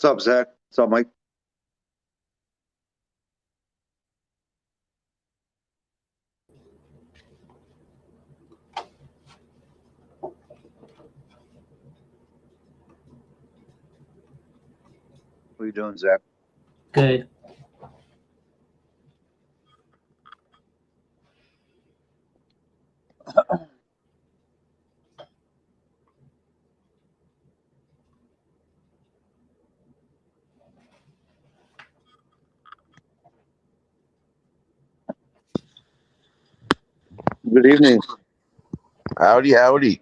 What's up, Zach? What's up, Mike? What are you doing, Zach? Good. Good evening. Howdy, howdy.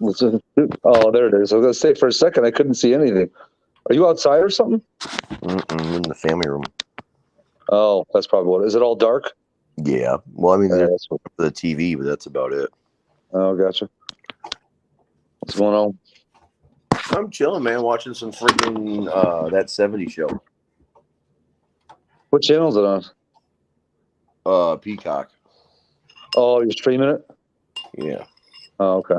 Oh, there it is. I was going to say for a second I couldn't see anything. Are you outside or something? In the family room. Oh, that's probably what. Is it all dark? Yeah. Well, I mean, Yeah, there's that's what. the TV, but that's about it. Oh, gotcha. What's going on? I'm chilling, man, watching some freaking that 70s show. What channel is it on? Peacock. Oh, you're streaming it? Yeah. Oh, okay.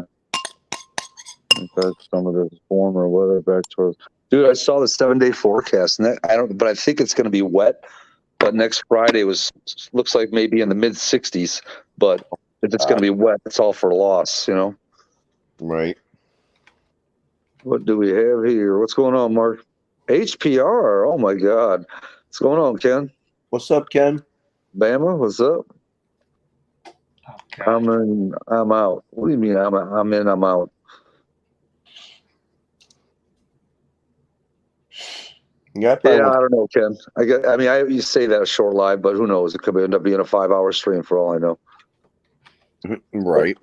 Okay, some of the warmer weather back towards. Dude, I saw the 7-day forecast, and but I think it's going to be wet. But next Friday looks like maybe in the mid 60s. But if it's going to be wet, it's all for loss, you know. Right. What do we have here? What's going on, Mark? HPR. Oh my God. What's going on, Ken? What's up, Ken? Bama, what's up? Okay. I'm in. I'm out. What do you mean? I'm in. I'm out. Yeah, Yeah, I don't know, Ken. You say that a short live, but who knows? It could end up being a 5-hour stream for all I know. Right.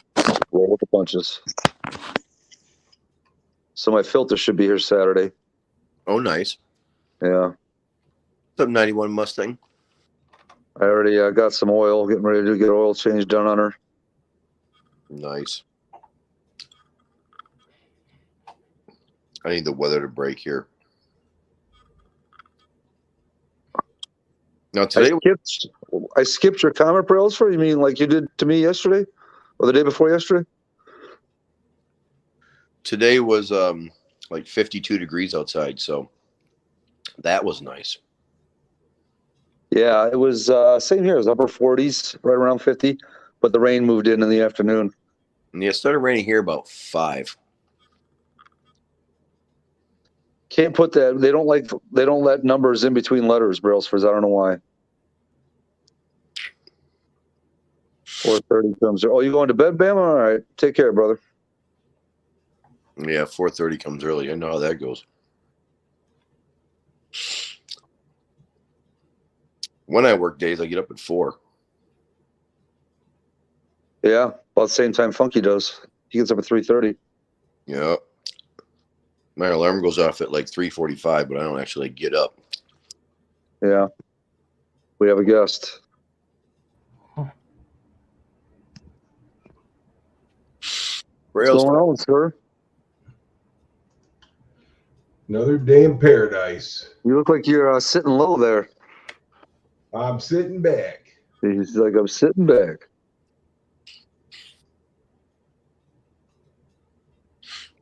Roll with the punches. So my filter should be here Saturday. Oh, nice. Yeah. What's up, 91 Mustang? I already got some oil. Getting ready to get oil change done on her. Nice. I need the weather to break here. Now today, I skipped your comment, Brailsford. You mean like you did to me yesterday, or the day before yesterday? today was like 52 degrees outside, so that was nice. Yeah, it was same here. It was upper 40s, right around 50, but the rain moved in the afternoon. And yeah, it started raining here about 5. Can't put that. They don't let numbers in between letters, Brailsford. I don't know why. 4:30 comes. Oh, you going to bed, Bama? All right. Take care, brother. Yeah, 4:30 comes early. I know how that goes. When I work days, I get up at 4. Yeah, about the same time Funky does. He gets up at 3:30. Yeah. My alarm goes off at like 3:45, but I don't actually get up. Yeah. We have a guest. What's going on, sir? Another day in paradise. You look like you're sitting low there. I'm sitting back. He's like, I'm sitting back.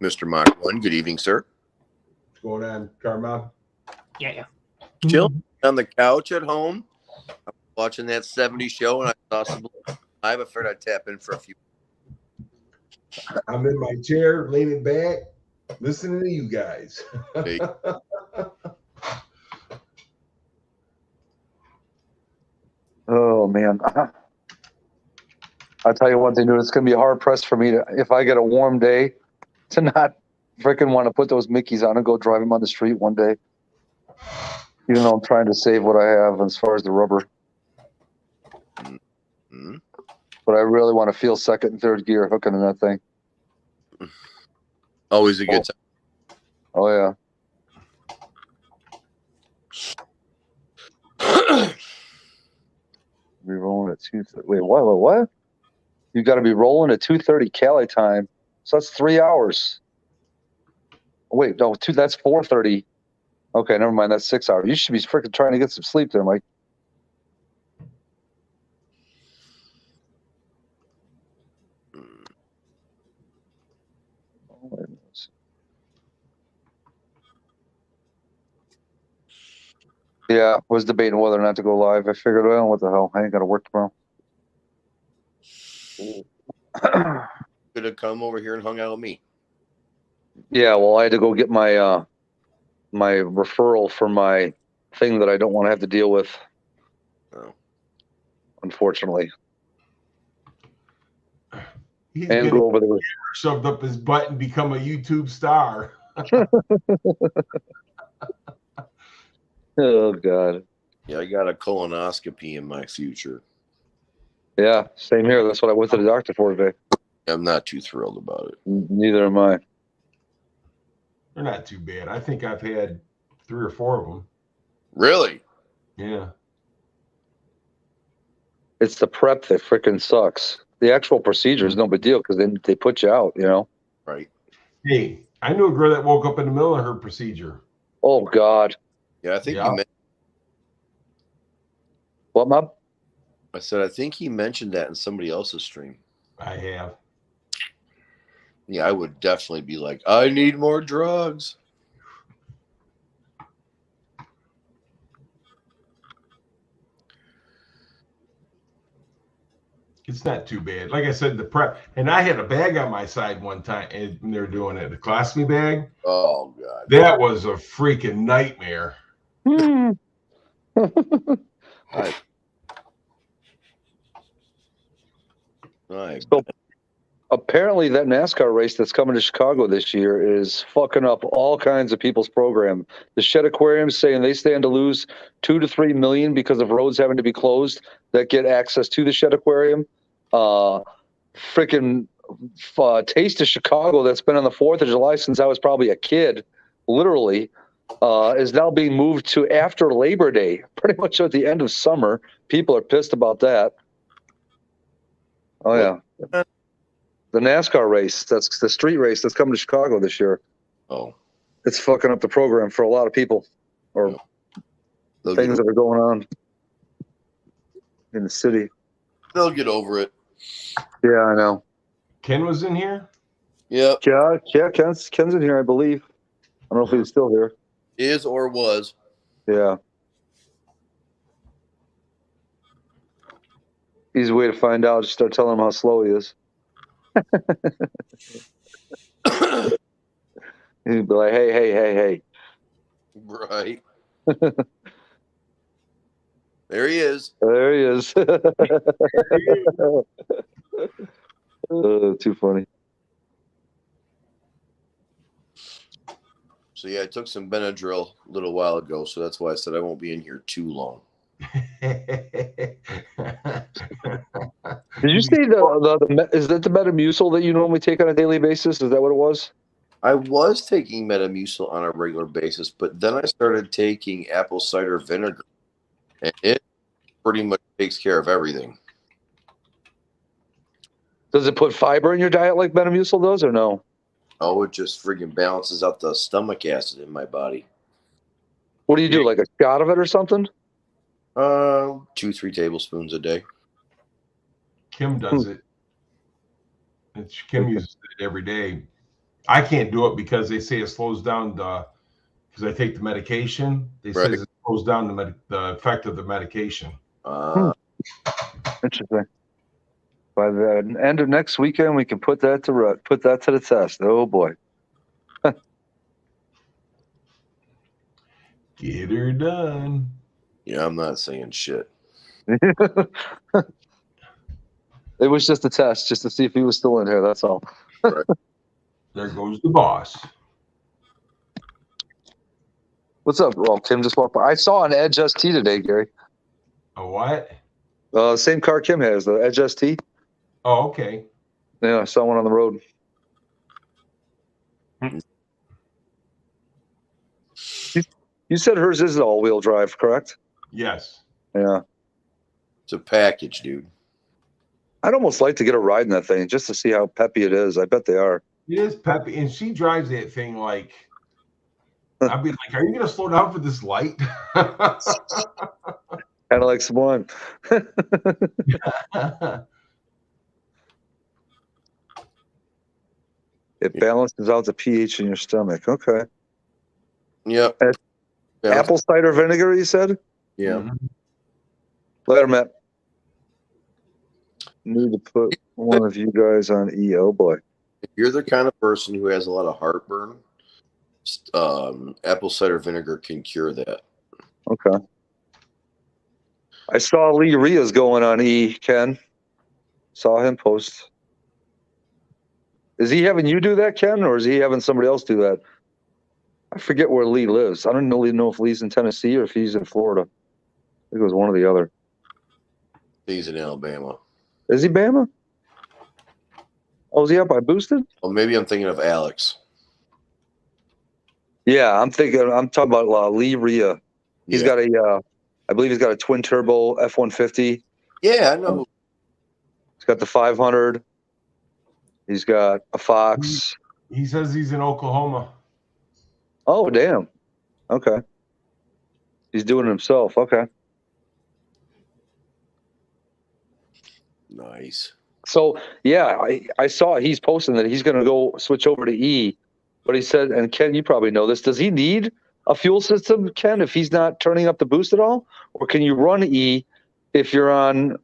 Mr. Mach 1, good evening, sir. What's going on, Carmel? Yeah. Chill on the couch at home. I'm watching that 70s show, and I saw some live. I figured I'd tap in for a few. I'm in my chair, leaning back, listening to you guys. Hey. Oh, man. I'll tell you one thing, dude. It's going to be hard pressed for me if I get a warm day, to not freaking want to put those Mickeys on and go drive them on the street one day. Even though I'm trying to save what I have as far as the rubber. Mm-hmm. But I really want to feel second and third gear hooking in that thing. Always a good time. Oh, yeah. Be rolling at 2:30. Wait, what? You got to be rolling at 2:30 Cali time. So that's 3 hours. Wait, no, that's 4:30. Okay, never mind. That's 6 hours. You should be freaking trying to get some sleep there, Mike. Yeah, was debating whether or not to go live. I figured, well, what the hell? I ain't got to work tomorrow. Could have come over here and hung out with me. Yeah, well, I had to go get my my referral for my thing that I don't want to have to deal with. Oh. Unfortunately, He's and gonna go over there. shoved up his butt and become a YouTube star. Oh God. Yeah, I got a colonoscopy in my future. Yeah, same here. That's what I went to the doctor for today. I'm not too thrilled about it. Neither am I. They're not too bad. I think I've had 3 or 4 of them. Really? Yeah. It's the prep that freaking sucks. The actual procedure is no big deal because then they put you out. You know. Right. Hey, I knew a girl that woke up in the middle of her procedure. Oh God. Yeah, I think Yeah. you mentioned. What, Mom? I said I think he mentioned that in somebody else's stream. I have. Yeah, I would definitely be like, I need more drugs. It's not too bad. Like I said, the prep, and I had a bag on my side one time when they were doing it, the colostomy bag. Oh God. That was a freaking nightmare. I So apparently that NASCAR race that's coming to Chicago this year is fucking up all kinds of people's program. The Shed Aquarium's saying they stand to lose 2 to 3 million because of roads having to be closed that get access to the Shed Aquarium. Freaking Taste of Chicago that's been on the 4th of July since I was probably a kid, literally, is now being moved to after Labor Day, pretty much at the end of summer. People are pissed about that. Oh, yeah. The NASCAR race, that's the street race that's coming to Chicago this year. Oh. It's fucking up the program for a lot of people or things that are going on in the city. They'll get over it. Yeah, I know. Ken was in here? Yep. Yeah, Ken's in here, I believe. I don't know if he's still here. Is or was. Yeah. Easy way to find out, just start telling him how slow he is. He'd be like, hey. Right. There he is. There he is. Too funny. So yeah, I took some Benadryl a little while ago, so that's why I said I won't be in here too long. Did you see is that the Metamucil that you normally take on a daily basis? Is that what it was? I was taking Metamucil on a regular basis, but then I started taking apple cider vinegar, and it pretty much takes care of everything. Does it put fiber in your diet like Metamucil does, or no? Oh, it just friggin' balances out the stomach acid in my body. What do you do, like a shot of it or something? 2-3 tablespoons a day. Kim does it. Kim uses it every day. I can't do it because they say it slows down because I take the medication. They say it slows down the effect of the medication. Interesting. By the end of next weekend, we can put that to the test. Oh boy. Get her done. Yeah, I'm not saying shit. It was just a test, just to see if he was still in here. That's all. Right. There goes the boss. What's up? Well, Kim just walked by. I saw an Edge ST today, Gary. A what? Same car Kim has, the Edge ST. Oh, okay. Yeah, I saw one on the road. You said hers is all-wheel drive, correct? Yes. Yeah. It's a package, dude. I'd almost like to get a ride in that thing just to see how peppy it is. I bet they are. It is peppy, and she drives that thing like. I'd be like, "Are you gonna slow down for this light?" Kind of like Sublime. It balances out the pH in your stomach. Okay. Yep. Yeah. Apple cider vinegar, you said? Yeah. Mhm. Later, Matt. Need to put one of you guys on E. Oh, boy. If you're the kind of person who has a lot of heartburn, apple cider vinegar can cure that. Okay. I saw Lee Ria's going on E, Ken. Saw him post. Is he having you do that, Ken, or is he having somebody else do that? I forget where Lee lives. I don't really know if Lee's in Tennessee or if he's in Florida. I think it was one or the other. He's in Alabama. Is he Bama? Oh, is he up by Boosted? Well, maybe I'm thinking of Alex. Yeah, I'm talking about Lee Ria. He's got I believe he's got a twin turbo F-150. Yeah, I know. He's got the 500. He's got a Fox. He says he's in Oklahoma. Oh, damn. Okay. He's doing it himself. Okay. Nice. So, yeah, I saw he's posting that he's going to go switch over to E. But he said, and Ken, you probably know this, does he need a fuel system, Ken, if he's not turning up the boost at all? Or can you run E if you're on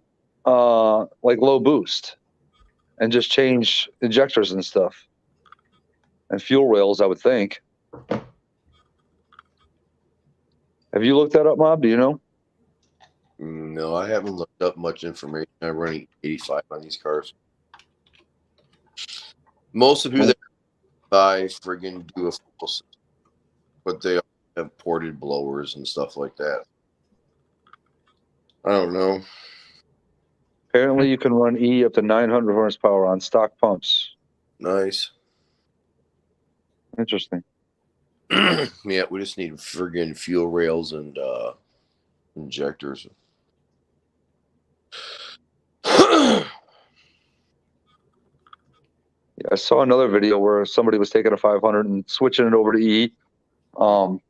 like low boost and just change injectors and stuff? And fuel rails, I would think. Have you looked that up, Mob? Do you know? No, I haven't looked up much information. I'm running 85 on these cars. Most of who they buy friggin' do a full system, but they have ported blowers and stuff like that. I don't know. Apparently, you can run E up to 900 horsepower on stock pumps. Nice. Interesting. Yeah, we just need friggin' fuel rails and injectors. Yeah, I saw another video where somebody was taking a 500 and switching it over to E. Damn,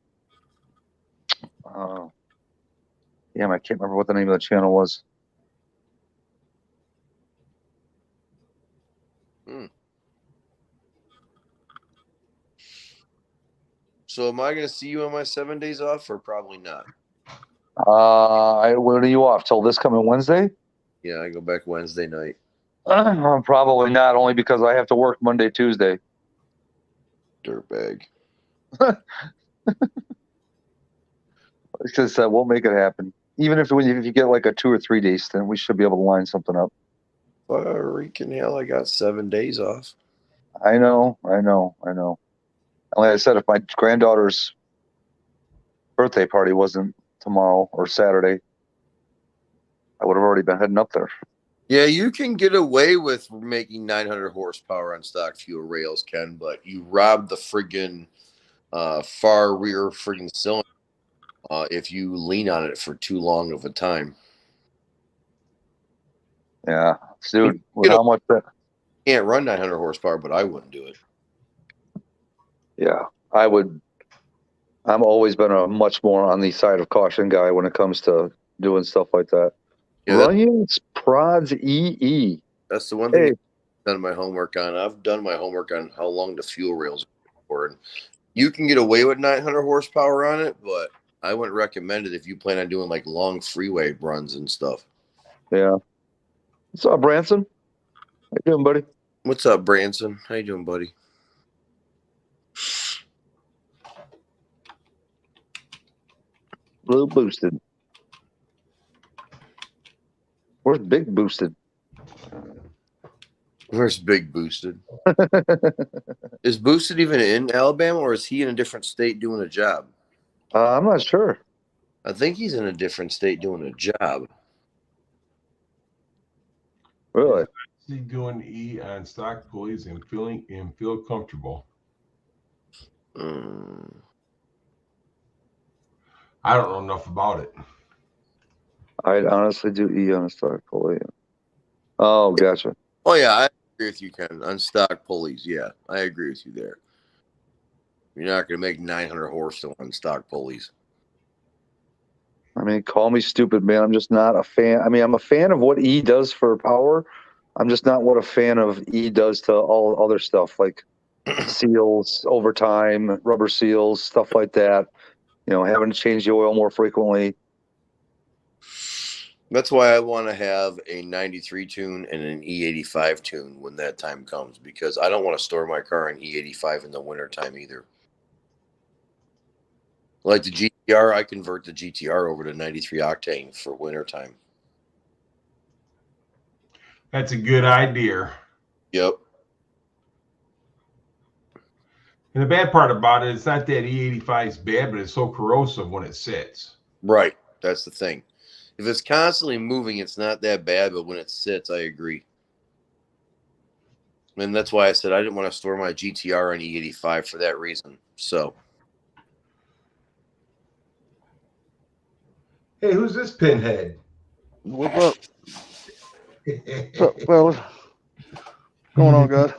I can't remember what the name of the channel was. So am I going to see you on my 7 days off or probably not? When are you off? Till this coming Wednesday? Yeah, I go back Wednesday night. Probably not, only because I have to work Monday, Tuesday. Dirtbag. Because we'll make it happen. Even if you get like a 2 or 3 day stint, we should be able to line something up. Freaking hell, I got 7 days off. I know. And like I said, if my granddaughter's birthday party wasn't tomorrow or Saturday, I would have already been heading up there. Yeah, you can get away with making 900 horsepower on stock fuel rails, Ken, but you rob the friggin' far rear friggin' cylinder if you lean on it for too long of a time. Yeah, dude, with how much that? Can't run 900 horsepower, but I wouldn't do it. Yeah, I would. I'm always been a much more on the side of caution guy when it comes to doing stuff like that. Yeah, Runyon's Prods EE. That's the one thing I've done my homework on. I've done my homework on how long the fuel rails are for. And you can get away with 900 horsepower on it, but I wouldn't recommend it if you plan on doing like long freeway runs and stuff. Yeah. What's up, Branson? How you doing, buddy? What's up, Branson? How you doing, buddy? Little boosted. Where's Big Boosted? Where's Big Boosted? Is Boosted even in Alabama, or is he in a different state doing a job? I'm not sure. I think he's in a different state doing a job. Really? See, doing E on stock pulleys and feel comfortable. I don't know enough about it. I'd honestly do E on a stock pulley. Oh, gotcha. Oh, yeah, I agree with you, Ken. On stock pulleys, yeah, I agree with you there. You're not going to make 900 horse on stock pulleys. I mean, call me stupid, man. I'm just not a fan. I mean, I'm a fan of what E does for power. I'm just not what a fan of E does to all other stuff like seals, overtime, rubber seals, stuff like that. having to change the oil more frequently. That's why I want to have a 93 tune and an E85 tune when that time comes, because I don't want to store my car in E85 in the wintertime either. Like the GTR, I convert the GTR over to 93 octane for wintertime. That's a good idea. Yep. And the bad part about it, it's not that E85 is bad, but it's so corrosive when it sits. Right. That's the thing. If it's constantly moving, it's not that bad, but when it sits, I agree. And that's why I said I didn't want to store my GTR on E85 for that reason. So, Hey, who's this pinhead? What's up? What's up, fellas? What's going on, guys?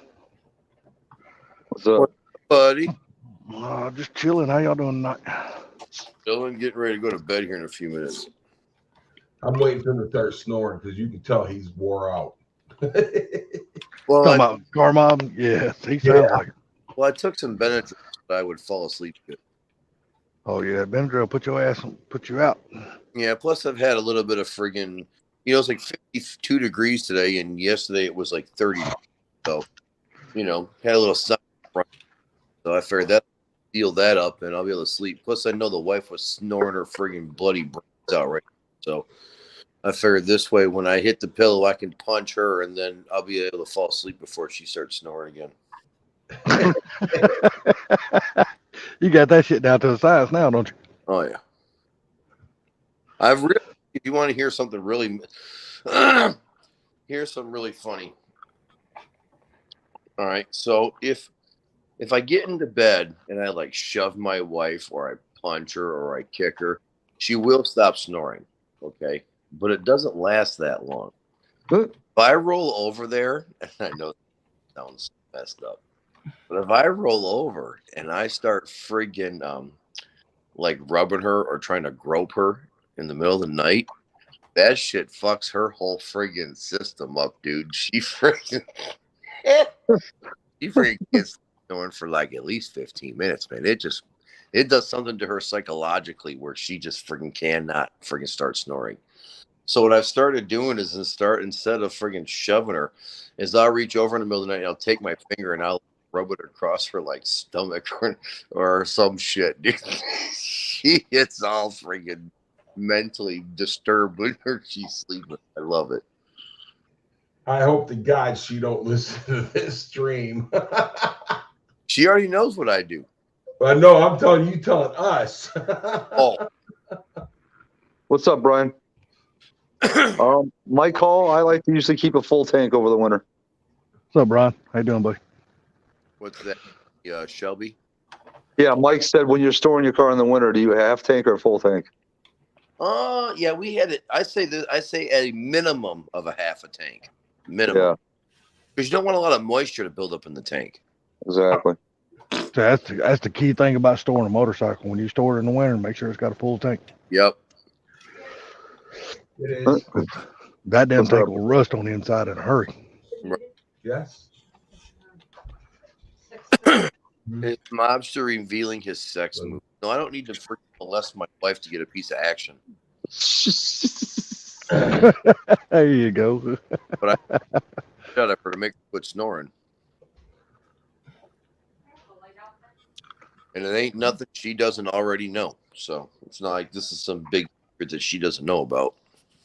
What's up? buddy, Just chilling. How y'all doing tonight? Dylan, getting ready to go to bed here in a few minutes. I'm waiting for him to start snoring because you can tell he's wore out. Well, Talking about car mob? Yeah, he sounds like it. I took some Benadryl, but I would fall asleep good. Oh, yeah. Benadryl put your ass, put you out. Yeah, plus I've had a little bit of friggin', it's like 52 degrees today, and yesterday it was like 30. So, had a little sun. So I figured that seal that up, and I'll be able to sleep. Plus, I know the wife was snoring her friggin' bloody brains out right now. So I figured this way, when I hit the pillow, I can punch her, and then I'll be able to fall asleep before she starts snoring again. You got that shit down to the science now, don't you? Oh, yeah. If you want to hear something really, here's something really funny. All right. So if I get into bed and I like shove my wife or I punch her or I kick her, she will stop snoring. Okay. But it doesn't last that long. If I roll over there, and I know it sounds messed up, but if I roll over and I start friggin' like rubbing her or trying to grope her in the middle of the night, that shit fucks her whole friggin' system up, dude. She friggin' gets going for like at least 15 minutes, man. It does something to her psychologically where she just friggin' cannot friggin' start snoring. So what I've started doing is instead of friggin' shoving her, is I'll reach over in the middle of the night and I'll take my finger and I'll rub it across her like stomach or some shit, dude. She gets all friggin' mentally disturbed when she's sleeping. I love it. I hope to God she don't listen to this stream. She already knows what I do. But no, I'm telling you, telling us. Oh, What's up, Brian? My call, I like to usually keep a full tank over the winter. What's up, Brian? How you doing, buddy? what's that? Shelby? Yeah, Mike said when you're storing your car in the winter, do you half tank or full tank? Yeah, we had it. I say a minimum of a half a tank. Minimum. Yeah, Because you don't want a lot of moisture to build up in the tank. exactly. So that's the key thing about storing a motorcycle. When you store it in the winter, make sure it's got a full tank. Yep. It is. That damn What's tank up? will rust on the inside in a hurry. Yes. It's mobster revealing his sex move. No, I don't need to freaking molest my wife to get a piece of action. There you go. Shut up, her to make her quit snoring. And it ain't nothing she doesn't already know. So it's not like this is some big secret that she doesn't know about.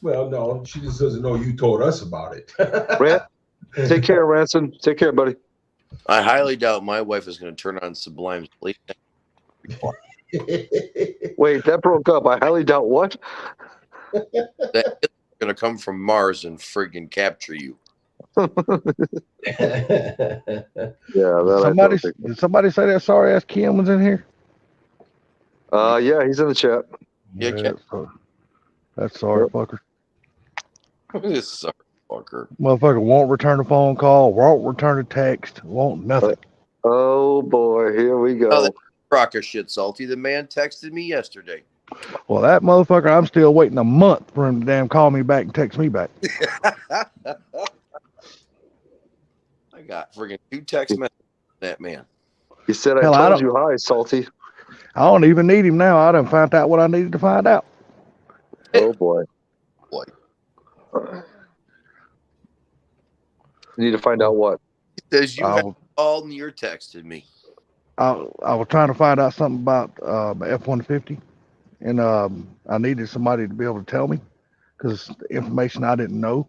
Well, no, she just doesn't know you told us about it. Take care, Ransom. Take care, buddy. I highly doubt my wife is going to turn on Sublime's late night. Wait, that broke up. I highly doubt what? That is going to come from Mars and friggin' capture you. Yeah, that Did somebody say that sorry ass Kim was in here? yeah, he's in the chat. Yeah, Kim. That's sorry, fucker. This sorry fucker. Motherfucker won't return a phone call, won't return a text, won't nothing. Oh boy, here we go. Oh, that crock of shit, Salty. The man texted me yesterday. Well, that motherfucker, I'm still waiting a month for him to damn call me back and text me back. I got friggin' 2 text messages from that man. He said, Hell, I I told don't- you hi, Salty. I don't even need him now. I done found out what I needed to find out. Oh boy. Boy. You need to find out what. He says you I have was, called me or texted me. I was trying to find out something about F-150, and I needed somebody to be able to tell me because information I didn't know.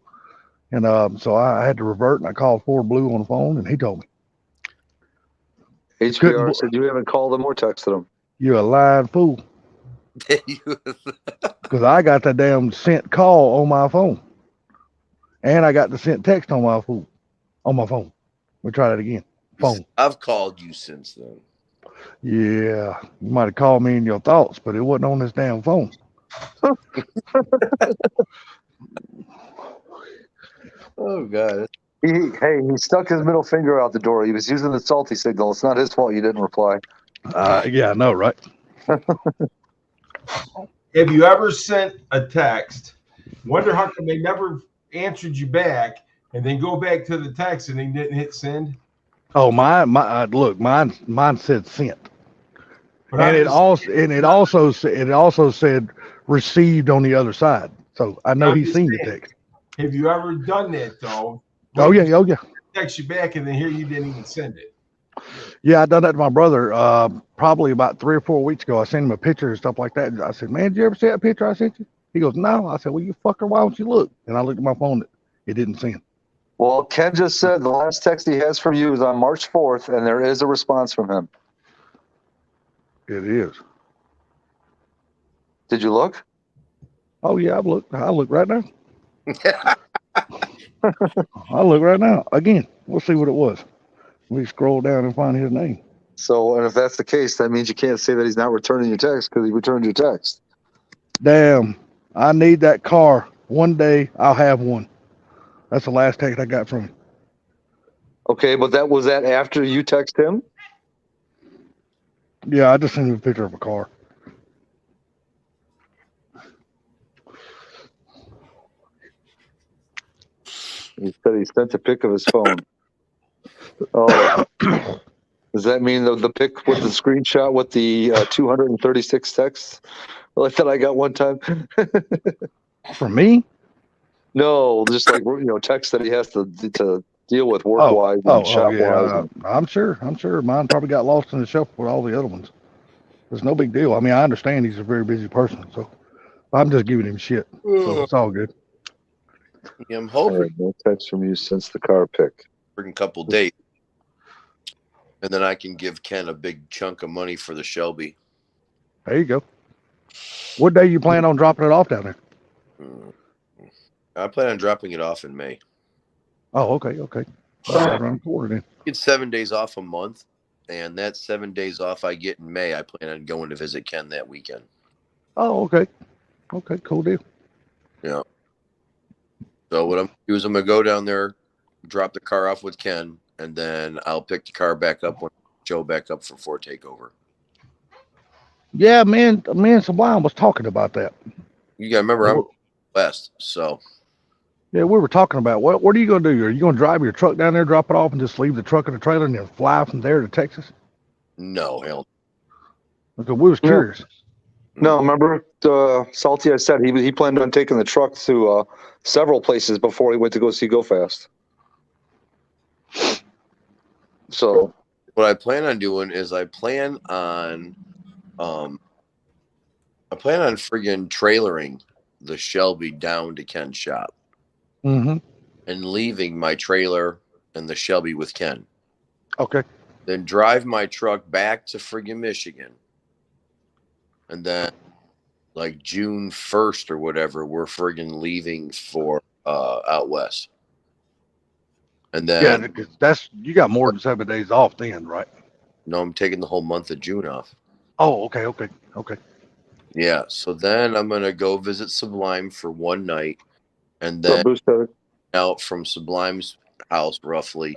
And so I had to revert, and I called Ford Blue on the phone, and he told me, HBR said you haven't called them or texted them. "You're a lying fool," because I got that damn sent call on my phone, and I got the sent text on my phone. Let me try that again. Phone. I've called you since then. Yeah, you might have called me in your thoughts, but it wasn't on this damn phone. Oh God. He stuck his middle finger out the door. He was using the salty signal. It's not his fault you didn't reply. Yeah, I know, right? Have you ever sent a text, wonder how come they never answered you back, and then go back to the text and they didn't hit send? Oh, look, mine said sent, But and I'm it also said received on the other side. So I know I'm he's just seen the saying. text. Have you ever done that though? Oh yeah. Text you back and then here you didn't even send it. Yeah, I done that to my brother probably about 3 or 4 weeks ago. I sent him a picture and stuff like that. I said, "Man, did you ever see that picture I sent you?" He goes, "No." I said, "Well, you fucker, why don't you look?" And I looked at my phone. It didn't send. Well, Ken just said the last text he has from you is on March 4th, and there is a response from him. It is. Did you look? Oh yeah, I've looked. I look right now. I look right now. Again, we'll see what it was. We scroll down and find his name. So, and if that's the case, that means you can't say that he's not returning your text because he returned your text. Damn, I need that car. One day I'll have one. That's the last text I got from him. Okay, but that was that after you text him? Yeah, I just sent him a picture of a car. He said he sent a pic of his phone. Oh, does that mean the pic with the screenshot with the 236 texts like that I got one time? For me? No, just like texts that he has to deal with work wise and shop wise. Yeah. I'm sure mine probably got lost in the shuffle with all the other ones. It's no big deal. I mean, I understand he's a very busy person, so I'm just giving him shit. So it's all good. Yeah, I'm hoping No text from you since the car pic. freaking couple days, and then I can give Ken a big chunk of money for the Shelby. There you go. What day you plan on dropping it off down there? I plan on dropping it off in May. Oh, okay. Right around the corner then. Get 7 days off a month, and that 7 days off I get in May, I plan on going to visit Ken that weekend. Oh, okay. Okay, cool deal. Yeah. So what I'm gonna do is I'm gonna go down there, drop the car off with Ken, and then I'll pick the car back up when Joe back up for takeover. Yeah, man, me and Sublime was talking about that. You gotta remember I'm west, so Yeah, we were talking about what are you gonna do? Are you gonna drive your truck down there, drop it off, and just leave the truck in the trailer and then fly from there to Texas? no, hell. Because we was curious. No, remember Salty? I said he planned on taking the truck to several places before he went to go see Go Fast. So What I plan on doing is I plan on friggin' trailering the Shelby down to Ken's shop Mm-hmm. and leaving my trailer and the Shelby with Ken. Okay. Then drive my truck back to friggin' Michigan. And then like June 1st or whatever, we're friggin' leaving for out west. And then Yeah, because you got more than 7 days off then, right? no, I'm taking the whole month of June off. Oh, okay. Yeah, so then I'm gonna go visit Sublime for one night, and then out from Sublime's house roughly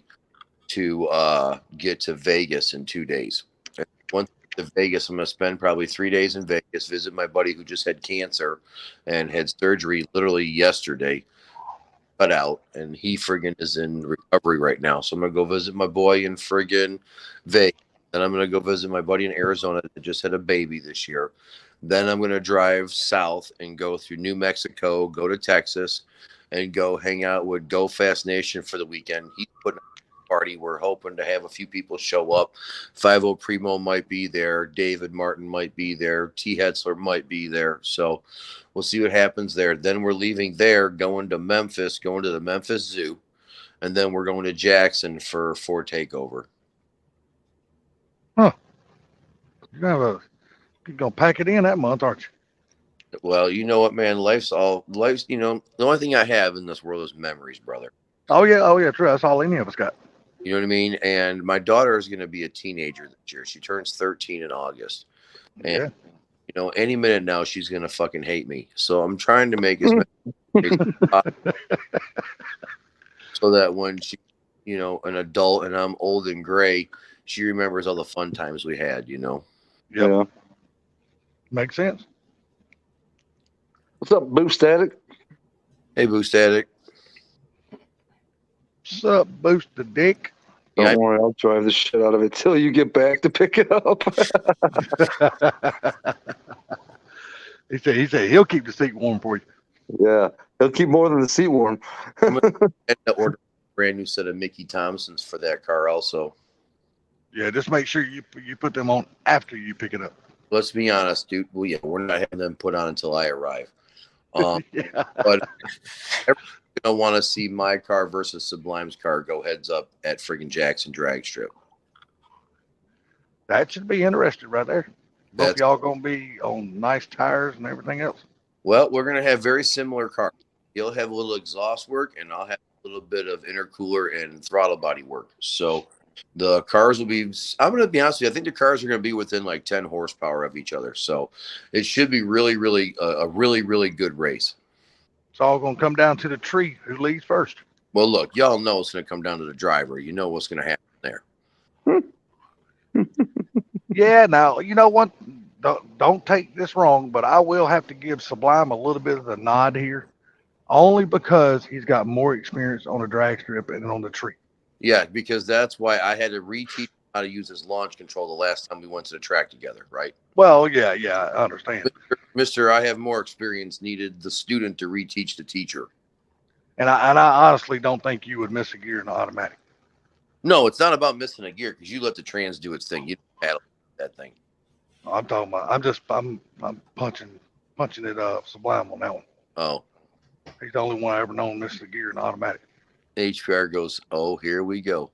to get to Vegas in 2 days. And once I get to Vegas, I'm gonna spend probably 3 days in Vegas, visit my buddy who just had cancer and had surgery literally yesterday, cut out, and he friggin' is in recovery right now. So I'm gonna go visit my boy in friggin' Vegas. Then I'm going to go visit my buddy in Arizona that just had a baby this year. Then I'm going to drive south and go through New Mexico, go to Texas, and go hang out with Go Fast Nation for the weekend. He's putting a party. We're hoping to have a few people show up. 50 Primo might be there. David Martin might be there. T. Hetzler might be there. So we'll see what happens there. Then we're leaving there, going to Memphis, going to the Memphis Zoo. And then we're going to Jackson for Takeover. You're gonna pack it in that month, aren't you? Well, you know what, man? Life's, you know, the only thing I have in this world is memories, brother. Oh yeah, true. That's all any of us got. You know what I mean? And my daughter is going to be a teenager this year. She turns 13 in August. And, Yeah. you know, any minute now, she's going to fucking hate me. So I'm trying to make as many so that when she, you know, an adult and I'm old and gray, she remembers all the fun times we had, you know? Yep. Yeah. Makes sense. What's up, Boost Static? Hey, Boost Addict. What's up, Boost the Dick? Don't Yeah. worry, I'll drive the shit out of it till you get back to pick it up. He said he'll keep the seat warm for you. Yeah, he'll keep more than the seat warm. And to order a brand new set of Mickey Thompsons for that car also. Yeah, just make sure you put them on after you pick it up. Let's be honest, dude. Well, yeah, we're not having them put on until I arrive. Yeah. But everyone's gonna want to see my car versus Sublime's car go heads up at friggin' Jackson Drag Strip. That should be interesting right there. Both That's- y'all gonna be on nice tires and everything else. Well, we're gonna have very similar cars. You'll have a little exhaust work, and I'll have a little bit of intercooler and throttle body work. So the cars will be. I'm gonna be honest with you. I think the cars are gonna be within like 10 horsepower of each other. So it should be really, really a really good race. It's all gonna come down to the tree who leads first. Well, look, y'all know it's gonna come down to the driver. You know what's gonna happen there. Yeah, now you know what? Don't take this wrong, but I will have to give Sublime a little bit of the nod here, only because he's got more experience on the drag strip and on the tree. Yeah, because that's why I had to reteach how to use his launch control the last time we went to the track together, right? Well, yeah, I understand. Mister, I have more experience, needed the student to reteach the teacher. And I honestly don't think you would miss a gear in the automatic. No, it's not about missing a gear because you let the trans do its thing. You don't paddle that thing. I'm talking about. I'm punching it Sublime on that one. Oh, He's the only one I ever known miss a gear in the automatic. HPR goes, oh, here we go.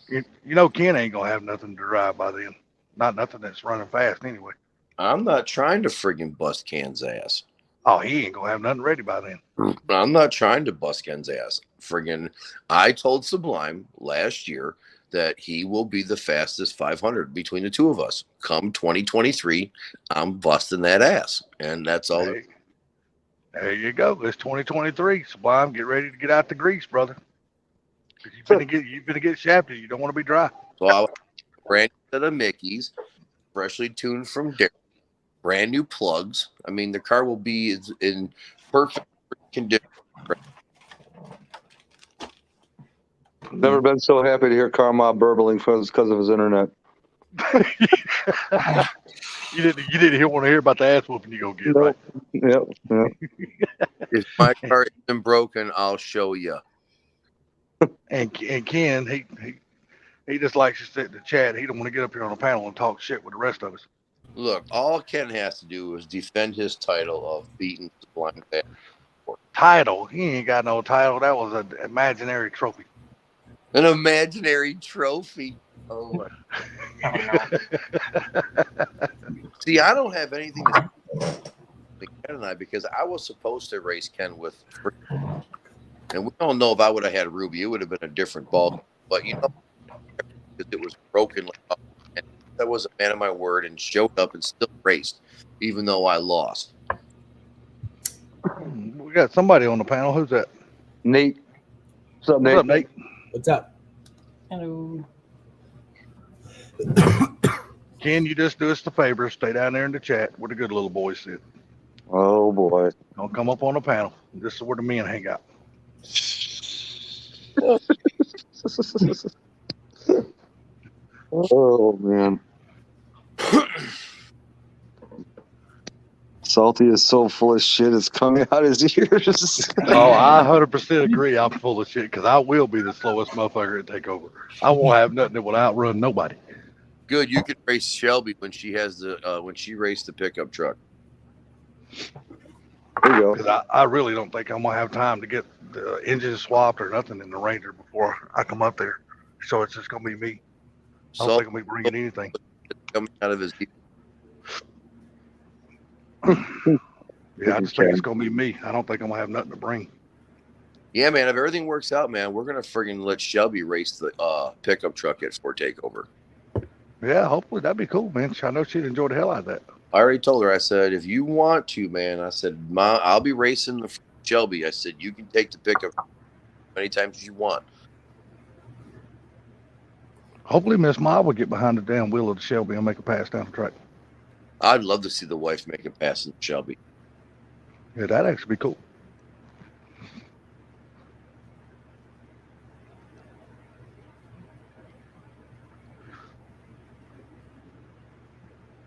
You know Ken ain't gonna have nothing to drive by then. Not nothing that's running fast anyway. I'm not trying to friggin' bust Ken's ass. Oh, he ain't gonna have nothing ready by then. I'm not trying to bust Ken's ass. Friggin', I told Sublime last year that he will be the fastest 500 between the two of us. Come 2023, I'm busting that ass. And that's all. Hey, there you go. It's 2023. Sublime, get ready to get out the grease, brother. 'Cause you're gonna get shafted. You don't want to be dry. So I'll brand new set of Mickeys, freshly tuned from Derek, brand new plugs. I mean, the car will be in perfect condition. Never been so happy to hear Carma burbling because of his internet. You didn't want to hear about the ass whooping you go get, right? Yep. If my car isn't broken, I'll show you. And Ken, he just likes to sit in the chat. He don't want to get up here on the panel and talk shit with the rest of us. Look, all Ken has to do is defend his title of beating Sublime Fast. Title? He ain't got no title. That was an imaginary trophy. An imaginary trophy. Oh my. See, I don't have anything to say Ken and I because I was supposed to race Ken with, and we don't know if I would have had Ruby. It would have been a different ball. But you know, because it was broken. And I was a man of my word and showed up and still raced, even though I lost. We got somebody on the panel. Who's that? Nate. What's up, Nate? What's up, Nate? What's up? Hello. Ken, you just do us the favor. Stay down there in the chat where the good little boys sit. Oh boy. Don't come up on the panel. This is where the men hang out. Oh man. Salty is so full of shit. It's coming out his ears. Oh, I 100% agree. I'm full of shit because I will be the slowest motherfucker to take over. I won't have nothing that will outrun nobody. Good, you can race Shelby when she has when she raced the pickup truck. There you go. Because I really don't think I'm gonna have time to get the engine swapped or nothing in the Ranger before I come up there. So it's just gonna be me. I don't So think I'm gonna be bringing anything. coming out of his Yeah, I just think it's gonna be me. I don't think I'm gonna have nothing to bring. Yeah, man. If everything works out, man, we're gonna friggin' let Shelby race the pickup truck at Ford Takeover. Yeah, hopefully that'd be cool, man. I know she'd enjoy the hell out of that. I already told her. I said, if you want to, man, I said, Ma, I'll be racing the Shelby. I said, you can take the pickup many times as you want. Hopefully Miss Ma will get behind the damn wheel of the Shelby and make a pass down the track. I'd love to see the wife make a pass in the Shelby. Yeah, that'd actually be cool.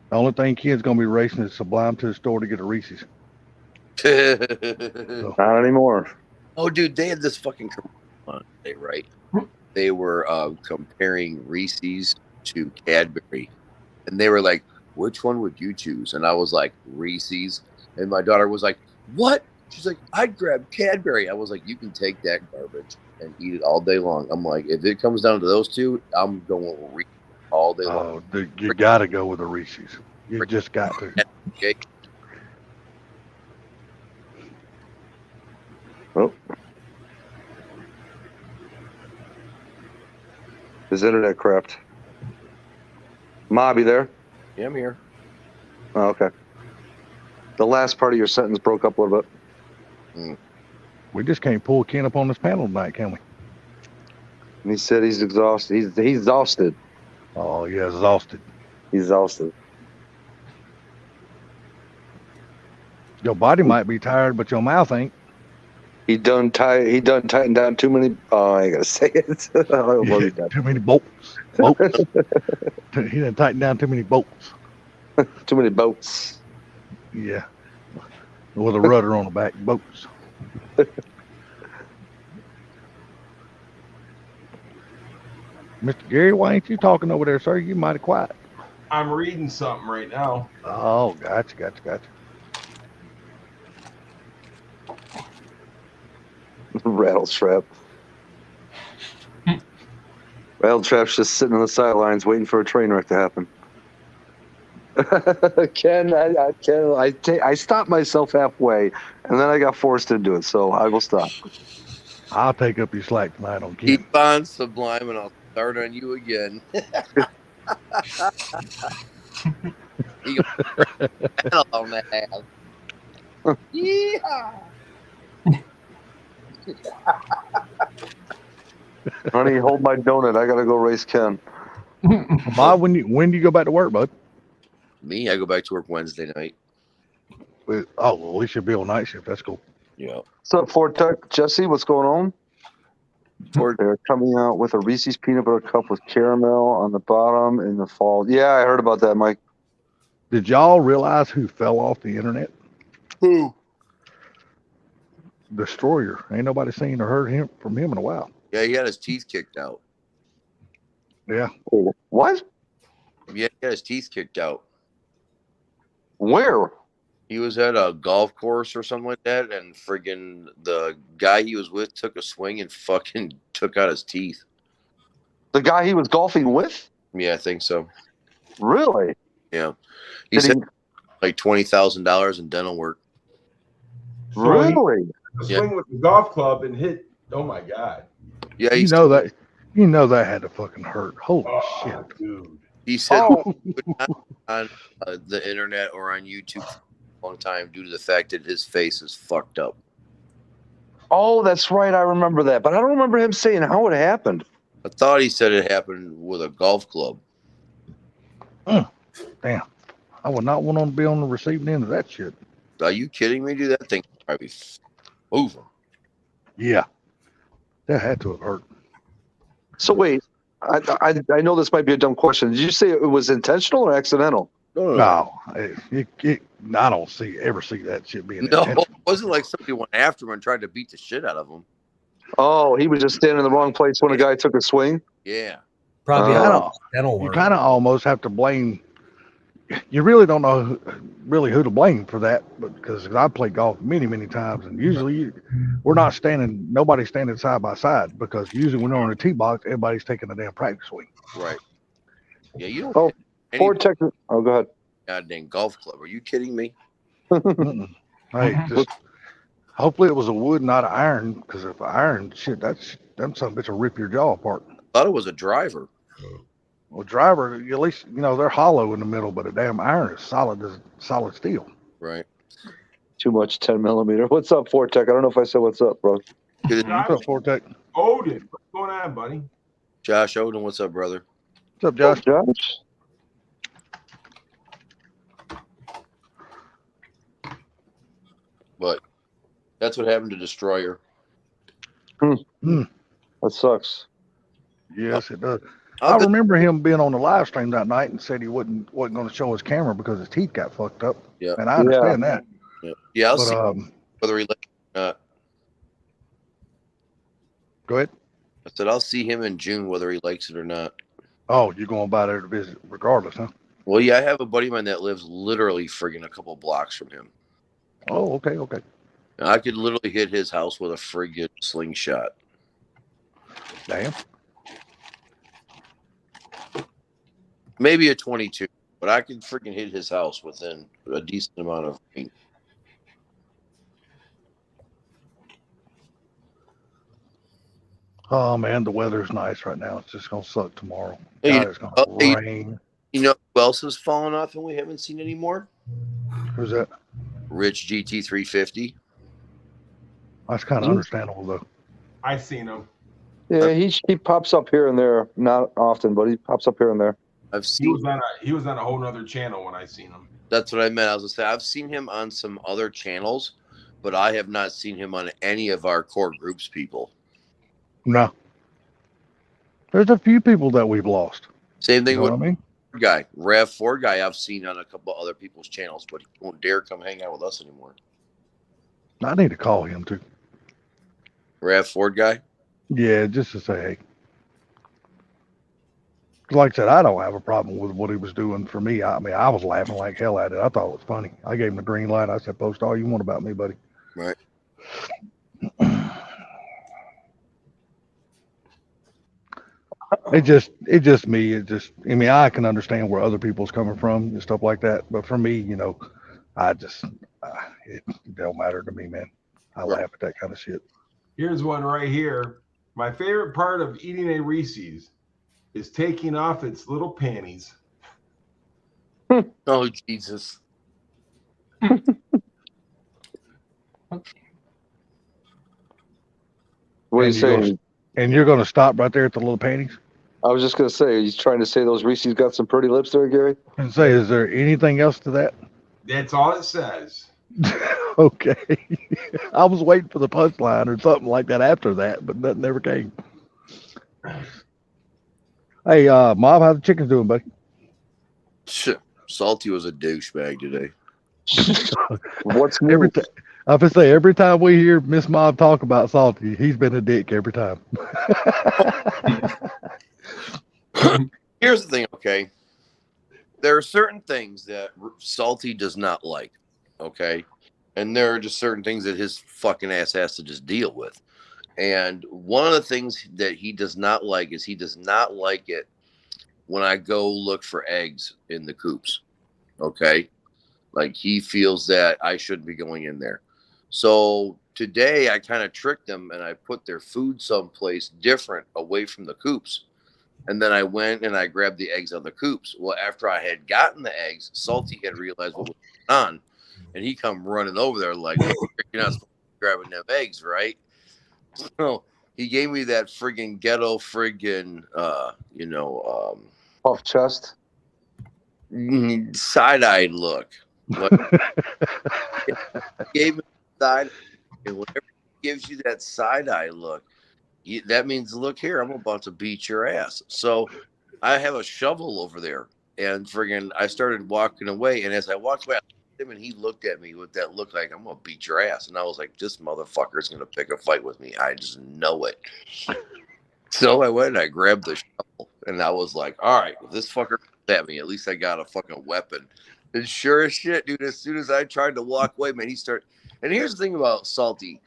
The only thing kid's gonna be racing is Sublime to the store to get a Reese's. Not anymore. Oh, dude, they had this fucking commercial on today, right? They were comparing Reese's to Cadbury, and they were like, "Which one would you choose?" And I was like, "Reese's." And my daughter was like, "What?" She's like, "I'd grab Cadbury." I was like, "You can take that garbage and eat it all day long." I'm like, if it comes down to those two, I'm going with Reese's all day long. Oh, dude, you gotta go with a Reese's. You just got to. Okay. Oh. His internet crapped. Ma, be there? Yeah, I'm here. Oh, okay. The last part of your sentence broke up a little bit. We just can't pull Ken up on this panel tonight, can we? And he said he's exhausted. He's exhausted. Oh, yeah, exhausted. He's exhausted. Your body might be tired, but your mouth ain't. He done tightened down too many. Oh, I ain't gonna say it. I don't know what he done. Too many bolts. He done tighten down too many bolts. Too many boats. Yeah. With a rudder on the back, boats. Mr. Gary, why ain't you talking over there, sir? You mighty quiet. I'm reading something right now. Oh, gotcha. Rattletrap. Rattletrap's just sitting on the sidelines waiting for a train wreck to happen. Ken, I stopped myself halfway, and then I got forced to do it, so I will stop. I'll take up your slack tonight on Ken. Keep on, Sublime, and I'll start on you again. He goes, "Hell on the ass." Yeah. Honey, hold my donut. I gotta go race Ken. Bob, when do you go back to work, bud? Me, I go back to work Wednesday night. Oh, well, we should be on night shift. That's cool. Yeah. What's up, Ford Tech? Jesse, what's going on? They're coming out with a Reese's peanut butter cup with caramel on the bottom in the fall. Yeah, I heard about that, Mike. Did y'all realize who fell off the internet? Who? Destroyer. Ain't nobody seen or heard from him in a while. Yeah, he had his teeth kicked out. Yeah. What? Yeah, he had his teeth kicked out. Where? He was at a golf course or something like that, and friggin' the guy he was with took a swing and fucking took out his teeth. The guy he was golfing with? Yeah, I think so. Really? Yeah. He Did said like $20,000 in dental work. he really? Swing with the golf club and hit. Oh my god. Yeah, You know that had to fucking hurt. Holy shit. Dude. he said Oh. on the internet or on YouTube for a long time due to the fact that his face is fucked up. Oh, that's right. I remember that. But I don't remember him saying how it happened. I thought he said it happened with a golf club. Damn. I would not want to be on the receiving end of that shit. Are you kidding me? Dude, that thing probably over. Yeah. That had to have hurt. So wait, I know this might be a dumb question. Did you say it was intentional or accidental? No, I don't ever see that shit being No, intentional. it wasn't like somebody went after him and tried to beat the shit out of him. Oh, he was just standing in the wrong place when a guy took a swing. Yeah. Probably Oh. that'll You work. kind of almost have to blame. You really don't know who to blame for that, but because I played golf many times, and usually nobody's standing side by side, because usually when they're on a tee box, everybody's taking a damn practice swing. Right. Yeah, you don't Oh, hit any Ford Tech. Oh, go ahead. goddamn golf club. Are you kidding me? Mm-mm. Hey, just hopefully it was a wood, not an iron, because if iron, shit, them son of a bitch will rip your jaw apart. Thought it was a driver. Well, driver, at least they're hollow in the middle, but a damn iron is solid as solid steel. Right. Too much 10 millimeter. What's up, Ford Tech? I don't know if I said what's up, bro. Good. What's up, Fortec? Odin, what's going on, buddy? Josh Odin, what's up, brother? What's up, Josh? Josh? But that's what happened to Destroyer. That sucks. Yes, it does. I remember him being on the live stream that night and said he wasn't going to show his camera because his teeth got fucked up. Yeah. And I understand that. Yeah, I'll But see whether he likes it or not. go ahead. I said I'll see him in June whether he likes it or not. Oh, you're going by there to visit regardless, huh? Well, yeah, I have a buddy of mine that lives literally friggin' a couple blocks from him. Oh, okay. And I could literally hit his house with a friggin' slingshot. Damn. Maybe a 22, but I could freaking hit his house within a decent amount of range. Oh man, the weather's nice right now. It's just gonna suck tomorrow. Hey, God, it's gonna rain. You know who else has fallen off and we haven't seen anymore? Who's that? Rich GT350. That's kind of understandable though. I seen him. Yeah, he pops up here and there. Not often, but he pops up here and there. I've He seen. was on a whole nother channel when I seen him. That's what I meant. I was gonna say I've seen him on some other channels, but I have not seen him on any of our core groups. People. No. There's a few people that we've lost. Same You thing know with what I mean? Ford guy, Rev Ford guy. I've seen on a couple other people's channels, but he won't dare come hang out with us anymore. I need to call him too. Rev Ford guy. Yeah, just to say, hey. Like I said, I don't have a problem with what he was doing for me. I mean, I was laughing like hell at it. I thought it was funny. I gave him the green light. I said, post all you want about me, buddy. Right. I mean, I can understand where other people's coming from and stuff like that. But for me, it don't matter to me, man. I laugh at that kind of shit. Here's one right here. My favorite part of eating a Reese's is taking off its little panties. Oh Jesus. What are you And you're saying? And you're going to stop right there at the little panties I was just gonna say, he's trying to say those Reese's got some pretty lips there, Gary. and say, is there anything else to that? That's all it says. Okay. I was waiting for the punchline or something like that after that, but nothing ever came. Hey, Mob, how the chickens doing, buddy? Shit. Salty was a douchebag today. What's new? I have to say, every time we hear Miss Mob talk about Salty, he's been a dick every time. Here's the thing, okay? There are certain things that Salty does not like, okay? And there are just certain things that his fucking ass has to just deal with. And one of the things that he does not like is he does not like it when I go look for eggs in the coops, okay? Like, he feels that I shouldn't be going in there. So today I kind of tricked them and I put their food someplace different away from the coops. And then I went and I grabbed the eggs out of the coops. Well, after I had gotten the eggs, Salty had realized what was going on. And he come running over there like, hey, you're not supposed to be grabbing them eggs, right? So he gave me that friggin' ghetto friggin', Puff chest. side-eyed look. Like, he gave me side, and whenever he gives you that side-eye look, that means, look here, I'm about to beat your ass. So I have a shovel over there, and friggin' I started walking away. And as I walked away, I looked at him, and he looked at me with that look like, I'm gonna beat your ass. And I was like, this motherfucker is gonna pick a fight with me. I just know it. So I went and I grabbed the shovel, and I was like, all right, if this fucker comes at me, at least I got a fucking weapon. And sure as shit, dude, as soon as I tried to walk away, man, he started. And here's the thing about Salty.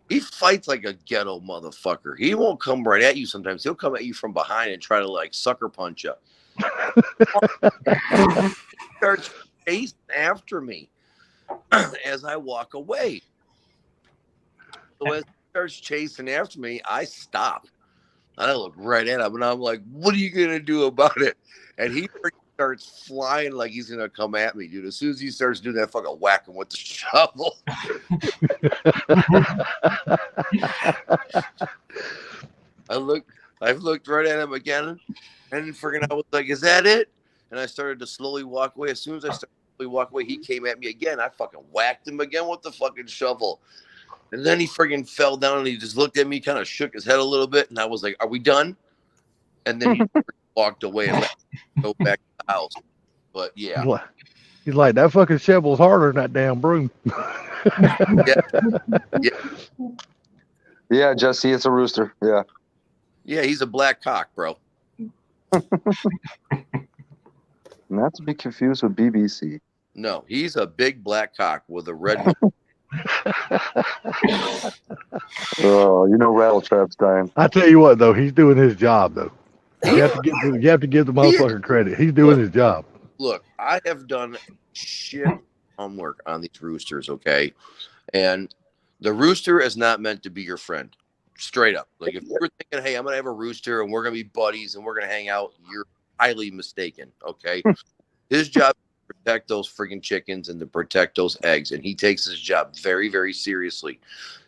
He fights like a ghetto motherfucker. He won't come right at you sometimes. He'll come at you from behind and try to like sucker punch you. He starts chasing after me as I walk away. So as he starts chasing after me, I stop. I look right at him and I'm like, what are you going to do about it? And he starts flying like he's going to come at me, dude. As soon as he starts doing that, fucking whack him with the shovel. I've looked right at him again, and friggin' I was like, is that it? And I started to slowly walk away. As soon as I started to slowly walk away, he came at me again. I fucking whacked him again with the fucking shovel. And then he friggin' fell down and he just looked at me, kind of shook his head a little bit, and I was like, are we done? And then he walked away and let me go back to the house. But yeah. He's like, that fucking shovel's harder than that damn broom. Yeah, Jesse, it's a rooster. Yeah. Yeah, he's a black cock, bro. Not to be confused with BBC. No, he's a big black cock with a red. Oh, you know Rattletrap's dying. I tell you what, though, he's doing his job, though. You have to give the motherfucker credit. He's doing his job. Look, I have done shit homework on these roosters, okay? And the rooster is not meant to be your friend. Straight up. Like, if you're thinking, hey, I'm going to have a rooster and we're going to be buddies and we're going to hang out, you're highly mistaken, okay? His job is to protect those freaking chickens and to protect those eggs, and he takes his job very, very seriously.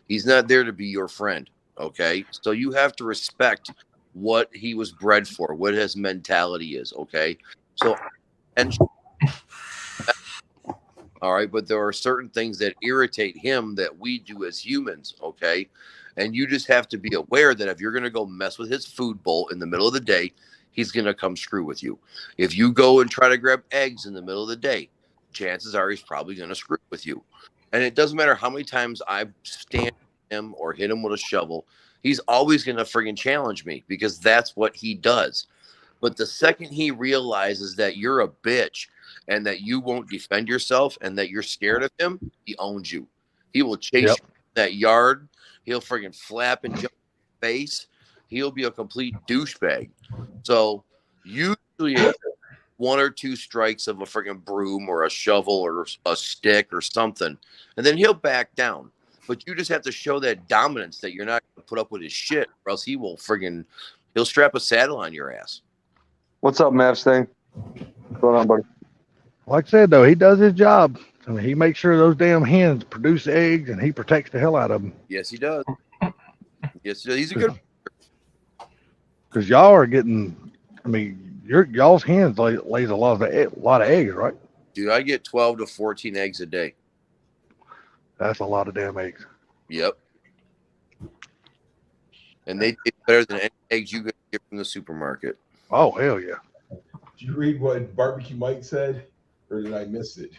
He's not there to be your friend, okay? So you have to respect what he was bred for, what his mentality is, okay? So, and all right, but there are certain things that irritate him that we do as humans, okay? And you just have to be aware that if you're going to go mess with his food bowl in the middle of the day, he's going to come screw with you. If you go and try to grab eggs in the middle of the day, chances are he's probably going to screw with you. And it doesn't matter how many times I stand him or hit him with a shovel, he's always going to friggin' challenge me because that's what he does. But the second he realizes that you're a bitch and that you won't defend yourself and that you're scared of him, he owns you. He will chase you in that yard. He'll friggin' flap and jump in your face. He'll be a complete douchebag. So usually one or two strikes of a friggin' broom or a shovel or a stick or something, and then he'll back down. But you just have to show that dominance that you're not going to put up with his shit, or else he'll strap a saddle on your ass. What's up, Mavstang? What's going on, buddy? Like I said, though, he does his job. I mean, he makes sure those damn hens produce eggs, and he protects the hell out of them. Yes, he does. Yes, he does. He's a good. Because y'all are getting, I mean, y'all's hens lays a lot of eggs, right? Dude, I get 12 to 14 eggs a day. That's a lot of damn eggs. Yep. And they taste better than any eggs you can get from the supermarket. Oh, hell yeah. Did you read what Barbecue Mike said? Or did I miss it?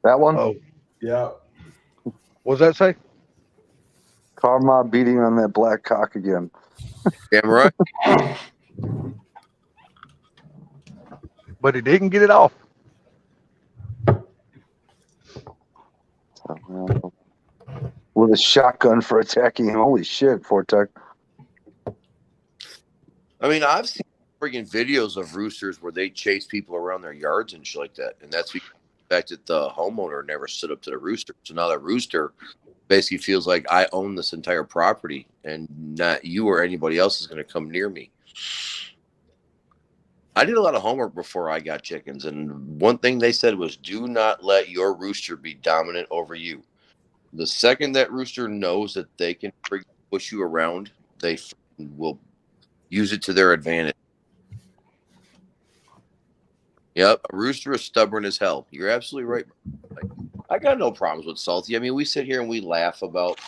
That one? Oh, Yeah. what does that say? Karma beating on that black cock again. Damn right. But he didn't get it off. With a shotgun for attacking him. Holy shit, Fortec. I mean, I've seen freaking videos of roosters where they chase people around their yards and shit like that. And that's because the fact that the homeowner never stood up to the rooster. So now the rooster basically feels like I own this entire property and not you or anybody else is going to come near me. I did a lot of homework before I got chickens. And one thing they said was, do not let your rooster be dominant over you. The second that rooster knows that they can push you around, they will use it to their advantage. Yep, a rooster is stubborn as hell. You're absolutely right. I got no problems with Salty. I mean, we sit here and we laugh about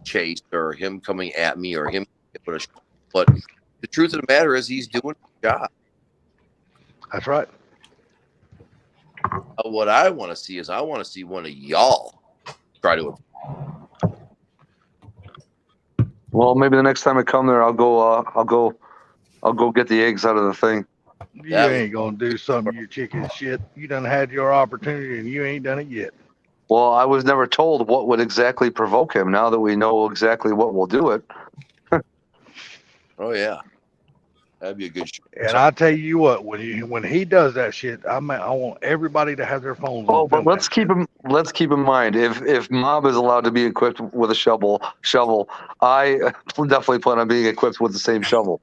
chased or him coming at me or him with a. But the truth of the matter is, he's doing his job. That's right. What I want to see is I want to see one of y'all try to. Well, maybe the next time I come there, I'll go get the eggs out of the thing. You That- ain't gonna do something, you chicken shit. You done had your opportunity and you ain't done it yet. Well, I was never told what would exactly provoke him. Now that we know exactly what will do it. Oh yeah, that'd be a good. And I tell you what, when he does that shit, I want everybody to have their phones. Oh, on but film let's keep in mind if Mob is allowed to be equipped with a shovel, I definitely plan on being equipped with the same shovel.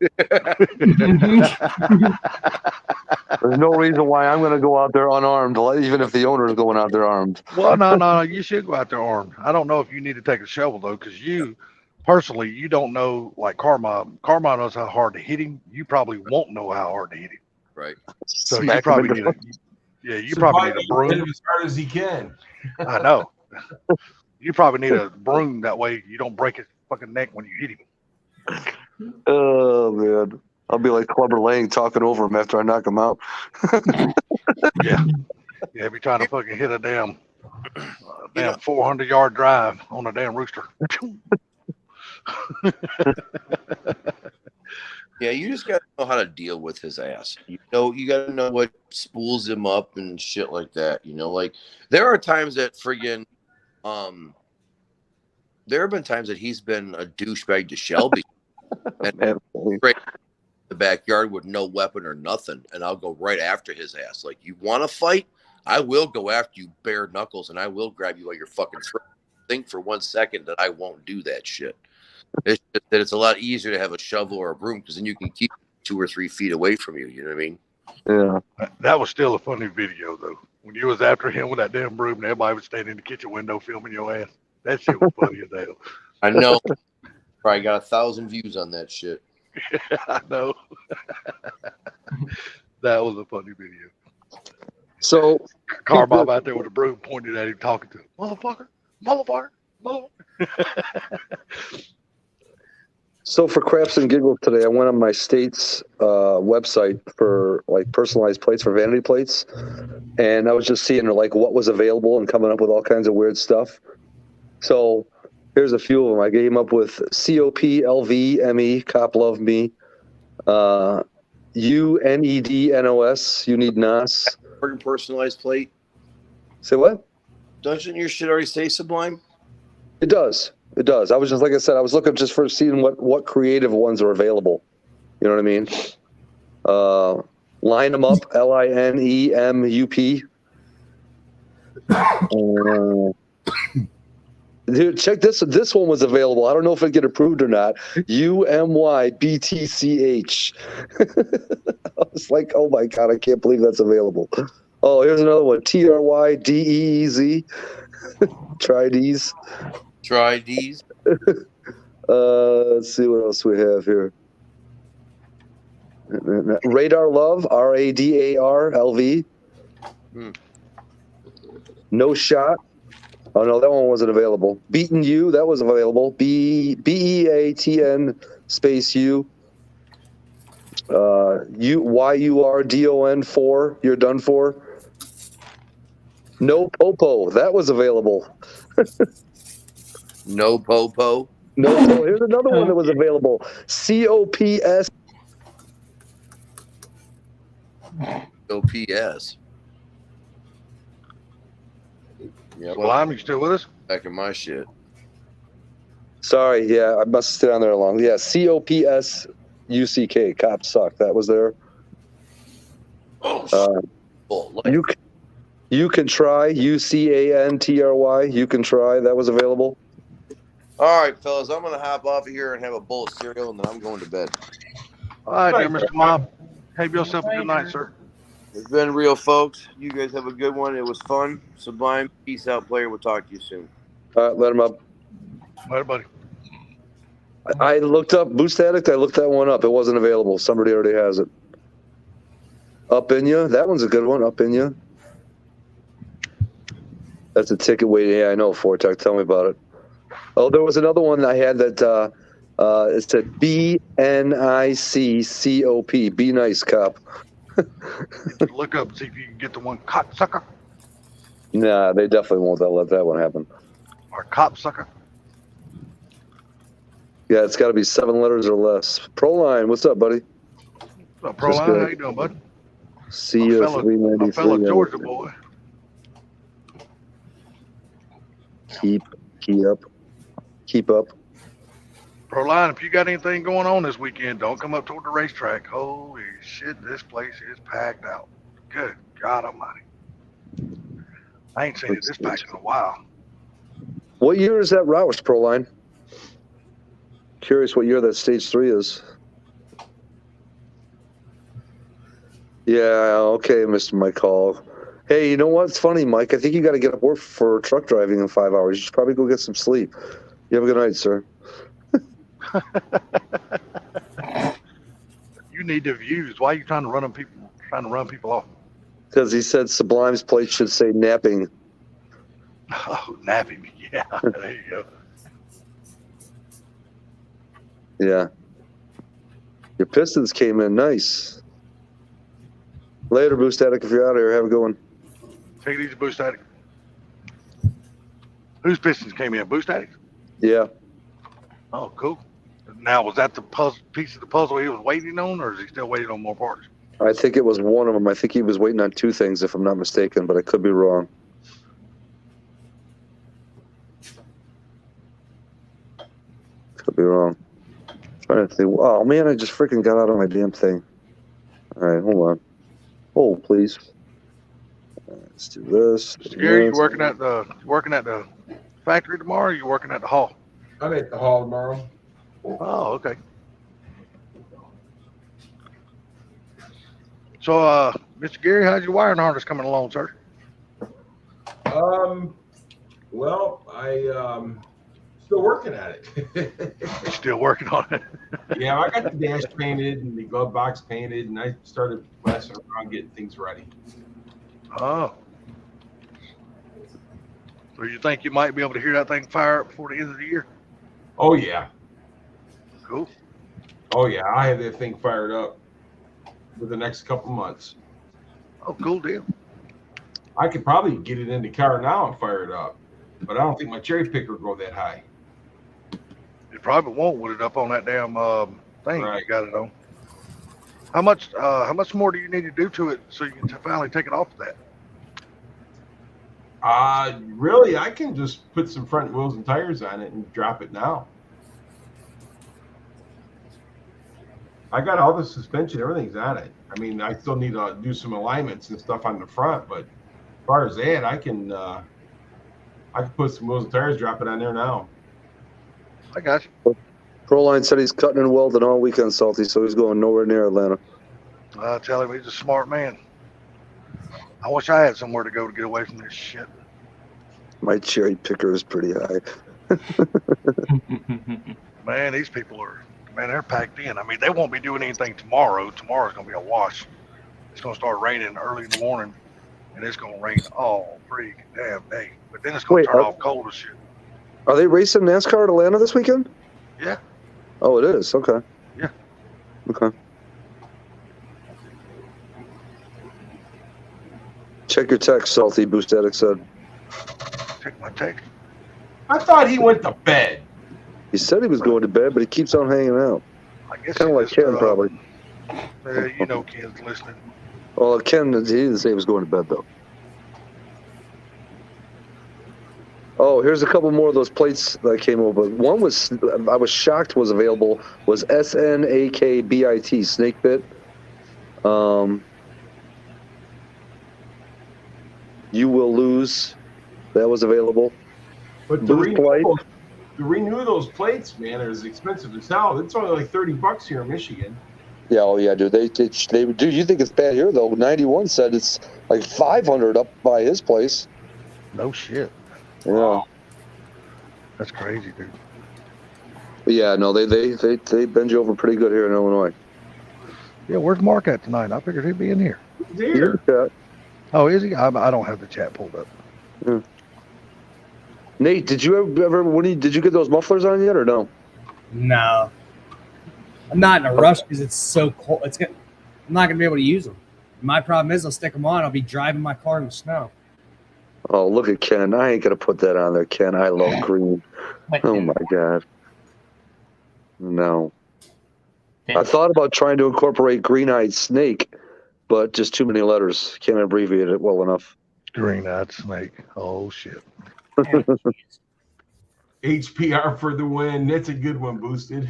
There's no reason why I'm going to go out there unarmed, even if the owner is going out there armed. Well, no, you should go out there armed. I don't know if you need to take a shovel though, because you personally, you don't know like Carmine. Carmine knows how hard to hit him. You probably won't know how hard to hit him. Right. So you Smack him probably in need the- a you probably need a Hit broom. him as hard as he can. I know. You probably need a broom that way you don't break his fucking neck when you hit him. Oh man, I'll be like Clubber Lang talking over him after I knock him out. Yeah, if you're trying to fucking hit a damn 400-yard drive on a damn rooster. Yeah, you just got to know how to deal with his ass. You got to know what spools him up and shit like that. Like there are times that friggin', there have been times that he's been a douchebag to Shelby in the backyard with no weapon or nothing, and I'll go right after his ass. Like, you want to fight? I will go after you bare knuckles, and I will grab you at your fucking throat. Think for 1 second that I won't do that shit. It's just that it's a lot easier to have a shovel or a broom because then you can keep 2 or 3 feet away from you. You know what I mean? Yeah. That was still a funny video though. When you was after him with that damn broom, and everybody was standing in the kitchen window filming your ass. That shit was funny as hell. I know. Probably got 1,000 views on that shit. I know. That was a funny video. So Car Bob out there with a broom pointed at him, talking to him. Motherfucker, motherfucker, motherfucker. So for craps and giggles today, I went on my state's website for like personalized plates for vanity plates, and I was just seeing like what was available and coming up with all kinds of weird stuff. So here's a few of them. I came up with COPLVME, Cop Love Me, UNEDNOS, You Need NOS. Fucking personalized plate. Say what? Doesn't your shit already say Sublime? It does. It does. I was just, like I said, I was looking just for seeing what creative ones are available. You know what I mean? Line them up, LINEMUP. Dude, check this. This one was available. I don't know if it get approved or not. UMYBTCH. I was like, oh my God, I can't believe that's available. Oh, here's another one. TRYDEEZ. Try these. Try these. Let's see what else we have here. Radar Love, RADAR LV. No Shot. Oh no, that one wasn't available. Beaten You, that was available. BEATN space U. YURDON4, You're Done For. No Popo, that was available. No Popo. No, here's another one that was available. COPS. OPS. Yeah, Well, you still with us? back in my shit. Sorry, yeah, I must have stayed on there long. Yeah, COPS UCK. Cops Suck. That was there. Oh, like, You Can Try, UCANTRY. You Can Try. That was available. all right, fellas, I'm gonna hop off of here and have a bowl of cereal, and then I'm going to bed. All right, dear Mr. Mob. Have yourself a good night, sir. It's been real, folks. You guys have a good one. It was fun. Sublime. Peace out, player. We'll talk to you soon. All right, let him up. Later, buddy. I looked up Boost Addict. I looked that one up. It wasn't available. Somebody already has it. Up in Ya. That one's a good one. Up in Ya. That's a ticket waiting. Yeah, I know. Fortech. Tell me about it. Oh, there was another one I had that it said BNICCOP. Be nice, cop. Look up, see if you can get the one cocksucker Nah, they definitely won't let that one happen. or cop sucker. Yeah, it's got to be 7 letters or less. Proline, what's up, buddy? Proline, good. how you doing, bud? See My you fella 393. Georgia boy. Keep up. Proline, if you got anything going on this weekend, don't come up toward the racetrack. Holy shit, this place is packed out. Good God Almighty. I ain't seen it this packed in a while. What year is that Roush, Proline? Curious what year that stage 3 is. Yeah, okay, Mr. Mike Hall. Hey, you know what's funny, Mike? I think you got to get up work for truck driving in 5 hours. You should probably go get some sleep. You have a good night, sir. You need the views. Why are you trying to run people off? Because he said Sublime's plate should say napping. Oh, napping. Yeah, there you go. Yeah. Your Pistons came in nice. Later, Boost Attic, if you're out of here. Have a good one. Take it easy, Boost Attic. Whose Pistons came in? Boost Attic? Yeah. Oh, cool. Now, was that the piece of the puzzle he was waiting on, or is he still waiting on more parts? I think it was one of them. I think he was waiting on 2 things, if I'm not mistaken, but I could be wrong. Could be wrong. Trying to think. Oh, man, I just freaking got out of my damn thing. All right, hold on. Hold, please. Let's do this. Mr. Gary, you working at the factory tomorrow, or you working at the hall? I'm at the hall tomorrow. Oh, okay. So, Mr. Gary, how's your wiring harness coming along, sir? Well, I still working at it. You're still working on it. Yeah, I got the dash painted and the glove box painted, and I started messing around getting things ready. Oh. So you think you might be able to hear that thing fire up before the end of the year? Oh yeah, Cool. oh yeah, I have that thing fired up for the next couple months. Oh, cool deal. I could probably get it in the car now and fire it up, but I don't think my cherry picker will go that high. It probably won't with it up on that damn thing Right. you got it on. How much more do you need to do to it so you can finally take it off of that? Really, I can just put some front wheels and tires on it and drop it now. I got all the suspension, everything's on it. I mean, I still need to do some alignments and stuff on the front, but as far as that, I can put some wheels and tires, drop it on there now. I got you. Proline said he's cutting and welding all weekend, Salty, so he's going nowhere near Atlanta. I tell him he's a smart man. I wish I had somewhere to go to get away from this shit. My cherry picker is pretty high. Man, these people they're packed in. I mean, they won't be doing anything tomorrow. Tomorrow's going to be a wash. It's going to start raining early in the morning, and it's going to rain all freaking damn day. But then it's going to turn off cold as shit. Are they racing NASCAR at Atlanta this weekend? Yeah. Oh, it is. Okay. Yeah. Okay. Check your text, Salty, Boost Addict said. Check my text. I thought he went to bed. He said he was going to bed, but he keeps on hanging out. I guess Kind of like Ken, probably. You know Ken's listening. Well, Ken, he didn't say he was going to bed, though. Oh, here's a couple more of those plates that came over. One was, I was shocked was available, was SNAKBIT, Snake Bit. You Will Lose. That was available. But to renew those plates, man, are as expensive as hell. It's only like $30 here in Michigan. Yeah, oh yeah, dude. They do. You think it's bad here though? 91 said it's like 500 up by his place. No shit. Yeah. That's crazy, dude. But yeah, no, they bend you over pretty good here in Illinois. Yeah, where's Mark at tonight? I figured he'd be in here. He's here. Yeah. Oh, is he? I don't have the chat pulled up. Yeah. Nate, did you ever did you get those mufflers on yet or no? No, I'm not in a rush because it's so cold. I'm not gonna be able to use them. My problem is I'll stick them on. I'll be driving my car in the snow. Oh, look at Ken. I ain't gonna put that on there, Ken. I love green. But Oh my God. No. I thought about trying to incorporate green-eyed snake, but just too many letters. Can't abbreviate it well enough. Green-eyed snake. Oh shit. HPR for the win. That's a good one, Boosted.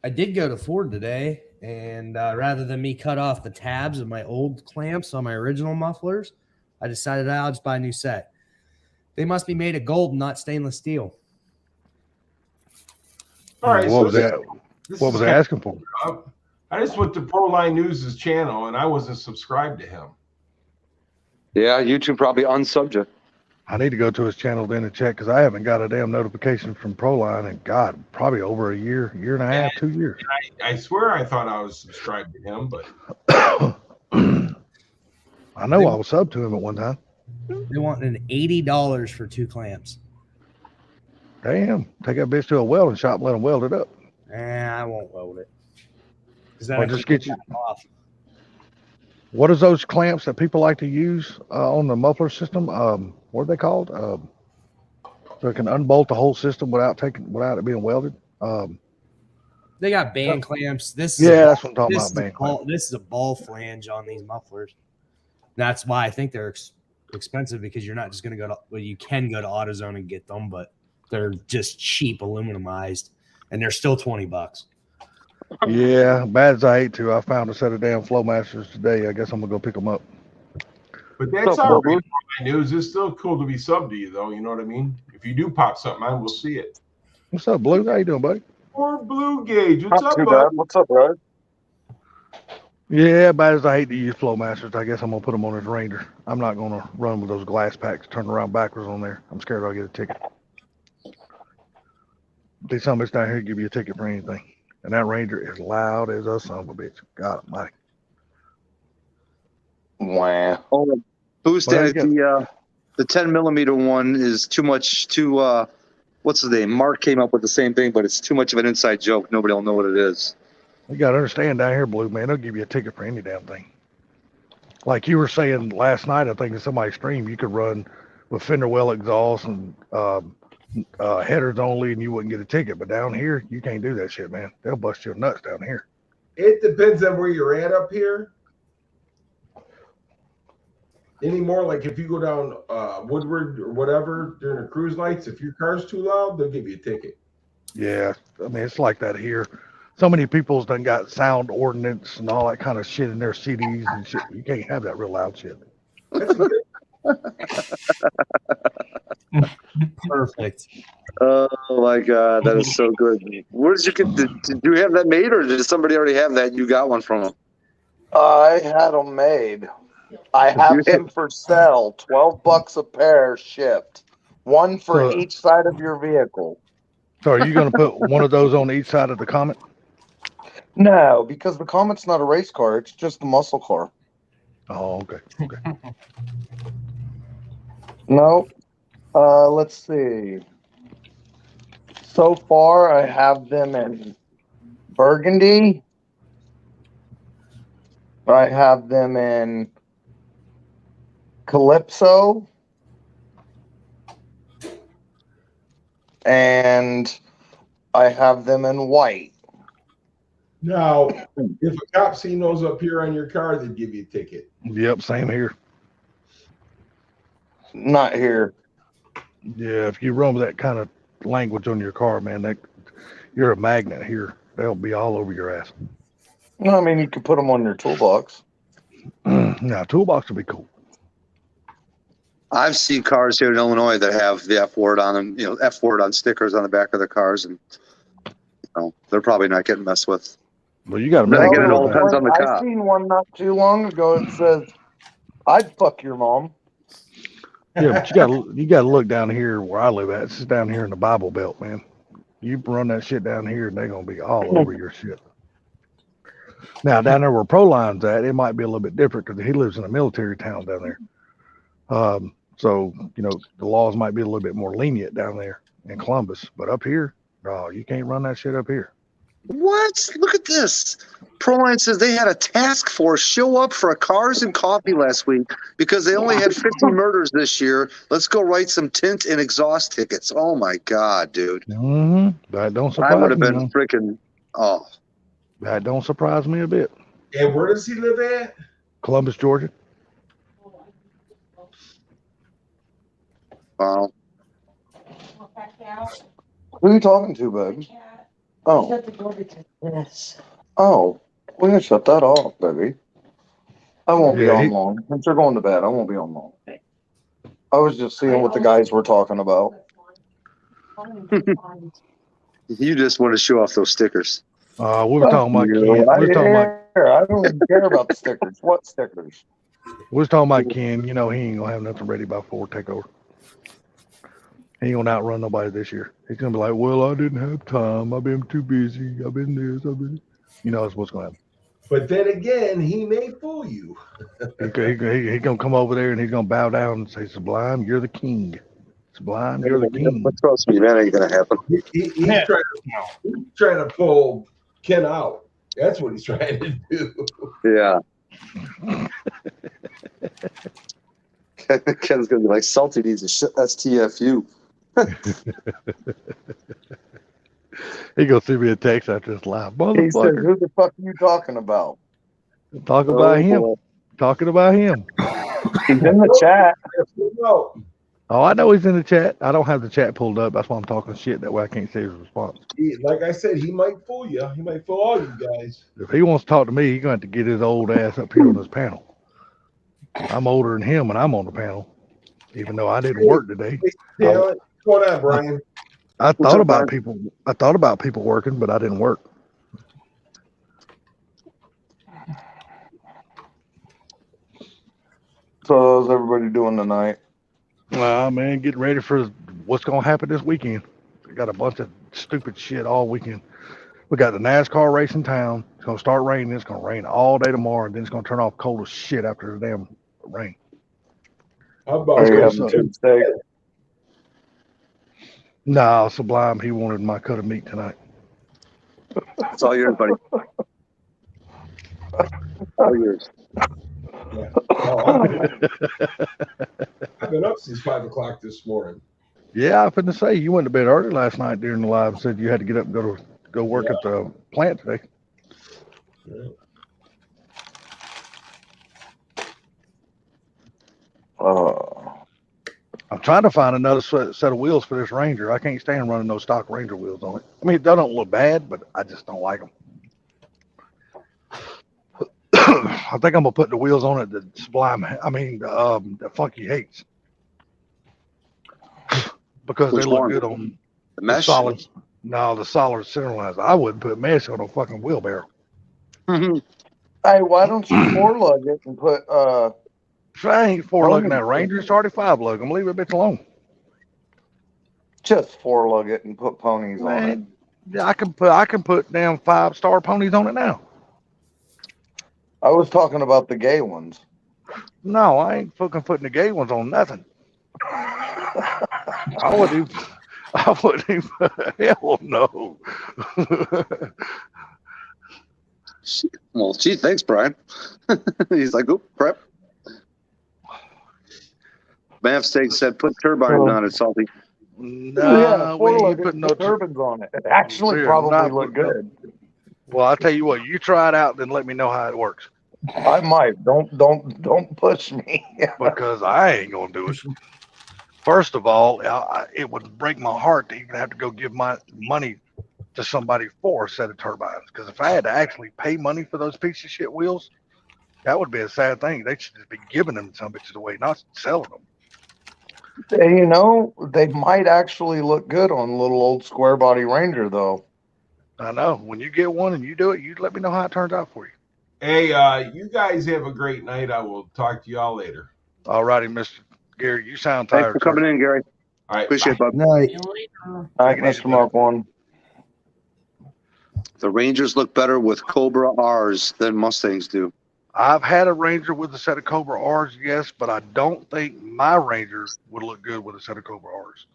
I did go to Ford today, and rather than me cut off the tabs of my old clamps on my original mufflers, I decided I'll just buy a new set. They must be made of gold, not stainless steel. All right. What was this- that? this What is was I kind asking for? of- I just went to Proline News' channel and I wasn't subscribed to him. Yeah, YouTube probably unsubbed you. I need to go to his channel then and check because I haven't got a damn notification from Proline in God, probably over a year and a half, 2 years. I swear I thought I was subscribed to him, but I know I was sub to him at one time. They want an $80 for 2 clamps. Damn, take that bitch to a welding shop and let them weld it up. I won't weld it. Because Or then I just keep get you. it off. What is those clamps that people like to use on the muffler system? What are they called? So it can unbolt the whole system without it being welded. They got band clamps. This Yeah, that's what I'm talking this about. is a ball, this is a ball flange on these mufflers. That's why I think they're expensive, because you're not just going to go to, well, you can go to AutoZone and get them, but they're just cheap aluminumized, and they're still $20. Yeah, bad as I hate to, I found a set of damn Flowmasters today. I guess I'm gonna go pick them up. that's What's up, all Bubba? right. Proline News. It's still cool to be sub to you, though. You know what I mean? If you do pop something on, we'll see it. What's up, Blue? How you doing, buddy? Or Blue Gauge. What's Not up, too bud? bad. What's up, bro? Yeah, bad as I hate to use Flowmasters, I guess I'm gonna put them on his Ranger. I'm not gonna run with those glass packs, turn around backwards on there. I'm scared I'll get a ticket. There's some bitch down here give you a ticket for anything. And that Ranger is loud as a son of a bitch. God almighty. Wow. Oh, who's Well, that? The 10mm one is too much. What's his name? Mark came up with the same thing, but it's too much of an inside joke. Nobody will know what it is. You gotta understand down here, Blue, man, they'll give you a ticket for any damn thing. Like you were saying last night, I think in somebody's stream, you could run with fender well exhaust and headers only, and you wouldn't get a ticket. But down here, you can't do that shit, man. They'll bust your nuts down here. It depends on where you're at up here. Anymore, like if you go down Woodward or whatever during the cruise nights, if your car's too loud, they'll give you a ticket. Yeah, I mean it's like that here. So many people's done got sound ordinance and all that kind of shit in their CDs and shit. You can't have that real loud shit. That's a good. Perfect. Oh my God, that is so good. Where did you get? Did you have that made, or did somebody already have that? And you got one from them. I had them made. I have them for sale. $12 a pair shipped. One for So- each side of your vehicle. So are you going to put one of those on each side of the Comet? No, because the Comet's not a race car. It's just a muscle car. Oh, okay. Okay. No. Let's see. So far, I have them in burgundy. I have them in Calypso. And I have them in white. Now, if a cop see those up here on your car, they'd give you a ticket. Yep, same here. Not here. Yeah, if you run with that kind of language on your car, man, you're a magnet here. They'll be all over your ass. No, I mean, you could put them on your toolbox. Now, toolbox would be cool. I've seen cars here in Illinois that have the F word on them. You know, F word on stickers on the back of their cars, and they're probably not getting messed with. Well, you got to Then remember. again, it all depends on the I cop. seen one not too long ago. It says, "I'd fuck your mom." Yeah, but you got to look down here where I live at. It's just down here in the Bible Belt, man. You run that shit down here, and they're gonna be all over your shit. Now down there where Proline's at, it might be a little bit different because he lives in a military town down there. So, the laws might be a little bit more lenient down there in Columbus, but up here, no, you can't run that shit up here. What? Look at this. Proline says they had a task force show up for a Cars and Coffee last week because they only had 50 murders this year. Let's go write some tint and exhaust tickets. Oh my God, dude. That don't I surprise would have me. been None. freaking, oh, That don't surprise me a bit. And where does he live at? Columbus, Georgia. wow. Who are you talking to, baby? Oh. Shut the door because this. Oh, we can shut that off, baby. I won't be Yeah, on long. Since you're going to bed, I won't be on long. I was just seeing what the guys were talking about. You just want to show off those stickers. We were talking about Ken. We I was talking about don't even care about the stickers. What stickers? Ken. He ain't gonna have nothing ready by 4 takeover. He ain't gonna outrun nobody this year. He's gonna be like, well, I didn't have time. I've been too busy. I've been this. That's what's gonna happen. But then again, he may fool you. He's gonna come over there and he's gonna bow down and say, Sublime, you're the king. Sublime, you're the king. But trust me, that ain't gonna happen. He's trying to pull Ken out. That's what he's trying to do. Yeah. Ken's gonna be like, Salty needs a STFU. He gonna send me a text after this live. He said, Motherfucker. who the fuck are you talking about? Talking about him. Talking about him. He's in the chat. No, Oh, I know he's in the chat. I don't have the chat pulled up. That's why I'm talking shit. That way I can't see his response. like I said, he might fool you. He might fool all you guys. If he wants to talk to me, he's going to have to get his old ass up here on this panel. I'm older than him, and I'm on the panel, even though I didn't work today. Yeah, what's going on, Brian? I thought about people working, but I didn't work. So how's everybody doing tonight? Man, getting ready for what's going to happen this weekend. We got a bunch of stupid shit all weekend. We got the NASCAR race in town. It's going to start raining. It's going to rain all day tomorrow, and then it's going to turn off cold as shit after the damn rain. How about Are you Let's having go. tube steak? Nah, Sublime, he wanted my cut of meat tonight. It's all yours, buddy. All yours. Yeah. Oh, I've been up since 5 o'clock this morning. Yeah, I was finna say, you went to bed early last night during the live and said you had to get up and go work at the plant today. Yeah. I'm trying to find another set of wheels for this Ranger. I can't stand running those stock Ranger wheels on it. I mean, they don't look bad, but I just don't like them. I think I'm gonna put the wheels on it that Sublime, that Funky hates, because Which they look one? good on The the mesh. solid. No, the solid center lines. I wouldn't put mesh on a fucking wheelbarrow. Hey, why don't you four-lug it and put I ain't four lugging that Ranger. It's already 5 lug. I'm gonna leave it bitch alone. just four-lug it and put ponies on it? Man, yeah, I can put damn 5-star ponies on it now. I was talking about the gay ones. No, I ain't fucking putting the gay ones on nothing. I wouldn't even, hell no. Well, gee, thanks, Brian. He's like, oop, prep. Bamsteak said, put turbines on it, Salty. Nah, we ain't four-lug it putting and no put turbines on it. It actually We're probably not look putting no- good. Well, I'll tell you what, you try it out, then let me know how it works. I might. Don't push me. Because I ain't gonna do it. First of all, it would break my heart to even have to go give my money to somebody for a set of turbines. Because if I had to actually pay money for those piece of shit wheels, that would be a sad thing. They should just be giving them some bitches away, not selling them. You know, they might actually look good on a little old square body Ranger, though. I know. When you get one and you do it, you let me know how it turns out for you. Hey, you guys have a great night. I will talk to y'all later. All righty, Mr. Gary. You sound Thanks tired. for coming in, Gary. All right. Appreciate it, bud. Night. All right, Take it easy, Mr. Mark One. The Rangers look better with Cobra R's than Mustangs do. I've had a Ranger with a set of Cobra R's, yes, but I don't think my Ranger would look good with a set of Cobra R's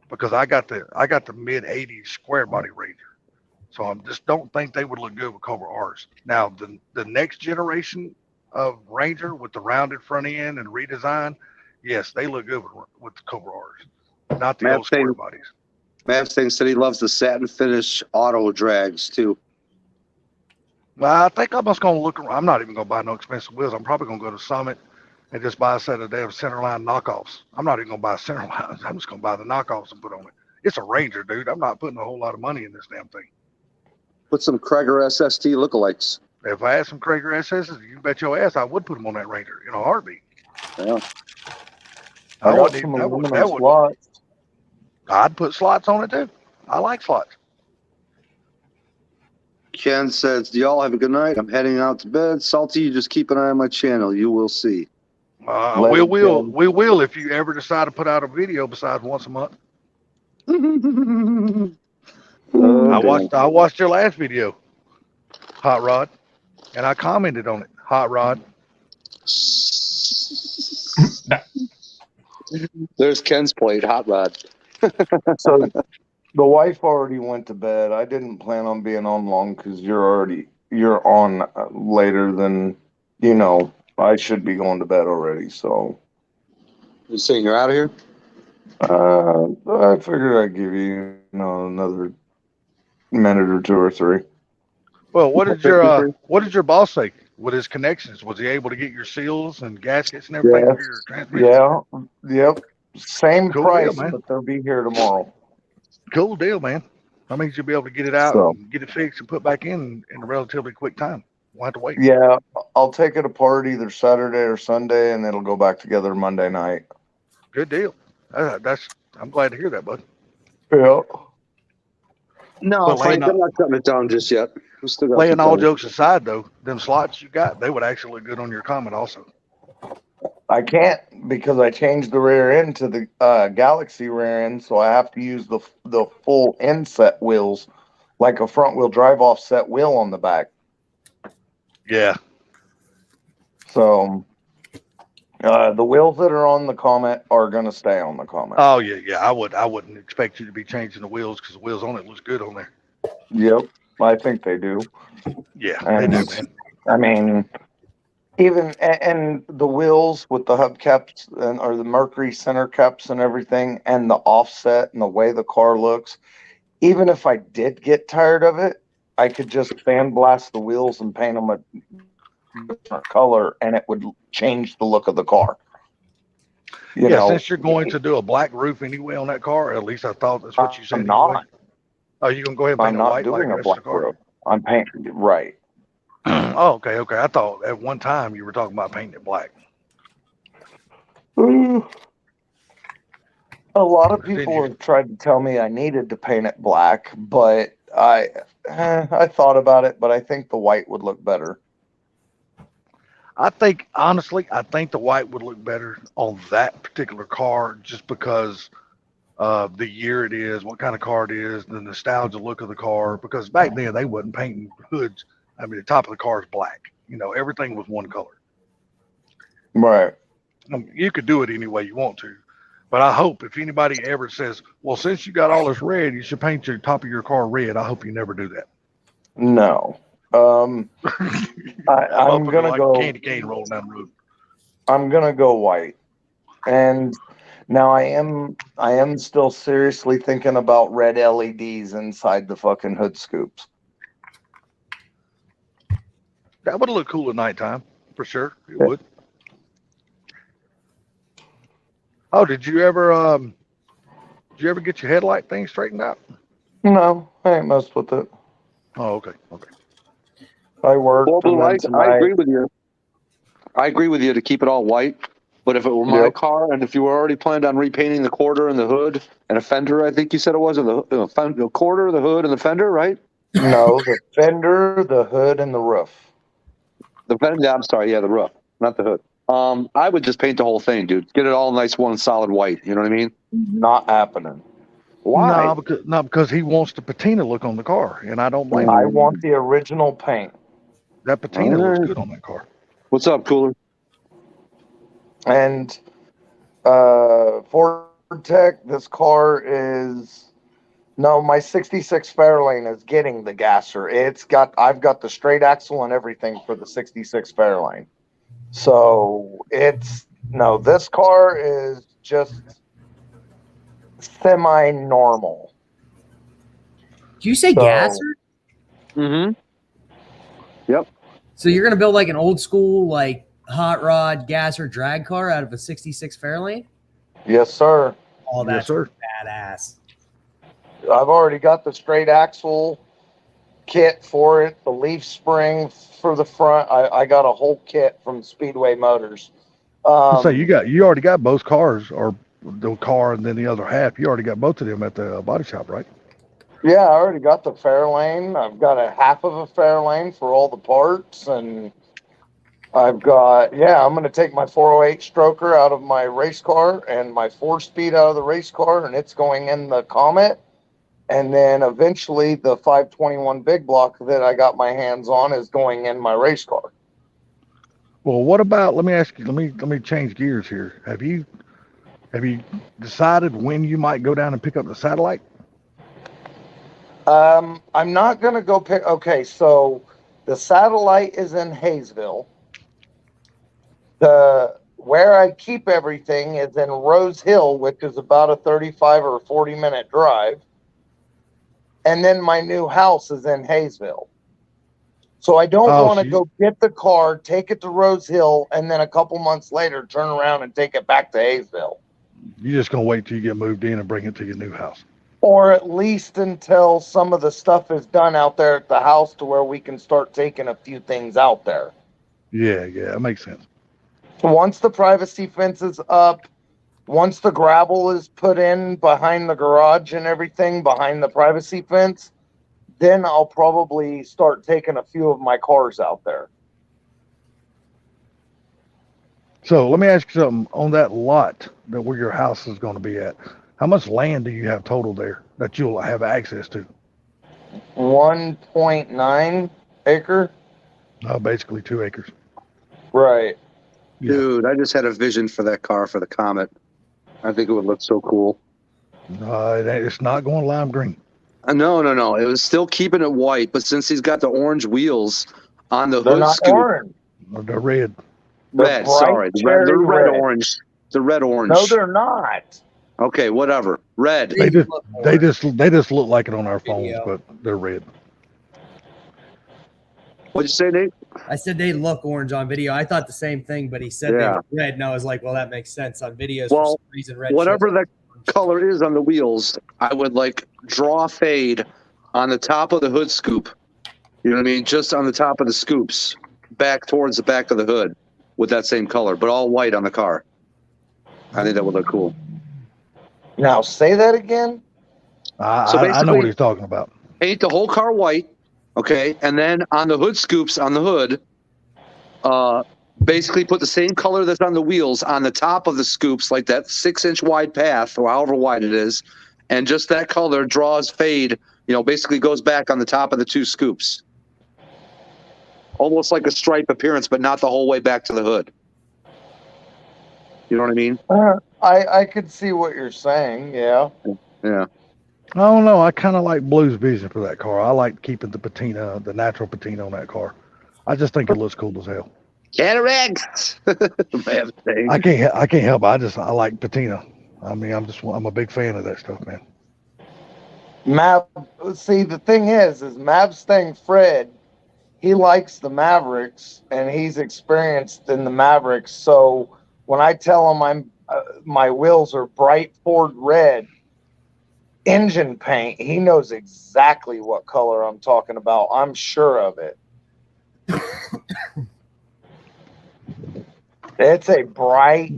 because I got the mid '80s square body Ranger, so I just don't think they would look good with Cobra R's. Now the next generation of Ranger with the rounded front end and redesign, yes, they look good with the Cobra R's, not the old square bodies. Mustang said he loves the satin finish auto drags too. Well, I think I'm just gonna look around. I'm not even gonna buy no expensive wheels. I'm probably gonna go to Summit and just buy a set of damn Centerline knockoffs. I'm not even gonna buy Centerlines. I'm just gonna buy the knockoffs and put on it. It's a Ranger, dude. I'm not putting a whole lot of money in this damn thing. Put some Krager SST lookalikes. If I had some Krager SSs, you bet your ass I would put them on that Ranger in a heartbeat. Yeah. I got wouldn't some even- that would- aluminum that would- slots. I'd put slots on it too. I like slots. Ken says, "Do y'all have a good night? I'm heading out to bed. Salty, you just keep an eye on my channel. You will see." Let We it will. go. We will if you ever decide to put out a video besides once a month. I watched your last video, Hot Rod, and I commented on it. Hot Rod. There's Ken's plate, Hot Rod. So the wife already went to bed. I didn't plan on being on long because you're on later than I should be going to bed already. So You saying you're out of here? I figured I'd give you another minute or two or three. Well, what did your boss say with his connections? Was he able to get your seals and gaskets and everything Yes. for your transmission? Yeah. Yep. Same Cool price, deal, man. but they'll be here tomorrow. Cool deal, man. That means you'll be able to get it out So- and get it fixed and put back in a relatively quick time. Won't have to wait. Yeah, I'll take it apart either Saturday or Sunday, and it'll go back together Monday night. Good deal. I'm glad to hear that, bud. Yeah. No, But Frank, laying I'm not cutting it down just yet. We still got Laying some all time. jokes aside, though, them slots you got, they would actually look good on your Comet also. I can't because I changed the rear end to the Galaxy rear end, so I have to use the full inset wheels, like a front wheel drive offset wheel on the back. Yeah. So the wheels that are on the Comet are gonna stay on the Comet. Oh yeah. I wouldn't expect you to be changing the wheels because the wheels on it looks good on there. Yep, I think they do. Yeah, they do, And man. I mean, even and the wheels with the hubcaps or the Mercury center caps and everything, and the offset and the way the car looks. Even if I did get tired of it, I could just sandblast the wheels and paint them a different color, and it would change the look of the car. You know, Since you're going to do a black roof anyway on that car, at least I thought that's what you said. I'm not. Anyway. Oh, you gonna go ahead and paint I'm it not white like doing the a rest of the black car? roof. I'm painting it right. Oh, okay. I thought at one time you were talking about painting it black. A lot of Did people you? have tried to tell me I needed to paint it black, but I thought about it, but I think the white would look better. Honestly, I think the white would look better on that particular car just because of the year it is, what kind of car it is, the nostalgia look of the car. Because back then they wasn't painting hoods. I mean, the top of the car is black. Everything was one color. Right. You could do it any way you want to. But I hope if anybody ever says, well, since you got all this red, you should paint your top of your car red. I hope you never do that. No. I'm gonna like go candy cane rolling down the road. I'm gonna go white. And now I am still seriously thinking about red LEDs inside the fucking hood scoops. That would look cool at nighttime, for sure. It would. Oh, did you ever get your headlight thing straightened out? No, I ain't messed with it. Oh, okay. I worked. Well, and then I tonight- agree with you. I agree with you to keep it all white. But if it were my Yep. car, and if you were already planned on repainting the quarter and the hood and a fender, I think you said it was, or the quarter, the hood, and the fender, right? No, the fender, the hood, and the roof. The fender. I'm sorry, yeah, the roof, not the hood. I would just paint the whole thing, dude. Get it all nice, one solid white. You know what I mean? Not happening. Why? Because he wants the patina look on the car, and I don't blame I him. want the original paint. That patina looks Alright. good on that car. What's up, Cooler? And Ford Tech, this car is no, my 66 Fairlane is getting the gasser. I've got the straight axle and everything for the 66 Fairlane. So this car is just semi-normal. Do you say So- gasser? Mm-hmm. So you're gonna build like an old school like hot rod gasser drag car out of a 66 Fairlane? Yes, sir. Oh, Yes, that's sir. badass. I've already got the straight axle kit for it, the leaf spring for the front. I got a whole kit from Speedway Motors. So you already got both cars, or the car and then the other half. You already got both of them at the body shop, right? Yeah, I already got the Fairlane. I've got a half of a Fairlane for all the parts, and I'm going to take my 408 stroker out of my race car and my 4-speed out of the race car, and it's going in the Comet. And then eventually the 521 big block that I got my hands on is going in my race car. Well, what about? Let me ask you. Let me change gears here. Have you decided when you might go down and pick up the satellite? I'm not going to go pick. Okay, so the satellite is in Hayesville. Where I keep everything is in Rose Hill, which is about a 35 or 40-minute drive. And then my new house is in Hayesville. So I don't Oh, want so to you- go get the car, take it to Rose Hill, and then a couple months later turn around and take it back to Hayesville. You're just gonna wait till you get moved in and bring it to your new house. Or at least until some of the stuff is done out there at the house to where we can start taking a few things out there. Yeah, that makes sense. Once the privacy fence is up, once the gravel is put in behind the garage and everything, behind the privacy fence, then I'll probably start taking a few of my cars out there. So let me ask you something. On that lot that where your house is going to be at, how much land do you have total there that you'll have access to? 1.9 acre? Basically 2 acres. Right. Yeah. Dude, I just had a vision for that car for the Comet. I think it would look so cool. It's not going lime green. No. It was still keeping it white, but since he's got the orange wheels on the They're hood not scoop, orange. They're red. They're red. bright Sorry, cherry they're red red. orange. The red orange. No, they're not. Okay, whatever. Red. They just look they orange. just look like it on our phones, Video. but they're red. What'd you say, Nate? I said they look orange on video. I thought the same thing, but he said they Yeah. look red, and I was like, well, that makes sense on videos. Well, for some reason, red whatever shows the color is on the wheels, I would like draw a fade on the top of the hood scoop. You know what I mean? Just on the top of the scoops, back towards the back of the hood with that same color, but all white on the car. I think that would look cool. Now say that again. So I know basically- what he's talking about. Paint the whole car white, okay, and then on the hood scoops on the hood, basically put the same color that's on the wheels on the top of the scoops, like that 6-inch wide path or however wide it is, and just that color draws fade. Basically goes back on the top of the 2 scoops, almost like a stripe appearance, but not the whole way back to the hood. You know what I mean? I could see what you're saying. Yeah. Yeah. I don't know. I kind of like Blue's vision for that car. I like keeping the patina, the natural patina on that car. I just think it looks cool as hell. Cataracts. Bad thing. I can't help it. I like patina. I mean, I'm a big fan of that stuff, man. Mav, see, the thing is Mav's thing, Fred, he likes the Mavericks and he's experienced in the Mavericks. So when I tell him my wheels are bright Ford red engine paint, he knows exactly what color I'm talking about. I'm sure of it. It's a bright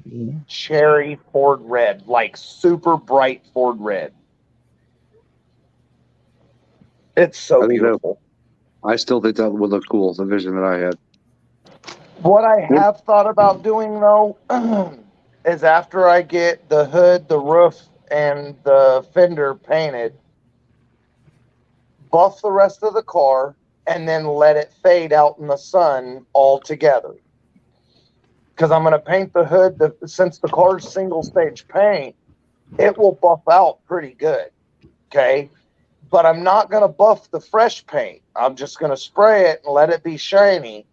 cherry Ford red, like super bright Ford red. It's so I think that- beautiful. I still think that would look cool. The vision that I had. What I have thought about doing though is after I get the hood, the roof, and the fender painted, buff the rest of the car, and then let it fade out in the sun altogether. because I'm going to paint the hood. Since the car's single stage paint, it will buff out pretty good. Okay. But I'm not going to buff the fresh paint. I'm just going to spray it and let it be shiny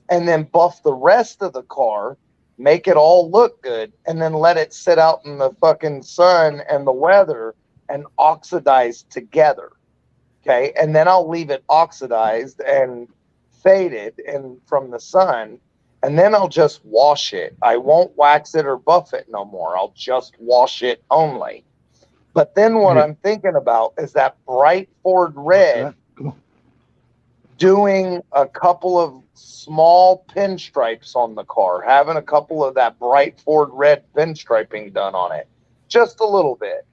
and then buff the rest of the car, make it all look good, and then let it sit out in the fucking sun and the weather and oxidize together. Okay. And then I'll leave it oxidized and faded and from the sun. And then I'll just wash it. I won't wax it or buff it no more. I'll just wash it only. But then what I'm thinking about is that bright Ford red, doing a couple of small pinstripes on the car, having a couple of that bright Ford red pinstriping done on it. Just a little bit.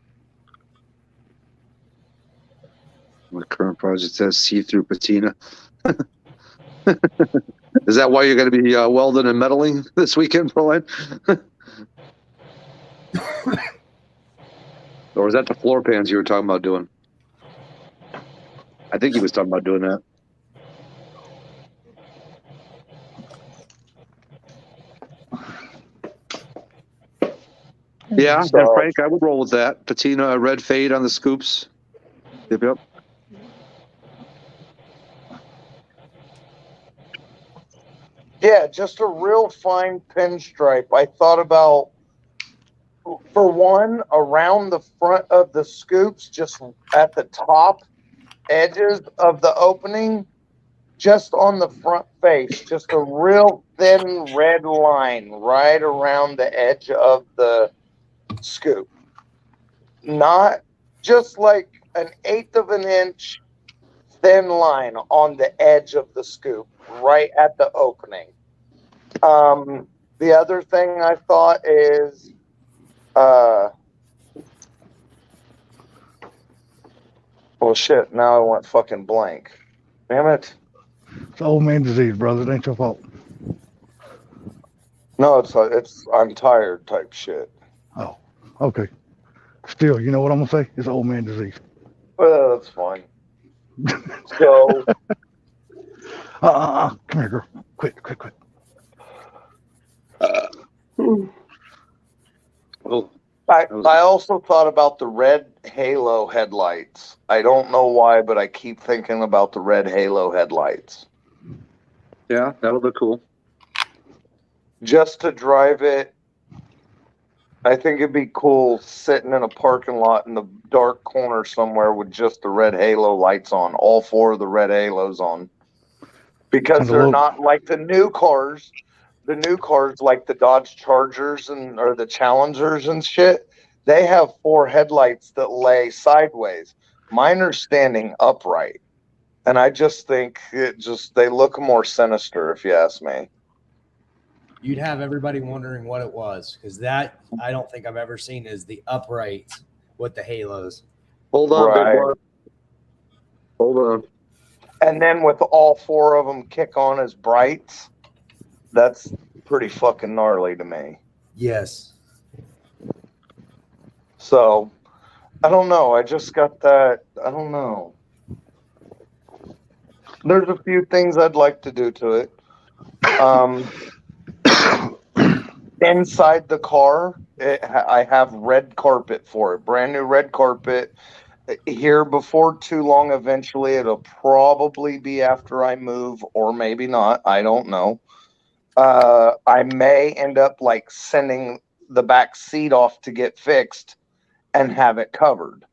My current project says see-through patina. Is that why you're going to be welding and metalling this weekend, Brian? Or was that the floor pans you were talking about doing? I think he was talking about doing that. Yeah, So- Frank, I would roll with that. Patina, red fade on the scoops. Yep. Yeah, just a real fine pinstripe. I thought about, for one, around the front of the scoops, just at the top edges of the opening, just on the front face, just a real thin red line right around the edge of the scoop. Not just like an eighth of an inch thin line on the edge of the scoop, right at the opening. The other thing I thought is, well, shit, now I went fucking blank. Damn it. It's old man disease, brother. It ain't your fault. No, it's I'm tired type shit. Oh, okay. Still, you know what I'm gonna say? It's old man disease. Well, that's fine. So, Come here, girl. Quit. Oh, I also thought about the red halo headlights. I don't know why, but I keep thinking about the red halo headlights. yeah, that'll look cool. Just to drive it, I think it'd be cool sitting in a parking lot in the dark corner somewhere with just the red halo lights on, all four of the red halos on. Because And the they're logo. not like the new cars. The new cars, like the Dodge Chargers or the Challengers and shit, they have four headlights that lay sideways. Mine are standing upright. And I just think they look more sinister, if you ask me. You'd have everybody wondering what it was, because that I don't think I've ever seen is the upright with the halos. Hold on, Right. big boy. Hold on. And then with all four of them kick on as brights, that's pretty fucking gnarly to me. Yes. So, I don't know. I just got that. I don't know. There's a few things I'd like to do to it. Inside the car, I have red carpet for it. Brand new red carpet. Here before too long, eventually, it'll probably be after I move, or maybe not. I don't know. I may end up like sending the back seat off to get fixed and have it covered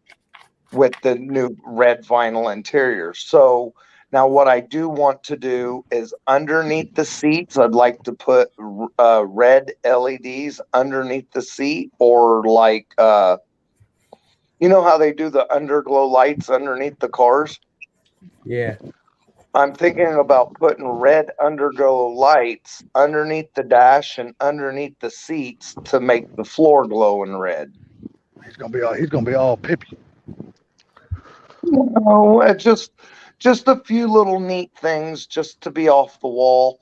with the new red vinyl interior. So now what I do want to do is underneath the seats, I'd like to put red LEDs underneath the seat, or like, you know how they do the underglow lights underneath the cars? Yeah. I'm thinking about putting red underglow lights underneath the dash and underneath the seats to make the floor glow in red. He's gonna be all pippy. No, it's just a few little neat things just to be off the wall.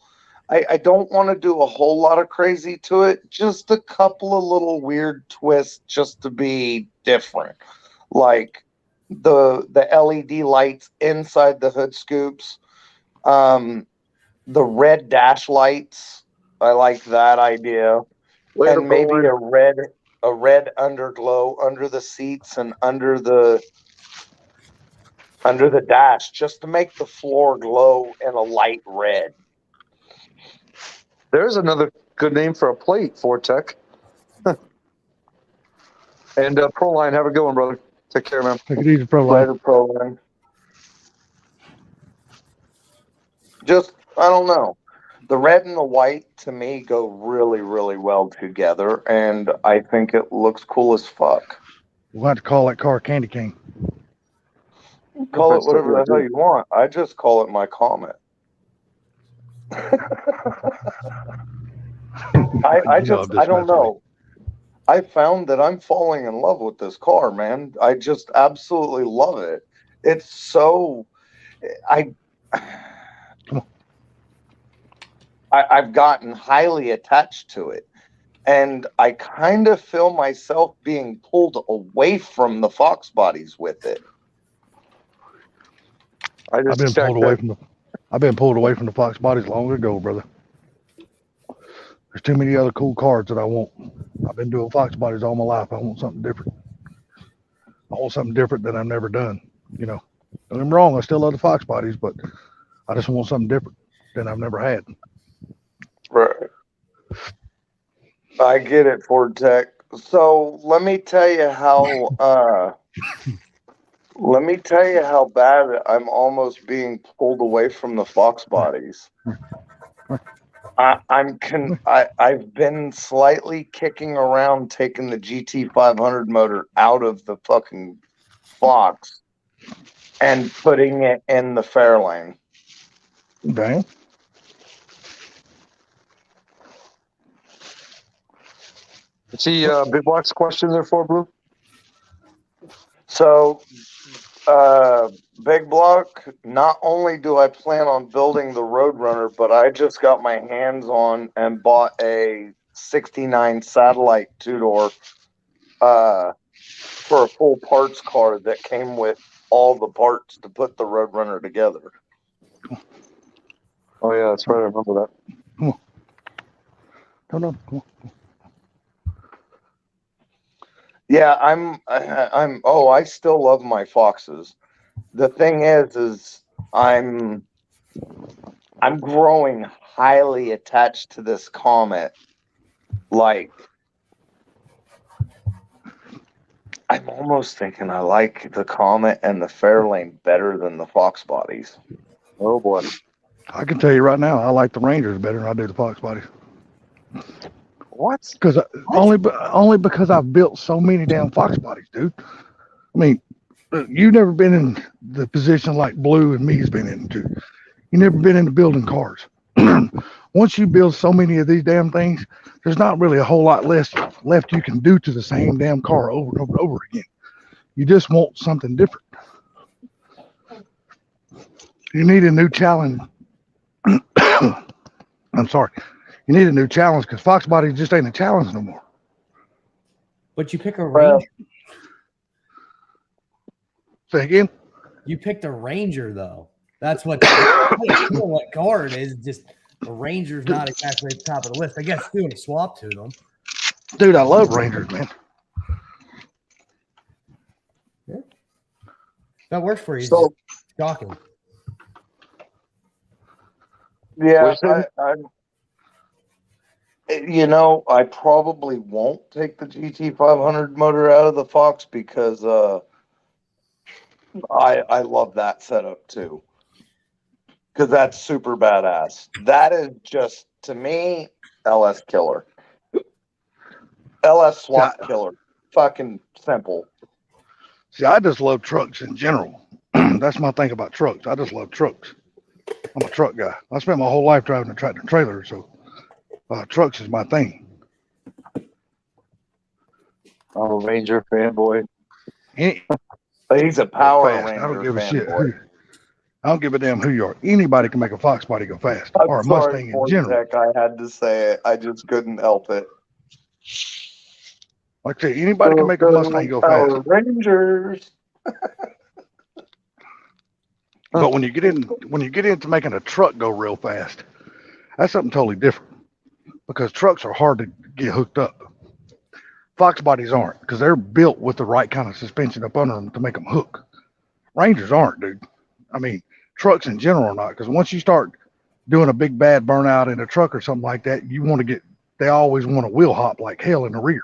I don't want to do a whole lot of crazy to it. Just a couple of little weird twists just to be different. Like the LED lights inside the hood scoops, the red dash lights I like that idea. Later, And maybe Proline. a red underglow under the seats and under the dash, just to make the floor glow in a light red. There's another good name for a plate, Fortec. And Proline, have a good one, brother. Take care, man. Take it easy, Proline. Later, Proline. Just, I don't know. The red and the white to me go really, really well together, and I think it looks cool as fuck. We'll have to call that car Candy Cane. Call it whatever the hell you want. I just call it my Comet. I don't know. I found that I'm falling in love with this car, man. I just absolutely love it. It's so I've gotten highly attached to it. And I kind of feel myself being pulled away from the Fox bodies with it. I've been pulled away from the Fox bodies long ago, brother. There's too many other cool cars that I want. I've been doing Fox bodies all my life. I want something different. I want something different that I've never done. You know, don't get me wrong. I still love the Fox bodies, but I just want something different than I've never had. Right. I get it, Ford Tech. So let me tell you how bad I'm almost being pulled away from the Fox bodies. I've been slightly kicking around taking the GT500 motor out of the fucking Fox and putting it in the Fairlane. Okay. See, Big Block's question there for Blue? So, Big Block, not only do I plan on building the Roadrunner, but I just got my hands on and bought a 69 Satellite two-door for a full parts car that came with all the parts to put the Roadrunner together. Oh, yeah, that's right. I remember that. Come on. Yeah, I still love my Foxes. The thing is I'm growing highly attached to this Comet. Like, I'm almost thinking I like the Comet and the Fairlane better than the Fox bodies. Oh, boy. I can tell you right now, I like the Rangers better than I do the Fox bodies. What? Because only because I've built so many damn Fox bodies, dude. I mean, you've never been in the position like Blue and me's been into. You've never been into building cars. Once you build so many of these damn things, there's not really a whole lot less left you can do to the same damn car over and over and over again. You just want something different. You need a new challenge. I'm sorry. You need a new challenge because Fox bodies just ain't a challenge no more. But you pick a Ranger. Say again? You picked a Ranger, though. That's what what car it is. Just a Ranger's not exactly at the top of the list. I guess doing a swap to them. Dude, I love Rangers, man. Yeah. That works for you. So, shocking. Yeah, I probably won't take the GT500 motor out of the Fox because I love that setup too. Because that's super badass. That is just, to me, LS killer. LS swap killer. Fucking simple. See, I just love trucks in general. That's my thing about trucks. I just love trucks. I'm a truck guy. I spent my whole life driving a tractor trailer, so trucks is my thing. I'm a Ranger fanboy. He's a Power Ranger. I don't give a shit. I don't give a damn who you are. Anybody can make a Fox body go fast, or a Mustang in general. Tech, I had to say it. I just couldn't help it. Like I say, anybody can make a Mustang go fast. Rangers. But when you get into making a truck go real fast, that's something totally different. because trucks are hard to get hooked up. Fox bodies aren't because they're built with the right kind of suspension up under them to make them hook. Rangers aren't, dude. I mean, trucks in general are not, because once you start doing a big bad burnout in a truck or something like that, they always want to wheel hop like hell in the rear.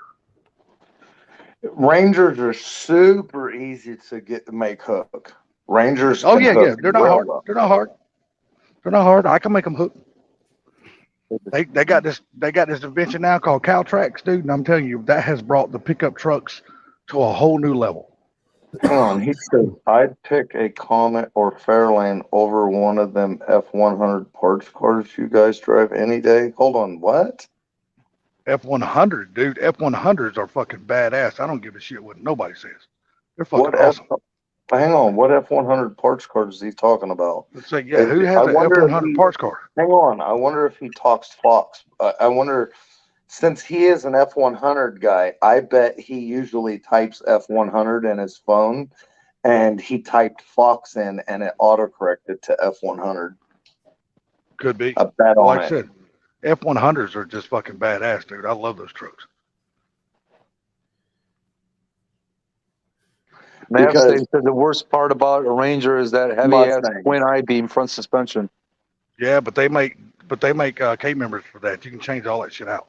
Rangers are super easy to make hook. Rangers. Oh can yeah, hook they're not real hard. well. They're not hard. They're not hard. I can make them hook. They got this invention now called Caltrax, dude, and I'm telling you, that has brought the pickup trucks to a whole new level. Hold on, he says I'd pick a Comet or Fairlane over one of them F-100 parts cars you guys drive any day. Hold on, what? F-100, dude. F-100s are fucking badass. I don't give a shit what nobody says. They're fucking What awesome. Hang on, what F-100 parts cars is he talking about? Let's say, yeah, who has an F-100 parts car? Hang on, I wonder if he talks Fox. I wonder, since he is an F-100 guy, I bet he usually types F-100 in his phone, and he typed Fox in, and it autocorrected to F-100. Could be. I bet on Like I it. said, F-100s are just fucking badass, dude. I love those trucks. Matt Because- said the worst part about a Ranger is that heavy ass Mustang. twin I-beam front suspension. Yeah, but they make K members for that. You can change all that shit out.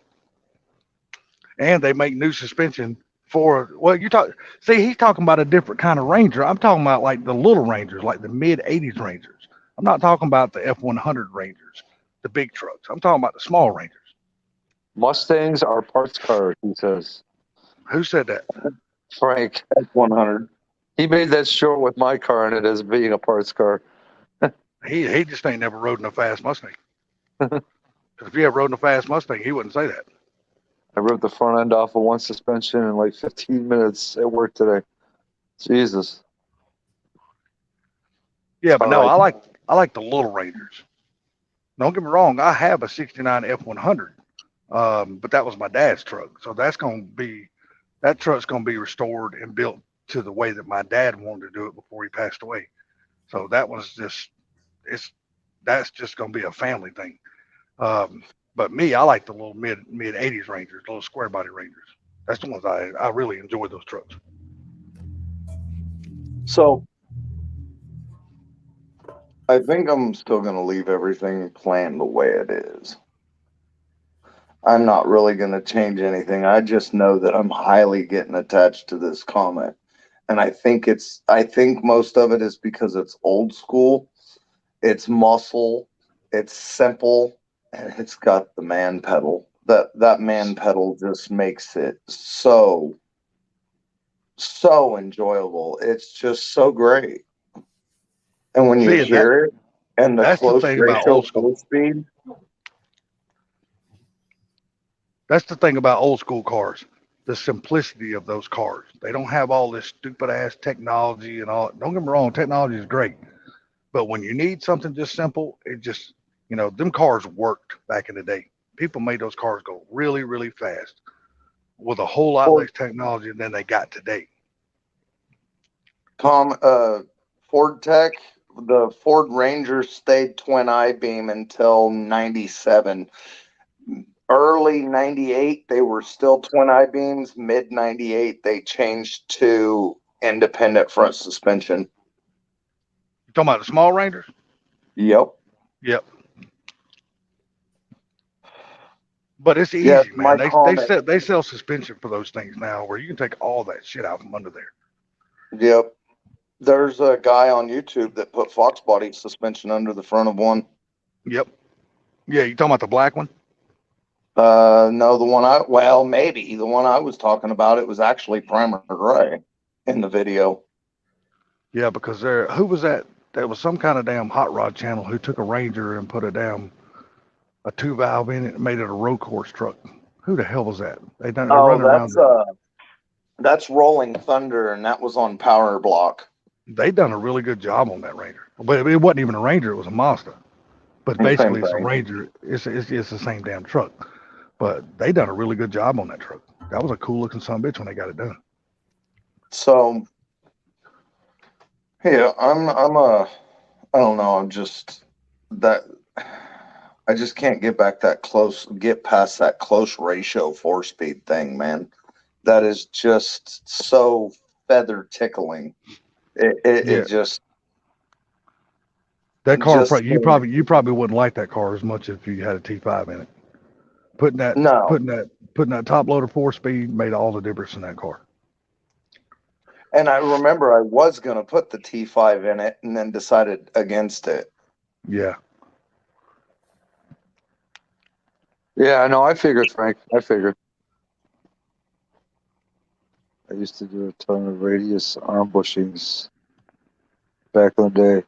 And they make new suspension for, well, he's talking about a different kind of Ranger. I'm talking about like the little Rangers, like the mid 80s Rangers. I'm not talking about the F-100 Rangers, the big trucks. I'm talking about the small Rangers. Mustangs are parts cars, he says. Who said that? Frank. F-100. He made that short with my car in it as being a parts car. He just ain't never rode in a fast Mustang. Because if he ever rode in a fast Mustang, he wouldn't say that. I ripped the front end off of one suspension in like 15 minutes at work today. Jesus. Yeah, but All no, right. I like the little Rangers. Don't get me wrong, I have a '69 F-100, but that was my dad's truck, so that truck's gonna be restored and built to the way that my dad wanted to do it before he passed away. So that's just gonna be a family thing. But me, I like the little mid '80s Rangers, little square body Rangers. That's the ones I really enjoy, those trucks. So I think I'm still going to leave everything planned the way it is. I'm not really going to change anything. I just know that I'm highly getting attached to this Comet. And I think most of it is because it's old school, it's muscle, it's simple, and it's got the man pedal. That man pedal just makes it so enjoyable. It's just so great. And when you hear it and the that's the close thing about ratio old school. speed, That's the thing about old school cars, the simplicity of those cars. They don't have all this stupid ass technology and all. Don't get me wrong, technology is great. But when you need something just simple, it just, them cars worked back in the day. People made those cars go really, really fast with a whole lot less technology than they got today. Ford Tech, the Ford Ranger stayed twin I-beam until 97. Early 98, they were still twin I-beams. Mid 98, they changed to independent front suspension. You talking about the small Rangers? Yep. But it's easy, Yes, man. my They sell suspension for those things now where you can take all that shit out from under there. Yep. There's a guy on YouTube that put Fox body suspension under the front of one. Yep. Yeah, you talking about the black one? No, maybe the one I was talking about, it was actually primer gray in the video. Yeah, because who was that? There was some kind of damn hot rod channel who took a Ranger and put a 2-valve in it and made it a road course truck. Who the hell was that? They're running around. That's Rolling Thunder, and that was on Power Block. They done a really good job on that Ranger, but it wasn't even a Ranger; it was a Mazda. But basically, it's a Ranger. It's the same damn truck. But they done a really good job on that truck. That was a cool looking son of a bitch when they got it done. So, yeah, I don't know. I'm just that. I just can't get past that close ratio 4-speed thing, man. That is just so feather tickling. It just That car, just you probably wouldn't like that car as much if you had a T5 in it. Putting that top loader 4-speed made all the difference in that car. And I remember I was gonna put the T5 in it, and then decided against it. Yeah. Yeah, I know. I figured, Frank. I figured. I used to do a ton of radius arm bushings back in the day.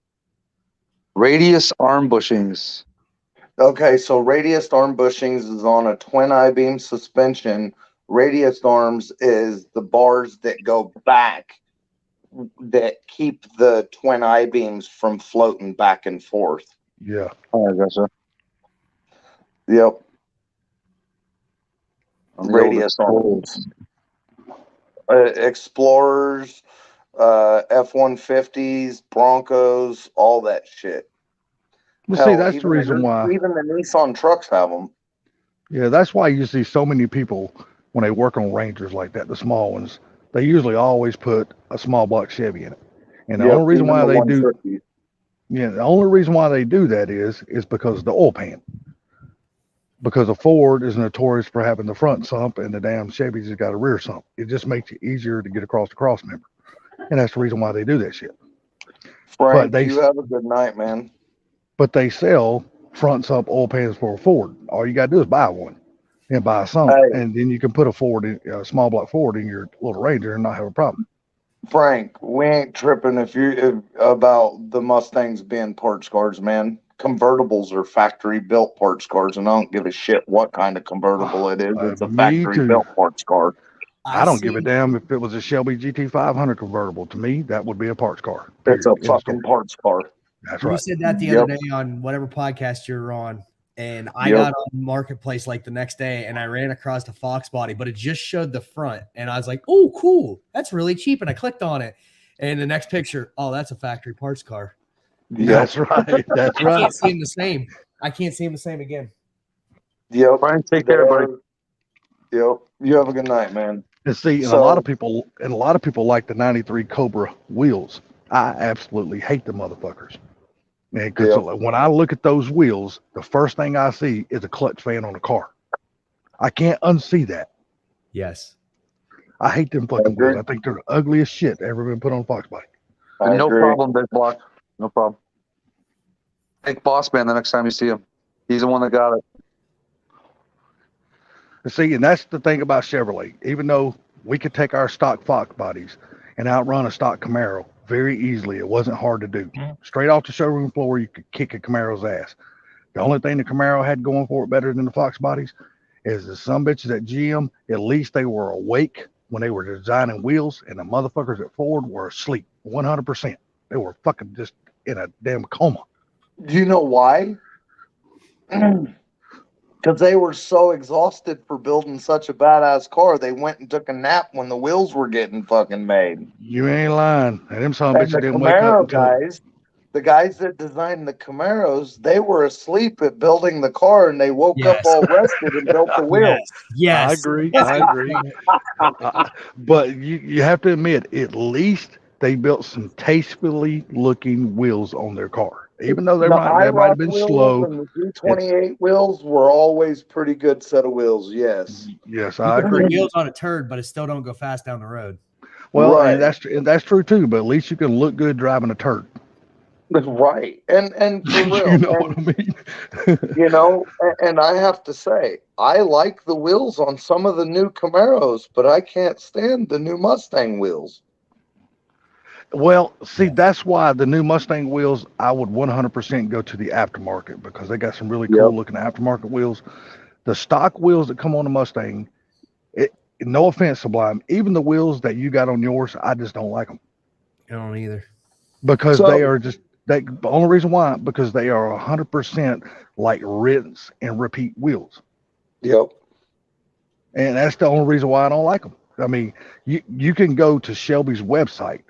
Radius arm bushings. Okay, so radius arm bushings is on a twin I-beam suspension. Radius arms is the bars that go back that keep the twin I-beams from floating back and forth. Yeah. Oh, I gotcha. Yep. On the Radius old arms. Explorers, F-150s, Broncos, all that shit. Well, Hell, see, that's the even reason why. Even the Nissan trucks have them. Yeah, that's why you see so many people when they work on Rangers like that, the small ones. They usually always put a small block Chevy in it, and the only reason why they do, the only reason why they do that is because of the oil pan. Because a Ford is notorious for having the front sump, and the damn Chevy's has got a rear sump. It just makes it easier to get across the cross member, and that's the reason why they do that shit. Frank, you have a good night, man. But they sell front sump oil pans for a Ford. All you got to do is buy one and buy a sump, and then you can put a small block Ford in your little Ranger and not have a problem. Frank, we ain't tripping about the Mustangs being parts cars, man. Convertibles are factory built parts cars, and I don't give a shit what kind of convertible it is. It's a factory built parts car. I don't give a damn if it was a Shelby GT500 convertible. To me, that would be a parts car. It's a fucking parts car. That's right. You said that the other day on whatever podcast you're on, and I got on Marketplace like the next day, and I ran across a Fox body, but it just showed the front, and I was like, "Oh, cool, that's really cheap," and I clicked on it, and the next picture, oh, that's a factory parts car. That's right. That's right. I can't see them the same. I can't see them the same again. Yep. Brian, take care, buddy. Yep. You have a good night, man. And see, and a lot of people like the 93 Cobra wheels. I absolutely hate the motherfuckers. Man, because when I look at those wheels, the first thing I see is a clutch fan on a car. I can't unsee that. Yes. I hate them fucking wheels. I think they're the ugliest shit ever been put on Fox bike. No problem, Big Block. No problem. Thank Boss Man the next time you see him. He's the one that got it. See, and that's the thing about Chevrolet. Even though we could take our stock Fox bodies and outrun a stock Camaro very easily, it wasn't hard to do. Straight off the showroom floor, you could kick a Camaro's ass. The only thing the Camaro had going for it better than the Fox bodies is the some bitches at GM, at least they were awake when they were designing wheels, and the motherfuckers at Ford were asleep 100%. They were fucking just in a damn coma. Do you know why? Because they were so exhausted for building such a badass car, they went and took a nap when the wheels were getting fucking made. You ain't lying. And them some bitches didn't wake Camaro up until... the guys that designed the Camaros, they were asleep at building the car, and they woke up all rested and built the wheels. Yes. I agree. But you have to admit, at least they built some tastefully looking wheels on their car. Even though they might have been slow. And the G28 wheels were always pretty good set of wheels, yes. Yes, I agree. Wheels on a turd, but it still don't go fast down the road. Well, and that's true too, but at least you can look good driving a turd. Right. And for real. You know what I mean? You know, and I have to say, I like the wheels on some of the new Camaros, but I can't stand the new Mustang wheels. Well, see, that's why the new Mustang wheels, I would 100% go to the aftermarket, because they got some really cool looking aftermarket wheels. The stock wheels that come on the Mustang, no offense, Sublime, even the wheels that you got on yours, I just don't like them. I don't either. Because they are just, the only reason why, because they are 100% like rinse and repeat wheels. Yep. And that's the only reason why I don't like them. I mean, you can go to Shelby's website,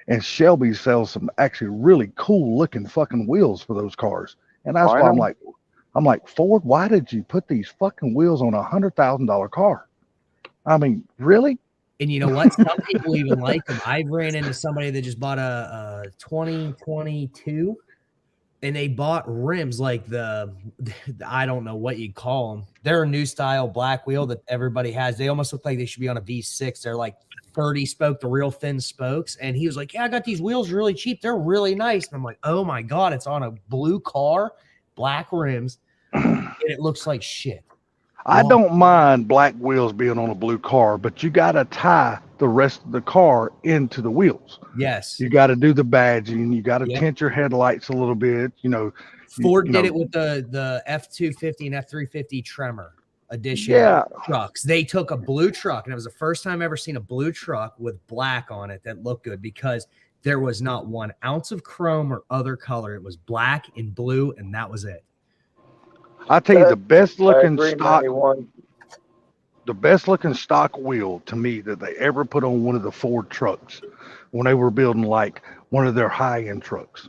and Shelby sells some actually really cool looking fucking wheels for those cars. And that's why I'm I'm like, Ford, why did you put these fucking wheels on $100,000 car? I mean, really? And you know what? Some people even like them. I ran into somebody that just bought a 2022 and they bought rims like I don't know what you'd call them. They're a new style black wheel that everybody has. They almost look like they should be on a V6. They're like 30 spoke, the real thin spokes. And he was like, yeah, I got these wheels really cheap. They're really nice. And I'm like, oh my God, it's on a blue car, black rims, and it looks like shit. I don't mind black wheels being on a blue car, but you got to tie the rest of the car into the wheels. Yes. You got to do the badging. You got to Yep. tint your headlights a little bit. You know, Ford you did know. it with the F-250 and F-350 Tremor edition Yeah. trucks. They took a blue truck, and it was the first time I've ever seen a blue truck with black on it that looked good because there was not 1 ounce of chrome or other color. It was black and blue, and that was it. I tell you, the best I looking agree, stock, 91. the best looking stock wheel to me that they ever put on one of the Ford trucks when they were building like one of their high end trucks,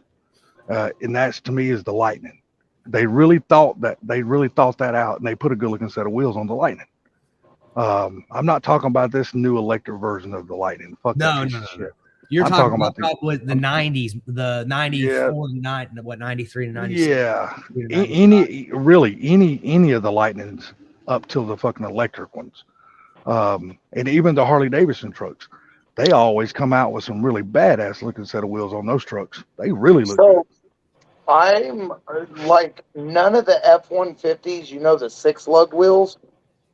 and that's to me is the Lightning. They really thought that out, and they put a good looking set of wheels on the Lightning. I'm not talking about this new electric version of the Lightning. Fuck that No, piece no, of no, shit. no. You're I'm talking talking about with the 90s, the 94 to 93 to 96. Yeah, 93 to 95. any of the Lightnings up till the fucking electric ones, and even the Harley Davidson trucks, they always come out with some really badass looking set of wheels on those trucks. They really look So I'm like none of the F-150s, you know, the 6-lug wheels.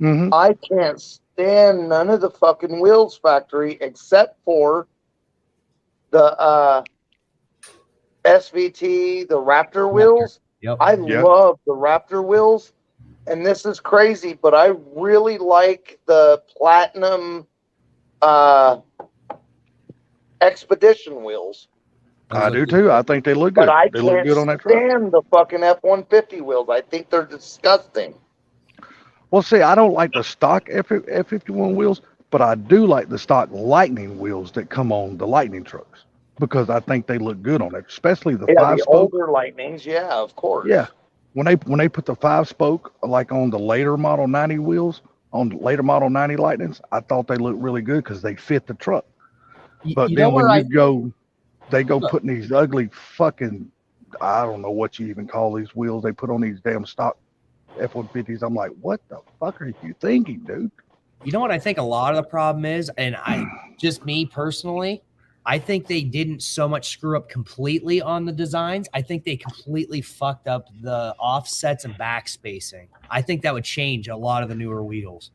good. Hmm. I can't stand none of the fucking wheels factory except for the SVT, the Raptor wheels. Yep. I Yeah. love the Raptor wheels, and this is crazy, but I really like the Platinum Expedition wheels. I do too. I think they look good. But I They look can't good on that truck. stand the fucking F-150 wheels. I think they're disgusting. Well, see, I don't like the stock F51 wheels, but I do like the stock Lightning wheels that come on the Lightning trucks because I think they look good on it, especially the Yeah, five the spoke. older Lightnings, yeah, of course. Yeah, when they put the 5-spoke like on the later model 90 wheels on the later model 90 Lightnings, I thought they looked really good because they fit the truck. But You know then when where they go Look. putting these ugly fucking, I don't know what you even call these wheels they put on these damn stock F-150s. I'm like, what the fuck are you thinking, dude? You know what I think a lot of the problem is, and just me personally, I think they didn't so much screw up completely on the designs. I think they completely fucked up the offsets and back spacing. I think that would change a lot of the newer wheels.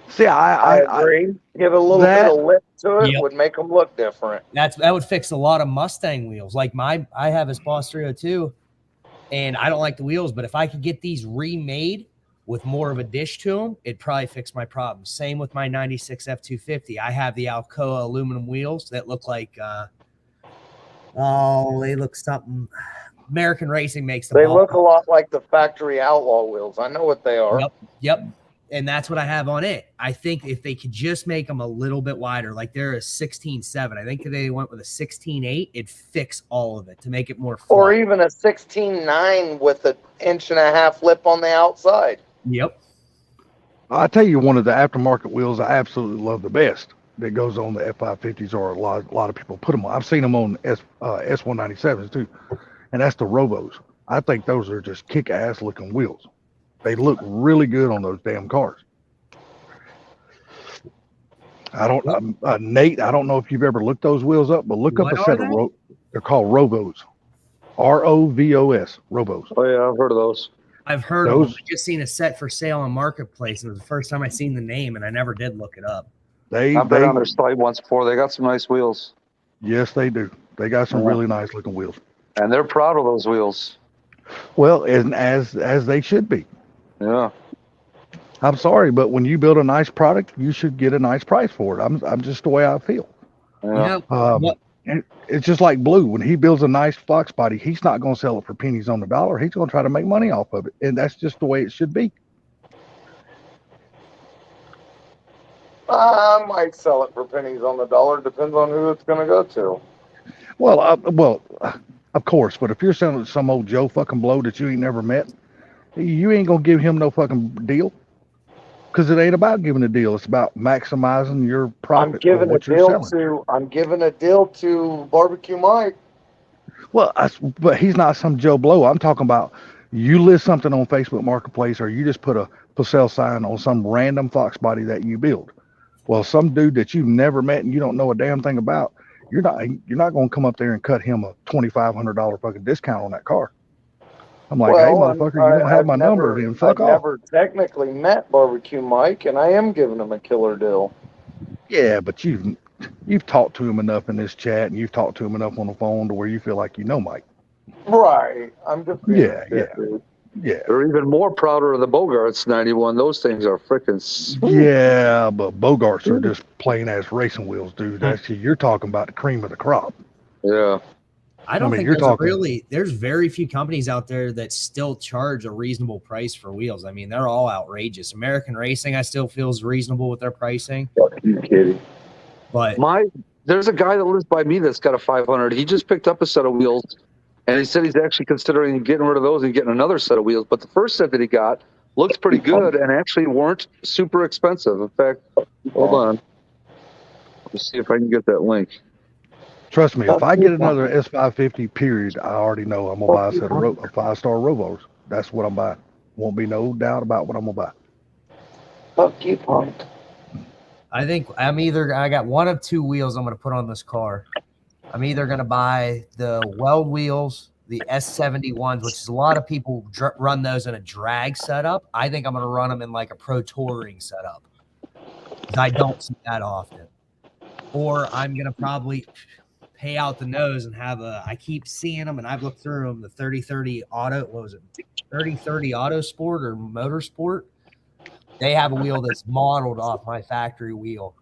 See, I agree. Give a little bit of lift to it Yep. would make them look different. That would fix a lot of Mustang wheels. Like I have his Boss 302, and I don't like the wheels, but if I could get these remade with more of a dish to them, it'd probably fix my problem. Same with my 96 F250. I have the Alcoa aluminum wheels that look like, they look something. American Racing makes them. They look a lot like the factory Outlaw wheels. I know what they are. Yep. And that's what I have on it. I think if they could just make them a little bit wider, like they're a 16.7. I think if they went with a 16.8, it'd fix all of it to make it more flat. Or even a 16.9 with an 1.5 lip on the outside. Yep. I'll tell you one of the aftermarket wheels I absolutely love the best that goes on the F550s, or a lot of people put them on. I've seen them on S197s too, and that's the Robos. I think those are just kick-ass looking wheels. They look really good on those damn cars. Nate, I don't know if you've ever looked those wheels up, but look up a set of they're called Rovos. ROVOS, Robos. Oh yeah, I've heard of those. I've heard of them. I just seen a set for sale on Marketplace. It was the first time I seen the name, and I never did look it up. I've been on their site once before. They got some nice wheels. Yes, they do. They got some really nice looking wheels. And they're proud of those wheels. Well, and as they should be. Yeah. I'm sorry, but when you build a nice product, you should get a nice price for it. I'm just the way I feel. Yeah. And it's just like Blue. When he builds a nice Fox body, he's not going to sell it for pennies on the dollar. He's going to try to make money off of it, and that's just the way it should be. I might sell it for pennies on the dollar. Depends on who it's going to go to. Well, of course. But if you're selling it to some old Joe fucking Blow that you ain't never met, you ain't gonna give him no fucking deal. Because it ain't about giving a deal. It's about maximizing your I'm profit on giving a what you're deal selling. to Barbecue Mike. Well, but he's not some Joe Blow. I'm talking about you list something on Facebook Marketplace, or you just put a for sale sign on some random Fox body that you build. Well, some dude that you've never met and you don't know a damn thing about, you're not going to come up there and cut him a $2,500 fucking discount on that car. I'm like, hey, motherfucker, you don't have my number, then fuck I've off. never technically met Barbecue Mike, and I am giving him a killer deal. Yeah, but you've talked to him enough in this chat, and you've talked to him enough on the phone to where you feel like you know Mike. Right. I'm just being Yeah, a shit, dude. Yeah. They're even more prouder of the Bogarts 91. Those things are freaking. Yeah, but Bogarts are just plain ass racing wheels, dude. You're talking about the cream of the crop. Yeah. I don't mean, think you're there's talking- there's very few companies out there that still charge a reasonable price for wheels. I mean, they're all outrageous. American Racing, I still feel is reasonable with their pricing. You kidding? But There's a guy that lives by me that's got a 500. He just picked up a set of wheels, and he said he's actually considering getting rid of those and getting another set of wheels. But the first set that he got looks pretty good and actually weren't super expensive. In fact, hold on. Let's see if I can get that link. Trust me, if I get another S550 period, I already know I'm gonna buy a set of a 5-star Rovos. That's what I'm buying. Won't be no doubt about what I'm gonna buy. Fuck you, punk. I think I got one of two wheels I'm going to put on this car. I'm either going to buy the Weld wheels, the S71s, which is a lot of people run those in a drag setup. I think I'm going to run them in like a pro touring setup. I don't see that often. Or I'm going to probably pay out the nose and have I keep seeing them and I've looked through them, the 3030 Auto, what was it? 3030 Auto Sport or Motorsport. They have a wheel that's modeled off my factory wheel,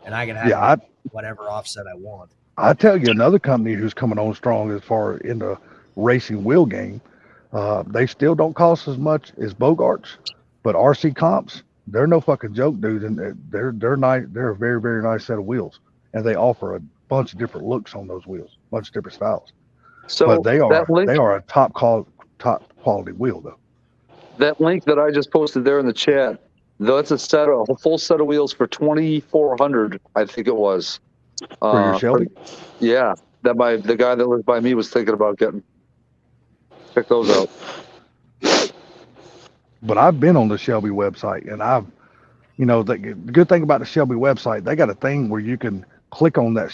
and I can have whatever offset I want. I tell you, another company who's coming on strong as far in the racing wheel game, they still don't cost as much as Bogarts, but RC Comps, they're no fucking joke, dude, and they're nice. They're a very, very nice set of wheels, and they offer a bunch of different looks on those wheels, a bunch of different styles. So but they are a top quality wheel though. That link that I just posted there in the chat, that's a full set of wheels for $2,400, I think it was. For your Shelby? Yeah, the guy that lives by me was thinking about getting. Check those out. But I've been on the Shelby website, and the good thing about the Shelby website, they got a thing where you can click on that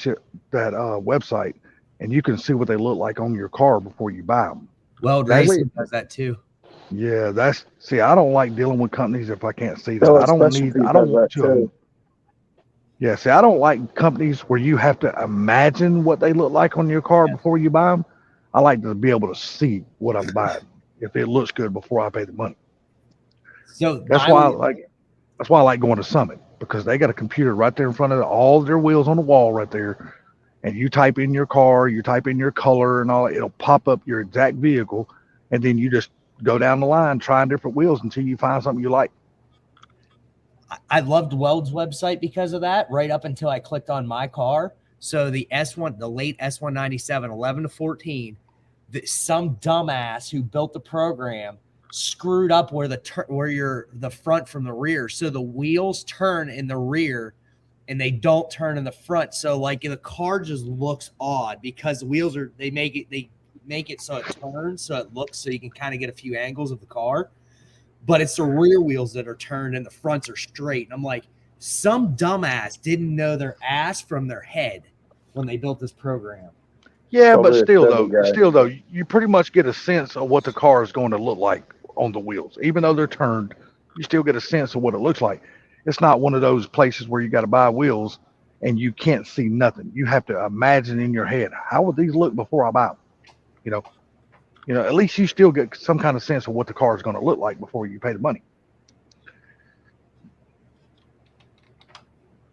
website, and you can see what they look like on your car before you buy them. Weld Racing does that too. Yeah, I don't like dealing with companies if I can't see that. I don't want to. Yeah, see, I don't like companies where you have to imagine what they look like on your car before you buy them. I like to be able to see what I'm buying if it looks good before I pay the money. So that's why I like going to Summit, because they got a computer right there in front of all their wheels on the wall right there, and you type in your car, you type in your color and all, it'll pop up your exact vehicle, and then you just go down the line trying different wheels until you find something you like. I loved Weld's website because of that, right up until I clicked on my car. So the late S197, 11 to 14, some dumbass who built the program screwed up where the front from the rear. So the wheels turn in the rear and they don't turn in the front. So like the car just looks odd because the wheels they make it so it turns, so it looks so you can kind of get a few angles of the car, but it's the rear wheels that are turned and the fronts are straight. And I'm like, some dumbass didn't know their ass from their head when they built this program. Yeah, but still though, you pretty much get a sense of what the car is going to look like on the wheels. Even though they're turned, you still get a sense of what it looks like. It's not one of those places where you got to buy wheels and you can't see nothing. You have to imagine in your head, how would these look before I buy them? At least you still get some kind of sense of what the car is going to look like before you pay the money.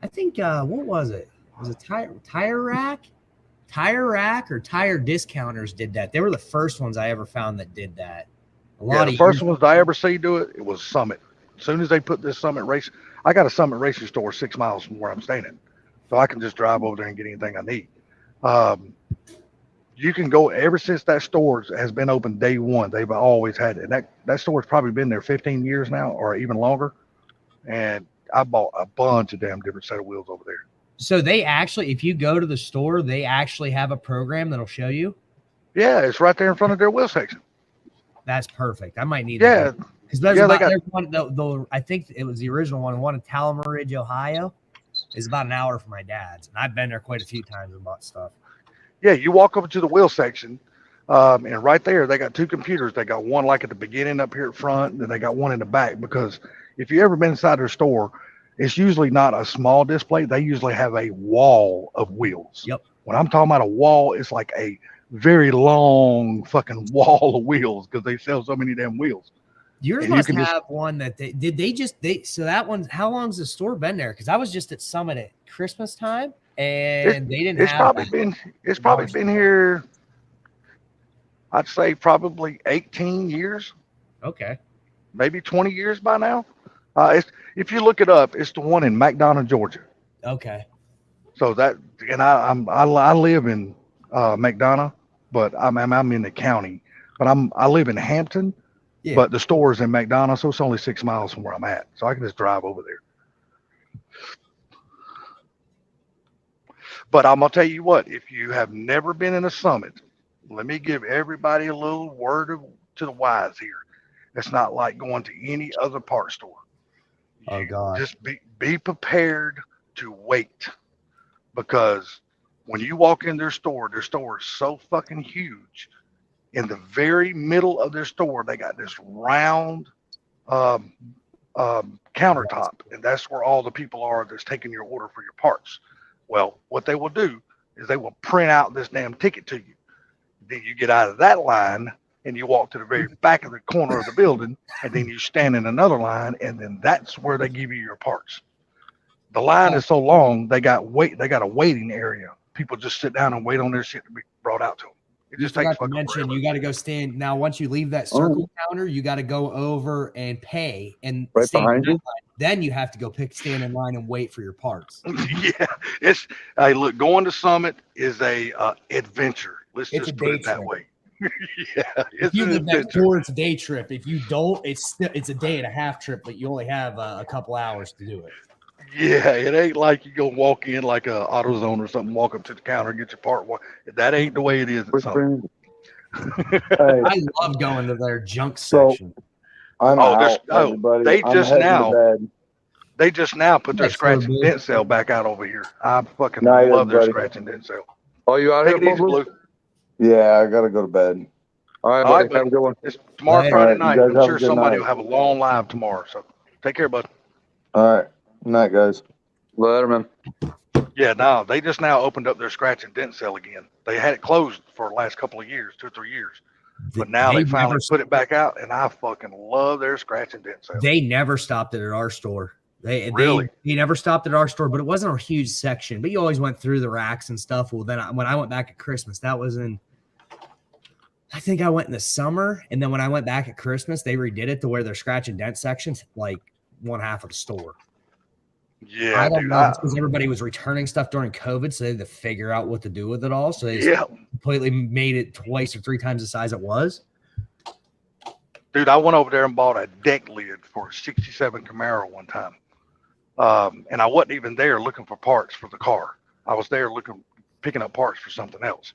I think, what was it? Was it Tire Rack? Tire Rack or Tire Discounters did that. They were the first ones I ever found that did that. The first ones I ever see do it was Summit. As soon as they put this Summit race, I got a Summit racing store 6 miles from where I'm staying, so I can just drive over there and get anything I need. You can go ever since that store has been open day one. They've always had it. That store's probably been there 15 years now, or even longer. And I bought a bunch of damn different set of wheels over there. So they actually, if you go to the store, they actually have a program that'll show you. Yeah, it's right there in front of their wheel section. That's perfect. I might need Yeah, that. Because there's yeah, they about got- there's one, I think it was the original one in Talamarich, Ohio. Is about an hour from my dad's, and I've been there quite a few times and bought stuff. yeah. You walk over to the wheel section, and right there they got two computers. They got one like at the beginning up here at front, and then they got one in the back. Because if you ever been inside their store, it's usually not a small display. They usually have a wall of wheels. Yep. When I'm talking about a wall, it's like a very long fucking wall of wheels because they sell so many damn wheels. Yours And you must can just- have one that so that one's, how long's the store been there? Because I was just at Summit at Christmas time and they didn't It's have probably that. been here. I'd say probably 18 years, Okay. maybe 20 years by now. If you look it up, it's the one in McDonough, Georgia. Okay. So that, and I live in McDonough, but I'm in the county. But I live in Hampton, Yeah. but the store is in McDonough, so it's only 6 miles from where I'm at. So I can just drive over there. But I'm gonna tell you what, if you have never been in a Summit, let me give everybody a little word to the wise here. It's not like going to any other parts store. Oh, God. Just be prepared to wait, because when you walk in their store is so fucking huge. In the very middle of their store, they got this round countertop, and that's where all the people are that's taking your order for your parts. Well, what they will do is they will print out this damn ticket to you. Then you get out of that line and you walk to the very back of the corner of the building, and then you stand in another line, and then that's where they give you your parts. The line is so long, they got a waiting area. People just sit down and wait on their shit to be brought out to them. It You just takes forgot to fucking mention forever. you got to go stand now. Once you leave that circle counter, you got to go over and pay and Right stand behind in you? line. Then you have to go stand in line and wait for your parts. Yeah, hey, look, going to Summit is a adventure. Let's It's just a put day it that trip. way. Yeah, If it's you an live next adventure. door, it's a day trip. If you don't, it's a day and a half trip, but you only have a couple hours to do it. Yeah, it ain't like you go walk in like a AutoZone or something, walk up to the counter and get your part. That ain't the way it is at Summit. Hey, I love going to their junk So- section. I'm Oh, out, there's- everybody. they I'm just heading to now- bed. They just now put their Next scratch door, and boo. dent sale back out over here. I fucking Night, love their everybody. scratch and dent sale. Oh, you out Take here, it easy, Blue? Blue. Yeah, I gotta go to bed. All right, All right, buddy. Have a good one. It's tomorrow, Later. Friday All right, night. you guys I'm have a sure good somebody night. will have a long live tomorrow. So take care, bud. All right. Night, guys. Later, man. Yeah, no, they just now opened up their scratch and dent sale again. They had it closed for the last couple of years, 2 or 3 years. But now they finally never, put it back out, and I fucking love their scratch and dent sale. they never stopped it at our store. They Really? they never stopped at our store, but it wasn't a huge section. But you always went through the racks and stuff. Well, then when I went back at Christmas, that was I think I went in the summer, and then when I went back at Christmas, they redid it to where their scratch and dent sections like one half of the store. Yeah, I don't dude. know because everybody was returning stuff during COVID, so they had to figure out what to do with it all. So they Yeah, completely made it twice or 3 times the size it was. dude, I went over there and bought a deck lid for a 67 Camaro one time. And I wasn't even there looking for parts for the car. I was there picking up parts for something else.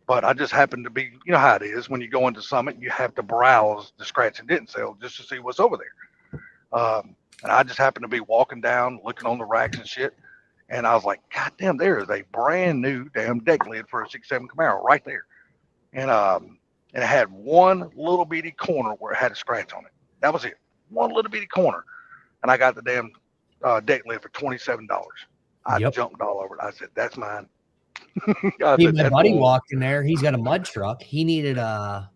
But I just happened to be, you know how it is when you go into Summit, you have to browse the scratch and dent sale just to see what's over there. And I just happened to be walking down, looking on the racks and shit. And I was like, God damn, there is a brand new damn deck lid for a 67 Camaro right there. And it had one little bitty corner where it had a scratch on it. That was it. One little bitty corner. And I got the damn deck lid for $27. I Yep. jumped all over it. I said, that's mine. My buddy walked in there. He's got a mud truck. He needed an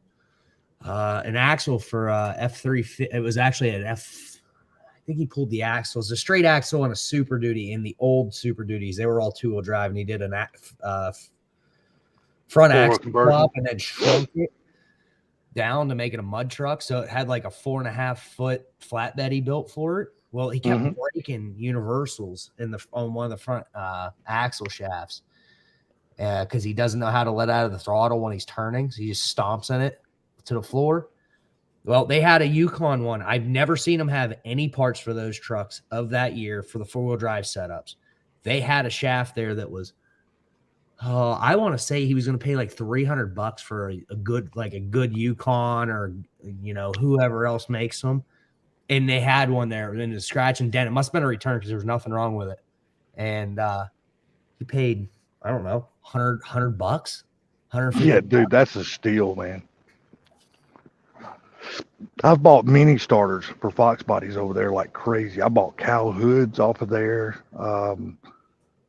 axle for F3. It was actually an F. I think he pulled the axle. It's a straight axle and a Super Duty in the old Super Duties. They were all 2-wheel drive, and he did an front Four-wheel axle conversion. swap and then shrunk it down to make it a mud truck. So it had like a 4.5-foot flatbed he built for it. Well, he kept Mhm. breaking universals on one of the front axle shafts. because he doesn't know how to let out of the throttle when he's turning. So he just stomps in it to the floor. Well, they had a Yukon one. I've never seen them have any parts for those trucks of that year for the 4-wheel drive setups. They had a shaft there that was, I want to say he was going to pay like $300 for a good Yukon or, whoever else makes them. And they had one there in the scratch and dent. It must have been a return because there was nothing wrong with it. And he paid, I don't know, $100, $150. Yeah, dude, that's a steal, man. I've bought mini starters for Fox bodies over there like crazy. I bought cow hoods off of there.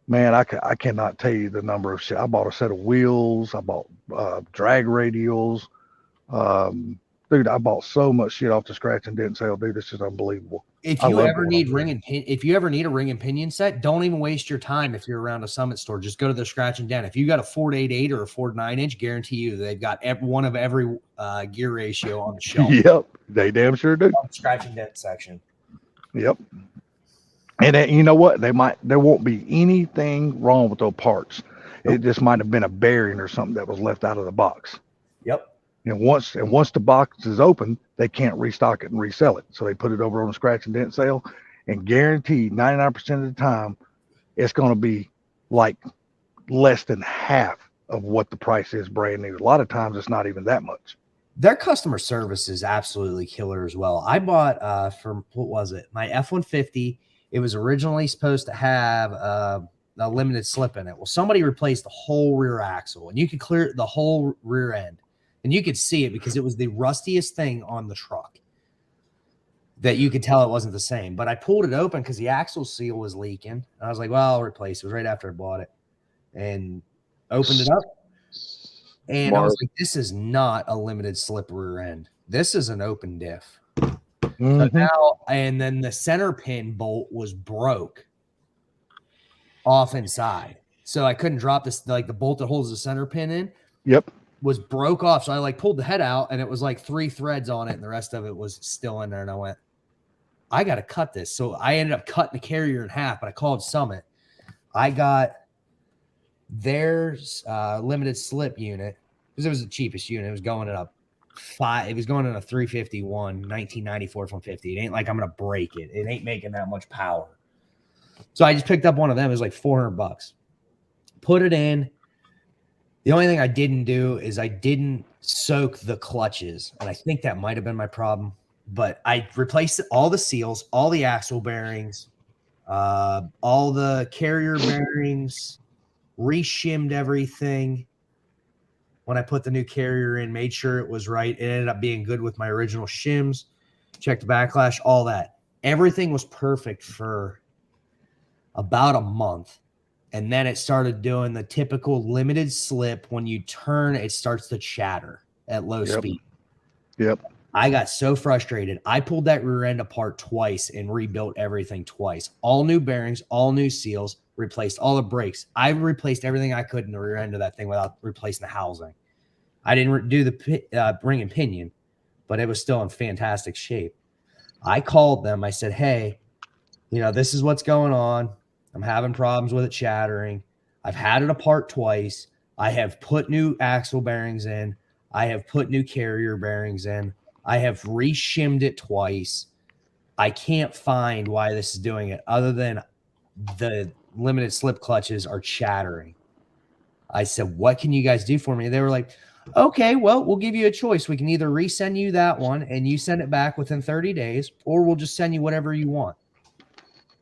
Man, I cannot tell you the number of shit. I bought a set of wheels. I bought drag radials. Dude, I bought so much shit off the scratch and dent sale. Dude, this is unbelievable. If you ever need a ring and pinion set, don't even waste your time. If you're around a Summit store, just go to the scratch and dent. If you got a Ford 8.8 or a Ford 9-inch, guarantee you they've got one of every gear ratio on the shelf. Yep, they damn sure do. On the scratch and dent section. Yep. And you know what? There won't be anything wrong with those parts. It just might have been a bearing or something that was left out of the box. Yep. And once the box is open, they can't restock it and resell it. So they put it over on the scratch and dent sale, and guaranteed 99% of the time, it's going to be like less than half of what the price is brand new. A lot of times it's not even that much. Their customer service is absolutely killer as well. I bought from, what was it? My F-150. It was originally supposed to have a limited slip in it. Well, somebody replaced the whole rear axle, and you could clear the whole rear end. And you could see it because it was the rustiest thing on the truck that you could tell it wasn't the same. But I pulled it open because the axle seal was leaking. And I was like, well, I'll replace it. It was right after I bought it. And opened it up. And I was like, this is not a limited slip rear end. This is an open diff. So now, and then the center pin bolt was broke off inside. So I couldn't drop this, like the bolt that holds the center pin in. Yep. Was broke off. So I pulled the head out and it was like 3 threads on it and the rest of it was still in there. And I went, I got to cut this. So I ended up cutting the carrier in half, but I called Summit. I got their limited slip unit because it was the cheapest unit. It was going in a 351 1994 150. It ain't like I'm going to break it. It ain't making that much power. So I just picked up one of them. It was like $400. Put it in. The only thing I didn't do is I didn't soak the clutches, and I think that might have been my problem. But I replaced all the seals, all the axle bearings, all the carrier bearings, re-shimmed everything. When I put the new carrier in, made sure it was right. It ended up being good with my original shims. Checked the backlash, all that. Everything was perfect for about a month. And then it started doing the typical limited slip. When you turn, it starts to chatter at low speed. Yep. I got so frustrated. I pulled that rear end apart twice and rebuilt everything twice. All new bearings, all new seals, replaced all the brakes. I replaced everything I could in the rear end of that thing without replacing the housing. I didn't do the ring and pinion, but it was still in fantastic shape. I called them. I said, hey, this is what's going on. I'm having problems with it chattering. I've had it apart twice. I have put new axle bearings in. I have put new carrier bearings in. I have re-shimmed it twice. I can't find why this is doing it other than the limited slip clutches are chattering. I said, what can you guys do for me? They were like, okay, well, we'll give you a choice. We can either resend you that one and you send it back within 30 days, or we'll just send you whatever you want.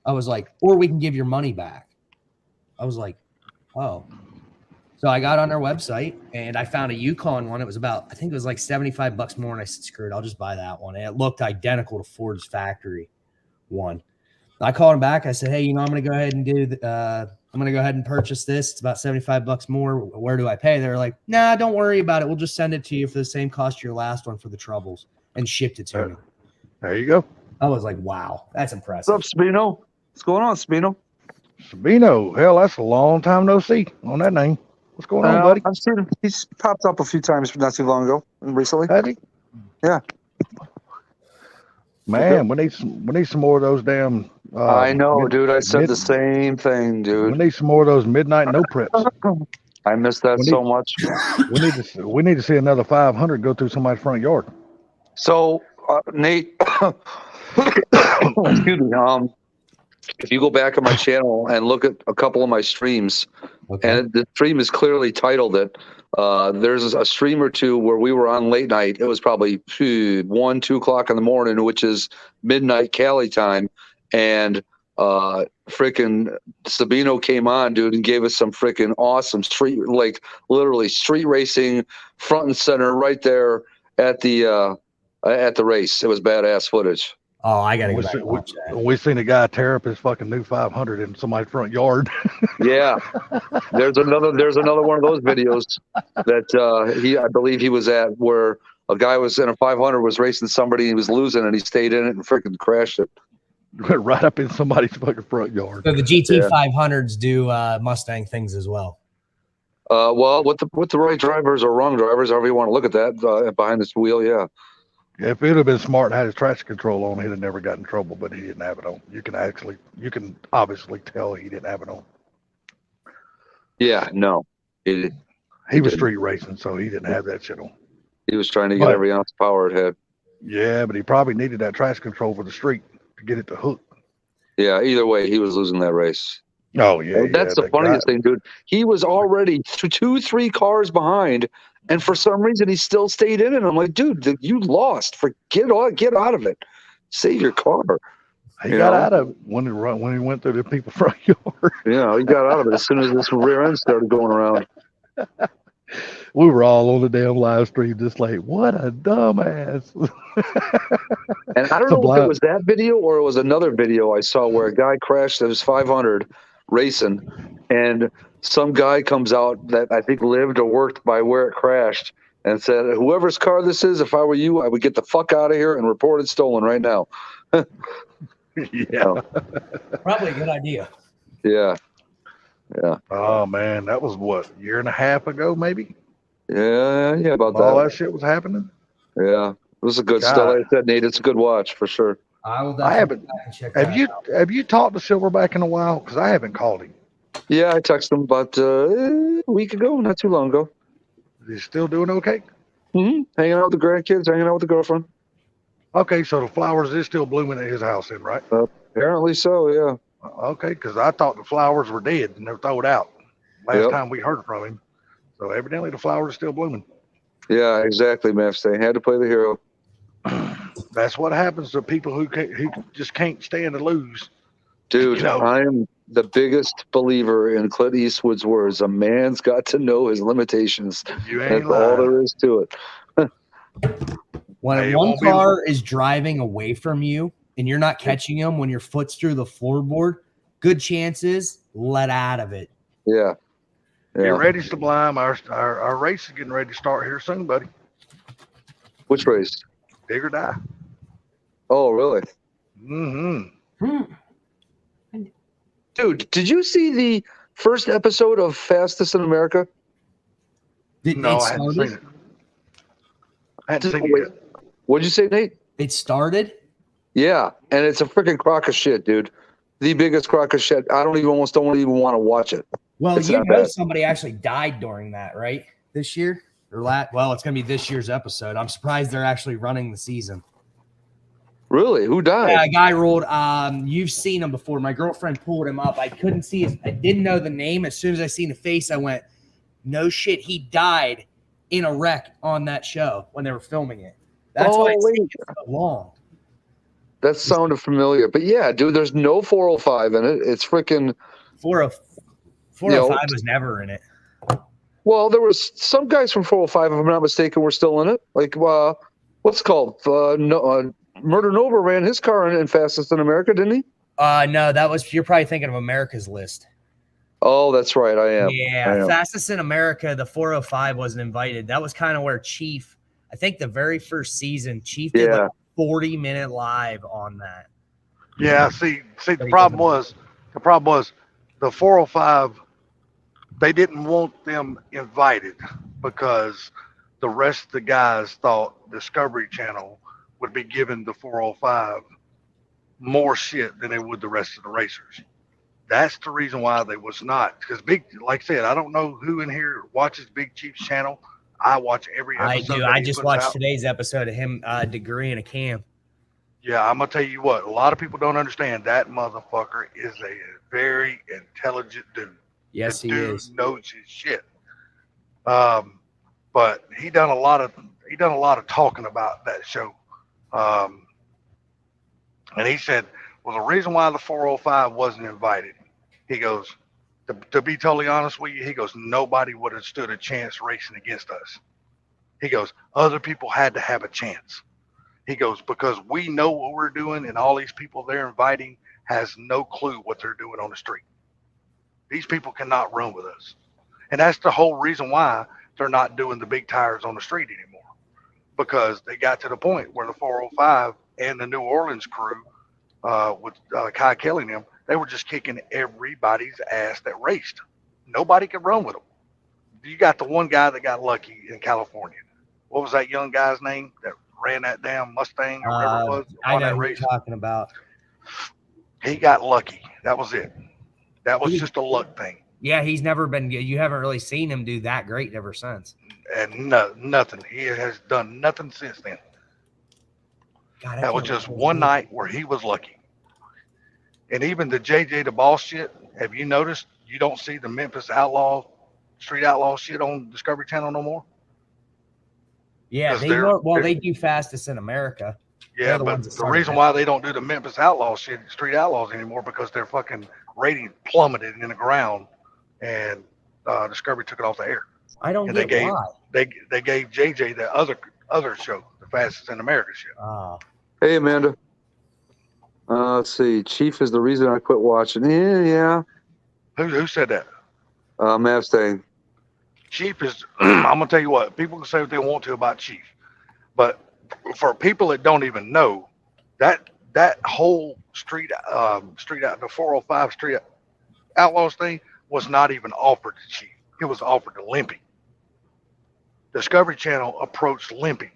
I was like, or we can give your money back. I was like, oh. So I got on their website and I found a Yukon one. It was about, I think it was like $75 more. And I said, screw it, I'll just buy that one. And it looked identical to Ford's factory one. I called him back. I said, hey, I'm going to go ahead and I'm going to go ahead and purchase this. It's about $75 more. Where do I pay? They're like, nah, don't worry about it. We'll just send it to you for the same cost your last one for the troubles, and shipped it to me. There you go. I was like, wow, that's impressive. What's up, Spino? What's going on, Spino? Sabino, hell, that's a long time no see on that name. What's going on, buddy? I've seen him. He's popped up a few times not too long ago, recently. Has he? Yeah. Man, we need some more of those damn. I know, dude. I said the same thing, dude. We need some more of those midnight no preps. I miss that We so much. We need to see another 500 go through somebody's front yard. So, Nate, excuse me. If you go back on my channel and look at a couple of my streams, Okay. and the stream is clearly titled it. There's a stream or two where we were on late night. It was probably 1, 2 o'clock in the morning, which is midnight Cali time. And freaking Sabino came on, dude, and gave us some freaking awesome street, like literally street racing front and center right there at the race. It was badass footage. Oh, I gotta We go back see- and watch that. We seen a guy tear up his fucking new 500 in somebody's front yard. Yeah, there's another one of those videos that I believe he was at, where a guy was in a 500, was racing somebody, and he was losing, and he stayed in it and freaking crashed it. Right up in somebody's fucking front yard. So the GT 500s do Mustang things as well. Well, with the right drivers or wrong drivers, however you want to look at that, behind this wheel, yeah. If it'd have been smart and had his traction control on, he'd have never got in trouble, but he didn't have it on. You can obviously tell he didn't have it on. Yeah, no. He He was didn't. street racing, so he didn't have that shit on. was trying to get But- every ounce of power it had. Yeah, but he probably needed that traction control for the street to get it to hook. Yeah, either way, he was losing that race. Oh yeah, That's the funniest thing, dude. He was already 2-3 cars behind, and for some reason he still stayed in it. I'm like, dude, you lost. Get out of it. Save your car. He you got know? out of it when he went through the people's front yard. Yeah, he got out of it as soon as this rear end started going around. We were all on the damn live stream, just like, what a dumbass. And I don't know if it was that video or it was another video I saw where a guy crashed his 500 racing, and some guy comes out that I think lived or worked by where it crashed and said, whoever's car this is, if I were you, I would get the fuck out of here and report it stolen right now. Yeah. Probably a good idea. Yeah. Oh man, that was what, a year and a half ago, maybe? Yeah, about All that. that shit was happening. Yeah. It was a good God. still. Like I said, Nate, it's a good watch for sure. I will I definitely haven't. go back and check Have that you out. have you talked to Silverback in a while? Because I haven't called him. Yeah, I texted him about a week ago, not too long ago. Is he still doing okay? Hanging out with the grandkids, hanging out with the girlfriend. Okay, so the flowers is still blooming at his house, then, right? Apparently so, yeah. Okay, because I thought the flowers were dead and they're thrown out last Yep. time we heard from him. So evidently the flowers are still blooming. Yeah, exactly, Mavstay. Had to play the hero. That's what happens to people who just can't stand to lose. Dude, You know. I am the biggest believer in Clint Eastwood's words. A man's got to know his limitations. You That's ain't all lying. there is to it. When Hey, it one won't be- car is driving away from you and you're not catching them when your foot's through the floorboard, good chances let out of it. Yeah. Get Yeah. ready, Sublime. Our race is getting ready to start here soon, buddy. Which race? Dig or die. Oh, really? Mm-hmm. Dude, did you see the first episode of Fastest in America? No, I hadn't seen it. I hadn't seen it Wait, yet. what'd you say, Nate? It started. Yeah, and it's a freaking crock of shit, dude. The biggest crock of shit. I don't even want to watch it. Well, It's you not know bad. somebody actually died during that, right? This year or last? Well, it's gonna be this year's episode. I'm surprised they're actually running the season. Really? Who died? Yeah, a guy rolled. You've seen him before. My girlfriend pulled him up. I couldn't see his. I didn't know the name. As soon as I seen the face, I went, "No shit, he died in a wreck on that show when they were filming it." That's why it's Holy- taking so long. That sounded familiar. But yeah, dude, there's no 405 in it. It's freaking 405 was never in it. well, there was some guys from 405, if I'm not mistaken, were still in it. Like what's it called? Murder Nova ran his car in Fastest in America, didn't he? No, that was you're probably thinking of America's List. Oh, that's right. I am. Yeah, I am. Fastest in America, the 405 wasn't invited. That was kind of where Chief, I think the very first season, Chief did like a 40-minute live on that. Yeah, see, the problem was the 405, they didn't want them invited because the rest of the guys thought Discovery Channel would be giving the 405 more shit than they would the rest of the racers. That's the reason why they was not. Because like I said, I don't know who in here watches Big Chief's channel. I watch every I episode. do. that I he just puts watched out. today's episode of him, Degree and a Cam. Yeah, I'm gonna tell you what. A lot of people don't understand that motherfucker is a very intelligent dude. Yes, the he dude is. knows his shit. But he done a lot of talking about that show. And he said, well, the reason why the 405 wasn't invited, he goes, to be totally honest with you, he goes, nobody would have stood a chance racing against us. He goes, other people had to have a chance. He goes, because we know what we're doing, and all these people they're inviting has no clue what they're doing on the street. These people cannot run with us. And that's the whole reason why they're not doing the big tires on the street anymore. Because they got to the point where the 405 and the New Orleans crew, with Kai Kelly and them, they were just kicking everybody's ass that raced. Nobody could run with them. You got the one guy that got lucky in California. What was that young guy's name that ran that damn Mustang or whatever it was? I know that who race? you're talking about. He got lucky. That was it. That was just a luck thing. Yeah, he's never been. You haven't really seen him do that great ever since. And nothing. He has done nothing since then. God, That was just one night where he was lucky. And even the JJ the Boss shit, have you noticed you don't see the Memphis Outlaw, Street Outlaw shit on Discovery Channel no more? Yeah, 'Cause they do Fastest in America. Yeah, the but ones that the started reason that. why they don't do the Memphis Outlaw shit, Street Outlaws anymore, because their fucking rating plummeted in the ground, and Discovery took it off the air. I don't And get they gave why. they gave JJ the other show, the Fastest in America shit. Oh, Hey, Amanda. Let's see. Chief is the reason I quit watching. Yeah. Who said that? Mustang. Chief is. I'm gonna tell you what. People can say what they want to about Chief, but for people that don't even know, that whole the 405 Street Outlaws thing was not even offered to Chief. It was offered to Limpy. Discovery Channel approached Limpy,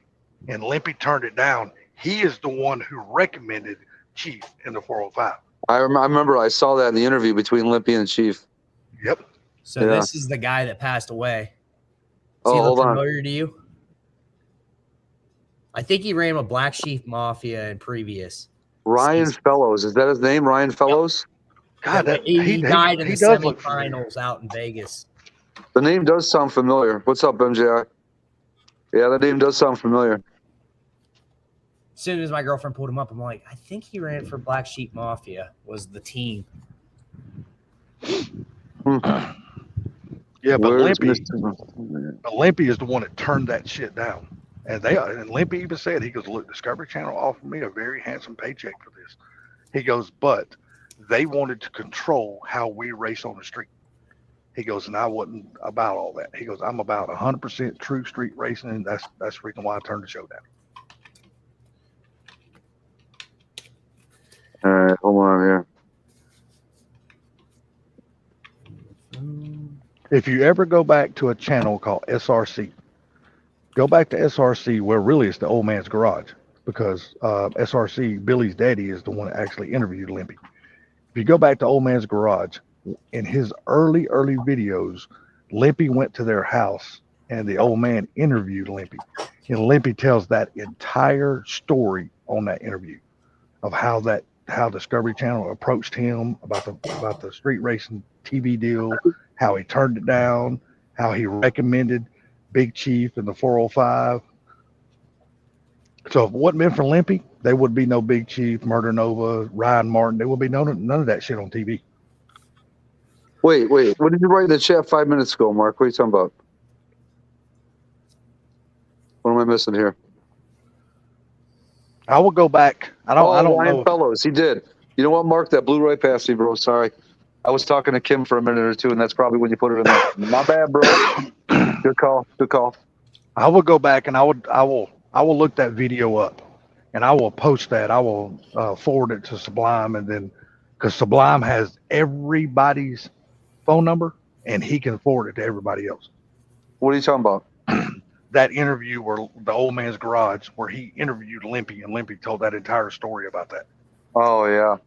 and Limpy turned it down. He is the one who recommended Chief in the 405. I remember I saw that in the interview between Limpy and Chief. Yep. so Yeah. this is the guy that passed away. Does Oh, he look hold on. familiar to you? I think he ran with Black Sheep Mafia in previous. Ryan season. Fellows. Is that his name? Ryan Fellows? God, that, he died in he the does look familiar. semifinals out in Vegas. The name does sound familiar. What's up, MJI? Yeah, that name does sound familiar. As soon as my girlfriend pulled him up, I'm like, I think he ran for Black Sheep Mafia. Was the team? Yeah, but Where's Limpy, Mr. Limpy is the one that turned that shit down. And Limpy even said, he goes, look, Discovery Channel offered me a very handsome paycheck for this. He goes, but they wanted to control how we race on the street. He goes, and I wasn't about all that. He goes, I'm about 100% true street racing, and that's the reason why I turned the show down. All right, hold on here. If you ever go back to a channel called SRC, go back to SRC where really it's the old man's garage, because SRC, Billy's daddy, is the one that actually interviewed Limpy. If you go back to old man's garage, in his early videos, Limpy went to their house and the old man interviewed Limpy. And Limpy tells that entire story on that interview of how Discovery Channel approached him about the street racing TV deal, how he turned it down, how he recommended Big Chief and the 405. So if it wasn't been for Limpy, there would be no Big Chief, Murder Nova, Ryan Martin. There would be none of that shit on TV. Wait. What did you write in the chat 5 minutes ago, Mark? What are you talking about? What am I missing here? I will go back. I don't Ryan know. Fellows. He did. You know what, Mark? That blew right past me, bro. Sorry. I was talking to Kim for a minute or two, and that's probably when you put it in there. My bad, bro. Good call. I will go back and I will look that video up, and I will post that. I will forward it to Sublime, and then because Sublime has everybody's phone number, and he can forward it to everybody else. What are you talking about? That interview where the old man's garage, where he interviewed Limpy, and Limpy told that entire story about that. Oh, yeah.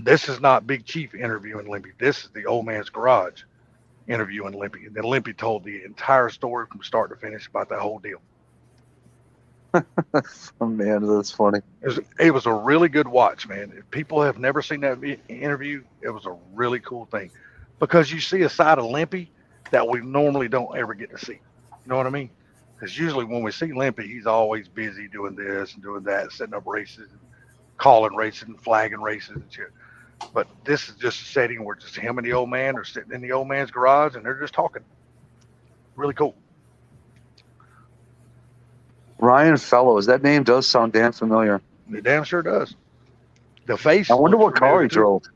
this is not Big Chief interviewing Limpy. This is the old man's garage interviewing Limpy. And then Limpy told the entire story from start to finish about that whole deal. Oh man, that's funny. It was a really good watch, man. If people have never seen that interview, it was a really cool thing because you see a side of Limpy that we normally don't ever get to see. You know what I mean? Because usually when we see Limpy, he's always busy doing this and doing that, setting up races, and calling races and flagging races and shit. But this is just a setting where just him and the old man are sitting in the old man's garage and they're just talking. Really cool. Ryan Fellows. That name does sound damn familiar. It damn sure does. The face. I wonder what looks car he familiar, too.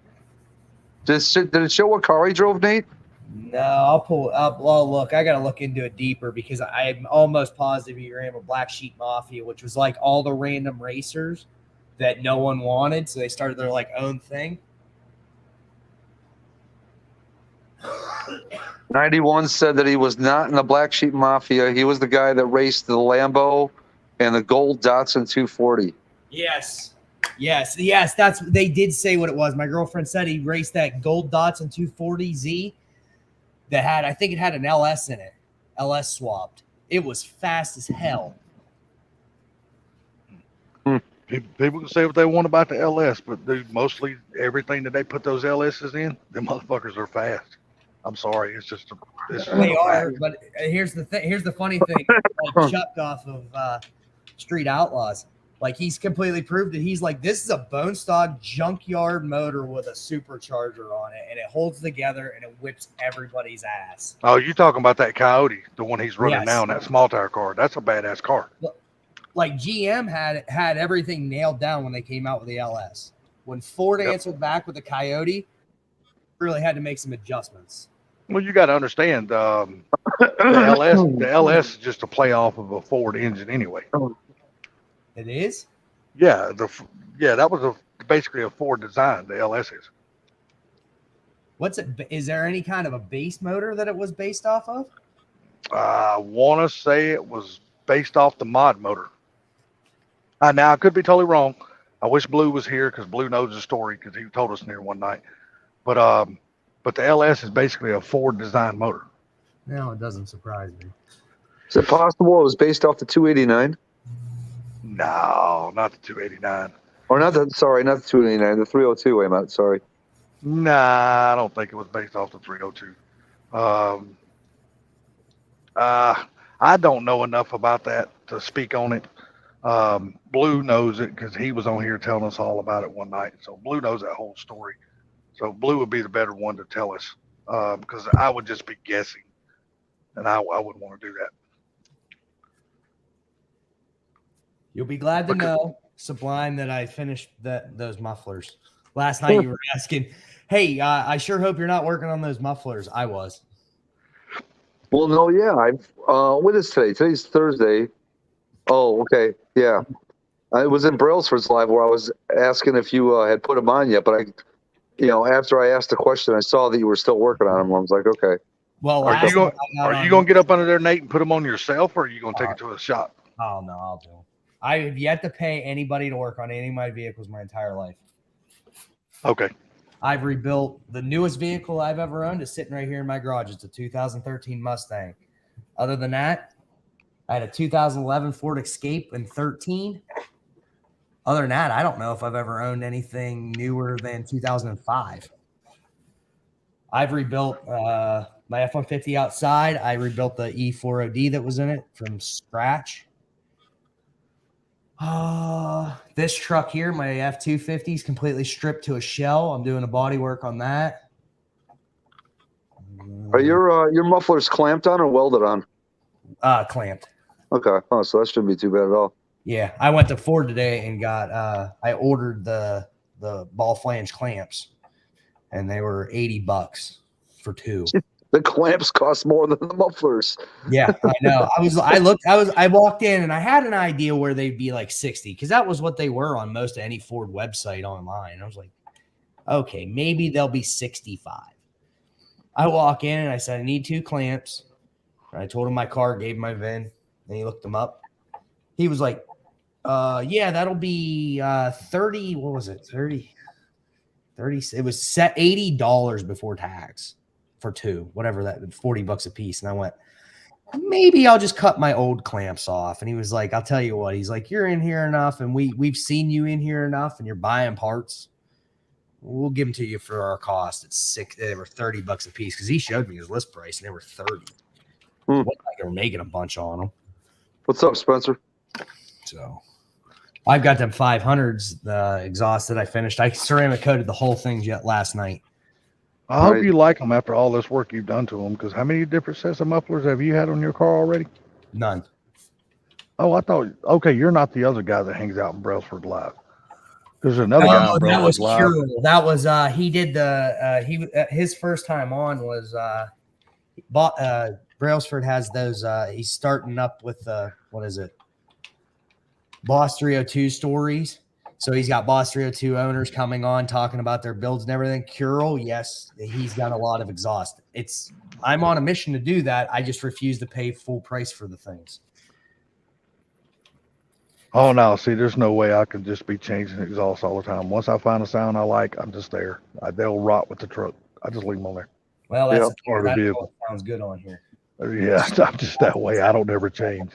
drove. Did it show what car he drove, Nate? No, I'll pull up. Well, look, I got to look into it deeper because I'm almost positive he ran with Black Sheep Mafia, which was like all the random racers that no one wanted. So they started their like own thing. 91 said that he was not in the Black Sheep Mafia. He was the guy that raced the Lambo and the gold Datsun 240. Yes. That's they did say what it was. My girlfriend said he raced that gold Datsun 240Z that had, I think it had an LS in it. LS swapped. It was fast as hell. People can say what they want about the LS, but dude, mostly everything that they put those LSs in, them motherfuckers are fast. I'm sorry, it's just They are, but here's the thing. Here's the funny thing. Like Chuck off of Street Outlaws, like he's completely proved it. He's like, this is a bone stock junkyard motor with a supercharger on it, and it holds together and it whips everybody's ass. Oh, you talking about that Coyote, the one he's running Yes. now in that small tire car? That's a badass car. Like GM had everything nailed down when they came out with the LS. When Ford answered back with the Coyote, really had to make some adjustments. Well, you got to understand, the LS is just a play off of a Ford engine anyway. It is? Yeah, that was basically a Ford design. The LS is. What's it? Is there any kind of a base motor that it was based off of? I want to say it was based off the mod motor. Now I could be totally wrong. I wish Blue was here because Blue knows the story because he told us in here one night. But the LS is basically a Ford design motor. No, it doesn't surprise me. Is it possible it was based off the 289? No, not the 289. Or not the 289, the 302, I meant, sorry. Nah, I don't think it was based off the 302. I don't know enough about that to speak on it. Blue knows it because he was on here telling us all about it one night. So Blue knows that whole story. So Blue would be the better one to tell us because I would just be guessing, and I wouldn't want to do that. You'll be glad to know, Sublime, that I finished those mufflers. Last night you were asking, hey, I sure hope you're not working on those mufflers. I was. Well, no, yeah. What is today? Today's Thursday. Oh, okay. Yeah. I was in Brailsford's live where I was asking if you had put them on yet, but after I asked the question, I saw that you were still working on them. I was like, okay. Well, are you going to get up under there, Nate, and put them on yourself, or are you going to take it to a shop? Oh, no, I'll do them. I have yet to pay anybody to work on any of my vehicles my entire life. Okay. I've rebuilt the newest vehicle I've ever owned is sitting right here in my garage. It's a 2013 Mustang. Other than that, I had a 2011 Ford Escape in 13. Other than that, I don't know if I've ever owned anything newer than 2005. I've rebuilt my F-150 outside. I rebuilt the E4OD that was in it from scratch. This truck here, my F-250 is completely stripped to a shell. I'm doing a body work on that. Are your mufflers clamped on or welded on? Clamped. Okay. Oh, so that shouldn't be too bad at all. Yeah, I went to Ford today and got I ordered the ball flange clamps, and they were $80 for two. The clamps cost more than the mufflers. Yeah, I know. I walked in and I had an idea where they'd be like 60 because that was what they were on most of any Ford website online. I was like, okay, maybe they'll be 65. I walk in and I said, I need two clamps. I told him my car, gave him my VIN, and he looked them up. He was like, yeah, that'll be 30. What was it? 30. It was set $80 before tax for two, whatever that, $40 a piece. And I went, maybe I'll just cut my old clamps off. And he was like, I'll tell you what, he's like, you're in here enough, and we've seen you in here enough, and you're buying parts. We'll give them to you for our cost. They were $30 a piece, because he showed me his list price and they were 30. Like they were making a bunch on them. What's up, Spencer? So I've got them 500s, the exhaust that I finished. I ceramic coated the whole thing yet last night. I hope Right. you like them after all this work you've done to them. Because how many different sets of mufflers have you had on your car already? None. Oh, I thought. Okay, you're not the other guy that hangs out in Brailsford Live. There's another guy on that was Brailsford Live. Curel. That was he did the his first time on was Brailsford has those. He's starting up with what is it? Boss 302 stories. So he's got Boss 302 owners coming on talking about their builds and everything. Curel, yes, he's got a lot of exhaust. I'm on a mission to do that. I just refuse to pay full price for the things. Oh no, see, there's no way I could just be changing exhaust all the time. Once I find a sound I like, I'm just there. They'll rot with the truck. I just leave them on there. Well, that's Or the that vehicle. sounds good on here. Yeah, I'm just that way. I don't ever change.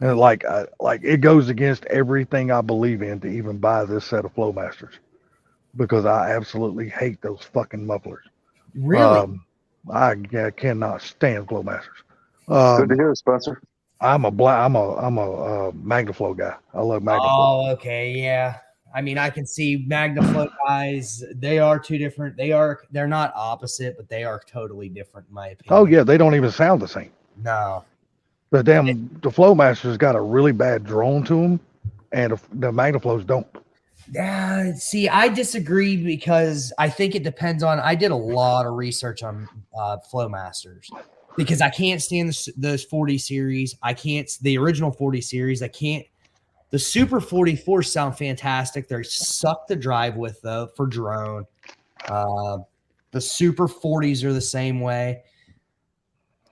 And like it goes against everything I believe in to even buy this set of Flowmasters, because I absolutely hate those fucking mufflers. Really? I cannot stand Flowmasters. Good to hear, Spencer. I'm a Magnaflow guy. I love Magnaflow. Oh, okay, yeah. I mean, I can see Magnaflow guys. They are two different. They're not opposite, but they are totally different in my opinion. Oh yeah, they don't even sound the same. No. The Flowmaster's got a really bad drone to them, and the Magnaflows don't. See, I disagree because I think it depends on. I did a lot of research on Flowmasters because I can't stand those 40 series. I can't the original 40 series. I can't. The Super 44 sound fantastic. They suck to drive with though for drone. The Super 40s are the same way.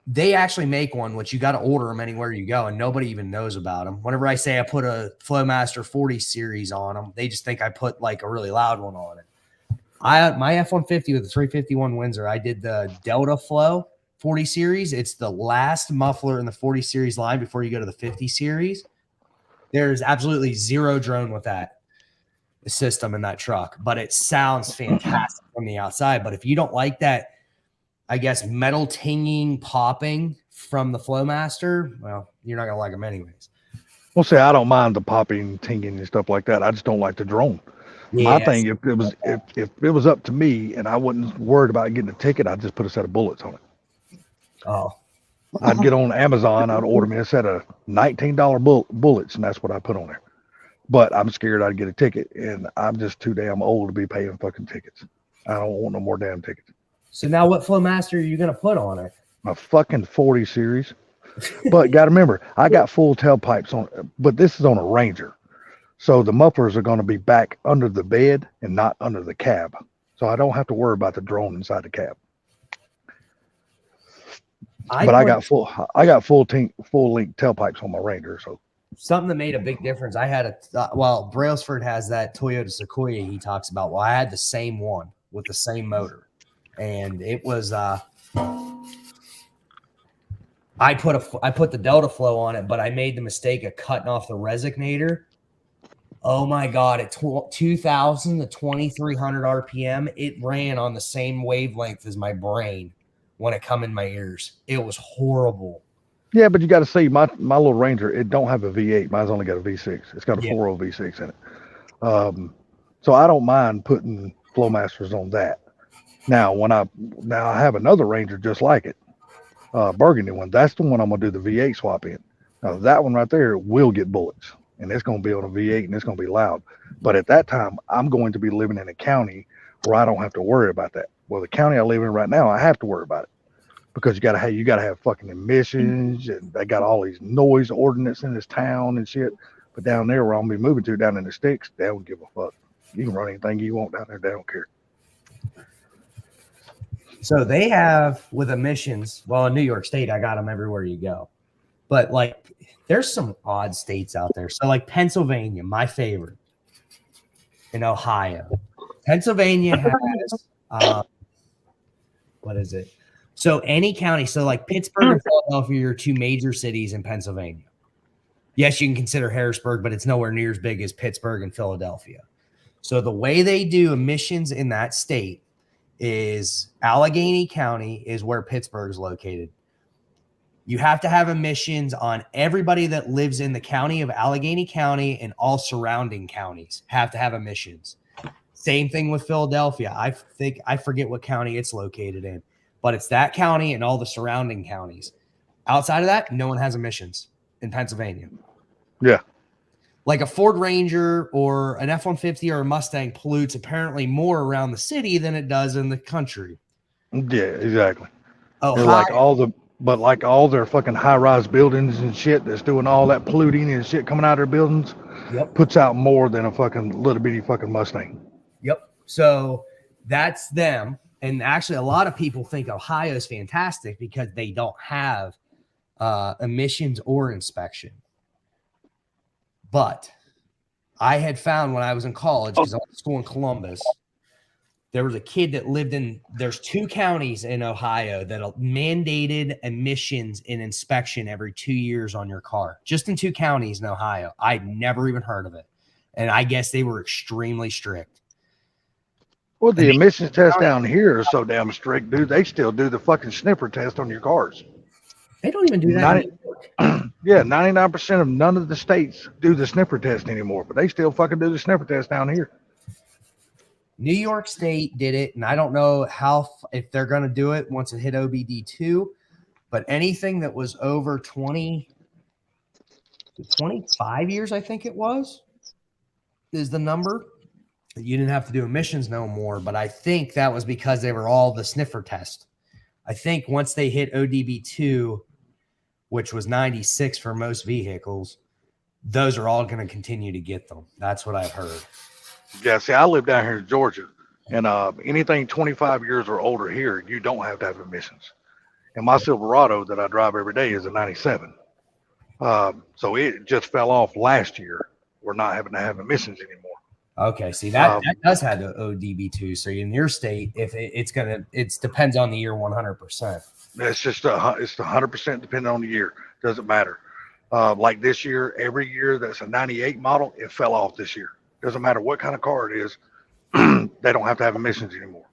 They actually make one, which you got to order them anywhere you go, and nobody even knows about them. Whenever I say I put a Flowmaster 40 series on them, they just think I put like a really loud one on it. My F-150 with the 351 Windsor, I did the Delta Flow 40 series. It's the last muffler in the 40 series line before you go to the 50 series. There's absolutely zero drone with that system in that truck, but it sounds fantastic from the outside. But if you don't like that, I guess metal tinging, popping from the Flowmaster, well, you're not gonna like them anyways. Well, see, I don't mind the popping, tinging, and stuff like that. I just don't like the drone. My thing, if it was up to me and I wasn't worried about getting a ticket, I'd just put a set of bullets on it. Oh, I'd get on Amazon, I'd order me a set of $19 bullets, and that's what I put on there. But I'm scared I'd get a ticket, and I'm just too damn old to be paying fucking tickets. I don't want no more damn tickets. so now what Flowmaster are you gonna put on it? A fucking 40 series. But got to remember, I got full tailpipes on, but this is on a Ranger. So the mufflers are going to be back under the bed and not under the cab. So I don't have to worry about the drone inside the cab. I got full length tailpipes on my Ranger. So something that made a big difference. I had Brailsford has that Toyota Sequoia he talks about. Well, I had the same one with the same motor, and it was I put the Delta Flow on it, but I made the mistake of cutting off the resonator. Oh my God, at 2,000 to 2,300 RPM, it ran on the same wavelength as my brain when it come in my ears. It was horrible. yeah, but you got to see my little Ranger. It don't have a V8. Mine's only got a V6. It's got a 4.0 V6 in it. So I don't mind putting Flowmasters on that. Now I have another Ranger just like it, burgundy one. That's the one I'm gonna do the V8 swap in. Now that one right there will get bullets, and it's gonna be on a V8, and it's gonna be loud. But at that time, I'm going to be living in a county where I don't have to worry about that. Well, the county I live in right now, I have to worry about it because you gotta have fucking emissions, and they got all these noise ordinance in this town and shit. But down there where I'm gonna be moving to, down in the sticks, they don't give a fuck. You can run anything you want down there. They don't care. So they have with emissions. Well, in New York State, I got them everywhere you go. But like, there's some odd states out there. So like Pennsylvania, my favorite. in Ohio. Pennsylvania has what is it? So any county, so like Pittsburgh and Philadelphia are two major cities in Pennsylvania. Yes, you can consider Harrisburg, but it's nowhere near as big as Pittsburgh and Philadelphia. So the way they do emissions in that state is Allegheny County is where Pittsburgh is located. You have to have emissions on everybody that lives in the county of Allegheny County, and all surrounding counties have to have emissions. Same thing with Philadelphia. I forget what county it's located in, but it's that county and all the surrounding counties. Outside of that, no one has emissions in Pennsylvania. Yeah. Like a Ford Ranger or an F-150 or a Mustang pollutes apparently more around the city than it does in the country. Yeah, exactly. Oh, They're like all their fucking high-rise buildings and shit that's doing all that polluting and shit coming out of their buildings. Yep. Puts out more than a fucking little bitty fucking Mustang. Yep. So that's them. And actually, a lot of people think Ohio is fantastic because they don't have emissions or inspection. But I had found when I was in college, because I went to school in Columbus, there was a kid that lived in, there's two counties in Ohio that mandated emissions and inspection every 2 years on your car. Just in two counties in Ohio. I'd never even heard of it. And I guess they were extremely strict. Well, the emissions test down here are so damn strict, dude. They still do the fucking sniffer test on your cars. They don't even do that. Yeah, 99% of none of the states do the sniffer test anymore, but they still fucking do the sniffer test down here. New York State did it, and I don't know if they're going to do it once it hit OBD2, but anything that was over 25 years, I think it was, is the number. You didn't have to do emissions no more, but I think that was because they were all the sniffer test. I think once they hit ODB2, which was 96 for most vehicles, those are all going to continue to get them. That's what I've heard. Yeah, see, I live down here in Georgia, and anything 25 years or older here, you don't have to have emissions. And my Silverado that I drive every day is a 97. So it just fell off last year. We're not having to have emissions anymore. Okay, see that does have the ODB2. So in your state, if it depends on the year 100%. It's just it's 100% depending on the year. Doesn't matter. Like this year, every year that's a 98 model, it fell off this year. Doesn't matter what kind of car it is. They don't have to have emissions anymore.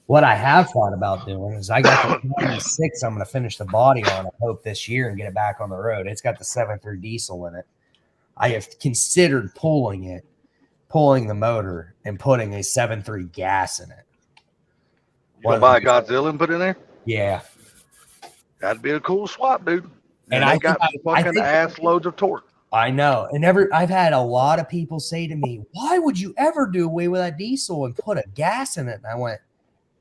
What I have thought about doing is I got the 96. I'm going to finish the body on it, hope this year, and get it back on the road. It's got the 7.3 diesel in it. I have considered pulling the motor and putting a 7.3 gas in it. You want to buy a Godzilla and put it in there? Yeah. That'd be a cool swap, dude. And I got fucking ass loads of torque. I know. And I've had a lot of people say to me, why would you ever do away with that diesel and put a gas in it? And I went,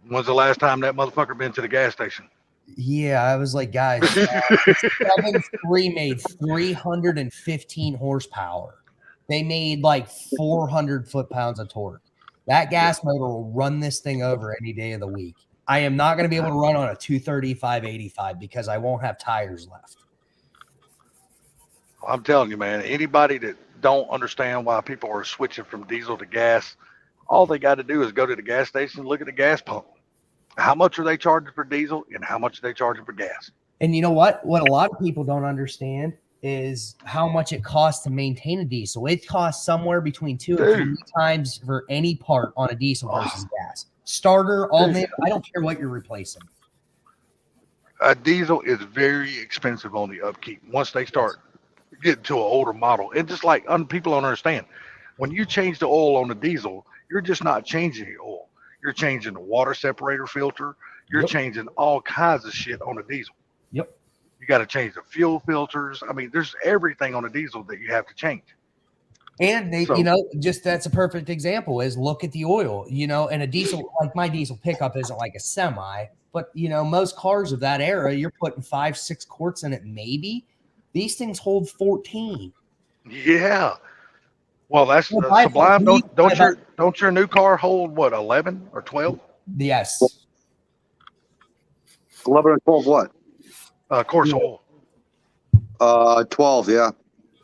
when's the last time that motherfucker been to the gas station? Yeah, I was like, guys, 7.3 made 315 horsepower. They made like 400 foot-pounds of torque. That gas motor will run this thing over any day of the week. I am not going to be able to run on a 235/85 because I won't have tires left. I'm telling you, man, anybody that don't understand why people are switching from diesel to gas, all they got to do is go to the gas station and look at the gas pump. How much are they charging for diesel and how much are they charging for gas? And you know what? What a lot of people don't understand is how much it costs to maintain a diesel. It costs somewhere between 2 and 3 times for any part on a diesel versus gas. Starter, all day, I don't care what you're replacing. A diesel is very expensive on the upkeep once they start getting to an older model. And just like people don't understand, when you change the oil on the diesel, you're just not changing the oil. You're changing the water separator filter. You're changing all kinds of shit on the diesel. Yep. You got to change the fuel filters. I mean, there's everything on the diesel that you have to change. And they, just that's a perfect example is look at the oil, and a diesel, like my diesel pickup isn't like a semi, but most cars of that era, you're putting 5-6 quarts in it. Maybe these things hold 14. Yeah. Well, that's Sublime. Don't your new car hold what, 11 or 12? Yes. 11 and 12 what? Course oil. 12, yeah.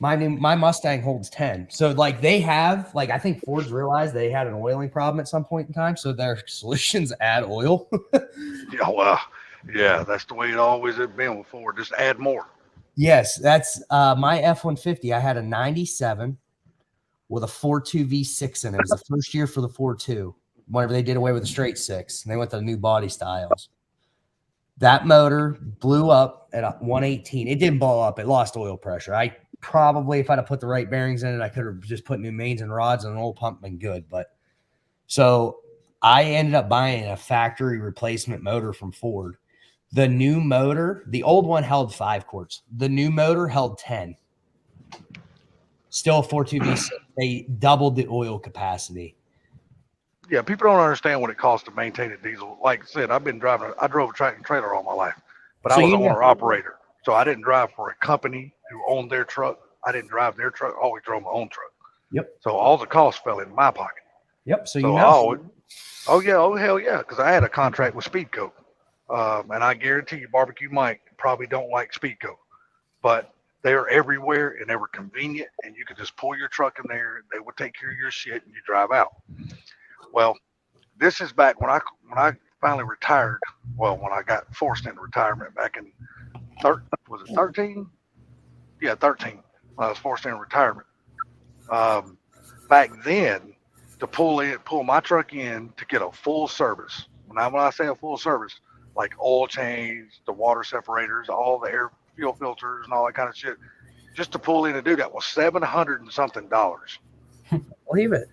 My Mustang holds 10. So like they have, like I think Ford's realized they had an oiling problem at some point in time. So their solutions add oil. Yeah, well, yeah, that's the way it always has been with Ford. Just add more. Yes, that's my F-150. I had a 97 with a 4.2 V6 in it. It was the first year for the 4.2. Whenever they did away with the straight six and they went to new body styles. That motor blew up at 118. It didn't blow up. It lost oil pressure. I probably, if I'd have put the right bearings in it, I could have just put new mains and rods and an old pump been good. But so I ended up buying a factory replacement motor from Ford. The new motor, the old one held 5 quarts. The new motor held 10. Still a 4.2 V6. They doubled the oil capacity. Yeah, people don't understand what it costs to maintain a diesel. Like I said, I drove a tractor trailer all my life, but So I was you an know- owner operator. So I didn't drive for a company who owned their truck. I didn't drive their truck. I always drove my own truck. Yep. So all the costs fell in my pocket. Yep. So So you I know. always, oh yeah, oh hell yeah, because I had a contract with Speedco, and I guarantee you, Barbecue Mike probably don't like Speedco, but they are everywhere and they were convenient, and you could just pull your truck in there. They would take care of your shit, and you drive out. Well, this is back when I finally retired. Well, when I got forced into retirement back in 13? Yeah, 13. When I was forced into retirement. Back then, to pull my truck in to get a full service. When I say a full service, like oil change, the water separators, all the air fuel filters, and all that kind of shit, just to pull in and do that was $700 and something. Believe it.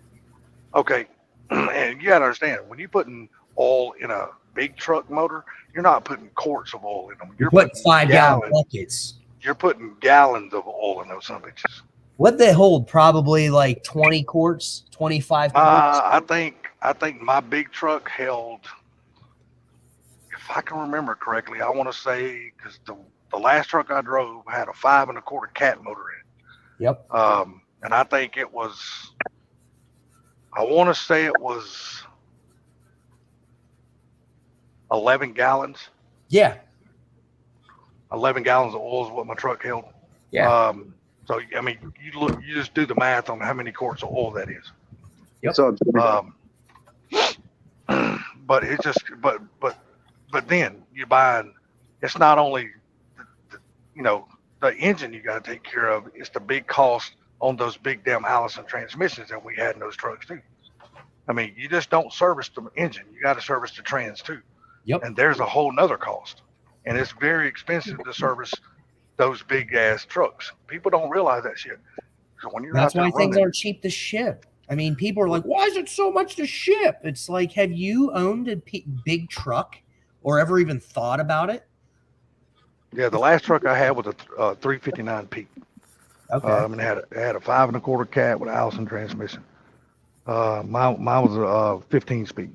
Okay, and you gotta understand, when you're putting oil in a big truck motor, you're not putting quarts of oil in them. You're putting 5-gallon gallons. buckets. You're putting gallons of oil in those some bitches. What they hold? Probably like 20 quarts, 25 quarts. I think my big truck held, if I can remember correctly, I want to say, because the last truck I drove had a 5 1/4 cat motor in Yep. it. And I think it was, I want to say it was 11 gallons. Yeah. 11 gallons of oil is what my truck held. Yeah. So I mean, you just do the math on how many quarts of oil that is. Yep. So But it's just, but then you're buying. It's not only, the engine you got to take care of. It's the big cost on those big damn Allison transmissions that we had in those trucks too. I mean, you just don't service the engine. You got to service the trans too. Yep. And there's a whole nother cost, and it's very expensive to service those big ass trucks. People don't realize that shit. So when you're That's out there why things running, aren't cheap to ship. I mean, people are like, why is it so much to ship? It's like, have you owned a big truck or ever even thought about it? yeah, the last truck I had was a 359 Peak. Okay. And it had a 5 1/4 cat with an Allison transmission. Mine was a 15 speed,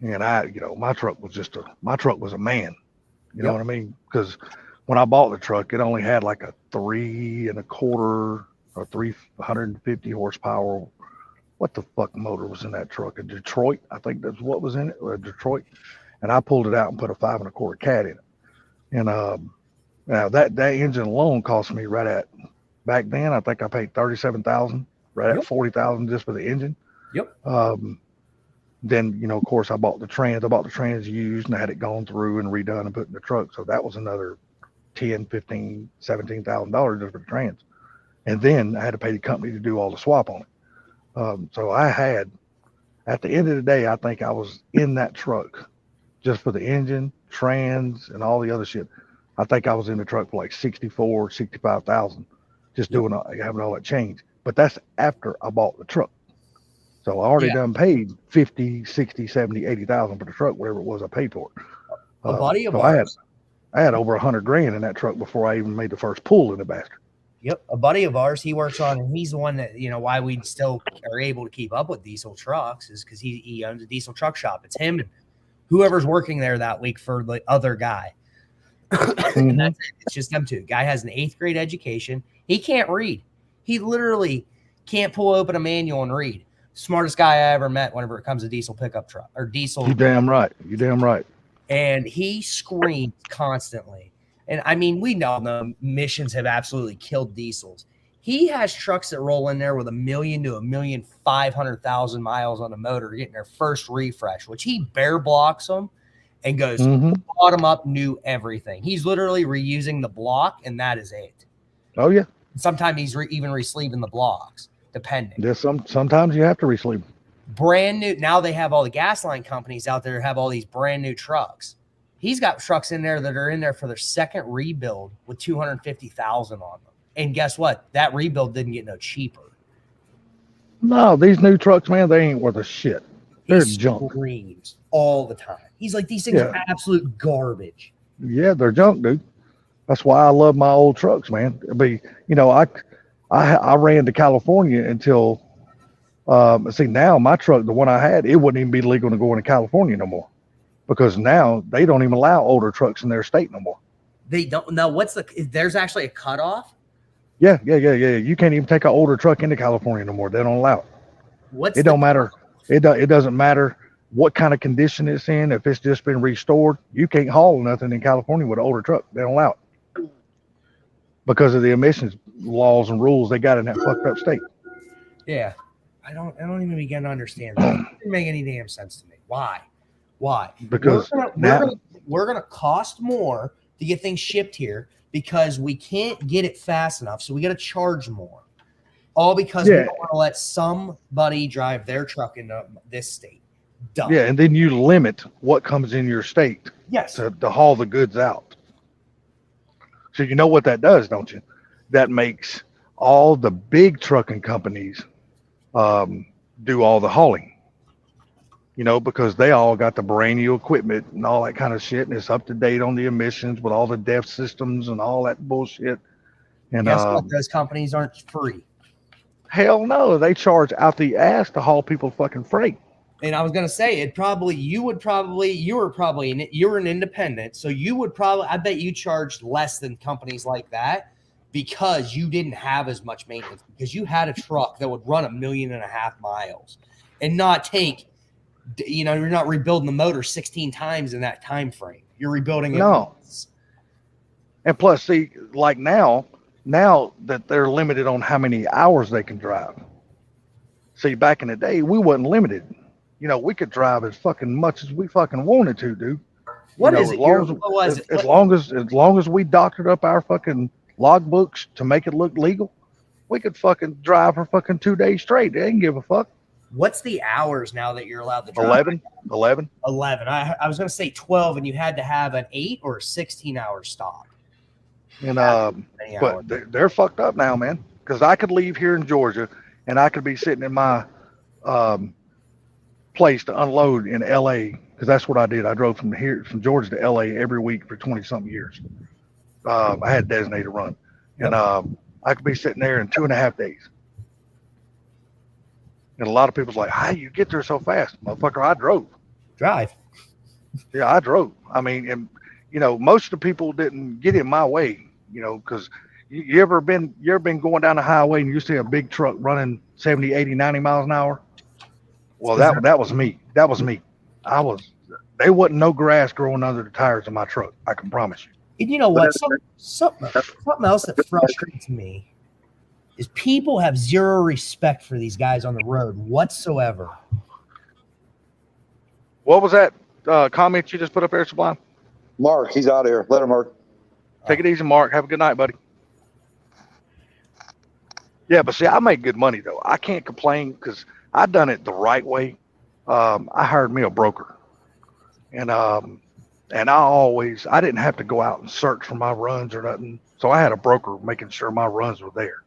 and my truck was a man. You know Yep. what I mean? Because when I bought the truck, it only had like a 3 1/4 or 350 horsepower. What the fuck motor was in that truck? A Detroit, I think that's what was in it. A Detroit, and I pulled it out and put a 5 1/4 cat in it. And now that engine alone cost me back then, I think I paid $37,000, right Yep. at $40,000 just for the engine. Yep. Then of course I bought the trans used and I had it gone through and redone and put in the truck. So that was another $10,000, $15,000, $17,000 just for the trans. And then I had to pay the company to do all the swap on it. So I had, at the end of the day, I think I was in that truck just for the engine, trans, and all the other shit. I think I was in the truck for like 64, 65,000, just having all that change. But that's after I bought the truck. So I already done paid 50, 60, 70, 80,000 for the truck, whatever it was I paid for it. A buddy of so ours. I had over $100,000 in that truck before I even made the first pull in the bastard. Yep. A buddy of ours, he works on, and he's the one that, why we still are able to keep up with diesel trucks is because he owns a diesel truck shop. It's him and whoever's working there that week for the other guy. And that's it. It's just them two. Guy has an 8th grade education. He can't read. He literally can't pull open a manual and read. Smartest guy I ever met whenever it comes to diesel pickup truck or diesel. You damn right. And he screams constantly. And I mean, we know the emissions have absolutely killed diesels. He has trucks that roll in there with 1 million to 1,500,000 miles on the motor, getting their first refresh, which he bare blocks them and goes bottom up, new everything. He's literally reusing the block, and that is it. Oh yeah. Sometimes he's even resleeving the blocks, depending. There's sometimes you have to resleeve. Brand new. Now they have all the gas line companies out there have all these brand new trucks. He's got trucks in there that are in there for their second rebuild with 250,000 on them. And guess what? That rebuild didn't get no cheaper. No, these new trucks, man, they ain't worth a shit. They're junk. Screams all the time. He's like, these things are absolute garbage. Yeah, they're junk, dude. That's why I love my old trucks, man. I ran to California until see now my truck, the one I had, it wouldn't even be legal to go into California no more. Because now they don't even allow older trucks in their state no more. They don't know there's actually a cutoff. Yeah. You can't even take an older truck into California no more. They don't allow it. It don't matter. It doesn't matter what kind of condition it's in. If it's just been restored, you can't haul nothing in California with an older truck. They don't allow it because of the emissions laws and rules they got in that fucked up state. Yeah, I don't even begin to understand that. It doesn't make any damn sense to me. Why? Because we're gonna cost more to get things shipped here because we can't get it fast enough, so we got to charge more. All because we don't want to let somebody drive their truck into this state. Dumb. Yeah, and then you limit what comes in your state. Yes. To haul the goods out. So you know what that does, don't you? That makes all the big trucking companies do all the hauling. You know, because they all got the brand new equipment and all that kind of shit, and it's up to date on the emissions with all the DEF systems and all that bullshit. And guess what? Those companies aren't free. Hell no, they charge out the ass to haul people fucking freight. And I was gonna say you were an independent, so you would probably, I bet you charged less than companies like that because you didn't have as much maintenance, because you had a truck that would run 1.5 million miles and not take, you're not rebuilding the motor 16 times in that time frame. You're rebuilding it once. And plus, see, like now that they're limited on how many hours they can drive. See, back in the day, we wasn't limited. We could drive as fucking much as we fucking wanted to, dude. As long as we doctored up our fucking logbooks to make it look legal, we could fucking drive for fucking 2 days straight. They didn't give a fuck. What's the hours now that you're allowed to drive? 11. I was going to say 12, and you had to have an 8 or 16-hour stop. And but they're fucked up now, man. Because I could leave here in Georgia, and I could be sitting in my place to unload in LA, because that's what I did. I drove from Georgia to LA every week for 20-something years. I had a designated run, and I could be sitting there in 2.5 days. And a lot of people's like, "How you get there so fast, motherfucker?" I drove. Drive. Yeah, I drove. I mean, and most of the people didn't get in my way, because you ever been going down the highway and you see a big truck running 70, 80, 90 miles an hour? Well, that was me. That was me. There wasn't no grass growing under the tires of my truck. I can promise you. And you know what? Something else that frustrates me is people have zero respect for these guys on the road whatsoever. What was that comment you just put up there, Sublime? Mark, he's out of here. Let him, Mark. Take it easy, Mark. Have a good night, buddy. Yeah, but see, I make good money, though. I can't complain because I done it the right way. I hired me a broker. And I didn't have to go out and search for my runs or nothing. So I had a broker making sure my runs were there.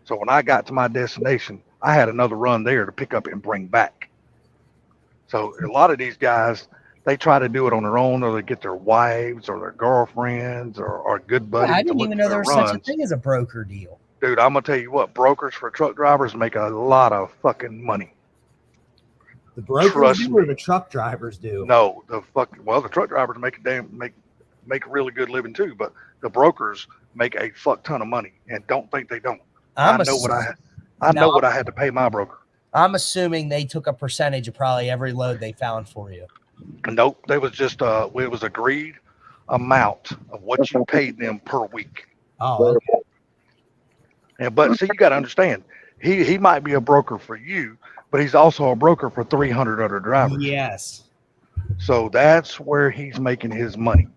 So when I got to my destination, I had another run there to pick up and bring back. So a lot of these guys, they try to do it on their own, or they get their wives or their girlfriends or good buddies. I didn't even know there was such a thing as a broker deal. Dude, I'm going to tell you what, brokers for truck drivers make a lot of fucking money. The brokers do or the truck drivers do? No, the truck drivers make a really good living too, but the brokers make a fuck ton of money, and don't think they don't. I know what I had to pay my broker. I'm assuming they took a percentage of probably every load they found for you. Nope, they was just it was agreed amount of what you paid them per week. Oh, okay. And but see, you got to understand, he might be a broker for you, but he's also a broker for 300 other drivers. Yes. So that's where he's making his money.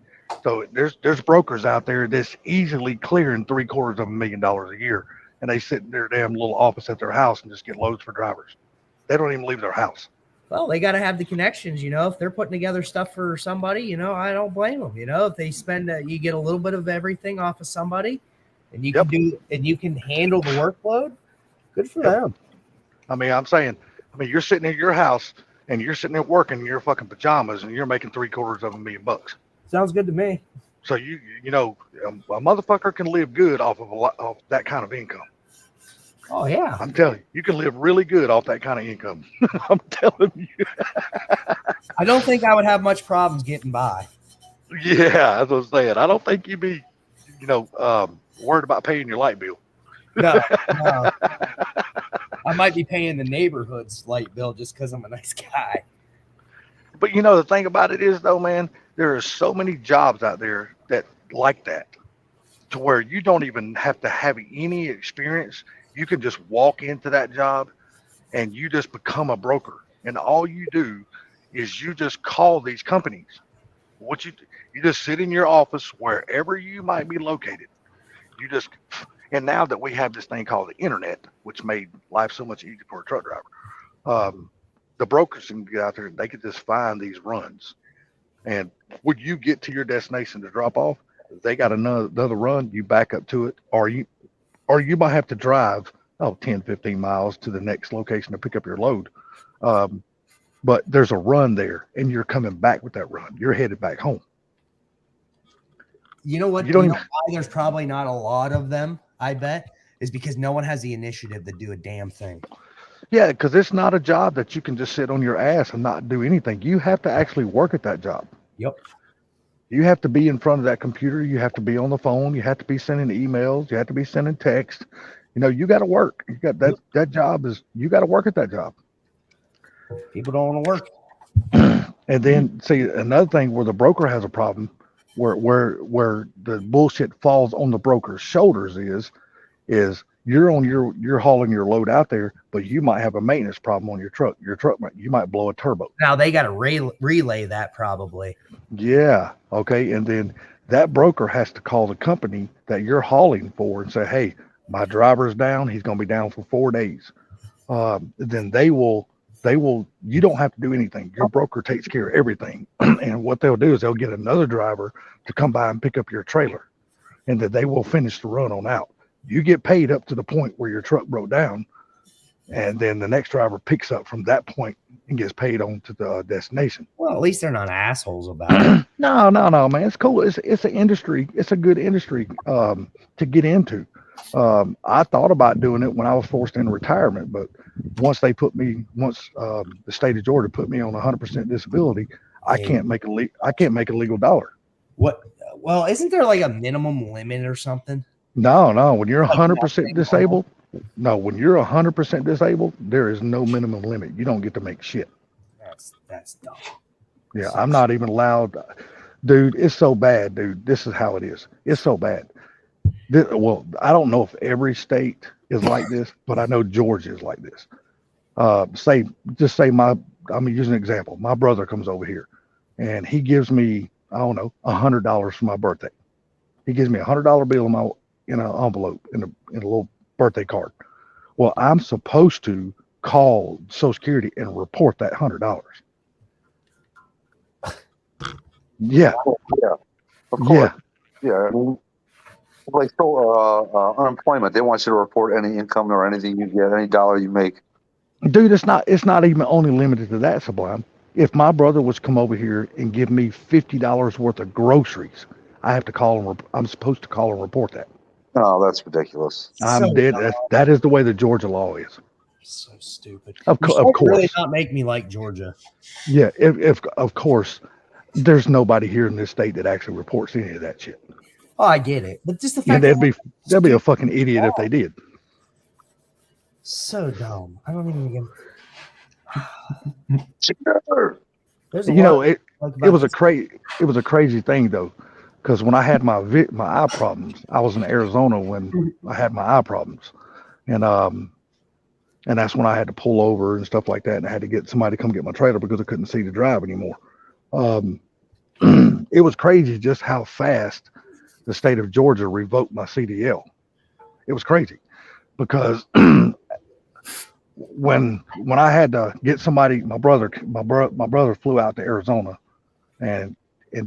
So there's brokers out there that's easily clearing $750,000 a year, and they sit in their damn little office at their house and just get loads for drivers. They don't even leave their house. Well, they got to have the connections, you know. If they're putting together stuff for somebody, you know, I don't blame them. You know, if they spend, you get a little bit of everything off of somebody, and you can do, and you can handle the workload. Good for them. I mean, you're sitting in your house and you're sitting there working in your fucking pajamas, and you're making $750,000. Sounds good to me. So you know, a motherfucker can live good off of that kind of income. Oh yeah, I'm telling you, you can live really good off that kind of income. I'm telling you. I don't think I would have much problems getting by. Yeah, as I was saying, I don't think you'd be, you know, worried about paying your light bill. No. I might be paying the neighborhood's light bill just because I'm a nice guy. But you know, the thing about it is, though, man, there are so many jobs out there that like that, to where you don't even have to have any experience. You can just walk into that job and you just become a broker. And all you do is you just call these companies. You just sit in your office wherever you might be located. And now that we have this thing called the internet, which made life so much easier for a truck driver, the brokers can get out there and they can just find these runs. And when you get to your destination to drop off, if they got another run, you back up to it, or you might have to drive 10, 15 miles to the next location to pick up your load. But there's a run there and you're coming back with that run. You're headed back home. You know what? You don't know why there's probably not a lot of them, I bet, is because no one has the initiative to do a damn thing. Yeah, because it's not a job that you can just sit on your ass and not do anything. You have to actually work at that job. Yep. You have to be in front of that computer. You have to be on the phone. You have to be sending emails. You have to be sending text. You know, you got to work. You got that job is, you got to work at that job. People don't want to work. And then see another thing where the broker has a problem, where the bullshit falls on the broker's shoulders is you're hauling your load out there, but you might have a maintenance problem on your truck. You might blow a turbo. Now they got to relay that probably. Yeah. Okay. And then that broker has to call the company that you're hauling for and say, hey, my driver's down. He's going to be down for 4 days. Then you don't have to do anything. Your broker takes care of everything. And what they'll do is they'll get another driver to come by and pick up your trailer, and then they will finish the run on out. You get paid up to the point where your truck broke down, and then the next driver picks up from that point and gets paid on to the destination. Well, at least they're not assholes about it. No, man. It's cool. It's an industry. It's a good industry to get into. I thought about doing it when I was forced into retirement, but once the state of Georgia put me on 100% disability, I can't make a legal dollar. What? Well, isn't there like a minimum limit or something? No. When you're 100% disabled, there is no minimum limit. You don't get to make shit. That's dumb. Yeah, I'm not even allowed. Dude, it's so bad, dude. This is how it is. It's so bad. Well, I don't know if every state is like this, but I know Georgia is like this. I'm using an example. My brother comes over here and he gives me, I don't know, $100 for my birthday. He gives me $100 bill in an envelope, in a little birthday card. Well, I'm supposed to call Social Security and report that $100. Yeah. Yeah. Of course. Yeah. Like unemployment, they want you to report any income or anything you get, any dollar you make. Dude, it's not even only limited to that, Sublime. If my brother was to come over here and give me $50 worth of groceries, I'm supposed to call and report that. Oh, that's ridiculous. I'm dead. That is the way the Georgia law is. So stupid. Of course. Really not make me like Georgia. Yeah, if of course, there's nobody here in this state that actually reports any of that shit. Oh, I get it, but just the fact they'd be a fucking idiot if they did. So dumb. I don't even Sure. It was a crazy thing though, because when I had my eye problems, I was in Arizona when I had my eye problems, and that's when I had to pull over and stuff like that, and I had to get somebody to come get my trailer because I couldn't see to drive anymore. It was crazy just how fast the state of Georgia revoked my CDL. It was crazy because when I had to get somebody, my brother flew out to Arizona and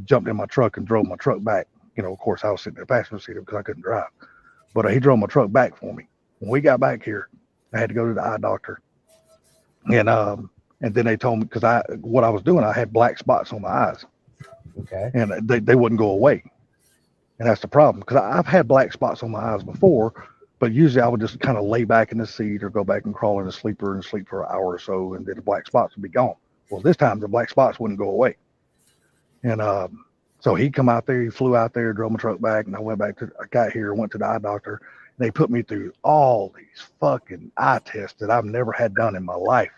jumped in my truck and drove my truck back. You know, of course, I was sitting in the passenger seat because I couldn't drive, but he drove my truck back for me. When we got back here, I had to go to the eye doctor, and then they told me because what I was doing, I had black spots on my eyes, Okay. and they wouldn't go away, and that's the problem because I've had black spots on my eyes before, but usually I would just kind of lay back in the seat or go back and crawl in a sleeper and sleep for an hour or so, and then the black spots would be gone. Well, this time the black spots wouldn't go away, and so he come out there, he flew out there, drove my truck back, and I got here, went to the eye doctor. They put me through all these fucking eye tests that I've never had done in my life.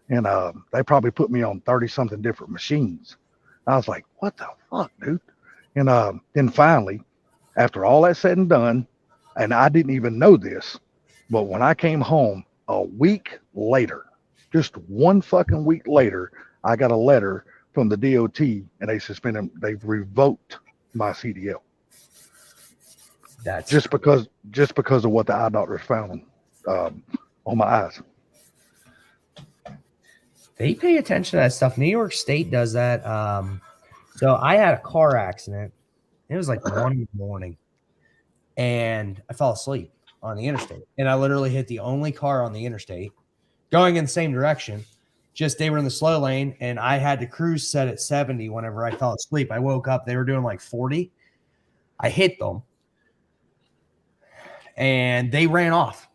And they probably put me on 30 something different machines. I was like, what the fuck, dude? And then finally, after all that said and done, and I didn't even know this, but when I came home a week later, just one fucking week later, I got a letter from the DOT and they've revoked my CDL. That's just because of what the eye doctors found on my eyes. they pay attention to that stuff. New York State does that. So I had a car accident. It was like 1 in the morning, and I fell asleep on the interstate. And I literally hit the only car on the interstate going in the same direction. Just they were in the slow lane, and I had to cruise set at 70 whenever I fell asleep. I woke up, they were doing like 40. I hit them, and they ran off.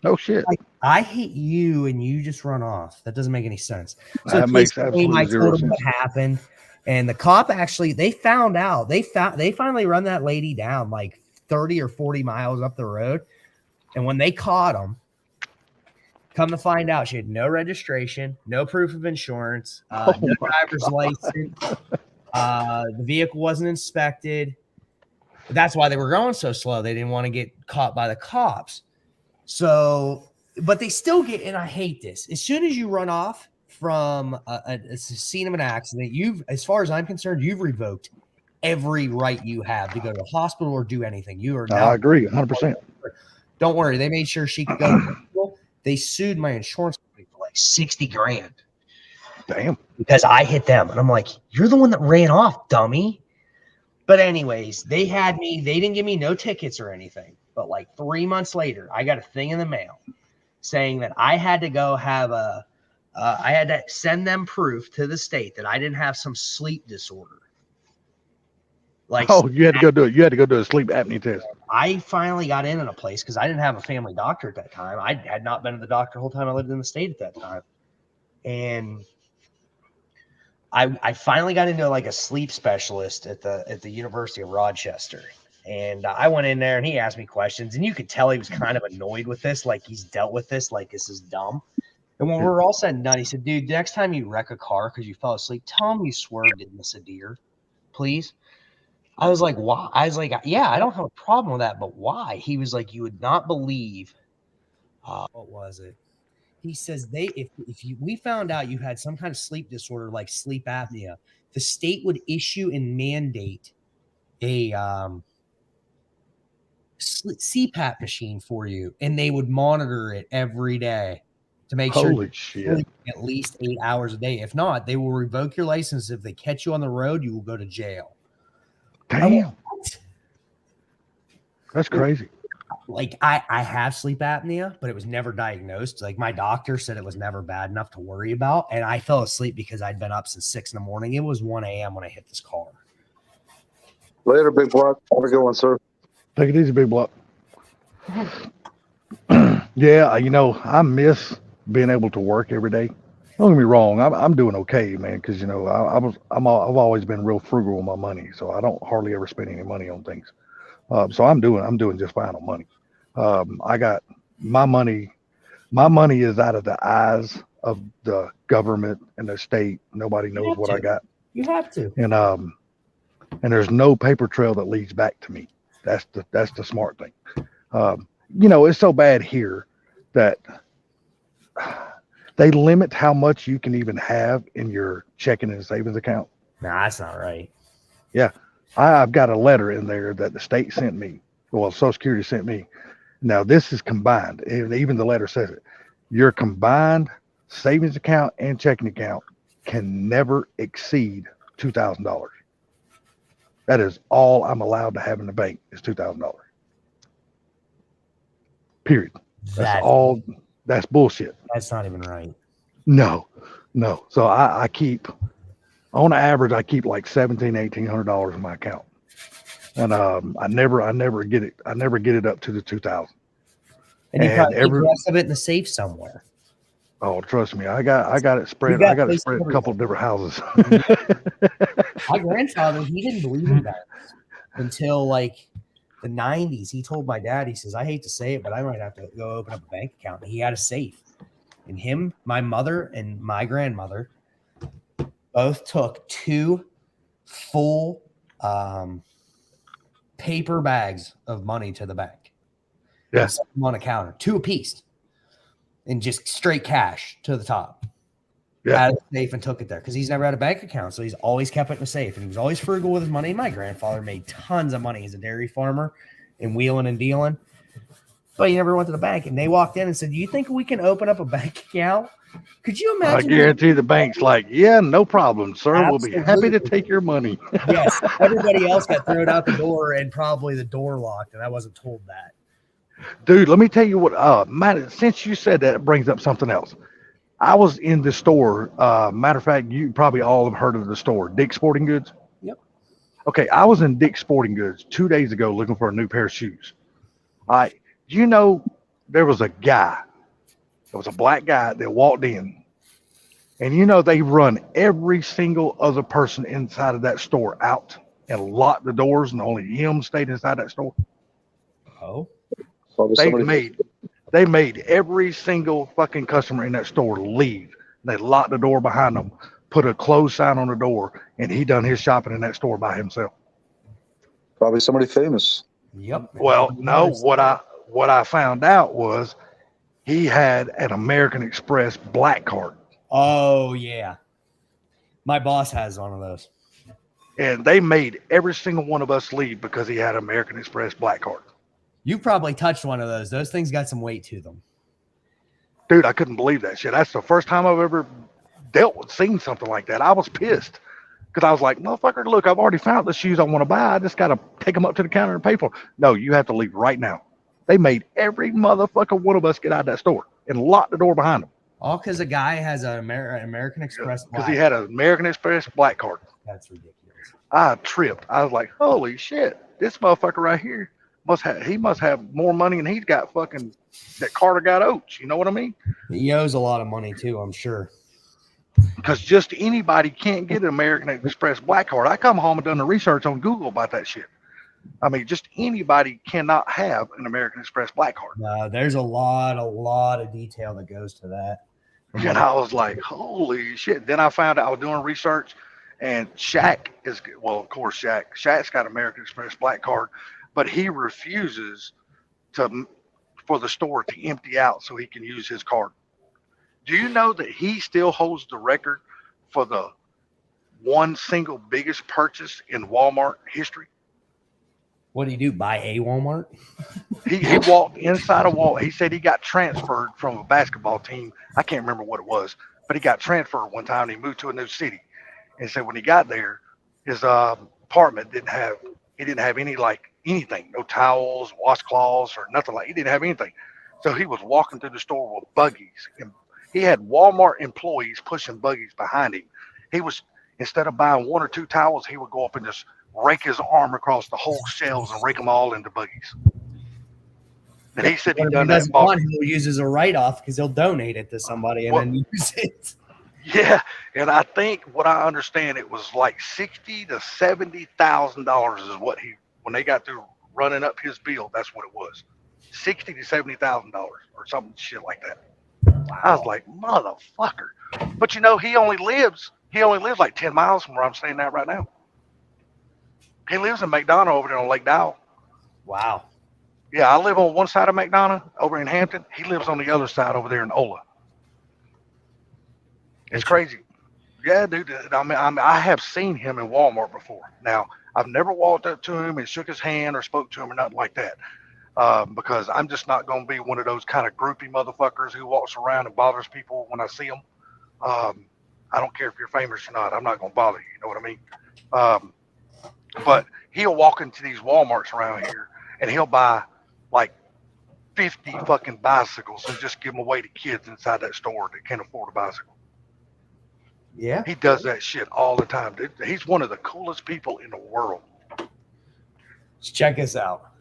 Oh shit! Like, I hit you, and you just run off. That doesn't make any sense. So That makes I absolutely zero told them what sense. happened, and the cop actually they finally run that lady down like 30 or 40 miles up the road, and when they caught him, come to find out, she had no registration, no proof of insurance, no driver's license. The vehicle wasn't inspected. That's why they were going so slow. They didn't want to get caught by the cops. So, but they still get, and I hate this. As soon as you run off from a scene of an accident, as far as I'm concerned, you've revoked every right you have to go to the hospital or do anything. You are now. I agree, 100%. Don't worry. They made sure she could go to the hospital. They sued my insurance company for like $60,000. Damn. Because I hit them. And I'm like, you're the one that ran off, dummy. But anyways, they had me. They didn't give me no tickets or anything. But like 3 months later, I got a thing in the mail saying that I had to go have I had to send them proof to the state that I didn't have some sleep disorder. Like, oh, you had to go do it. You had to go do a sleep apnea test. I finally got in a place because I didn't have a family doctor at that time. I had not been to the doctor the whole time I lived in the state at that time. And I finally got into like a sleep specialist at the University of Rochester. And I went in there and he asked me questions, and you could tell he was kind of annoyed with this. Like, he's dealt with this, like this is dumb. And when we were all said and done, he said, dude, next time you wreck a car because you fell asleep, tell him you swerved and miss a deer, please. I was like, why? I was like, yeah, I don't have a problem with that, but why? He was like, you would not believe. What was it? He says we found out you had some kind of sleep disorder like sleep apnea, the state would issue and mandate a CPAP machine for you, and they would monitor it every day to make sure Holy shit. at least 8 hours a day. If not, they will revoke your license. If they catch you on the road, you will go to jail. Damn. That's crazy. Like, I have sleep apnea, but it was never diagnosed. Like, my doctor said it was never bad enough to worry about. And I fell asleep because I'd been up since 6 a.m. It was 1 a.m. when I hit this car. Later, big block. Have a good one, sir. Take it easy, big block. Yeah, I miss being able to work every day. Don't get me wrong, I'm doing okay, man, because I've always been real frugal with my money, so I don't hardly ever spend any money on things. So I'm doing just fine on money. I got my money is out of the eyes of the government and the state. Nobody knows what I got. You have to. And and there's no paper trail that leads back to me. That's the smart thing. You know, it's so bad here that they limit how much you can even have in your checking and savings account. Nah, that's not right. I've got a letter in there that the state sent me. Well, Social Security sent me. Now this is combined, and even the letter says it. Your combined savings account and checking account can never exceed $2,000. That is all I'm allowed to have in the bank is $2,000. Period. That's all. That's bullshit. That's not even right. No. So I keep, on average, I keep like $1,700-$1,800 in my account, and I never get it. I never get it up to the 2,000. And you And probably keep every- the rest of it in the safe somewhere. Oh, trust me, I got it spread. got I got it places spread a everywhere. couple of different houses. My grandfather, he didn't believe in banks until like the 90s. He told my dad, he says, I hate to say it, but I might have to go open up a bank account. And he had a safe. And him, my mother, and my grandmother both took 2 full paper bags of money to the bank. Yeah. And set them on a counter, 2 apiece, and just straight cash to the top. Yeah. Out of the safe and took it there because he's never had a bank account, so he's always kept it in a safe, and he was always frugal with his money. My grandfather made tons of money as a dairy farmer and wheeling and dealing, but he never went to the bank. And they walked in and said, "Do you think we can open up a bank account?" Could you I imagine? guarantee the bank's like, yeah, no problem, sir. We'll be happy to Absolutely. take your money. Yes, everybody else got thrown out the door, and probably the door locked, and I wasn't told that. Dude, let me tell you what, Matt, since you said that, it brings up something else. I was in the store. Matter of fact, you probably all have heard of the store, Dick's Sporting Goods. Yep. Okay, I was in Dick's Sporting Goods 2 days ago looking for a new pair of shoes. You know, there was a guy, there was a black guy that walked in, and you know, they run every single other person inside of that store out and locked the doors, and only him stayed inside that store. Oh, Probably somebody- They made every single fucking customer in that store leave. They locked the door behind them, put a closed sign on the door, and he done his shopping in that store by himself. Probably somebody famous. yep. Well, no, what I found out was he had an American Express black card, Oh yeah, my boss has one of those. and they made every single one of us leave because he had an American Express black card. You probably touched one of those. Those things got some weight to them. Dude, I couldn't believe that shit. That's the first time I've ever seen something like that. I was pissed because I was like, motherfucker, look, I've already found the shoes I want to buy. I just got to take them up to the counter and pay for them. No, you have to leave right now. They made every motherfucker one of us get out of that store and lock the door behind them All because a guy has an American Express. because he had an American Express black card. That's ridiculous. I tripped. I was like, holy shit, this motherfucker right here must have more money than he's got fucking that Carter got Oates. You know what I mean? He owes a lot of money too, I'm sure. Because just anybody can't get an American Express black card. I come home and done the research on Google about that shit. I mean, just anybody cannot have an American Express black card. There's a lot of detail that goes to that. And I was like, holy shit. Then I found out I was doing research, and Shaq is, well, of course, Shaq's got American Express black card, but he refuses for the store to empty out so he can use his card. Do you know that he still holds the record for the one single biggest purchase in Walmart history? What do you do? Buy a Walmart? He walked inside a wall. He said he got transferred from a basketball team. I can't remember what it was, but he got transferred one time and he moved to a new city. And said when he got there, his apartment didn't have any anything, no towels, washcloths, or nothing like. He didn't have anything. So he was walking through the store with buggies, and he had Walmart employees pushing buggies behind him. He was, instead of buying 1 or 2 towels, he would go up and just rake his arm across the whole shelves and rake them all into buggies. And he said he done that. He'll use as a write-off because he'll donate it to somebody and then use it. Yeah, and I think what I understand, it was like $60,000 to $70,000 is what when they got through running up his bill, that's what it was, $60,000 to $70,000 or something shit like that. Wow. I was like, motherfucker! But you know, he only lives like 10 miles from where I'm staying at right now. He lives in McDonough over there on Lake Dowell. Wow. Yeah, I live on one side of McDonough over in Hampton. He lives on the other side over there in Ola. It's crazy. Yeah, dude. I have seen him in Walmart before. Now, I've never walked up to him and shook his hand or spoke to him or nothing like that. Because I'm just not going to be one of those kind of groupie motherfuckers who walks around and bothers people when I see them. I don't care if you're famous or not. I'm not going to bother you. You know what I mean? But he'll walk into these Walmarts around here and he'll buy like 50 fucking bicycles and just give them away to kids inside that store that can't afford a bicycle. Yeah. He does that shit all the time, dude. He's one of the coolest people in the world. Just check this out.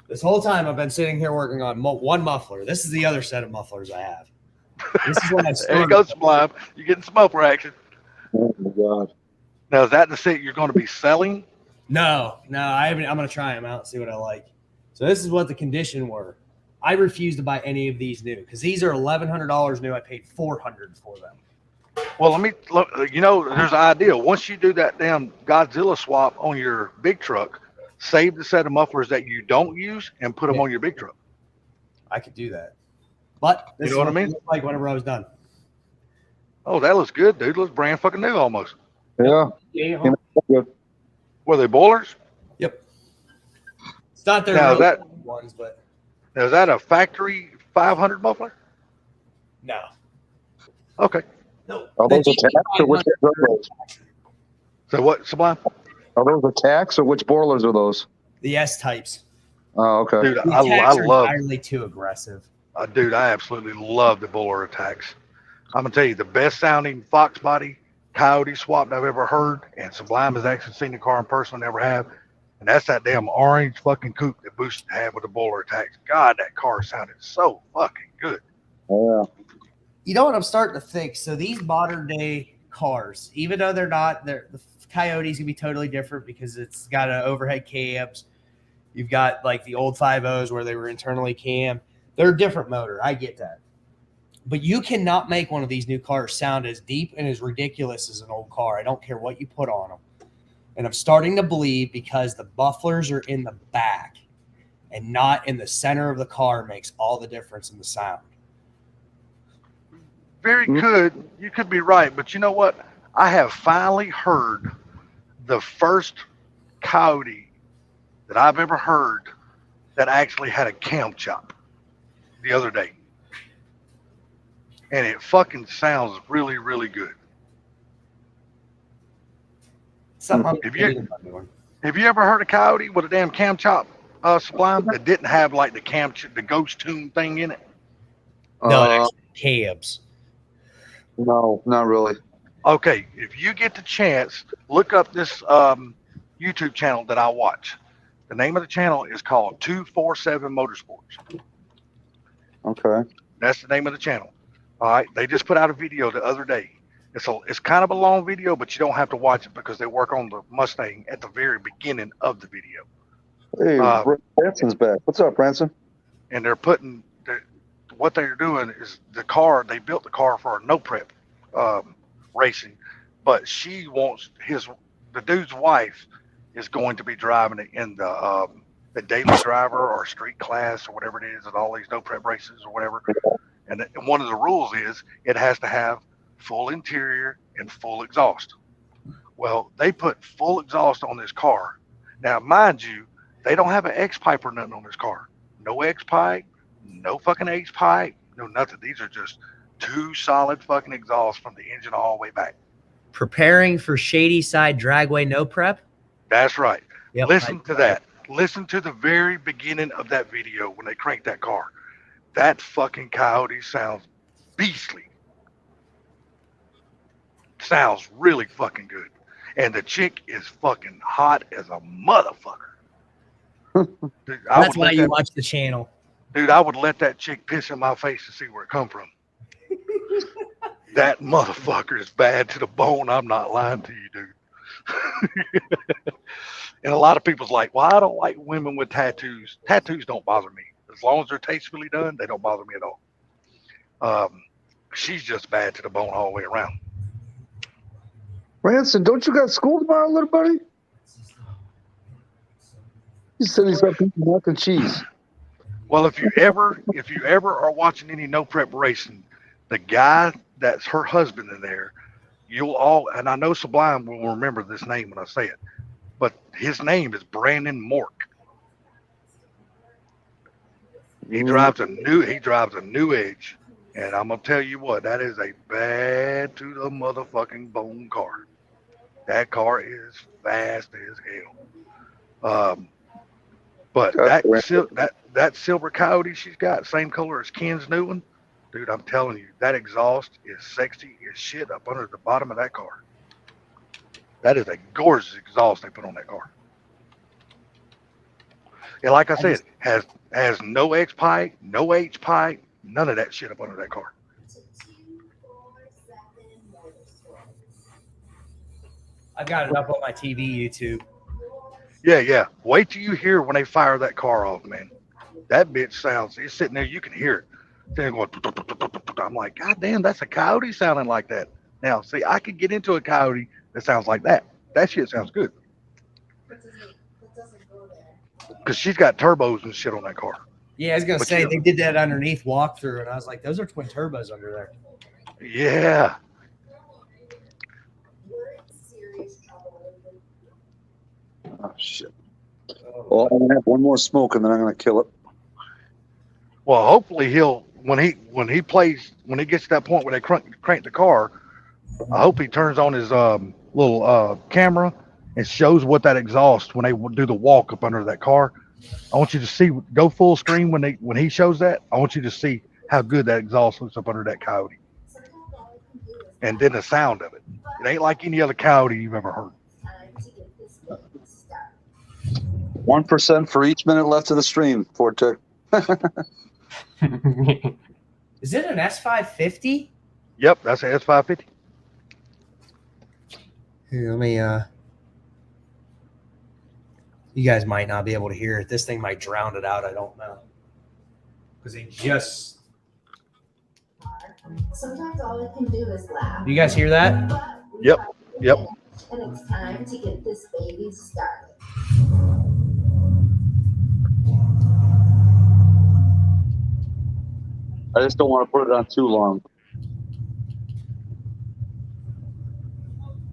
This whole time I've been sitting here working on one muffler. This is the other set of mufflers I have. This is what I There you started. go, Sublime. You're getting smoker action. Oh my god. Now, is that the set you're going to be selling? No, I haven't. I'm going to try them out and see what I like. So this is what the condition were. I refuse to buy any of these new because these are $1,100 new. I paid $400 for them. Well, let me look. You know, there's an idea. Once you do that damn Godzilla swap on your big truck, save the set of mufflers that you don't use and put them on your big truck. I could do that. But this You know is what I mean? it looked like whenever I was done. Oh, that looks good, dude. Looks brand fucking new almost. Yeah. Yeah. Were they boilers? Yep. It's not their Now, real that- ones, but Now, is that a factory 500 muffler? no. Okay. No. Are those attacks or which boilers? So what, Sublime? Are those attacks or which boilers are those? The S types. Oh, okay. Dude, The I attacks are love, entirely too aggressive. dude, I absolutely love the boiler attacks. I'm going to tell you, the best sounding Fox body Coyote swap I've ever heard, and Sublime has actually seen the car in person, never have. And that's that damn orange fucking coupe that Boost had with the boiler attacks. God, that car sounded so fucking good. Oh, yeah. You know what I'm starting to think? So these modern day cars, even though the Coyote's gonna be totally different because it's got an overhead cams. You've got like the old 5.0s where they were internally cam. They're a different motor. I get that. But you cannot make one of these new cars sound as deep and as ridiculous as an old car. I don't care what you put on them. And I'm starting to believe because the mufflers are in the back and not in the center of the car makes all the difference in the sound. Very good. You could be right. But you know what? I have finally heard the first Coyote that I've ever heard that actually had a cam chop the other day. And it fucking sounds really, really good. Something I'm Have you- thinking about doing. Have you ever heard a Coyote with a damn cam chop, Sublime, that didn't have like the ghost tune thing in it? No, it's cabs. No, not really. Okay, if you get the chance, look up this YouTube channel that I watch. The name of the channel is called 247 Motorsports. Okay. That's the name of the channel. All right, they just put out a video the other day. It's kind of a long video, but you don't have to watch it because they work on the Mustang at the very beginning of the video. Hey, Branson's back. What's up, Branson? And they're what they're doing is they built the car for a no prep racing, but she wants the dude's wife is going to be driving it in the daily driver or street class or whatever it is at all these no prep races or whatever. And one of the rules is it has to have full interior and full exhaust. Well, they put full exhaust on this car. Now, mind you, they don't have an X pipe or nothing on this car. No X pipe, no fucking H pipe, no nothing. These are just two solid fucking exhausts from the engine all the way back. Preparing for Shady Side Dragway no prep. That's right. Yep, Listen to that. Listen to the very beginning of that video when they crank that car. That fucking Coyote sounds beastly. Sounds really fucking good. And the chick is fucking hot as a motherfucker. Dude, That's why you watch the channel. Dude, I would let that chick piss in my face to see where it come from. That motherfucker is bad to the bone. I'm not lying to you, dude. And a lot of people's like, well, I don't like women with tattoos. Tattoos don't bother me. As long as they're tastefully done, they don't bother me at all. She's just bad to the bone all the way around. Branson, don't you got school tomorrow, little buddy? He said he's got mac and cheese. Well, if you ever are watching any no preparation, the guy that's her husband in there, you'll all, and I know Sublime will remember this name when I say it, but his name is Brandon Mork. He drives a new Edge, and I'm gonna tell you what, that is a bad to the motherfucking bone car. That car is fast as hell. But that silver Coyote she's got, same color as Ken's new one, dude. I'm telling you, that exhaust is sexy as shit up under the bottom of that car. That is a gorgeous exhaust they put on that car. And like I said, has no X pipe, no H pipe, none of that shit up under that car. I've got it up on my TV, YouTube. Yeah. Wait till you hear when they fire that car off, man. That bitch sounds, it's sitting there, you can hear it. They're going, I'm like, God damn, that's a Coyote sounding like that. Now, see, I could get into a Coyote that sounds like that. That shit sounds good. Because she's got turbos and shit on that car. Yeah, I was gonna But say you- they did that underneath walkthrough, and I was like, those are twin turbos under there. Yeah. Oh shit. Well, I'm gonna have one more smoke and then I'm gonna kill it. Well, hopefully when he gets to that point where they crank the car, I hope he turns on his little camera and shows what that exhaust when they do the walk up under that car. I want you to see, go full screen when he shows that. I want you to see how good that exhaust looks up under that Coyote, and then the sound of it. It ain't like any other Coyote you've ever heard. 1% for each minute left of the stream, Fortech. Is it an S550? Yep, that's an S550. Here, let me. You guys might not be able to hear it. This thing might drown it out. I don't know. Because they just. Sometimes all I can do is laugh. You guys hear that? Yep. And it's time to get this baby started. I just don't want to put it on too long.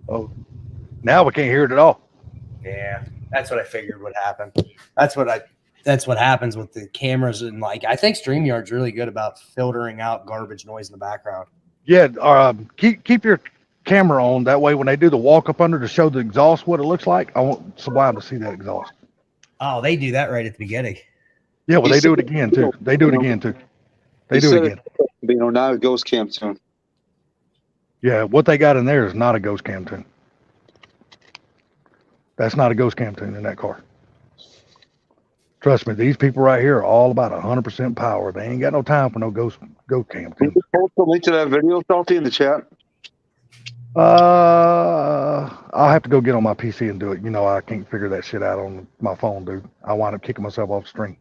Oh, now we can't hear it at all. Yeah, that's what I figured would happen. That's what happens with the cameras, and like I think StreamYard's really good about filtering out garbage noise in the background. Yeah, keep your camera on. That way, when they do the walk up under to show the exhaust what it looks like, I want Sublime to see that exhaust. Oh, they do that right at the beginning. Yeah, well, they do it again too. They do it again too. They do it again. You know, now it goes cam tune. Yeah, what they got in there is not a ghost cam tune. That's not a ghost cam tune in that car. Trust me, these people right here are all about 100% power. They ain't got no time for no ghost cam Can tune. you post the link to that video, Salty, in the chat? I'll have to go get on my PC and do it. You know, I can't figure that shit out on my phone, dude. I wind up kicking myself off the stream.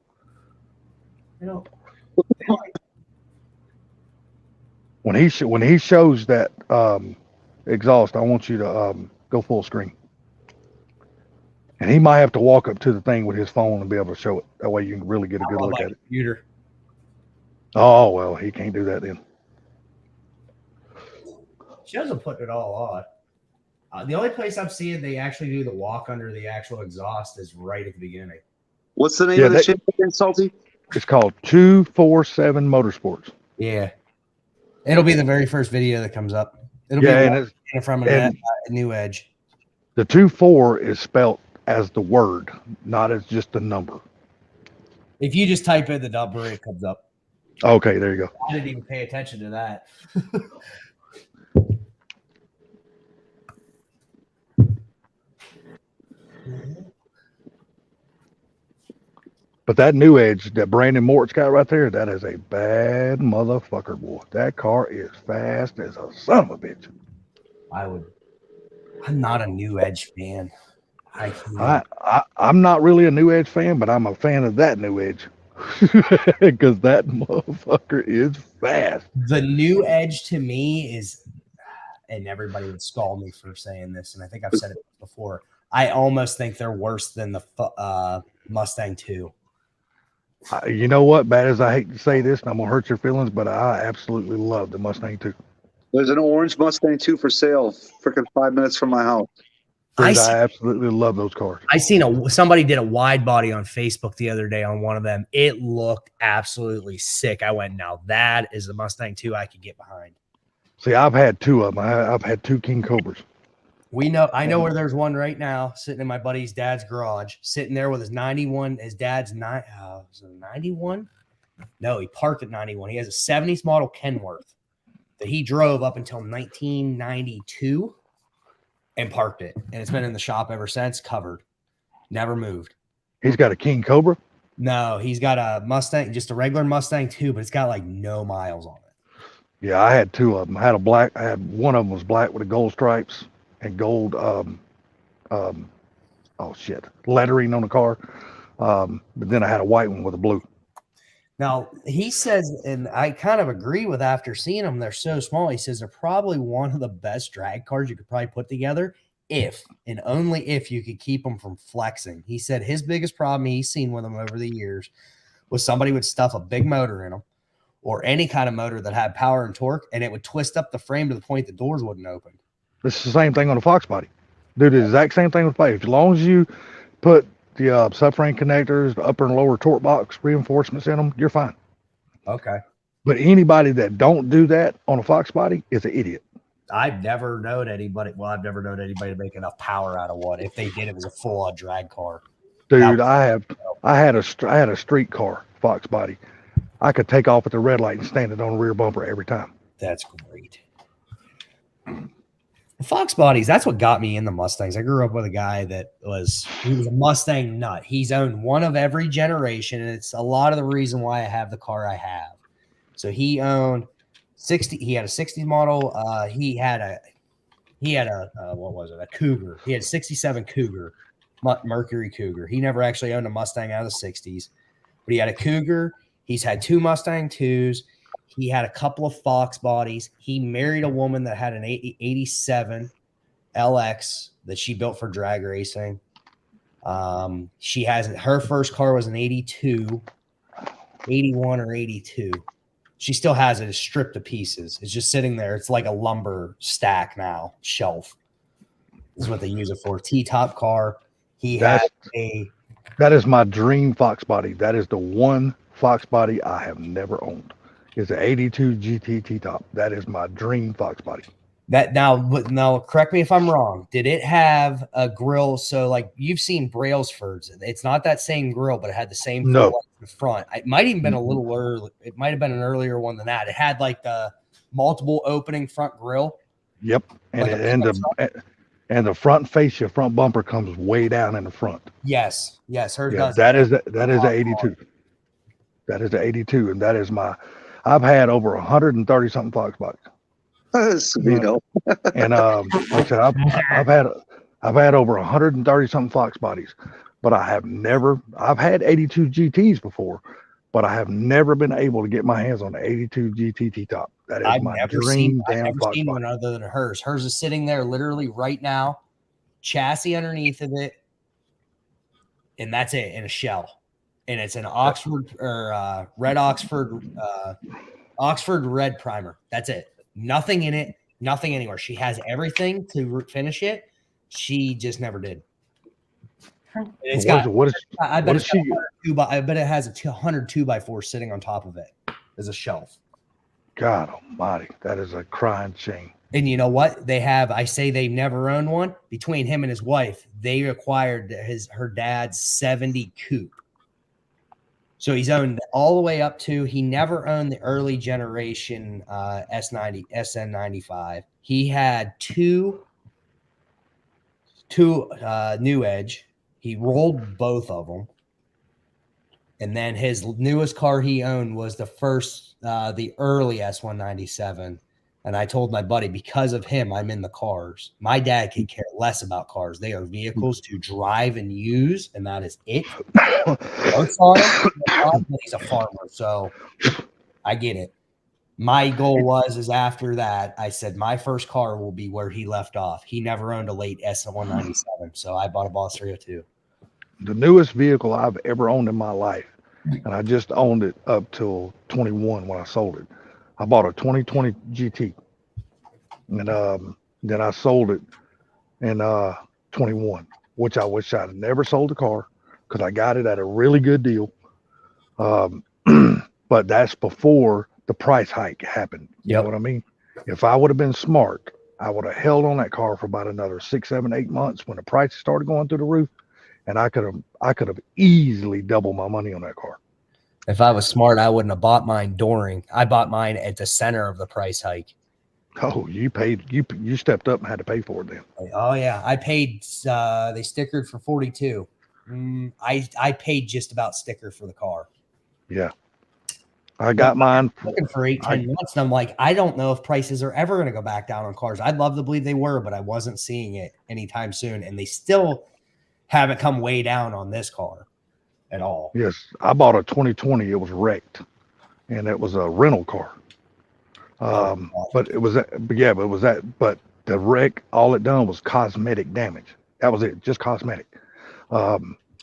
You know, When he shows that exhaust, I want you to go full screen. And he might have to walk up to the thing with his phone and be able to show it. That way you can really get a good on look my at it. computer. Oh, well, he can't do that then. She doesn't put it all on. The only place I'm seeing they actually do the walk under the actual exhaust is right at the beginning. What's the name Yeah, of the that- channel again, Salty? It's called 247 Motorsports. Yeah. It'll be the very first video that comes up. It'll Yeah, and be it's, walking from and- a new edge. the 24 is spelt as the word, not as just the number. If you just type in the number, it comes up. Okay, there you go. I didn't even pay attention to that. But that new Edge that Brandon Mort's got right there, that is a bad motherfucker, boy. That car is fast as a son of a bitch. I'm not a new edge fan. I'm not really a new Edge fan, but I'm a fan of that new Edge. Because that motherfucker is fast. The new edge to me is, and everybody would scold me for saying this, and I think I've said it before. I almost think they're worse than the Mustang 2. You know what? Bad as I hate to say this, and I'm gonna hurt your feelings, but I absolutely love the Mustang 2. There's an orange Mustang 2 for sale, freaking 5 minutes from my house. Dude, I absolutely love those cars. I seen somebody did a wide body on Facebook the other day on one of them. It looked absolutely sick. I went, now that is the Mustang 2 I could get behind. See, I've had two of them. I've had two King Cobras. I know where there's one right now sitting in my buddy's dad's garage, sitting there with his 91, his dad's 91. No, he parked at 91. He has a 70s model Kenworth that he drove up until 1992 and parked it. And it's been in the shop ever since, covered, never moved. He's got a King Cobra? No, he's got a Mustang, just a regular Mustang 2, but it's got like no miles on it. Yeah, I had two of them. I had one of them was black with the gold stripes and gold lettering on the car. But then I had a white one with a blue. Now he says, and I kind of agree with after seeing them, they're so small. He says they're probably one of the best drag cars you could probably put together if and only if you could keep them from flexing. He said his biggest problem he's seen with them over the years was somebody would stuff a big motor in them or any kind of motor that had power and torque, and it would twist up the frame to the point the doors wouldn't open. It's the same thing on the Fox body. Do the exact same thing with the bike. As long as you put the subframe connectors, the upper and lower torque box reinforcements in them, you're fine. Okay. But anybody that don't do that on a Fox body is an idiot. I've never known anybody to make enough power out of one. If they did, it was a full-on drag car. Dude, I had a street car Fox body. I could take off at the red light and stand it on the rear bumper every time. That's great. Fox bodies, that's what got me in the Mustangs. I grew up with a guy he was a Mustang nut. He's owned one of every generation, and it's a lot of the reason why I have the car I have. So he owned he had a 60s model. He had a Cougar. He had a 67 Cougar, Mercury Cougar. He never actually owned a Mustang out of the 60s, but he had a Cougar. He's had two Mustang 2s. He had a couple of Fox bodies. He married a woman that had an 87 LX that she built for drag racing. Her first car was an 82, 81 or 82. She still has it. It's stripped to pieces. It's just sitting there. It's like a lumber stack now, shelf. This is what they use it for. T-top car. That is my dream Fox body. That is the one Fox body I have never owned. It's an 82 GT T-top. That is my dream Fox body. Now, correct me if I'm wrong. Did it have a grill? So, like you've seen Brailsford's, it's not that same grill, but it had the same no in the front. It might even been a little early. It might have been an earlier one than that. It had like the multiple opening front grill. Yep, and the front fascia, front bumper comes way down in the front. Yes, hers does. That is the 82. That is the 82, and that is I've had over 130 something Fox bodies. And like I said, I've had over 130 something Fox bodies, but I've had 82 GTs before, but I have never been able to get my hands on the 82 GT T-top. That is my dream damn Fox body. I've never seen one other than hers. Hers is sitting there literally right now, chassis underneath of it, and that's it, in a shell. And it's an Oxford or red Oxford red primer. That's it. Nothing in it, nothing anywhere. She has everything to finish it. She just never did. It's got. I bet it has a 102 by 4 sitting on top of it as a shelf. God Almighty, that is a crying shame. And you know what? I say they never owned one. Between him and his wife, they acquired her dad's 70 coupe. So he's owned all the way up to, he never owned the early generation SN95. He had two New Edge. He rolled both of them. And then his newest car he owned was the early S197. And I told my buddy, because of him, I'm in the cars. My dad can care less about cars. They are vehicles to drive and use, and that is it. He's a farmer, so I get it. My goal is after that, I said my first car will be where he left off. He never owned a late S197, so I bought a Boss 302. the newest vehicle I've ever owned in my life, and I just owned it up till 21 when I sold it. I bought a 2020 GT, and then I sold it in 21, which I wish I'd never sold the car because I got it at a really good deal. But that's before the price hike happened. You know what I mean? If I would have been smart, I would have held on that car for about another 6, 7, 8 months when the prices started going through the roof, and I could have easily doubled my money on that car. If I was smart, I wouldn't have bought mine during. I bought mine at the center of the price hike. Oh, you paid, you stepped up and had to pay for it then. Oh yeah, I paid. They stickered for 42. I paid just about sticker for the car. Yeah, I got mine looking for 8-10 months, and I'm like, I don't know if prices are ever going to go back down on cars. I'd love to believe they were, but I wasn't seeing it anytime soon, and they still haven't come way down on this car at all. Yes, I bought a 2020. It was wrecked, and it was a rental car. But it was but the wreck, all it done was cosmetic damage. That was it, just cosmetic.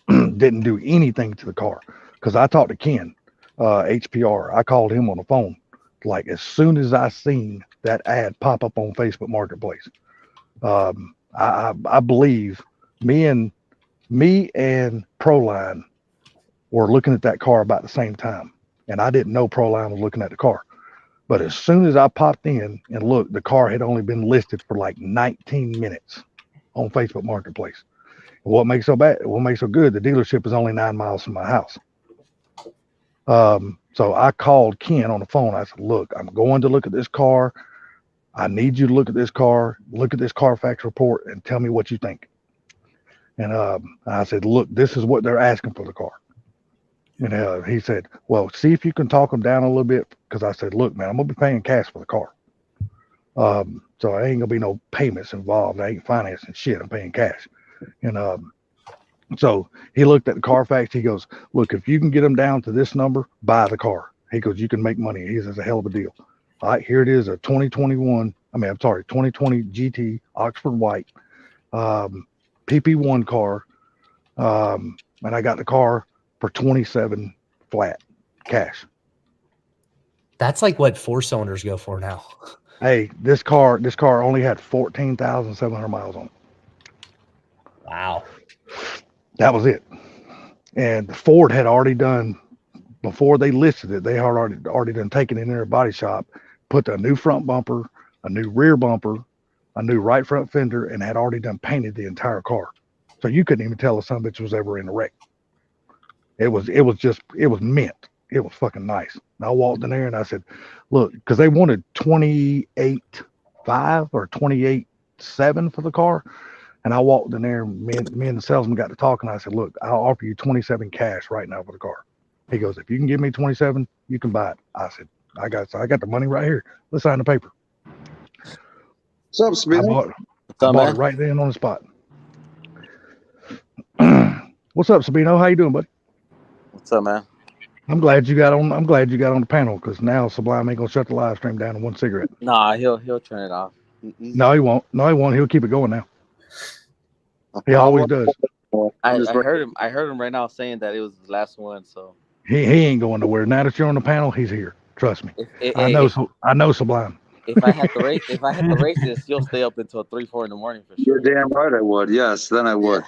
Didn't do anything to the car. Because I talked to Ken, HPR. I called him on the phone. Like as soon as I seen that ad pop up on Facebook Marketplace, I believe me and Proline were looking at that car about the same time, and I didn't know Proline was looking at the car. But as soon as I popped in and looked, the car had only been listed for like 19 minutes on Facebook Marketplace. And what makes so good, the dealership is only 9 miles from my house. So I called Ken on the phone. I said, look, I'm going to look at this car. I need you to look at this car, look at this Carfax report, and tell me what you think. And I said, look, this is what they're asking for the car. And he said, well, see if you can talk them down a little bit. Because I said, look, man, I'm going to be paying cash for the car. So I ain't going to be no payments involved. I ain't financing shit. I'm paying cash. And so he looked at the Carfax. He goes, look, if you can get them down to this number, buy the car. He goes, you can make money. He says, a hell of a deal. All right, here it is, a 2020 GT, Oxford White, PP1 car. And I got the car for 27 flat cash. That's like what 4-cylinders go for now. Hey, this car only had 14,700 miles on it. Wow. That was it. And Ford had already done, before they listed it, they had already done taken it in their body shop, put a new front bumper, a new rear bumper, a new right front fender, and had already done painted the entire car. So you couldn't even tell if some bitch was ever in a wreck. It was mint. It was fucking nice. And I walked in there and I said, look, because they wanted 28.5 or 28.7 for the car. And I walked in there, me and the salesman got to talking. I said, look, I'll offer you 27 cash right now for the car. He goes, if you can give me 27, you can buy it. I said, I got the money right here. Let's sign the paper. What's up, Sabino? I bought it right then on the spot. What's up, Sabino? How you doing, buddy? What's up, man? I'm glad you got on the panel because now Sublime ain't gonna shut the live stream down to one cigarette. Nah, he'll turn it off. No, he won't. He'll keep it going now. He always does. I heard him. I heard him right now saying that it was his last one. So he ain't going nowhere. Now that you're on the panel, he's here. Trust me. I know Sublime. If I had to race this, you'll stay up until 3-4 in the morning for sure. You're damn right I would. Yes, then I would.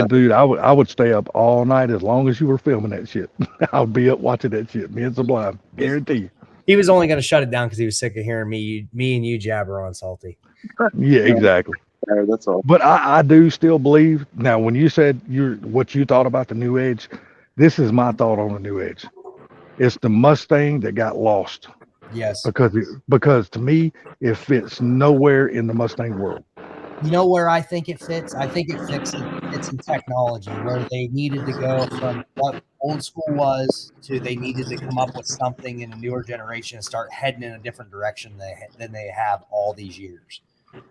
Dude, I would stay up all night as long as you were filming that shit. I'll be up watching that shit. Me and Sublime, guarantee you. He was only going to shut it down because he was sick of hearing me and you jabber on Salty. Yeah, exactly. That's all. But I do still believe. Now, when you said what you thought about the new Edge, this is my thought on the new Edge. It's the Mustang that got lost. Yes. Because to me, it fits nowhere in the Mustang world. You know where I think it fits? I think it's in technology, where they needed to go from what old school was to they needed to come up with something in a newer generation and start heading in a different direction than they have all these years.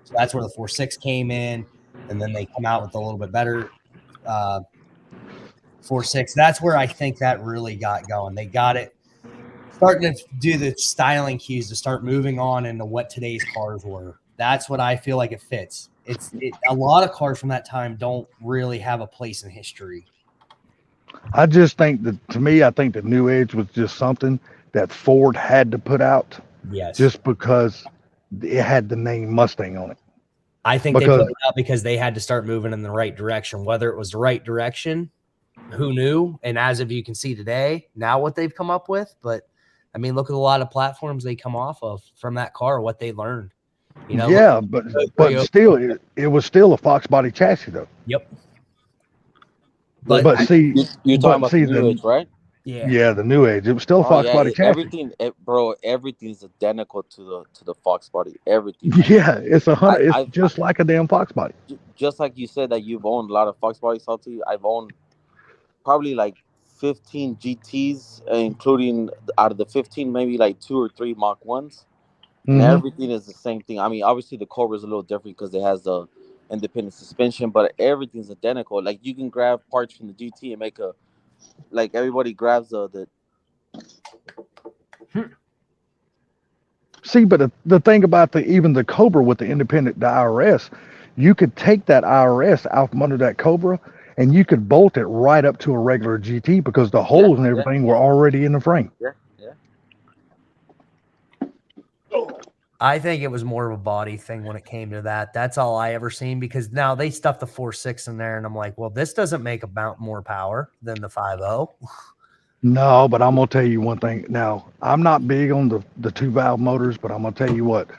So that's where the 4.6 came in, and then they come out with a little bit better 4.6. That's where I think that really got going. They got it starting to do the styling cues to start moving on into what today's cars were. That's what I feel like it fits. a lot of cars from that time don't really have a place in history. I just think that, to me, I think the New Edge was just something that Ford had to put out Yes. just because it had the name Mustang on it. I think they Because- put it out because they had to start moving in the right direction. Whether it was the right direction, who knew? And as of you can see today, now what they've come up with. But I mean, look at a lot of platforms they come off of from that car, what they learned. You know, yeah, but still, it was still a Fox body chassis, though. Yep. But see, You're talking about the the New Edge, right? Yeah, the New Edge. It was still a Oh, Fox yeah, body chassis. everything, everything's identical to the Fox body. Everything. Yeah, it's I've- just like a damn Fox body. Just like you said that you've owned a lot of Fox bodies, Salty. I've owned probably like 15 GTs, including out of the 15, maybe like 2 or 3 Mach 1s. And Mhm. everything is the same thing. I mean, obviously the Cobra is a little different because it has the independent suspension, but everything's identical. Like you can grab parts from the GT and make like everybody grabs the See, but the thing about even the Cobra with the independent, the IRS, you could take that IRS out from under that Cobra and you could bolt it right up to a regular GT because the holes and everything were already in the frame. yeah. I think it was more of a body thing when it came to that. That's all I ever seen because now they stuffed the 4.6 in there, and I'm like, well, this doesn't make about more power than the 5.0. No, but I'm gonna tell you one thing. Now, I'm not big on the 2-valve motors, but I'm gonna tell you what,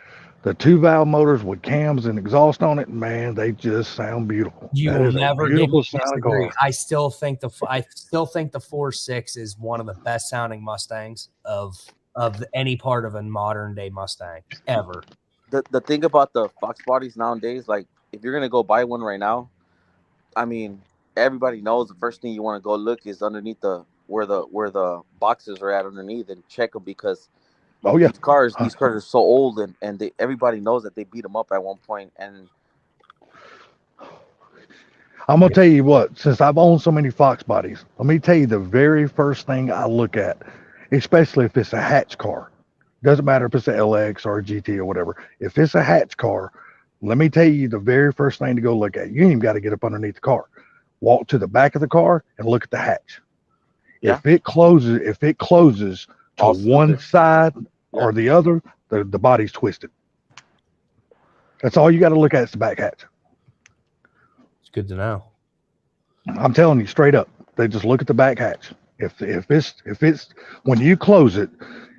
the 2-valve motors with cams and exhaust on it, man, they just sound beautiful. You That will is a never get beautiful me to sounding disagree. car. I still think the 4.6 is one of the best sounding Mustangs of any part of a modern day Mustang ever. The thing about the Fox bodies nowadays, like if you're gonna go buy one right now, I mean, everybody knows the first thing you want to go look is underneath where the boxes are at underneath and check them because Oh yeah, these cars are so old and everybody knows that they beat them up at one point. And I'm gonna tell you what, since I've owned so many Fox bodies, let me tell you the very first thing I look at, especially if it's a hatch car. Doesn't matter if it's a LX or a GT or whatever. If it's a hatch car, let me tell you the very first thing to go look at. You ain't even got to get up underneath the car. Walk to the back of the car and look at the hatch. Yeah. If it closes to Also one the- side or the other, the body's twisted. That's all you got to look at is the back hatch. It's good to know. I'm telling you straight up. They just look at the back hatch. If it's when you close it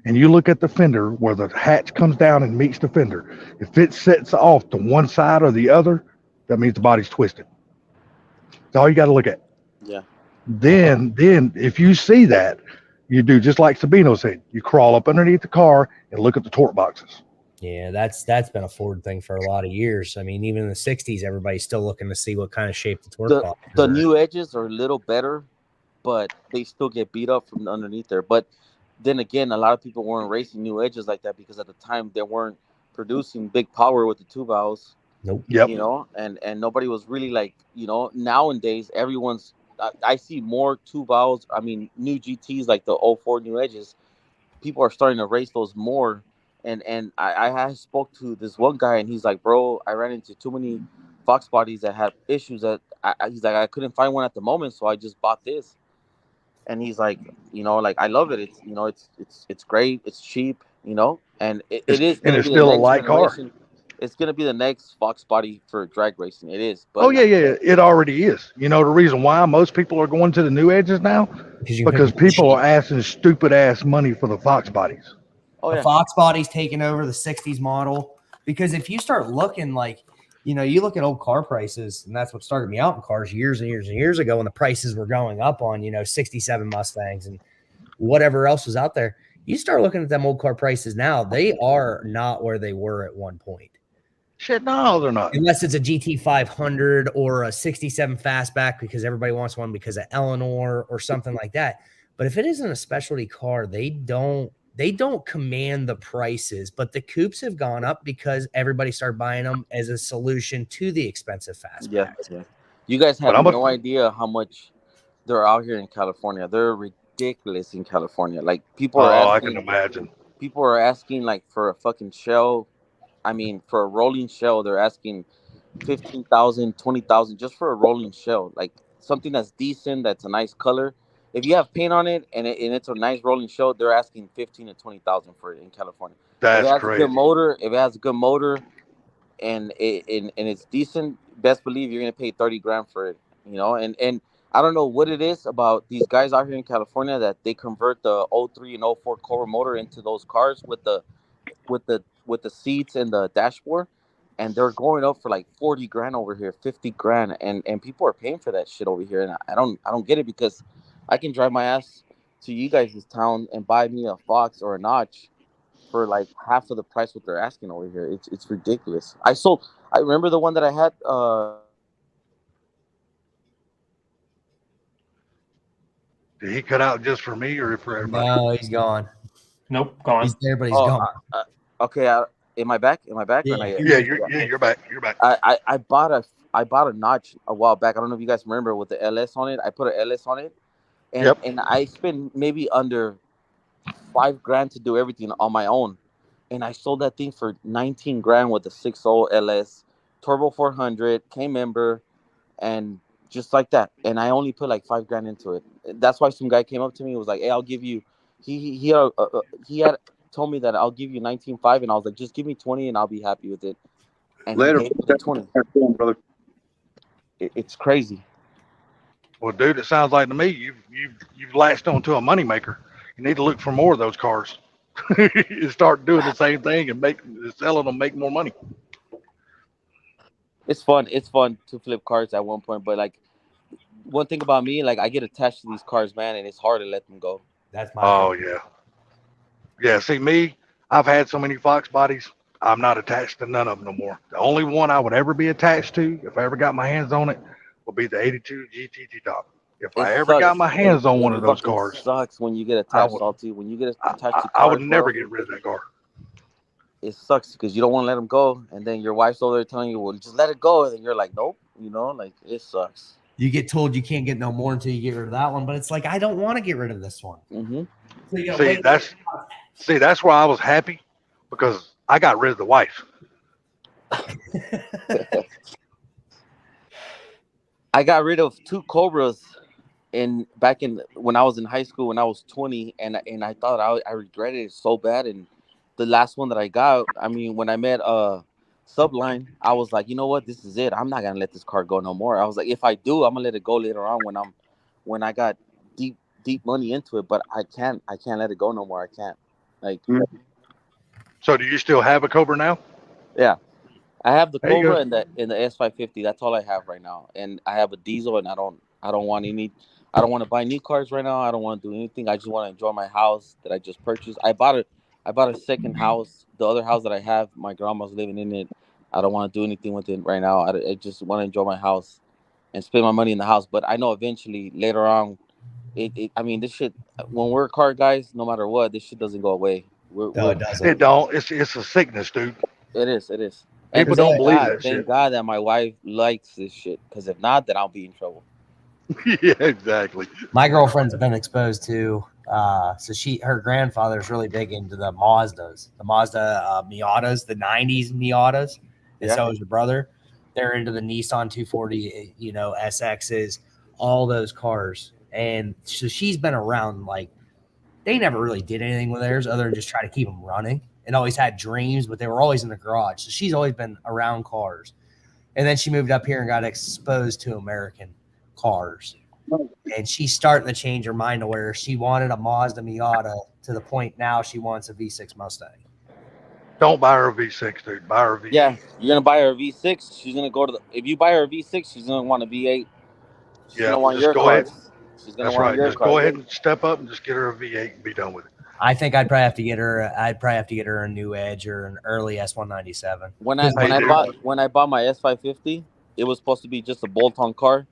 and you look at the fender where the hatch comes down and meets the fender, if it sets off to one side or the other, that means the body's twisted. That's all you got to look at. yeah, Then if you see that, you do just like Sabino said. You crawl up underneath the car and look at the torque boxes. Yeah, that's been a Ford thing for a lot of years. I mean, even in the 60s, everybody's still looking to see what kind of shape the torque box is the in. new edges are a little better, but they still get beat up from underneath there. But then again, a lot of people weren't racing new edges like that because at the time they weren't producing big power with the 2 valves. Nope. Yep. You know, and nobody was really like, you know, nowadays everyone's I see more 2 valves. I mean, new GTs like the 04 new edges. People are starting to race those more. And I spoke to this one guy and he's like, bro, I ran into too many Fox bodies that had issues that he's like, I couldn't find one at the moment, so I just bought this. And he's like, you know, like I love it. It's, you know, it's great. It's cheap, you know, and it is. And gonna it's be the still a next light car. generation. It's gonna be the next Fox body for drag racing. It is. But Oh yeah, it already is. You know the reason why most people are going to the new edges now? Because people are asking stupid ass money for the Fox bodies. Oh, The yeah. Fox body's taking over the 60s model because if you start looking like, you know, you look at old car prices, and that's what started me out in cars years and years and years ago when the prices were going up on, you know, 67 Mustangs and whatever else was out there. You start looking at them old car prices now, they are not where they were at one point. Shit, no, they're not. Unless it's a GT 500 or a 67 fastback because everybody wants one because of Eleanor or something like that. But if it isn't a specialty car, they don't command the prices. But the coupes have gone up because everybody started buying them as a solution to the expensive fastback. Yeah. You guys have But I'm a- no idea how much they're out here in California. They're ridiculous in California. Like people are Oh, I asking, can imagine. people are asking like for a fucking shell. I mean, for a rolling shell, they're asking 15,000, 20,000 just for a rolling shell, like something that's decent, that's a nice color. If you have paint on it and it's a nice rolling shell, they're asking 15 to 20,000 for it in California. If it That's has a good crazy. motor, and it's decent, best believe you're gonna pay 30 grand for it. And I don't know what it is about these guys out here in California that they convert the '03 and '04 Cobra motor into those cars with the seats and the dashboard, and they're going up for like 40 grand over here, 50 grand, and people are paying for that shit over here, and I don't get it, because I can drive my ass to you guys' town and buy me a Fox or a Notch for like half of the price what they're asking over here. It's ridiculous. I remember the one that I had. Did he cut out just for me or for everybody? No, he's gone. Nope, gone. He's there, but he's Oh, gone. Okay, am I back? Am I back? Yeah. Or not yet? You're back. You're back. I bought a Notch a while back. I don't know if you guys remember, with the LS on it. I put an LS on it, and Yep. and I spent maybe under 5 grand to do everything on my own, and I sold that thing for 19 grand with the 6.0 LS, turbo 400, K member, and just like that. And I only put like 5 grand into it. That's why some guy came up to me and was like, "Hey, I'll give you." He had told me that I'll give you 19.5, and I was like, "Just give me 20 and I'll be happy with it." And Later. he gave me the 20. Brother. It's crazy. Well, dude, it sounds like to me you've latched onto a moneymaker. You need to look for more of those cars. You start doing the same thing and selling them, make more money. It's fun. It's fun to flip cars at one point, but like, one thing about me, like, I get attached to these cars, man, and it's hard to let them go. That's my. Oh yeah. Yeah, see me, I've had so many Fox bodies, I'm not attached to none of them no more. The only one I would ever be attached to, if I ever got my hands on it, would be the 82 GTT top. If I ever sucks. got my hands on one It of those fucking cars, sucks when you get attached, would- Salty. When you get attached to cars, I would never bro, get rid of that car. it sucks because you don't want to let them go, and then your wife's over there telling you, "Well, just let it go," and then you're like, "Nope," like, it sucks. You get told you can't get no more until you get rid of that one, but it's like, I don't want to get rid of this one. Mm-hmm. So you gotta See, wait. that's why I was happy, because I got rid of the wife. I got rid of 2 Cobras back when I was in high school, when I was 20, and I thought I regretted it so bad. And the last one that I got, I mean, when I met Subline, I was like, you know what, this is it. I'm not gonna let this car go no more. I was like, if I do, I'm gonna let it go later on when I got deep money into it. But I can't let it go no more. I can't. Like, So do you still have a Cobra now? yeah. I have the There you Cobra go. and the S550. That's all I have right now. And I have a diesel, and I don't want to buy new cars right now. I don't want to do anything. I just want to enjoy my house that I just purchased. I bought a second house. The other house that I have, my grandma's living in it. I don't want to do anything with it right now. I just want to enjoy my house and spend my money in the house. But I know eventually later on, I mean, this shit, when we're car guys, no matter what, this shit doesn't go away. No, it doesn't. It don't. It's a sickness, dude. It is. People don't believe that Thank shit. God that my wife likes this shit, because if not, then I'll be in trouble. Yeah, exactly. My girlfriend's been exposed to, so her grandfather's really big into the Mazdas, the Mazda Miatas, the 90s Miatas. And so is her brother. They're into the Nissan 240, SXs, all those cars. And so she's been around, like, they never really did anything with theirs other than just try to keep them running, and always had dreams, but they were always in the garage. So she's always been around cars. And then she moved up here and got exposed to American cars. And she's starting to change her mind to where she wanted a Mazda Miata to the point now she wants a V6 Mustang. Don't buy her a V6, dude. Buy her a V8. Yeah, you're gonna buy her a V6. She's gonna go to if you buy her a V6, she's gonna want a V8. She's gonna want your cars. She's gonna That's want right. your Just cars. go ahead and step up and just get her a V8 and be done with it. I think I'd probably have to get her a new Edge or an early S197. When I bought my S550, it was supposed to be just a bolt-on car,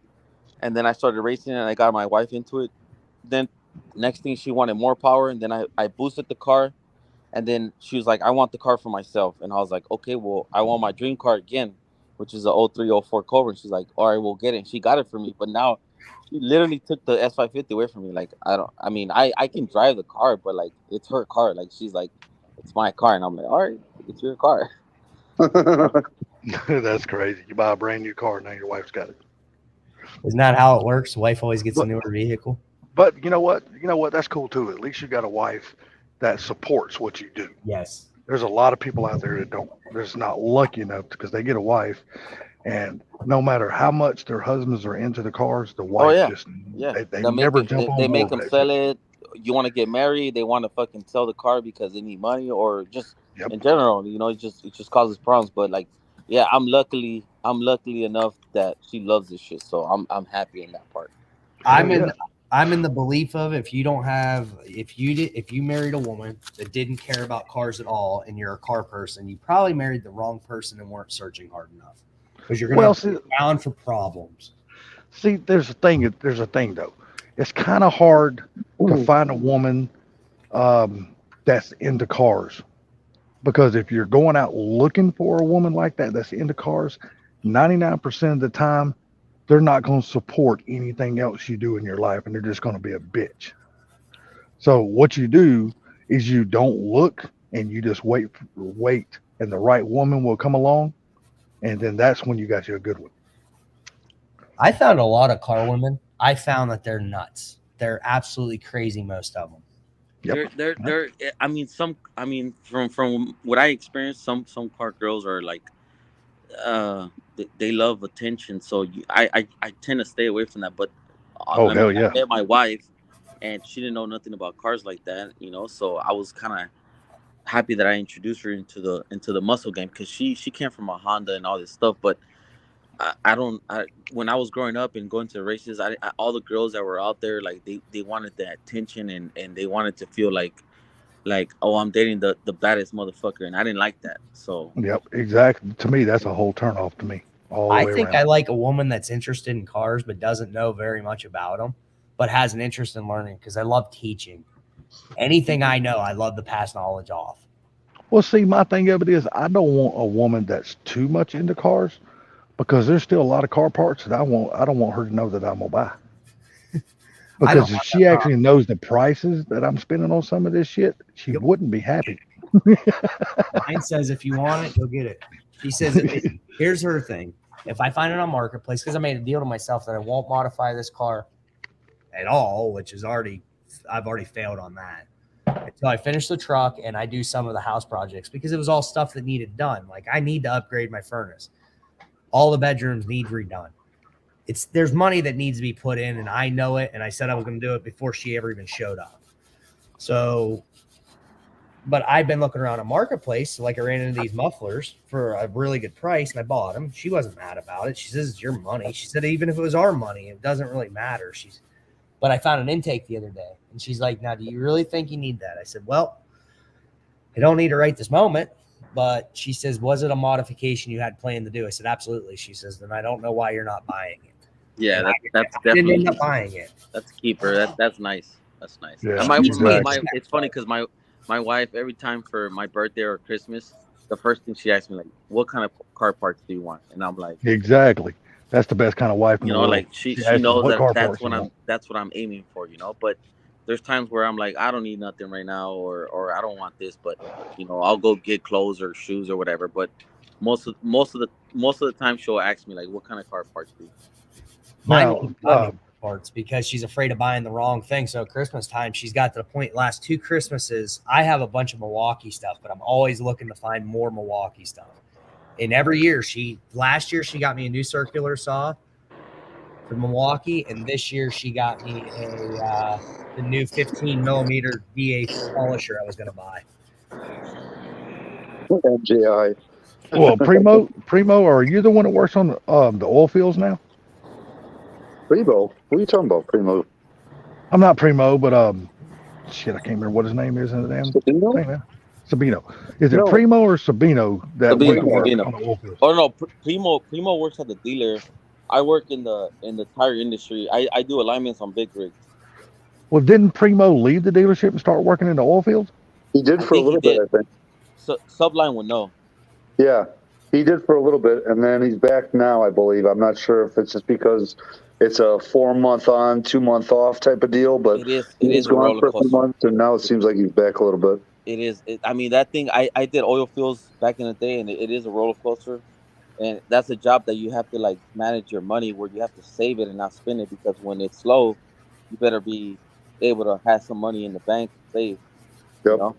and then I started racing and I got my wife into it. Then next thing, she wanted more power, and then I boosted the car, and then she was like, I want the car for myself. And I was like, okay, well, I want my dream car again, which is a 03, 04 Cobra. And she's like, all right, we'll get it. And she got it for me, but now she literally took the S550 away from me. Like, I can drive the car, but like, it's her car. Like, she's like, it's my car. And I'm like, all right, it's your car. That's crazy. You buy a brand new car, now your wife's got it. Isn't that how it works? Wife always gets a But- newer vehicle. But you know what? That's cool too. At least you got a wife that supports what you do. Yes. There's a lot of people out there that don't. There's not lucky enough because they get a wife, and no matter how much their husbands are into the cars, the wife yeah. just Yeah, they They'll never make it, jump on they make board them with sell that it. You want to get married, they want to fucking sell the car because they need money, or just Yep. in general, it just causes problems. But like, yeah, I'm luckily enough that she loves this shit, so I'm happy in that part. I'm in the belief of if you married a woman that didn't care about cars at all and you're a car person, you probably married the wrong person and weren't searching hard enough because you're going to be bound for problems. See, there's a thing though. It's kind of hard to find a woman that's into cars, because if you're going out looking for a woman like that that's into cars, 99% of the time they're not going to support anything else you do in your life, and they're just going to be a bitch. So what you do is you don't look, and you just wait, and the right woman will come along, and then that's when you got you a good one. I found a lot of car women. I found that they're nuts. They're absolutely crazy, most of them. Yep. They're from what I experienced, some car girls are like, they love attention, so I tend to stay away from that. But Oh, hell yeah. I met my wife, and she didn't know nothing about cars like that, so I was kind of happy that I introduced her into the muscle game, because she came from a Honda and all this stuff. But when I was growing up and going to races, all the girls that were out there, like they wanted the attention, and they wanted to feel like, oh, I'm dating the baddest motherfucker, and I didn't like that. So Yep, exactly. To me, that's a whole turn off to me. All the I way think around. I like a woman that's interested in cars but doesn't know very much about them, but has an interest in learning, because I love teaching. Anything I know, I love to pass knowledge off. Well, see, my thing of it is, I don't want a woman that's too much into cars, because there's still a lot of car parts that I don't want her to know that I'm gonna buy. Because if she actually knows the prices that I'm spending on some of this shit, she wouldn't be happy. Mine says if you want it, you'll get it. She says, here's her thing. If I find it on Marketplace, because I made a deal to myself that I won't modify this car at all, which is I've already failed on that. Until I finish the truck and I do some of the house projects, because it was all stuff that needed done. Like, I need to upgrade my furnace. All the bedrooms need redone. There's money that needs to be put in, and I know it. And I said I was going to do it before she ever even showed up. So, but I've been looking around a Marketplace. Like, I ran into these mufflers for a really good price, and I bought them. She wasn't mad about it. She says, it's your money. She said, even if it was our money, it doesn't really matter. But I found an intake the other day, and she's like, now, do you really think you need that? I said, well, I don't need it right this moment. But she says, was it a modification you had planned to do? I said, absolutely. She says, then I don't know why you're not buying it. yeah, that's I didn't definitely, end up buying it. that's a keeper. That's nice. That's nice. Yeah, And exactly. it's funny because my wife, every time for my birthday or Christmas, the first thing she asks me, like, what kind of car parts do you want? And I'm like, Exactly. That's the best kind of wife in the world. like she asks me knows what car that parts you want. that's what I'm aiming for, But there's times where I'm like, I don't need nothing right now, or I don't want this, but I'll go get clothes or shoes or whatever. But most of the time she'll ask me, like, what kind of car parts do you want? Mine Now, parts because she's afraid of buying the wrong thing. So Christmas time, she's got to the point. Last 2 Christmases, I have a bunch of Milwaukee stuff, but I'm always looking to find more Milwaukee stuff. And every year, last year she got me a new circular saw from Milwaukee, and this year she got me the new 15 millimeter DA polisher I was going to buy. MJI. well, Primo, are you the one that works on the oil fields now? Primo? What are you talking about, Primo? I'm not Primo, but shit, I can't remember what his name is in the damn thing now. Sabino. Is it No. Primo or Sabino that Sabino, works Sabino. on the oil fields? Oh no, Primo works at the dealer. I work in the tire industry. I do alignments on big rigs. Well, didn't Primo leave the dealership and start working in the oil fields? He did I for a think little he bit, did. I think. So Subline would know. Yeah, he did for a little bit, and then he's back now, I believe. I'm not sure if it's just because it's a 4-month on, 2-month off type of deal, but It is he was a gone roller for a few coaster. months, and now it seems like he's back a little bit. It is. I mean, that thing. I did oil fields back in the day, and it is a roller coaster. and that's a job that you have to like manage your money, where you have to save it and not spend it, because when it's slow, you better be able to have some money in the bank to save. You Yep. know,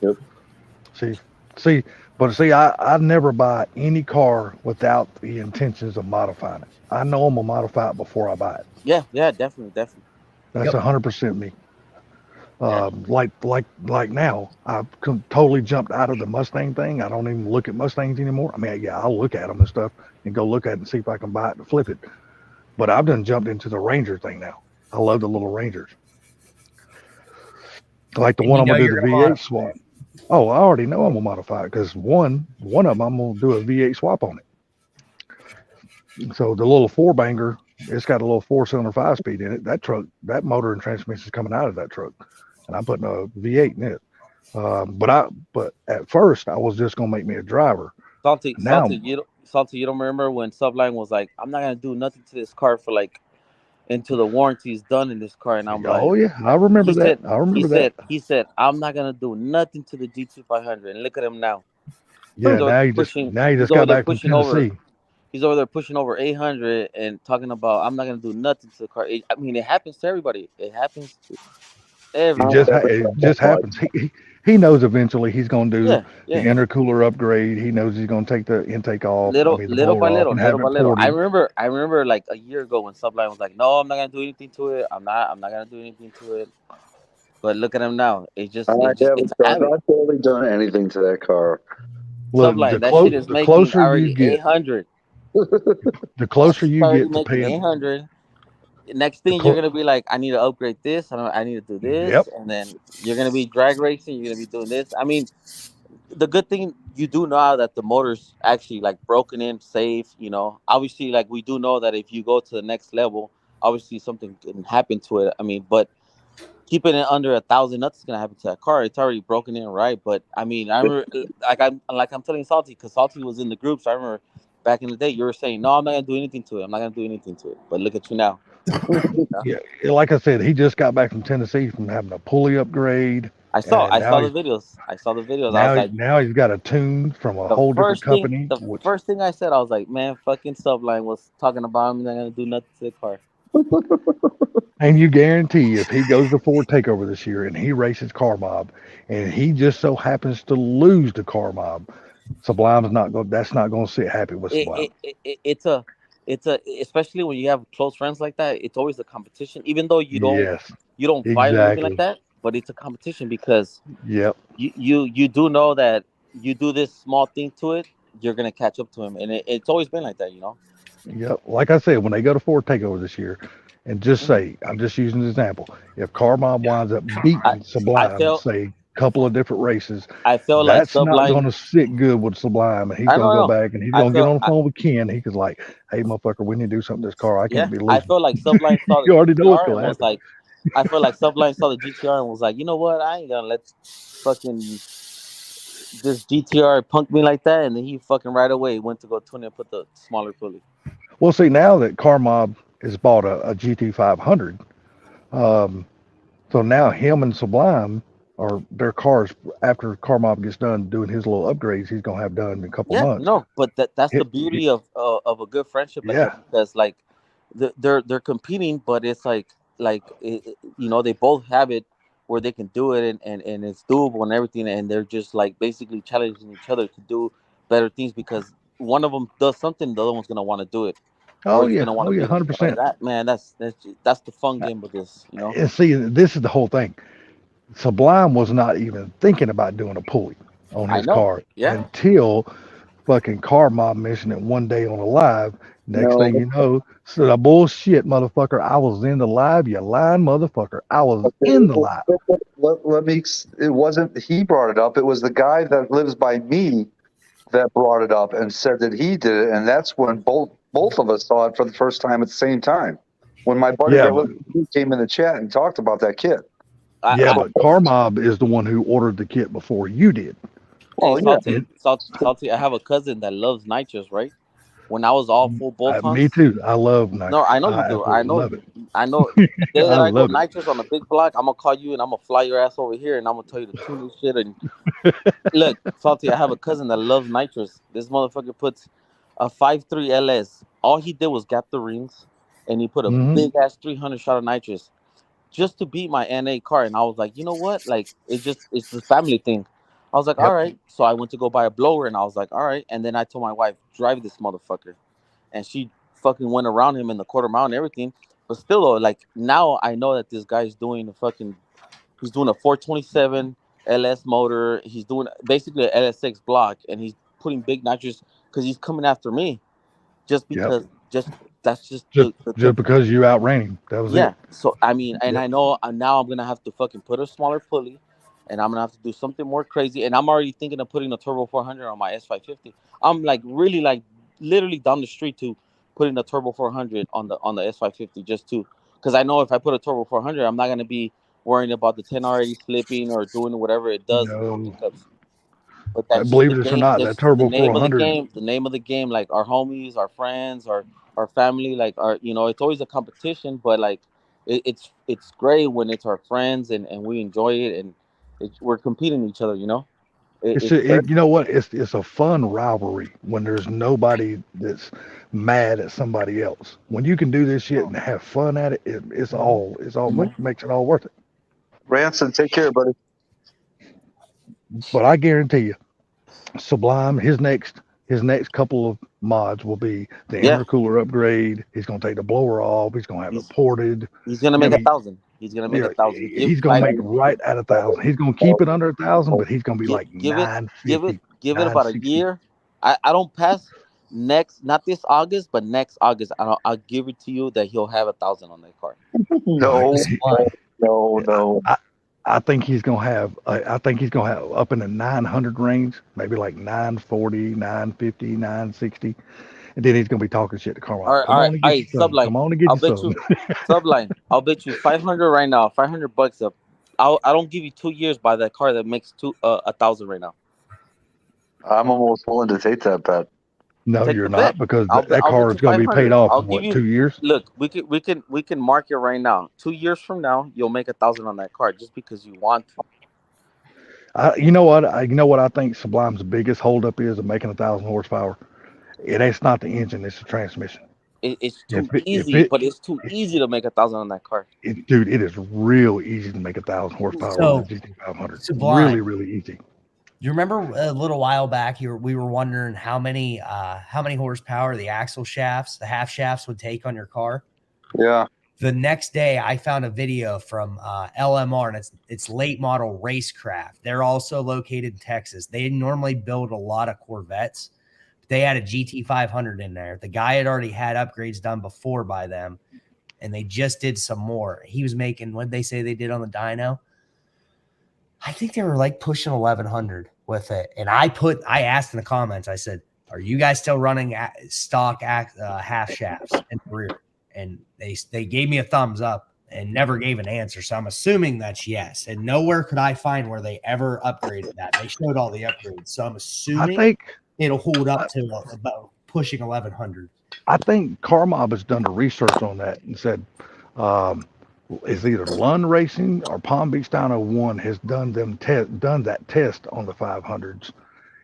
Yep. See, I never buy any car without the intentions of modifying it. I know I'm gonna modify it before I buy it. yeah, definitely. That's Yep. 100% me. Yeah. Like now, I've totally jumped out of the Mustang thing. I don't even look at Mustangs anymore. I mean, yeah, I'll look at them and stuff and go look at it and see if I can buy it and flip it. But I've done jumped into the Ranger thing now. I love the little Rangers. Like the And one you I'm gonna know do you're the gonna V8 swap. Oh, I already know I'm gonna modify it because one of them I'm gonna do a V8 swap on it. So the little four banger, it's got a little 4-cylinder 5-speed in it. That motor and transmission is coming out of that truck, and I'm putting a V8 in it. But at first I was just gonna make me a driver. Salty, Now, you don't remember when Subline was like, "I'm not gonna do nothing to this car for like until the warranty's done in this car," and I'm like, oh yeah, I remember he that. said, I remember that. he said, "I'm not gonna do nothing to the GT500," and look at him now. Yeah, He's over now there you just pushing. now you He's just over got there back from pushing over. Tennessee. He's over there pushing over 800 and talking about, "I'm not gonna do nothing to the car." I mean, it happens to everybody. It happens to everybody. It just happens. He knows eventually he's gonna do Yeah, the yeah. intercooler upgrade. He knows he's gonna take the intake off. I Little, mean the little by motor off little, and little have by it little. I ported. remember like a year ago when Sublime was like, "No, I'm not gonna do anything to it. I'm not gonna do anything to it." But look at him now. It's Haven't a done. habit. I've barely done anything to that car. Look, Sublime, that shit is the making closer you already get, 800. the That closer shit's you already get to making paying 800. Next the thing you're gonna be like, "I need to upgrade this. I need to do yep. this," and then you're gonna be drag racing. You're gonna be doing this. I mean, the good thing you do know that the motor's actually like broken in safe. You know, obviously, like we do know that if you go to the next level, obviously something can happen to it. I mean, but keeping it under 1,000, nothing's gonna happen to that car. It's already broken in, right? But I mean, I remember, I'm telling Salty, because Salty was in the groups. I remember back in the day, you were saying, "No, I'm not gonna do anything to it. I'm not gonna do anything to it." But look at you now. Yeah. Yeah, like I said, he just got back from Tennessee from having a pulley upgrade, I and saw the videos. I saw the videos. I was like, now he's got a tune from a whole different company. the Which first thing I said, I was like, "Man, fucking Subline was talking about I'm not gonna do nothing to the car." and you guarantee if he goes to Ford Takeover this year and he races Car Mob, and he just so happens to lose the Car Mob, Sublime's not going. That's not going to sit happy with Sublime. It's a especially when you have close friends like that. It's always a competition, even though you don't Yes, fight or anything like exactly. that. But it's a competition because Yep. you do know that you do this small thing to it, you're gonna catch up to him, and it's always been like that, you know. Yep. Like I said, when they go to Ford Takeover this year, and just say, I'm just using an example, if Car Mob winds up beating I Sublime, felt say a couple of different races, like that's not Sublime. going to sit good with Sublime, and he's I going to know. go back and he's I going to get on the felt phone with Ken. He was like, "Hey, motherfucker, we need to do something to this car. I yeah. can't be I losing." felt like Sublime saw You the already know what's GTR going and to was happen. like, I feel like Sublime saw the GTR and was like, "You know what? I ain't gonna let fucking this GTR punk me like that." And then he fucking right away went to go tune it and put the smaller pulley. Well, see, now that Car Mob has bought a GT500, so now him and Sublime are their cars after Car Mob gets done doing his little upgrades he's gonna have done in a couple Yeah, months. no, but that's the It- beauty of a good friendship like yeah, that, because like they're competing, but it's like you know, they both have it where they can do it, and it's doable and everything, and they're just like basically challenging each other to do better things, because one of them does something, the other one's gonna want to do it, or oh he's yeah, gonna want oh to yeah, be there. So 100%. that, man, that's the fun game with this, you know. And see, this is the whole thing. Sublime was not even thinking about doing a pulley on I his know. car Yeah. until fucking Car Mob mentioned it one day on a live. Next No, thing you know, so the bullshit, motherfucker. I was in the live, you lying motherfucker. I was in the live. let me. It wasn't he brought it up. It was the guy that lives by me that brought it up and said that he did it, and that's when both of us saw it for the first time at the same time. When my buddy Yeah, that but lived with me came in the chat and talked about that kid. yeah, I but Car Mob is the one who ordered the kit before you did. Oh Hey, yeah, Salty, I have a cousin that loves nitrous, right? When I was all full bolt Me ons. too. I love No, nitrous. I know I you do. I absolutely know love it. I know. The day I that I go love it. nitrous on a big block, I'm gonna call you and I'm gonna fly your ass over here and I'm gonna tell you to tune this shit. And look, Salty, I have a cousin that loves nitrous. This motherfucker puts a 5.3 LS. All he did was gap the rings, and he put a Mhm. big ass 300 shot of nitrous just to beat my NA car. And I was like, you know what? Like, it's the family thing. I was like, Yep. all right. So I went to go buy a blower, and I was like, all right. And then I told my wife, drive this motherfucker, and she fucking went around him in the quarter mile and everything. But still, though, like now I know that this guy's doing he's doing a 427 LS motor. He's doing basically a LS6 block, and he's putting big nitrous because he's coming after me, just Yep. because that's just Just the just because you outran him. That was yeah. it. So I mean, and Yep. I know now I'm gonna have to fucking put a smaller pulley, and I'm gonna have to do something more crazy. And I'm already thinking of putting a turbo 400 on my S550. I'm like really like literally down the street to putting a turbo 400 on the S550 just to, because I know if I put a turbo 400, I'm not gonna be worrying about the 10R80 slipping or doing whatever it does in the No. pickups. But that's just Believe the it or game. not, That's that just the turbo name of the 400. game. The name of the game, like our homies, our friends, our family, like it's always a competition. But like, it's great when it's our friends and we enjoy it and we're competing each other. It's It's very, you know what? It's a fun rivalry when there's nobody that's mad at somebody else. When you can do this shit and have fun at it, it's all Mhm. makes it all worth it. Ranson, take care, buddy. But I guarantee you, Sublime, his next couple of mods will be the yeah. intercooler upgrade. He's gonna take the blower off. He's gonna have it He's ported. he's gonna I make mean, 1,000. He's gonna make yeah, 1,000. Give he's gonna like make right at 1,000. He's gonna keep it under 1,000, but he's gonna be like give it 950, give it about a 960. year. I don't pass next, not this August, but next August. I'll give it to you that he'll have 1,000 on that car. No, He- no. I think he's gonna have. I think he's gonna have up in the 900 range, maybe like 940, 950, 960, and then he's gonna be talking shit to Carmine. All Come right, on and all get right. you some. Subline. Come on and get I'll you bet some. you Subline. I'll bet you 500 right now. $500 up. I don't give you 2 years by that car that makes 1,000 right now. I'm almost willing to take that bet. No, Take you're the not, bet. because I'll that bet car you is gonna be 500. paid off I'll in give what, you. 2 years? Look, we can mark it right now. 2 years from now, you'll make 1,000 on that car just because you want to. You know what? You know what I think Sublime's biggest holdup is of making 1,000 horsepower. It's not the engine; it's the transmission. It's If too it, easy, but it's too easy to make 1,000 on that car. dude, it is real easy to make 1,000 horsepower So, with a GT500. Sublime. Really, really easy. Do you remember a little while back we were wondering how many horsepower the axle shafts, the half shafts would take on your car? Yeah. The next day I found a video from LMR, and it's late model Racecraft. They're also located in Texas. They normally build a lot of Corvettes. They had a GT500 in there. The guy had already had upgrades done before by them, and they just did some more. He was making, what they say they did on the dyno? I think they were like pushing 1,100 with it. And I asked in the comments, I said, are you guys still running stock half shafts in the rear? And they gave me a thumbs up and never gave an answer. So I'm assuming that's yes. And nowhere could I find where they ever upgraded that. They showed all the upgrades. So I'm assuming I think it'll hold up to about pushing 1,100. I think Carmob has done the research on that and said, it's either Lund Racing or Palm Beach Dyno 1 has done that test on the 500s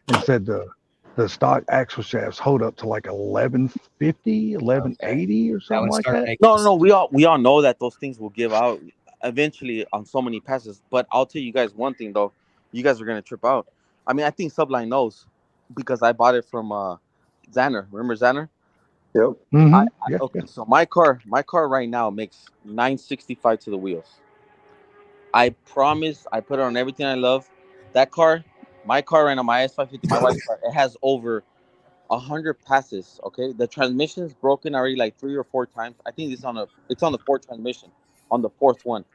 and said the stock axle shafts hold up to like 1,150, 1,180 or something like that. No, we all know that those things will give out eventually on so many passes. But I'll tell you guys one thing though, you guys are gonna trip out. I mean, I think Subline knows because I bought it from Xander. Remember Xander? Yep. Mm-hmm. Okay, so my car right now makes 965 to the wheels. I promise, I put it on everything I love. That car, my car right now, my S550, my wife's car, it has over 100 passes. Okay, the transmission's broken already like 3 or 4 times. I think it's on the fourth transmission, on the fourth one.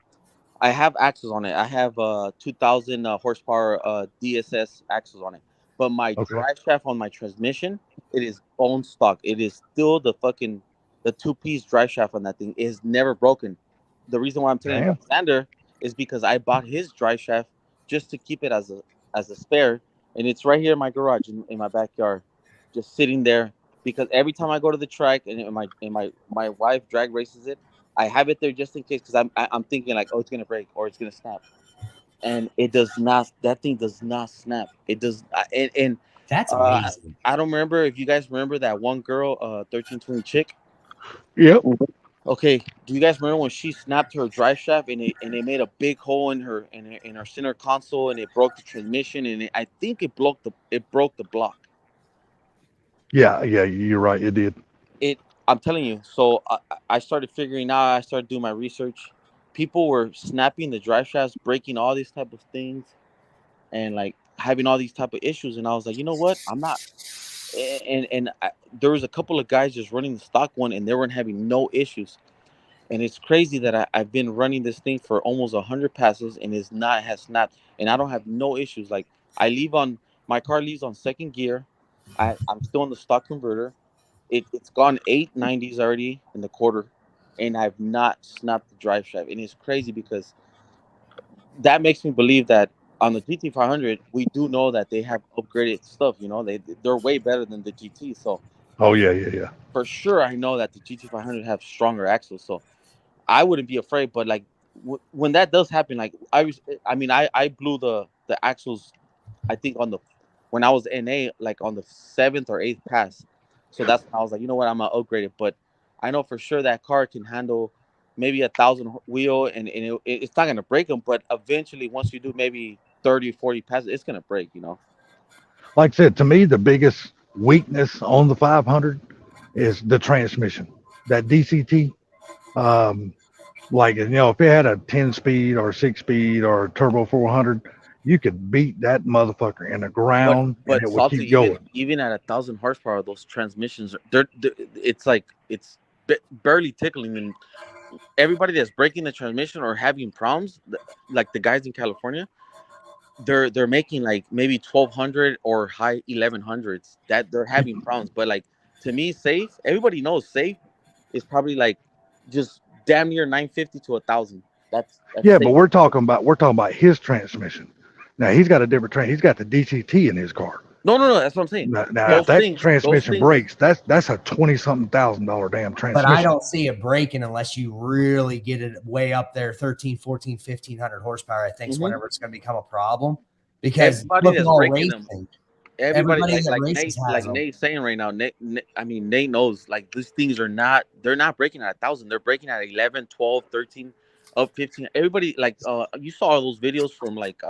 I have axles on it. I have 2,000 horsepower DSS axles on it. But my drive shaft on my transmission, it is bone stock. It is still the 2-piece drive shaft on that thing. It is never broken. The reason why I'm telling you about Xander is because I bought his drive shaft just to keep it as a spare, and it's right here in my garage in my backyard, just sitting there. Because every time I go to the track and my wife drag races it, I have it there just in case, because I'm thinking like, oh, it's gonna break or it's gonna snap, and it does not. That thing does not snap. It does, and That's amazing. I don't remember if you guys remember that one girl, 1320 chick. Yep. Okay, do you guys remember when she snapped her drive shaft and it made a big hole in her center console and it broke the transmission and I think it broke the block. Yeah, you're right. It did. I'm telling you. So I started figuring out. I started doing my research. People were snapping the drive shafts, breaking all these type of things, and like having all these type of issues. And I was like, you know what? I'm not. There was a couple of guys just running the stock one, and they weren't having no issues. And it's crazy that I've been running this thing for almost 100 passes, and has snapped, and I don't have no issues. Like my car leaves on second gear. I'm still in the stock converter. It's gone 890s already in the quarter, and I've not snapped the drive shaft. And it's crazy because that makes me believe that on the GT500, we do know that they have upgraded stuff. You know, they're way better than the GT. So Oh yeah. for sure, I know that the GT500 have stronger axles. So I wouldn't be afraid. But like when that does happen, like I blew the axles. I think when I was NA, like on the 7th or 8th pass. So that's when I was like, you know what, I'm gonna upgrade it. But I know for sure that car can handle maybe 1,000 wheel, and it's not gonna break them. But eventually, once you do maybe 30, 40 passes, it's gonna break. You know. Like I said, to me, the biggest weakness on the 500 is the transmission. That DCT, like if it had a 10-speed or 6-speed or turbo 400, you could beat that motherfucker in the ground But and it would Salty, keep going. even at 1,000 horsepower, those transmissions, it's barely tickling. And everybody that's breaking the transmission or having problems, like the guys in California, they're making like maybe 1,200 or high 1,100s. That they're having problems. But like to me, safe. Everybody knows safe is probably like just damn near 950 to 1,000. That's Yeah, safe. but we're talking about his transmission. Now he's got a different he's got the DCT in his car. No, that's what I'm saying. Now Those if that things- transmission those things- breaks, that's a $20-something-thousand damn transmission. But I don't see it breaking unless you really get it way up there, 13, 14, 1,500 horsepower, I think is whenever it's going to become a problem. Because Everybody look at that's all breaking racing. them. Everybody that like races has Nate, them. Nate's saying right now. Nate knows like these things they're not breaking at 1,000. They're breaking at 11, 12, 13, up 15. Everybody like you saw all those videos from like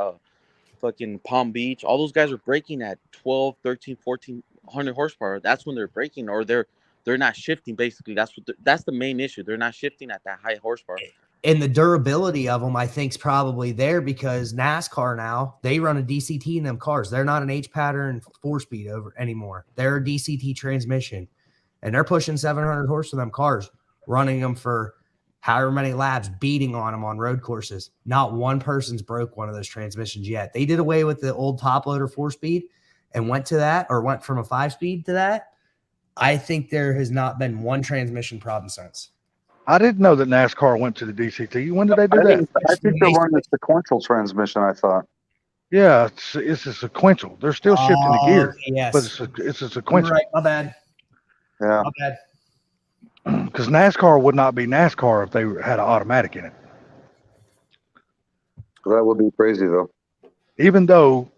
fucking Palm Beach. All those guys are breaking at 12, 13, 1,400 horsepower. That's when they're breaking, or they're not shifting. Basically, that's the main issue. They're not shifting at that high horsepower. And the durability of them, I think, is probably there because NASCAR now, they run a DCT in them cars. They're not an H pattern 4-speed over anymore. They're a DCT transmission. And they're pushing 700 horse for them cars, running them for however many laps, beating on them on road courses. Not one person's broke one of those transmissions yet. They did away with the old top loader 4-speed and went from a 5-speed to that. I think there has not been one transmission problem since. I didn't know that NASCAR went to the DCT. When did they do that? I think they're running a sequential transmission, I thought. Yeah, it's a sequential. They're still shifting the gear, Yes. but it's a sequential. Right, my bad. Yeah. My bad. Because NASCAR would not be NASCAR if they had an automatic in it. That would be crazy, though. Even though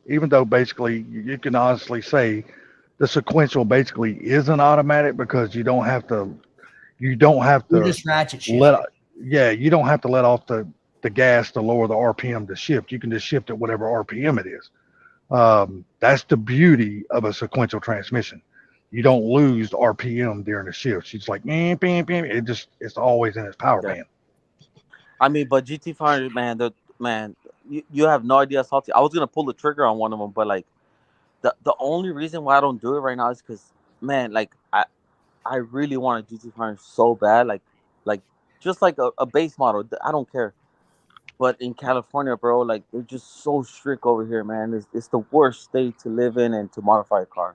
basically you can honestly say the sequential basically is an automatic because you don't have to You just ratchet shift. you don't have to let off the gas to lower the RPM to shift. You can just shift at whatever RPM it is. That's the beauty of a sequential transmission. You don't lose the RPM during the shift. It's like bam, bam, bam. It's always in its power band. I mean, but GT500, man, you have no idea, Salty. I was gonna pull the trigger on one of them, but like the only reason why I don't do it right now is because, man, like I really want a GT500 so bad, like just like a base model. I don't care. But in California, bro, like they're just so strict over here, man. It's the worst state to live in and to modify a car.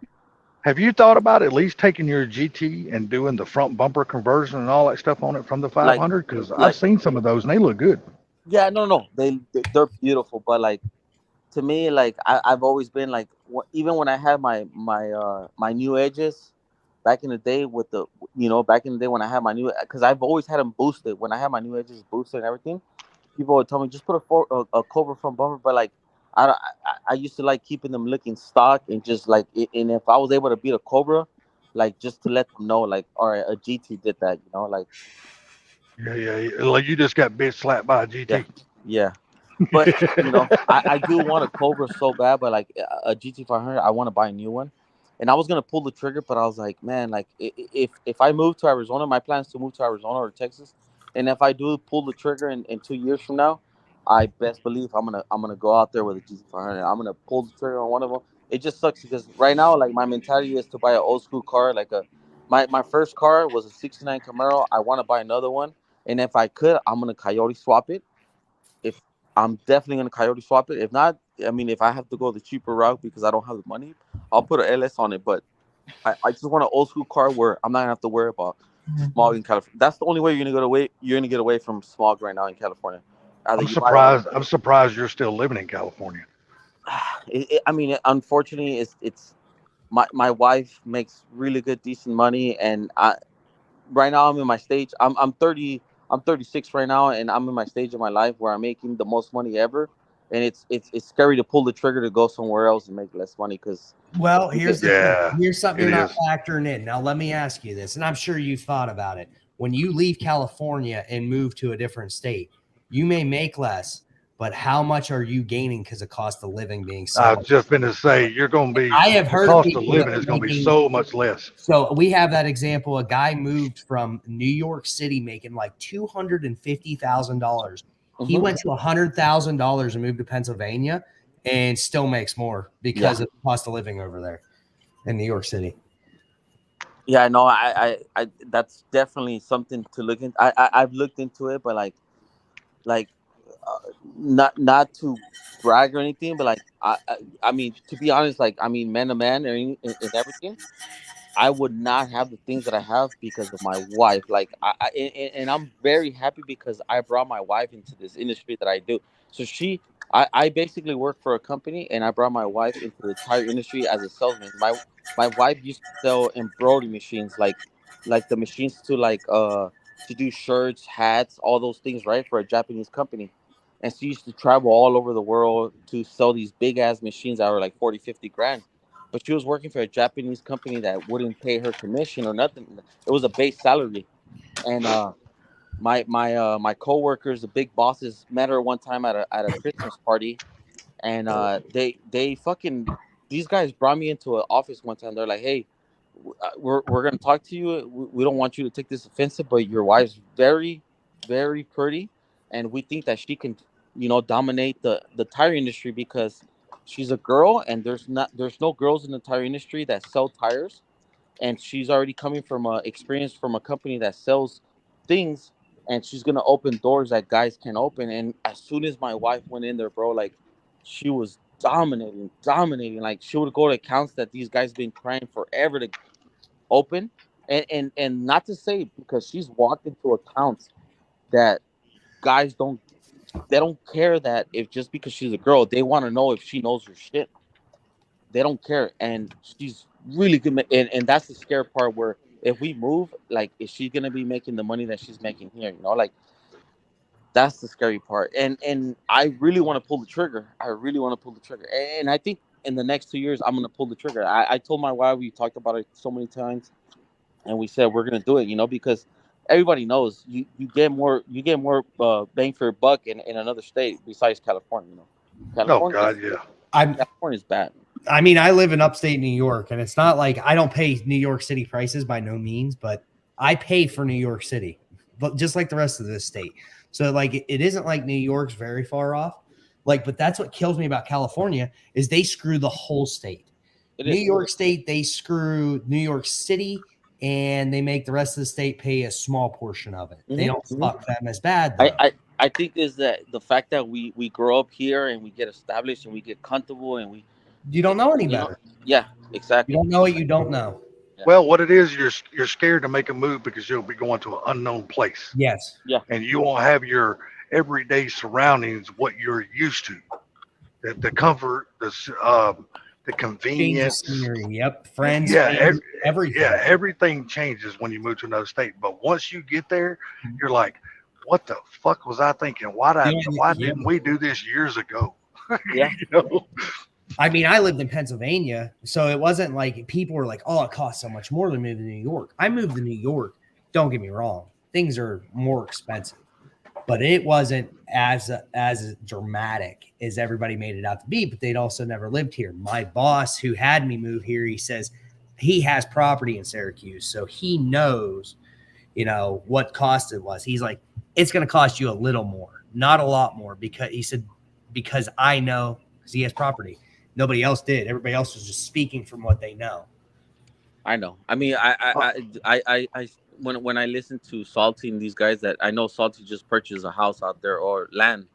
Have you thought about at least taking your GT and doing the front bumper conversion and all that stuff on it from the 500? Because I've seen some of those and they look good. Yeah, no, they're beautiful. But like to me, like I've always been like, even when I had my new edges back in the day with back in the day when I had my new, because I've always had them boosted. When I had my new edges boosted and everything, people would tell me just put a Cobra front bumper. But like I used to like keeping them looking stock and just like, and if I was able to beat a Cobra, like just to let them know, like, all right, a GT did that, you know, like, Yeah. Like you just got bitch slapped by a GT. yeah. But you know, I do want a Cobra so bad, but like a GT500, I want to buy a new one. And I was gonna pull the trigger, but I was like, man, like if I move to Arizona, my plan is to move to Arizona or Texas, and if I do pull the trigger in 2 years from now, I best believe I'm gonna go out there with a GT500. I'm gonna pull the trigger on one of them. It just sucks because right now, like my mentality is to buy an old school car. Like my first car was a '69 Camaro. I want to buy another one, and if I could, I'm gonna Coyote swap it. If I'm definitely gonna Coyote swap it. If not, I mean, if I have to go the cheaper route because I don't have the money, I'll put an LS on it. But I just want an old school car where I'm not gonna have to worry about smog in California. That's the only way you're gonna get away from smog right now in California. Either I'm you buy surprised. I'm surprised you're still living in California. I mean, unfortunately, it's my wife makes really good, decent money, and right now I'm in my stage. I'm 30. I'm 36 right now, and I'm in my stage of my life where I'm making the most money ever, and it's scary to pull the trigger to go somewhere else and make less money because. Well, here's the thing. Here's something it you're not is. factoring in. Now, let me ask you this, and I'm sure you've thought about it. When you leave California and move to a different state, you may make less, but how much are you gaining because of cost of living being so I've much? just been to say you're going to be. I have heard the cost of people living that is are going to be making- so much less. So we have that example. A guy moved from New York City making like $250,000. He went to $100,000 and moved to Pennsylvania and still makes more because of the cost of living over there in New York City. Yeah, no, I that's definitely something to look into. I've looked into it, but like not to brag or anything, but like I mean, to be honest, like I mean, man to man and everything, I would not have the things that I have because of my wife. Like and I'm very happy because I brought my wife into this industry that I do. So I basically work for a company, and I brought my wife into the tire industry as a salesman. My wife used to sell embroidery machines, like the machines to do shirts, hats, all those things, right, for a Japanese company. And she used to travel all over the world to sell these big ass machines that were like 40, 50 grand. But she was working for a Japanese company that wouldn't pay her commission or nothing. It was a base salary. And my coworkers, the big bosses, met her one time at a Christmas party, and they fucking, these guys brought me into an office one time. They're like, hey, we're gonna talk to you. We don't want you to take this offensive, but your wife's very, very pretty, and we think that she can, dominate the tire industry because she's a girl, and there's no girls in the tire industry that sell tires, and she's already coming from a experience from a company that sells things, and she's gonna open doors that guys can open. And as soon as my wife went in there, bro, like she was dominating. Like she would go to accounts that these guys been trying forever to open, and not to say, because she's walked into accounts that guys don't care, that if just because she's a girl, they want to know if she knows her shit. They don't care, and she's really good. And that's the scary part, where if we move, like, is she gonna be making the money that she's making here? Like that's the scary part. And I really want to pull the trigger. And I think in the next 2 years, I'm gonna pull the trigger. I told my wife, we talked about it so many times, and we said we're gonna do it. Because everybody knows you get more bang for your buck in another state besides California. California, Oh God, yeah. California's bad. I mean, I live in upstate New York, and it's not like I don't pay New York City prices by no means, but I pay for New York City, but just like the rest of this state. So like, it isn't like New York's very far off. Like, but that's what kills me about California is they screw the whole state. New York State, they screw New York City, and they make the rest of the state pay a small portion of it. They don't fuck them as bad, though. I think is that the fact that we grow up here and we get established and we get comfortable and you don't know any better. Yeah, exactly. You don't know what you don't know. Yeah. Well, what it is, you're scared to make a move because you'll be going to an unknown place. Yes. Yeah. And you won't have your everyday surroundings, what you're used to. The comfort, the convenience. Scenery, yep. Friends. Yeah. Family, everything. Yeah. Everything changes when you move to another state. But once you get there, you're like, what the fuck was I thinking? Why didn't we do this years ago? Yeah. You know? I mean, I lived in Pennsylvania, so it wasn't like people were like, "Oh, it costs so much more to move to New York." I moved to New York. Don't get me wrong; things are more expensive, but it wasn't as dramatic as everybody made it out to be. But they'd also never lived here. My boss, who had me move here, he says he has property in Syracuse, so he knows, you know, what cost it was. He's like, it's going to cost you a little more, not a lot more, because he said, because I know, because he has property. Nobody else did. Everybody else was just speaking from what they know. I know. I mean, I when I listen to Salty and these guys, that I know Salty just purchased a house out there or land.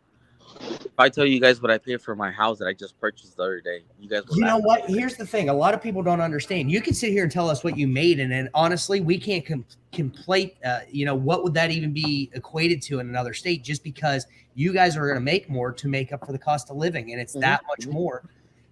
If I tell you guys what I paid for my house that I just purchased the other day, you guys will You know laugh. what? Here's the thing. A lot of people don't understand. You can sit here and tell us what you made, and then honestly, we can't complete, you know, what would that even be equated to in another state, just because you guys are going to make more to make up for the cost of living. And it's that much more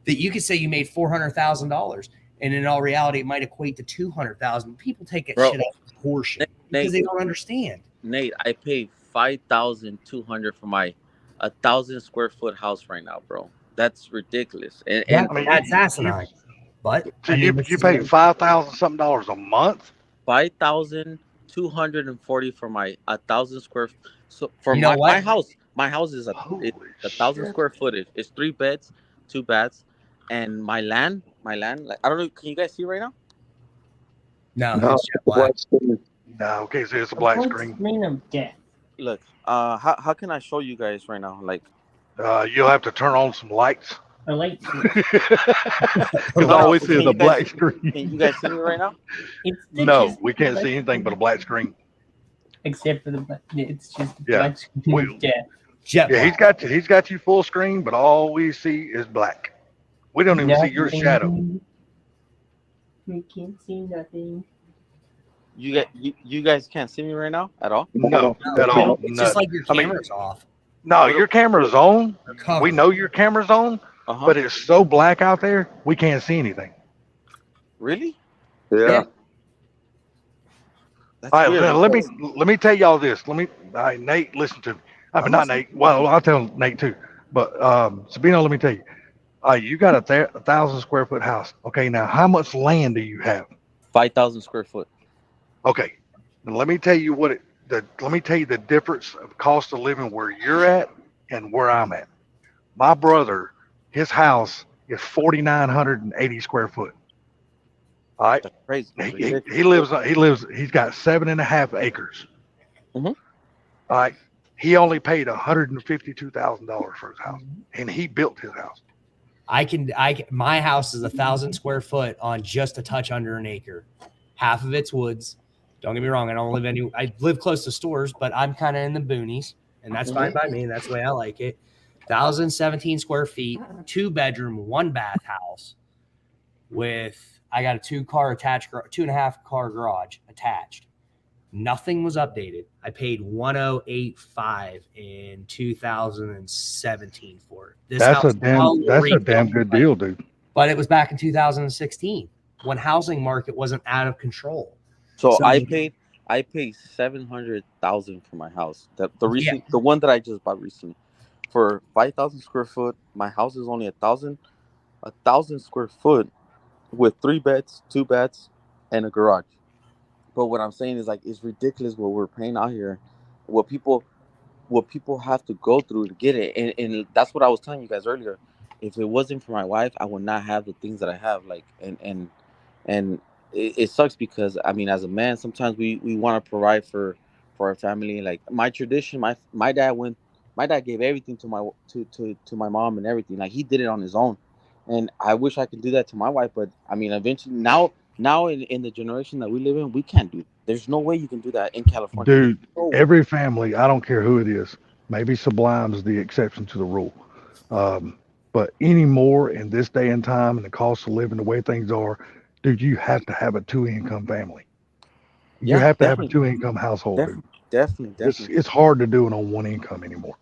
that you could say you made $400,000. And in all reality, it might equate to $200,000. People take that shit out of proportion because they don't understand. Nate, I paid $5,200 for my 1,000 square foot house right now, bro. That's ridiculous. And I mean, that's asinine. But so you pay $5,000 something a month? $5,240 for my 1,000 square. So for You know what? my house is 1,000 square footage. It's 3 beds, 2 baths, and my land. Like, I don't know. Can you guys see right now? No, No, it's jet black. No, okay, so it's a black screen. Look, how can I show you guys right now? Like, You'll have to turn on some lights. A light. Because all we see is a black screen. Can you guys see me right now? No, we can't see anything but a black screen. Except for the black. It's just Yeah. black screen. Yeah, he's got you full screen, but all we see is black. We don't even see your shadow. We can't see nothing. You guys can't see me right now at all? No, at all. It's just like your camera's off. No, your camera's on. We know your camera's on, but it's so black out there, we can't see anything. Really? Yeah. That's All right, weird. let me tell y'all this. Nate, listen to me. I mean, not Nate. Well, I'll tell Nate too. But Sabino, let me tell you. You got a 1,000 square foot house. Okay, now how much land do you have? 5,000 square foot. Okay, and let me tell you the difference of cost of living where you're at and where I'm at. My brother, his house is 4,980 square foot. All right, that's crazy. He lives. He's got 7.5 acres. Mhm. All right, he only paid $152,000 for his house, and he built his house. My house is 1,000 square foot on just a touch under an acre. Half of it's woods. Don't get me wrong. I live close to stores, but I'm kind of in the boonies, and that's fine by me. That's the way I like it. 1,017 square feet, 2-bedroom, 1-bath house with, I got a 2.5 car garage attached. Nothing was updated. I paid $1,085 in 2017 for it. That's a damn good deal, dude. But it was back in 2016 when housing market wasn't out of control. So I paid $700,000 for my house. The one that I just bought recently, for 5,000 square foot. My house is only 1,000 square foot with 3 beds, 2 baths, and a garage. But what I'm saying is, like, it's ridiculous what we're paying out here, what people have to go through to get it, and that's what I was telling you guys earlier. If it wasn't for my wife, I would not have the things that I have. Like, and it sucks because, I mean, as a man, sometimes we want to provide for our family. Like, my tradition, my dad gave everything to my mom and everything. Like, he did it on his own, and I wish I could do that to my wife. But I mean, eventually, now in the generation that we live in, we can't do. There's no way you can do that in California. Dude, every family, I don't care who it is, maybe Sublime's the exception to the rule. But anymore in this day and time and the cost of living, the way things are, dude, you have to have a 2-income family. You have to have a 2-income household, dude. Definitely. It's hard to do it on 1 income anymore.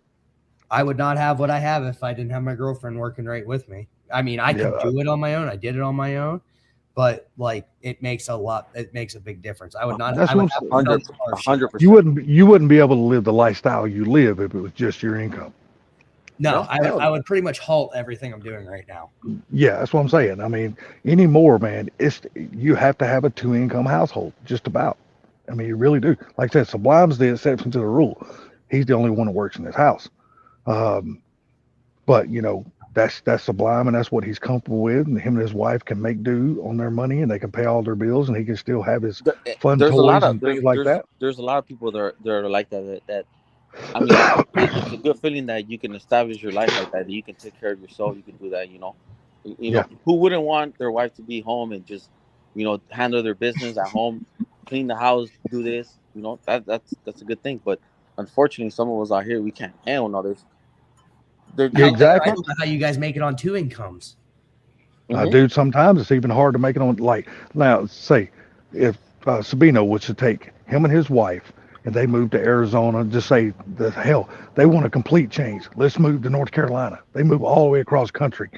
I would not have what I have if I didn't have my girlfriend working right with me. I mean, I could do it on my own. I did it on my own, but like it makes a big difference. I would not. That's I would what have 100%. You wouldn't be able to live the lifestyle you live if it was just your income. No, No? I would pretty much halt everything I'm doing right now. Yeah, that's what I'm saying. I mean, anymore, man, you have to have a 2-income household, just about. I mean, you really do. Like I said, Sublime's the exception to the rule. He's the only one that works in his house. But you know, that's Sublime, and that's what he's comfortable with. And him and his wife can make do on their money, and they can pay all their bills, and he can still have his fun toys and things like that. There's a lot of people that are like that. I mean, it's a good feeling that you can establish your life like that. That you can take care of yourself. You can do that. You know, who wouldn't want their wife to be home and just, handle their business at home, clean the house, do this. You know, that's a good thing. But unfortunately, some of us out here, we can't handle all this. Exactly. I don't know how you guys make it on 2 incomes. Dude, sometimes it's even hard to make it on. Like now, say if Sabino was to take him and his wife, and they moved to Arizona, just say they want a complete change. Let's move to North Carolina. They move all the way across country,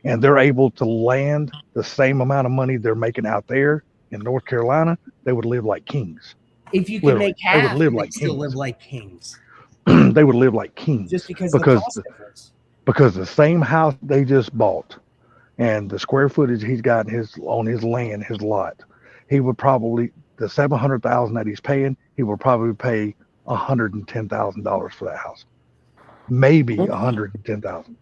and they're able to land the same amount of money they're making out there in North Carolina. They would live like kings. If you can make half, they would live like still kings. live like kings. They would live like kings Just because of the cost difference. because the same house they just bought and the square footage he's got on his land, his lot, he would probably, the $700,000 that he's paying, he would probably pay $110,000 for that house, maybe $110,000.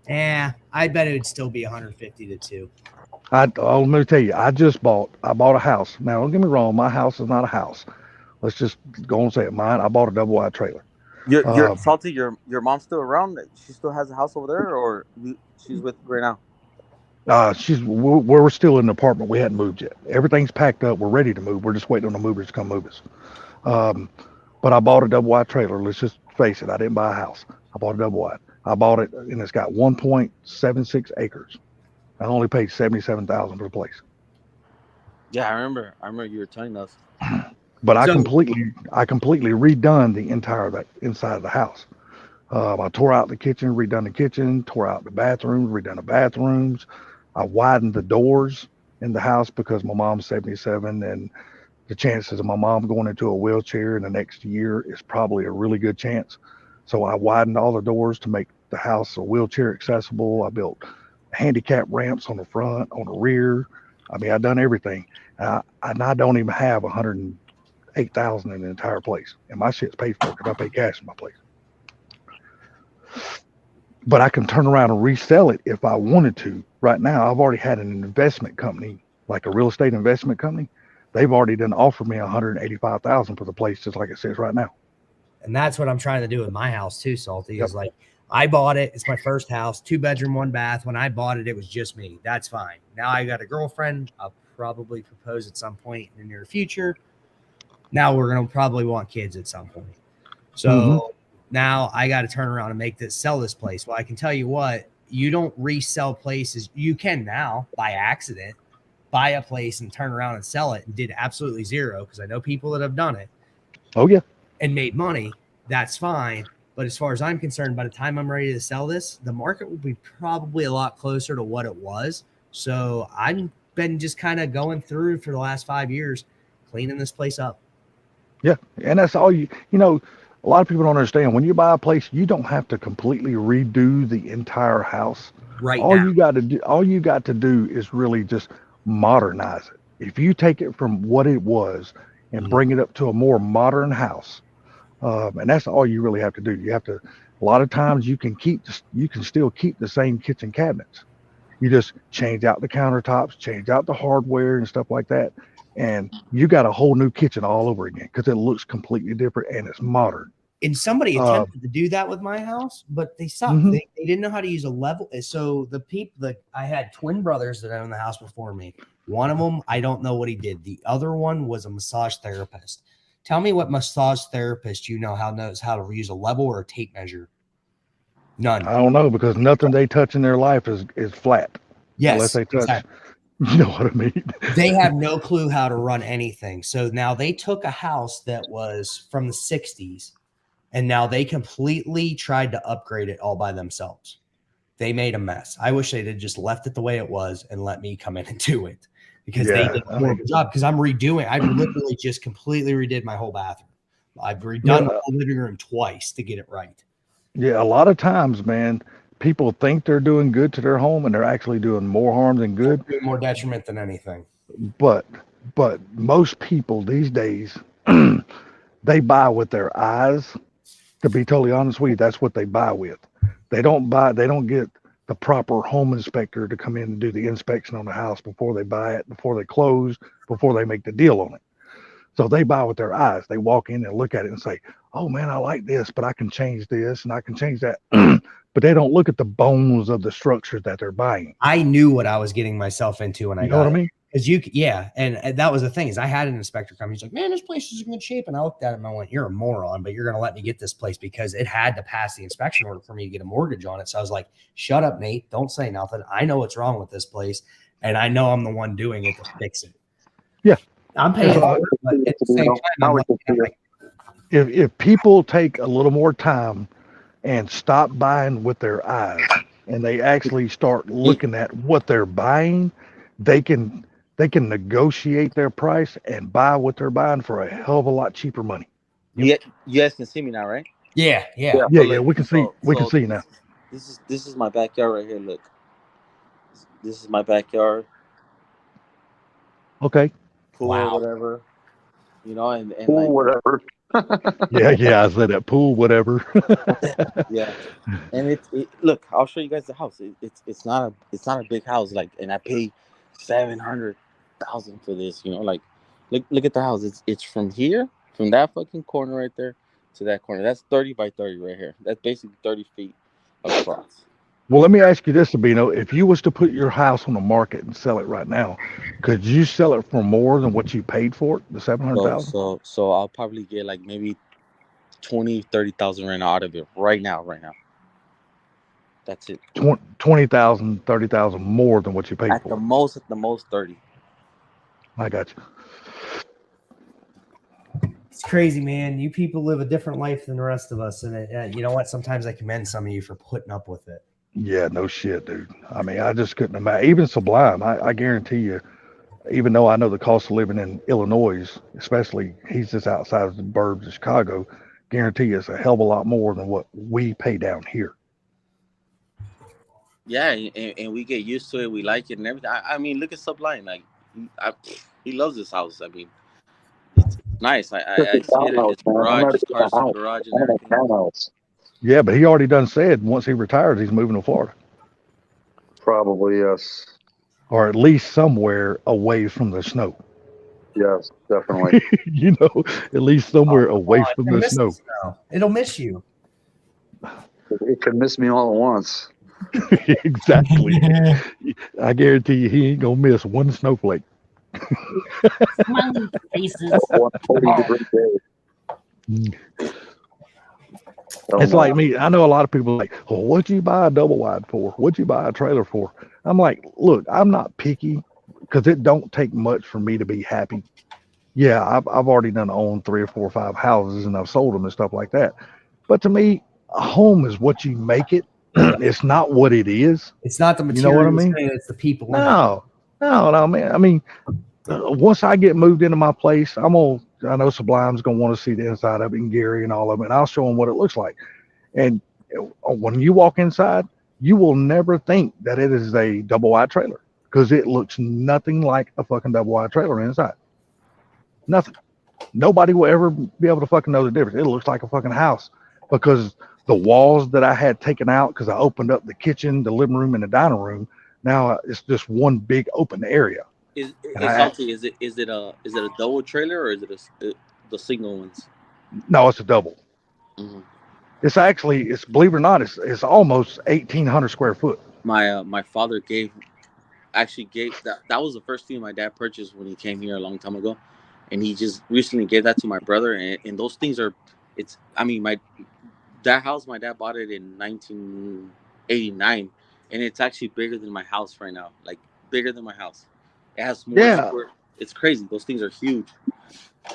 Yeah, I bet it would still be 150 to 2. Let me tell you, I bought a house. Now, don't get me wrong, my house is not a house. Let's just go and say it. Mine, I bought a double wide trailer. You're Salty. Your mom's still around? She still has a house over there, or she's with you right now? We're still in the apartment. We hadn't moved yet. Everything's packed up. We're ready to move. We're just waiting on the movers to come move us. But I bought a double wide trailer. Let's just face it. I didn't buy a house. I bought a double wide. I bought it, and it's got 1.76 acres. I only paid $77,000 for the place. Yeah, I remember you were telling us. But I completely redone the entire inside of the house. I tore out the kitchen, redone the kitchen, tore out the bathrooms, redone the bathrooms. I widened the doors in the house because my mom's 77, and the chances of my mom going into a wheelchair in the next year is probably a really good chance. So I widened all the doors to make the house a wheelchair accessible. I built handicap ramps on the front, on the rear. I mean, I done everything. And I don't even have $108,000 in the entire place, and my shit's paid for because I pay cash in my place. But I can turn around and resell it if I wanted to. Right now, I've already had an investment company, like a real estate investment company. They've already done offered me $185,000 for the place, just like it says right now. And that's what I'm trying to do with my house too, Salty. Is like, I bought it. It's my first house, 2 bedroom, 1 bath. When I bought it, it was just me. That's fine. Now I got a girlfriend. I'll probably propose at some point in the near future. Now we're going to probably want kids at some point. So now I got to turn around and sell this place. Well, I can tell you what, you don't resell places. You can now by accident buy a place and turn around and sell it and did absolutely zero. Cause I know people that have done it. Oh yeah. And made money. That's fine. But as far as I'm concerned, by the time I'm ready to sell this, the market will be probably a lot closer to what it was. So I've been just kind of going through for the last 5 years, cleaning this place up. Yeah. And that's all a lot of people don't understand. When you buy a place, you don't have to completely redo the entire house. Right. All you got to do is really just modernize it. If you take it from what it was and bring it up to a more modern house, and that's all you really have to do. You have to. A lot of times you can still keep the same kitchen cabinets. You just change out the countertops, change out the hardware and stuff like that, and you got a whole new kitchen all over again because it looks completely different and it's modern. And somebody attempted to do that with my house, but they sucked. They didn't know how to use a level. So I had twin brothers that owned the house before me. One of them, I don't know what he did. The other one was a massage therapist. Tell me what massage therapist knows how to use a level or a tape measure. None. I don't know, because nothing they touch in their life is flat. Yes. Unless they touch. Exactly. You know what I mean? They have no clue how to run anything. So now they took a house that was from the 60s, and now they completely tried to upgrade it all by themselves. They made a mess. I wish they'd have just left it the way it was and let me come in and do it, because they did a horrible job. Because I'm redoing. I literally just completely redid my whole bathroom. I've redone the whole living room twice to get it right. Yeah, a lot of times, man, people think they're doing good to their home and they're actually doing more harm than good. Do more detriment than anything. But most people these days they buy with their eyes. To be totally honest with you, that's what they buy with. They don't get the proper home inspector to come in and do the inspection on the house before they buy it, before they close, before they make the deal on it. So they buy with their eyes. They walk in and look at it and say, "Oh man, I like this, but I can change this and I can change that." But they don't look at the bones of the structure that they're buying. I knew what I was getting myself into when I You know got what I it. mean? Because and that was the thing is I had an inspector come. He's like, "Man, this place is in good shape." And I looked at him and I went, "You're a moron, but you're going to let me get this place because it had to pass the inspection order for me to get a mortgage on it." So I was like, "Shut up, Nate. Don't say nothing. I know what's wrong with this place, and I know I'm the one doing it to fix it." Yeah, I'm paying for it, but at the same time, I'm like, if people take a little more time and stop buying with their eyes and they actually start looking at what they're buying, they can negotiate their price and buy what they're buying for a hell of a lot cheaper money. You guys can see me now, right? Yeah. Yeah, we can see can see you now. This is my backyard right here. Look, this is my backyard. Okay. Pool or whatever, you know, and Pool, like whatever. Yeah, I said that pool, whatever. yeah, and it look, I'll show you guys the house. It's not a big house, like, and I pay $700,000 for this, you know, like, look at the house. It's from here, from that fucking corner right there to that corner. That's 30 by 30 right here. That's basically 30 feet across. Well, let me ask you this, Sabino. If you was to put your house on the market and sell it right now, could you sell it for more than what you paid for it, the $700,000? So I'll probably get like maybe 20,000-30,000 right now out of it right now. That's it. 20,000, 30,000 more than what you paid At for the it. most 30. I got you. it's crazy, man. You people live a different life than the rest of us, and you know what? Sometimes I commend some of you for putting up with it. Yeah, no shit, dude. I mean, I just couldn't imagine. Even Sublime, I guarantee you, even though I know the cost of living in Illinois, especially he's just outside of the burbs of Chicago, guarantee you it's a hell of a lot more than what we pay down here. Yeah, and we get used to it. We like it and everything. I mean, look at Sublime. Like, he loves this house. I mean, it's nice. I see it in his garage, his car's in the garage and everything. Yeah, but he already done said once he retires, he's moving to Florida. Probably, yes. Or at least somewhere away from the snow. Yes, definitely. You know, at least somewhere away from the snow. It'll miss you. It could miss me all at once. Exactly. I guarantee you he ain't gonna miss one snowflake. Smiley faces. 140-degree day. It's like me. I know a lot of people are like, "Oh, what'd you buy a double wide for? What'd you buy a trailer for?" I'm like, look, I'm not picky because it don't take much for me to be happy. Yeah, I've already done own 3 or 4 or 5 houses and I've sold them and stuff like that. But to me, a home is what you make it. It's not what it is. It's not the material. You know what I mean? It's the people. No, man. I mean, once I get moved into my place, I know Sublime's gonna want to see the inside of it, and Gary and all of it, and I'll show them what it looks like. And when you walk inside, you will never think that it is a double wide trailer because it looks nothing like a fucking double wide trailer inside. Nothing. Nobody will ever be able to fucking know the difference. It looks like a fucking house because the walls that I had taken out because I opened up the kitchen, the living room, and the dining room. Now it's just one big open area. Is it a double trailer or is it the single ones? No, it's a double. Mm-hmm. It's believe it or not, it's almost 1,800 square foot. My father gave that was the first thing my dad purchased when he came here a long time ago, and he just recently gave that to my brother, and those things are, that house my dad bought it in 1989, and it's actually bigger than my house right now, like bigger than my house. It has more square. It's crazy. Those things are huge.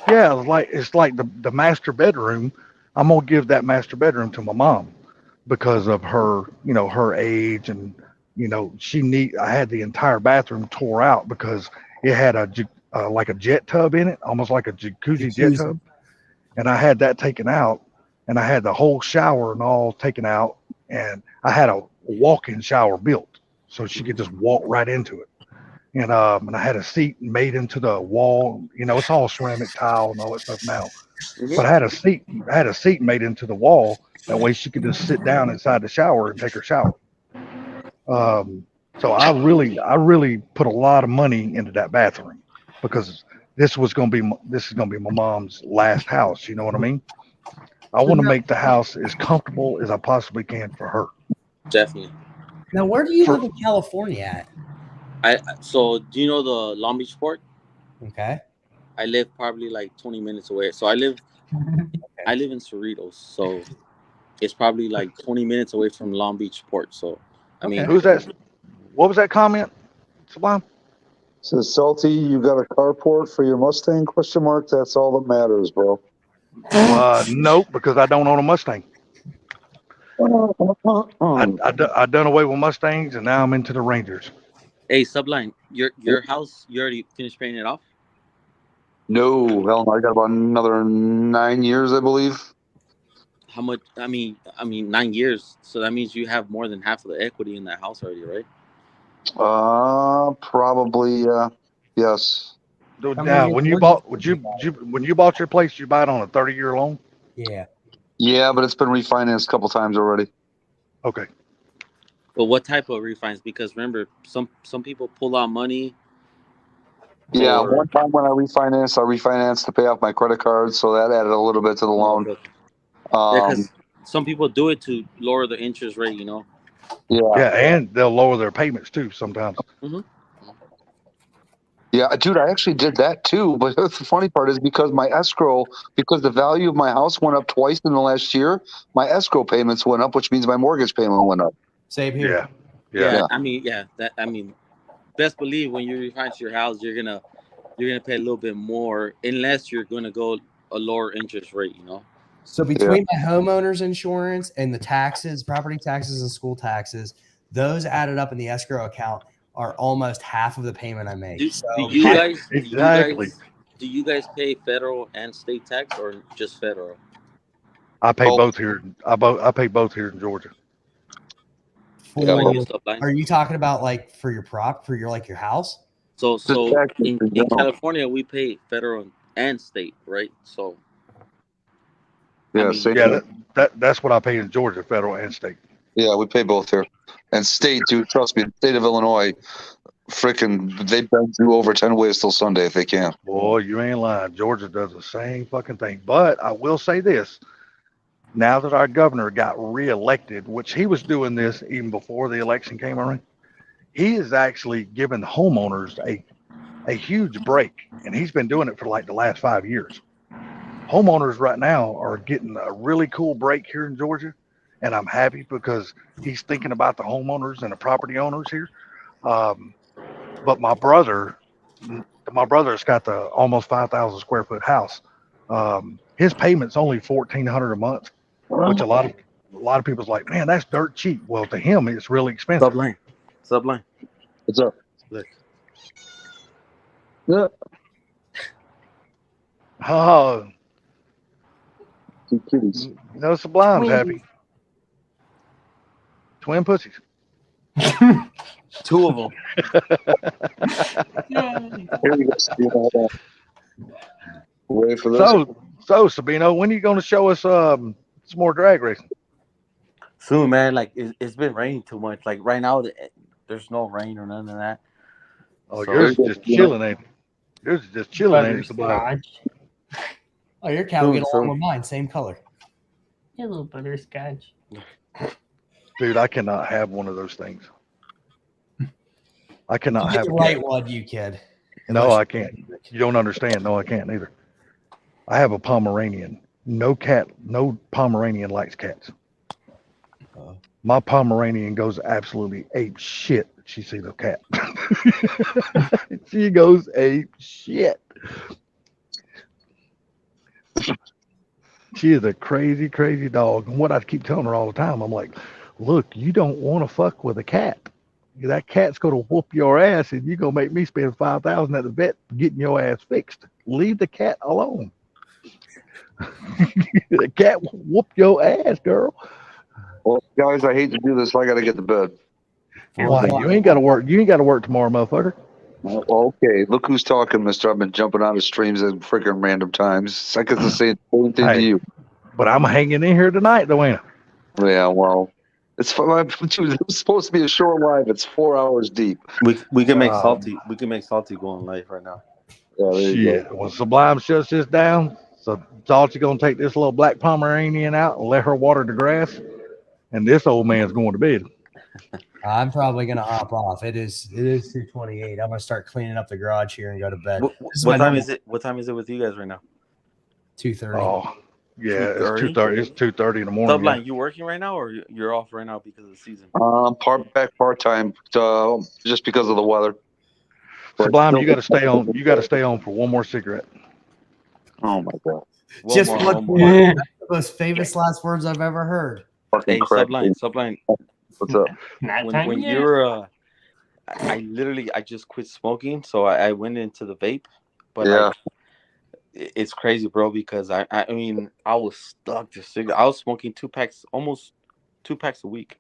Yeah, it's like the master bedroom. I'm gonna give that master bedroom to my mom because of her, her age, and I had the entire bathroom tore out because it had like a jet tub in it, almost like a jacuzzi jet tub, and I had that taken out, and I had the whole shower and all taken out, and I had a walk-in shower built so she could just walk right into it. And I had a seat made into the wall. You know, it's all ceramic tile and all that stuff now. But I had a seat made into the wall. That way she could just sit down inside the shower and take her shower. So I really put a lot of money into that bathroom because this is going to be my mom's last house. You know what I mean? I want to make the house as comfortable as I possibly can for her. Definitely. Now, where do you live in California at? So do you know the Long Beach port? Okay. I live probably like 20 minutes away. So I live in Cerritos. So it's probably like 20 minutes away from Long Beach port. So I mean, who's that? What was that comment, Sublime? Says Salty, you got a carport for your Mustang? ? That's all that matters, bro. Nope, because I don't own a Mustang. I done away with Mustangs, and now I'm into the Rangers. hey, Sublime, your house, you already finished paying it off? No, hell no. I got about another 9 years, I believe. How much? I mean, 9 years. So that means you have more than half of the equity in that house already, right? Probably, yes. Now, when you bought your place, you buy it on a 30-year loan? Yeah. Yeah, but it's been refinanced a couple times already. Okay. But what type of refinance? Because remember, some people pull out money. Yeah, one time when I refinanced to pay off my credit card, so that added a little bit to the loan. Because some people do it to lower the interest rate, you know. Yeah, and they'll lower their payments too sometimes. Yeah, dude, I actually did that too. But the funny part is because the value of my house went up twice in the last year, my escrow payments went up, which means my mortgage payment went up. Same here. Yeah. I mean, best believe when you refinance your house, you're gonna pay a little bit more unless you're gonna go a lower interest rate, you know. So between my homeowner's insurance and the taxes, property taxes and school taxes, those added up in the escrow account are almost half of the payment I make. Do you guys pay federal and state tax or just federal? I pay both here. I pay both here in Georgia. Are you talking about like for your your house? So in California we pay federal and state, right? So that's what I pay in Georgia, federal and state. Yeah, we pay both here. And state, dude, trust me, the state of Illinois, they bend you over 10 ways till Sunday if they can. Boy, you ain't lying. Georgia does the same fucking thing. But I will say this. Now that our governor got reelected, which he was doing this even before the election came around, he is actually giving homeowners a huge break. And he's been doing it for like the last 5 years. Homeowners right now are getting a really cool break here in Georgia. And I'm happy because he's thinking about the homeowners and the property owners here. But my brother's got the almost 5,000 square foot house. His payment's only $1,400 a month, which a lot of people's like, man, that's dirt cheap. Well, to him, it's really expensive. Sublime. What's up? Look. Yeah. Oh, Two kitties. no, Sublime's happy. Twin pussies. Two of them. Here we go. Ready for this? So Sabino, when are you going to show us some more drag racing? Soon, man. Like it's been raining too much. Like right now, there's no rain or none of that. Oh, so yours is just chilling, ain't it? Yours is just chilling, ain't it, Sublime? Oh, your cow will get along with mine, same color. Yeah, a little butterscotch. Dude, I cannot have one of those things. I cannot have the right one, you kid. No, I can't. You don't understand. No, I can't either. I have a Pomeranian. No Pomeranian likes cats. My Pomeranian goes absolutely ape shit. She sees a cat. She goes ape shit. She is a crazy, crazy dog. And what I keep telling her all the time, I'm like, look, you don't want to fuck with a cat. That cat's going to whoop your ass, and you're going to make me spend $5,000 at the vet getting your ass fixed. Leave the cat alone. The cat whoop your ass, girl. Well, guys, I hate to do this. I got to get to bed. Why? You ain't got to work. You ain't got to work tomorrow, motherfucker. Okay, look who's talking, mister. I've been jumping out of streams at freaking random times. I get to say the same thing to Hey. you. But I'm hanging in here tonight, though, ain't I? Yeah, well, it's supposed to be a short live. It's 4 hours deep. We can make salty. We can make salty go on live right now. Yeah, there you Shit. When Sublime shuts this down, so Salty's going to take this little black Pomeranian out and let her water the grass. And this old man's going to bed. I'm probably gonna hop off. It is 2:28. I'm gonna start cleaning up the garage here and go to bed. What time is it? What time is it with you guys right now? 2:30. Oh, yeah, 2:30? it's 2:30. It's 2:30 in the morning. Subline, you working right now, or you're off right now because of the season? part time, just because of the weather. Sublime, you got to stay on. You got to stay on for one more cigarette. Oh my god! Just One one more. more. Those famous last words I've ever heard. Hey, crap. Subline. What's up? When you're, I literally just quit smoking, so I went into the vape, but Yeah. it's crazy, bro. Because I mean, I was stuck to cigarette. I was smoking almost 2 packs a week.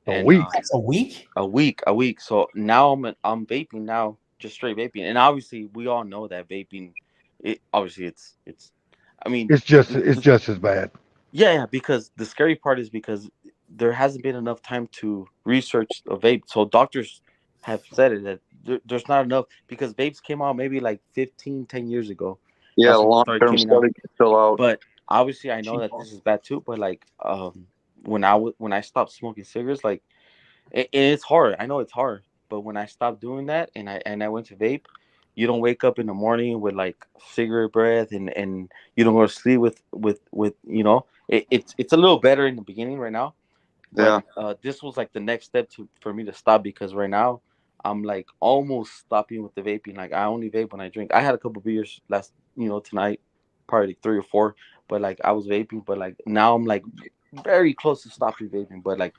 A week? That's a week? A week. So now I'm vaping now, just straight vaping, and obviously we all know that vaping, it's. I mean, It's just as bad. Yeah, because the scary part is because there hasn't been enough time to research a vape. So doctors have said it that there's not enough, because vapes came out maybe like 10 years ago. Yeah, That's when it long started term coming out. study can fill out. But obviously I know that this is bad too. But like when I stopped smoking cigarettes, like it's hard. I know it's hard. But when I stopped doing that and I went to vape, you don't wake up in the morning with like cigarette breath and you don't go to sleep with you know. It's a little better in the beginning right now. But, this was like the next step for me to stop, because right now I'm like almost stopping with the vaping. Like I only vape when I drink. I had a couple beers tonight, probably like 3 or 4. But like I was vaping, but like now I'm like very close to stopping vaping. But like,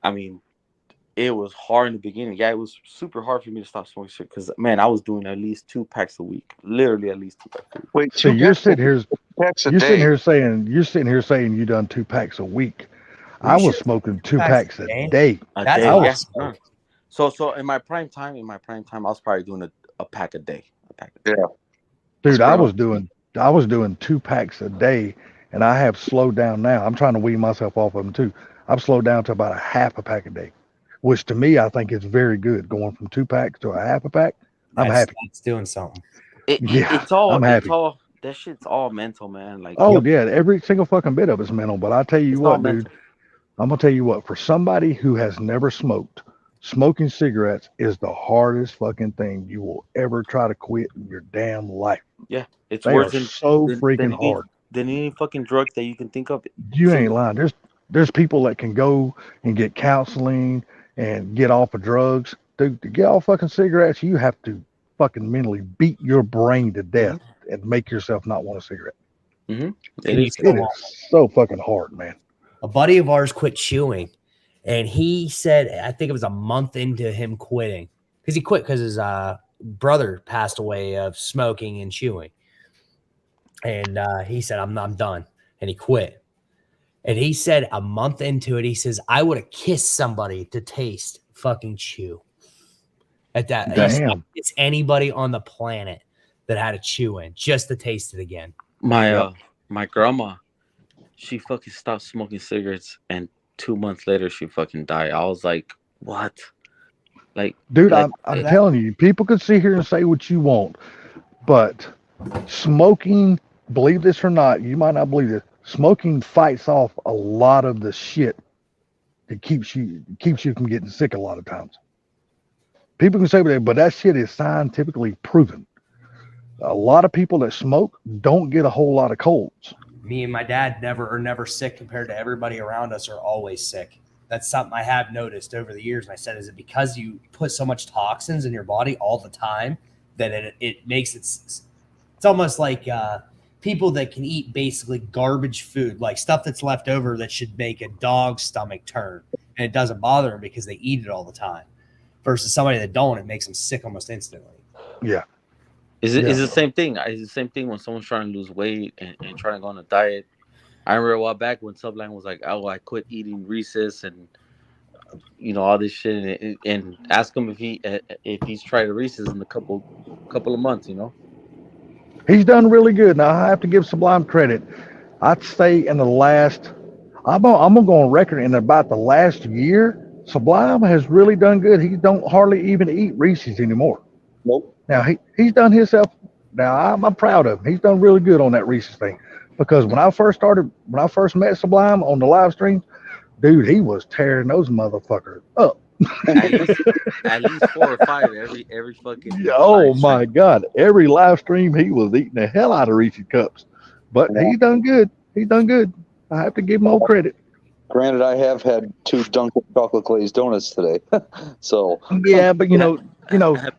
I mean, it was hard in the beginning. Yeah, it was super hard for me to stop smoking cigarettes because, man, I was doing at least 2 packs a week. Literally at least 2 packs a week. Wait, So you're sitting here day. You're sitting here saying you done 2 packs a week. I was smoking 2 packs a day. That's I was So in my prime time, I was probably doing a pack a day. Yeah. Dude, I was doing 2 packs a day, and I have slowed down now. I'm trying to wean myself off of them too. I've slowed down to about a half a pack a day, which to me I think is very good. Going from 2 packs to a half a pack, I'm happy. It's doing something. I'm happy. That shit's all mental, man. Like, yeah, every single fucking bit of it's mental. But I tell you what, dude, I'm gonna tell you what. For somebody who has never smoked, smoking cigarettes is the hardest fucking thing you will ever try to quit in your damn life. Yeah, it's They worse are than freaking hard. than any fucking drug that you can think of. You ain't lying. There's people that can go and get counseling and get off of drugs. Dude, to get off fucking cigarettes, you have to fucking mentally beat your brain to death and make yourself not want a cigarette. Mm-hmm. It is so fucking hard, man. A buddy of ours quit chewing, and he said, I think it was a month into him quitting, because he quit because his brother passed away of smoking and chewing. And he said, I'm done. And he quit. And he said a month into it, he says, I would have kissed somebody to taste fucking chew. At that, Damn. It's anybody on the planet that had a chew in just to taste it again. My grandma, she fucking stopped smoking cigarettes, and 2 months later she fucking died. I was like, what? Like, dude, I'm telling you, people can sit here and say what you want, but smoking, believe this or not, you might not believe it, smoking fights off a lot of the shit that keeps you from getting sick a lot of times. People can say whatever, but that shit is scientifically proven. A lot of people that smoke don't get a whole lot of colds. Me and my dad are never sick compared to everybody around us are always sick. That's something I have noticed over the years. And I said, is it because you put so much toxins in your body all the time that it makes it, it's almost like people that can eat basically garbage food, like stuff that's left over that should make a dog's stomach turn. And it doesn't bother them because they eat it all the time. Versus somebody that don't, it makes them sick almost instantly. Yeah. Is it Yeah. is the same thing? It's the same thing when someone's trying to lose weight and trying to go on a diet. I remember a while back when Subline was like, "Oh, I quit eating Reese's and all this shit," and ask him if he's tried a Reese's in a couple of months. He's done really good. Now I have to give Sublime credit. I'd say in the last, I'm gonna go on record in about the last year, Sublime has really done good. He don't hardly even eat Reese's anymore. Nope. Now he's done himself. Now I'm proud of him. He's done really good on that Reese's thing, because when I first met Sublime on the live stream, dude, he was tearing those motherfuckers up. At least 4 or 5 every fucking. Yeah, oh live my stream. God! Every live stream he was eating the hell out of Reese's cups, but he's done good. He's done good. I have to give him all credit. Granted, I have had 2 Dunkin' chocolate glazed donuts today, so Yeah, but Have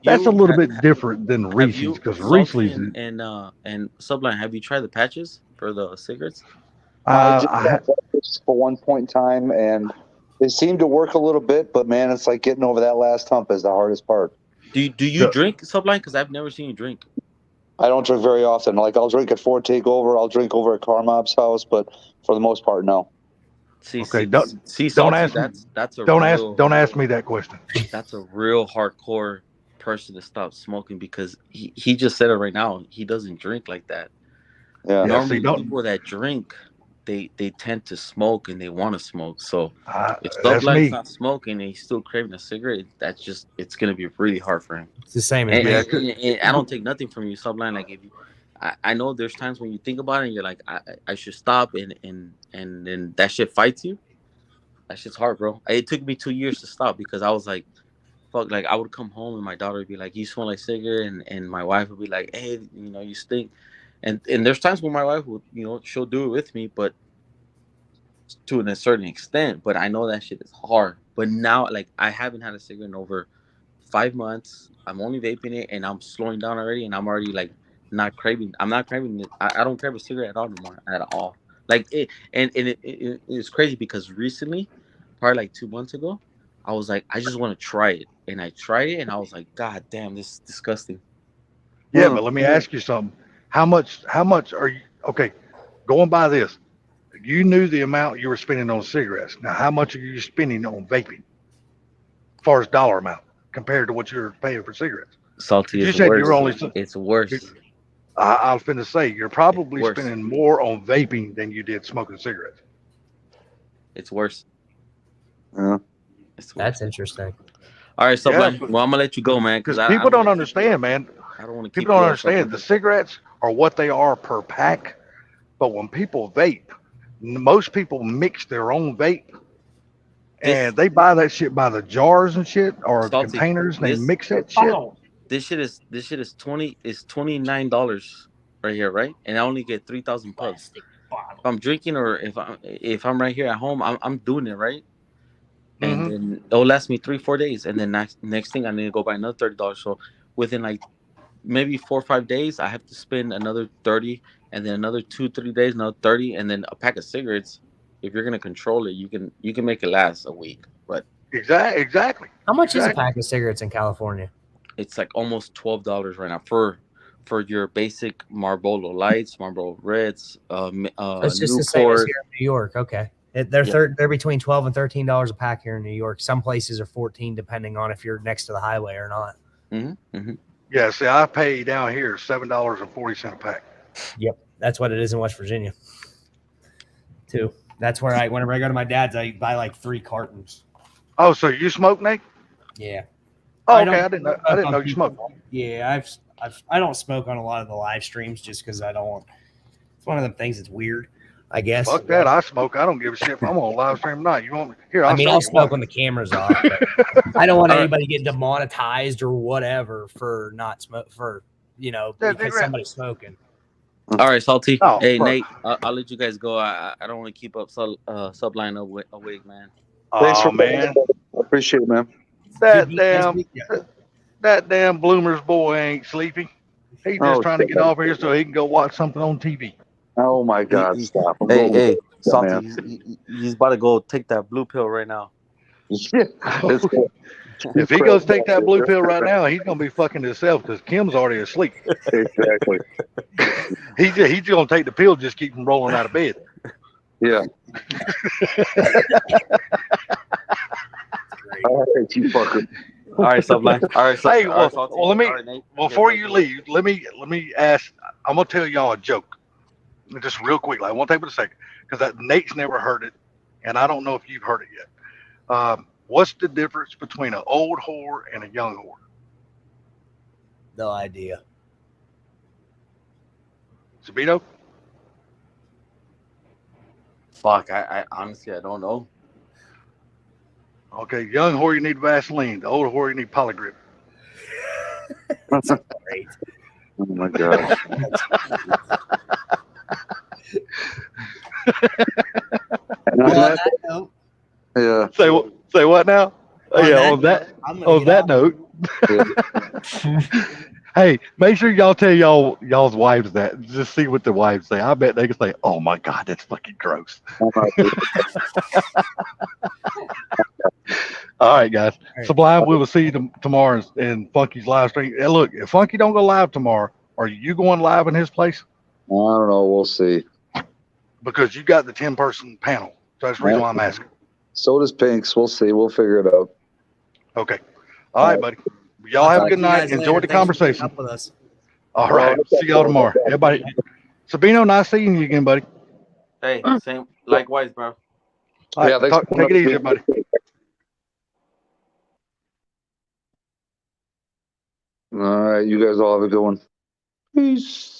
that's a you- little bit different than Have Reese's, you because Salty Reese's. and Subline? Have you tried the patches for the cigarettes? I did I that for one point in time, and it seemed to work a little bit, but man, it's like getting over that last hump is the hardest part. Do you Yeah. drink, Subline? Because I've never seen you drink. I don't drink very often. Like, I'll drink at Ford Takeover, I'll drink over at Carmob's house, but for the most part, no. See, Okay, see, don't Salty, ask me. that's a Don't real, ask me that question. that's a real hardcore person to stop smoking, because he just said it right now. He doesn't drink like that. Yeah. Yeah, Normally, see, don't. people that drink, they tend to smoke and they want to smoke. So if That's Subline's me. not smoking and he's still craving a cigarette, it's gonna be really hard for him. It's the same as And, me. Yeah, and I don't take nothing from you, Sublime. Like, if you, I know there's times when you think about it and you're like, I should stop, and then that shit fights you. That shit's hard, bro. It took me 2 years to stop, because I was like, fuck. Like, I would come home and my daughter would be like, "You smell like cigarette," and my wife would be like, "Hey, you stink." And there's times when my wife would, she'll do it with me, but to a certain extent. But I know that shit is hard. But now, like, I haven't had a cigarette in over 5 months. I'm only vaping it, and I'm slowing down already, and I'm already like not craving. I'm not craving it. I don't crave a cigarette at all anymore, at all. Like it, and it's crazy, because recently, probably like 2 months ago, I was like, I just want to try it, and I tried it, and I was like, God damn, this is disgusting. Yeah, but let me ask you something. How much are you, okay, going by this, you knew the amount you were spending on cigarettes. Now, how much are you spending on vaping? As far as dollar amount compared to what you're paying for cigarettes? Salty You is said worse. you're only, It's worse. I was finna say, you're probably Worse. spending more on vaping than you did smoking cigarettes. It's worse. Yeah. It's worse. That's interesting. All right, so Yeah, well, I'm gonna let you go, man, Because because people don't understand, man. I don't want to keep. People don't you up, understand. Subline. The cigarettes are what they are per pack, but when people vape, most people mix their own vape, and they buy that shit by the jars and shit, or Salty, containers, and they this- mix that shit. This shit is $29 right here, right? And I only get 3,000 puffs. If I'm drinking, or if I'm right here at home, I'm doing it right, and Mhm. then it'll last me 3-4 days, and then next thing I need to go buy another $30. So within like maybe 4 or 5 days, I have to spend another 30, and then another 2-3 days, another 30, and then a pack of cigarettes. If you're gonna control it, you can make it last a week, but Exactly. How much is a Exactly. pack of cigarettes in California? it's like almost $12 right now for your basic Marlboro Lights, Marlboro Reds, It's just the same as Newport. here in New York. Okay. They're between $12 and $13 a pack here in New York. Some places are 14, depending on if you're next to the highway or not. Yeah. See, I pay down here $7.40 a pack. Yep, that's what it is in West Virginia, too. That's where whenever I go to my dad's, I buy like 3 cartons. Oh, so you smoke, Nate? Yeah. Oh, I okay. don't I didn't know. smoke I didn't on know you people. smoked. Yeah, I don't smoke on a lot of the live streams just because I don't want. It's one of them things that's weird, I guess. Fuck that. I smoke. I don't give a shit if I'm on live stream or not. You want me? Here, I mean, show I'll you smoke one. when the camera's off. But I don't want All right. anybody getting demonetized or whatever for not smoke Yeah, because right. somebody's smoking. All right, Salty. Oh, Hey, fuck. Nate, I'll let you guys go. I don't want to keep up Subline awake, man. Thanks Oh, for man. I appreciate it, man. That Did you guys damn, meet yet? that damn Bloomer's boy ain't sleepy. He's just Oh, trying to shit. get off here so he can go watch something on TV. Oh my God! Stop! I'm Hey, going hey, with that, Salty, man. he's about to go take that blue pill right now. Yeah, it's cool. If he goes take that blue pill right now, he's gonna be fucking himself because Kim's already asleep. Exactly. He's gonna take the pill, just keep him rolling out of bed. Yeah. All right, you fucker. All right, Sublime. All right, Hey, all well, right, Salty. let me All right, Nate. before you leave, let me ask. I'm gonna tell y'all a joke, just real quick. I won't take but a second because Nate's never heard it, and I don't know if you've heard it yet. What's the difference between an old whore and a young whore? No idea. Sabino? Fuck, I honestly I don't know. Okay, young whore you need Vaseline. The old whore you need Polygrip. That's great. Oh my god. And on Well, on that- that note, yeah. Say what now? Oh, On yeah, that on that I'm gonna on get that off. note. Hey, make sure y'all tell y'all's wives that. Just see what the wives say. I bet they can say, "Oh my god, that's fucking gross." All right, guys. right. Sublime, we will see you tomorrow in Funky's live stream. Hey, look, if Funky don't go live tomorrow, are you going live in his place? I don't know. We'll see. Because you got the 10-person panel. So that's the reason why I'm asking. So does Pinks. We'll see. We'll figure it out. Okay. All right, buddy. Y'all have a Talk good to you night. guys Enjoy later. the Thanks for putting conversation. up with us. All right. See y'all tomorrow. Everybody. Sabino, nice seeing you again, buddy. Hey, same. Likewise, bro. All right, Yeah, thanks. take it easy, everybody. All right. You guys all have a good one. Peace.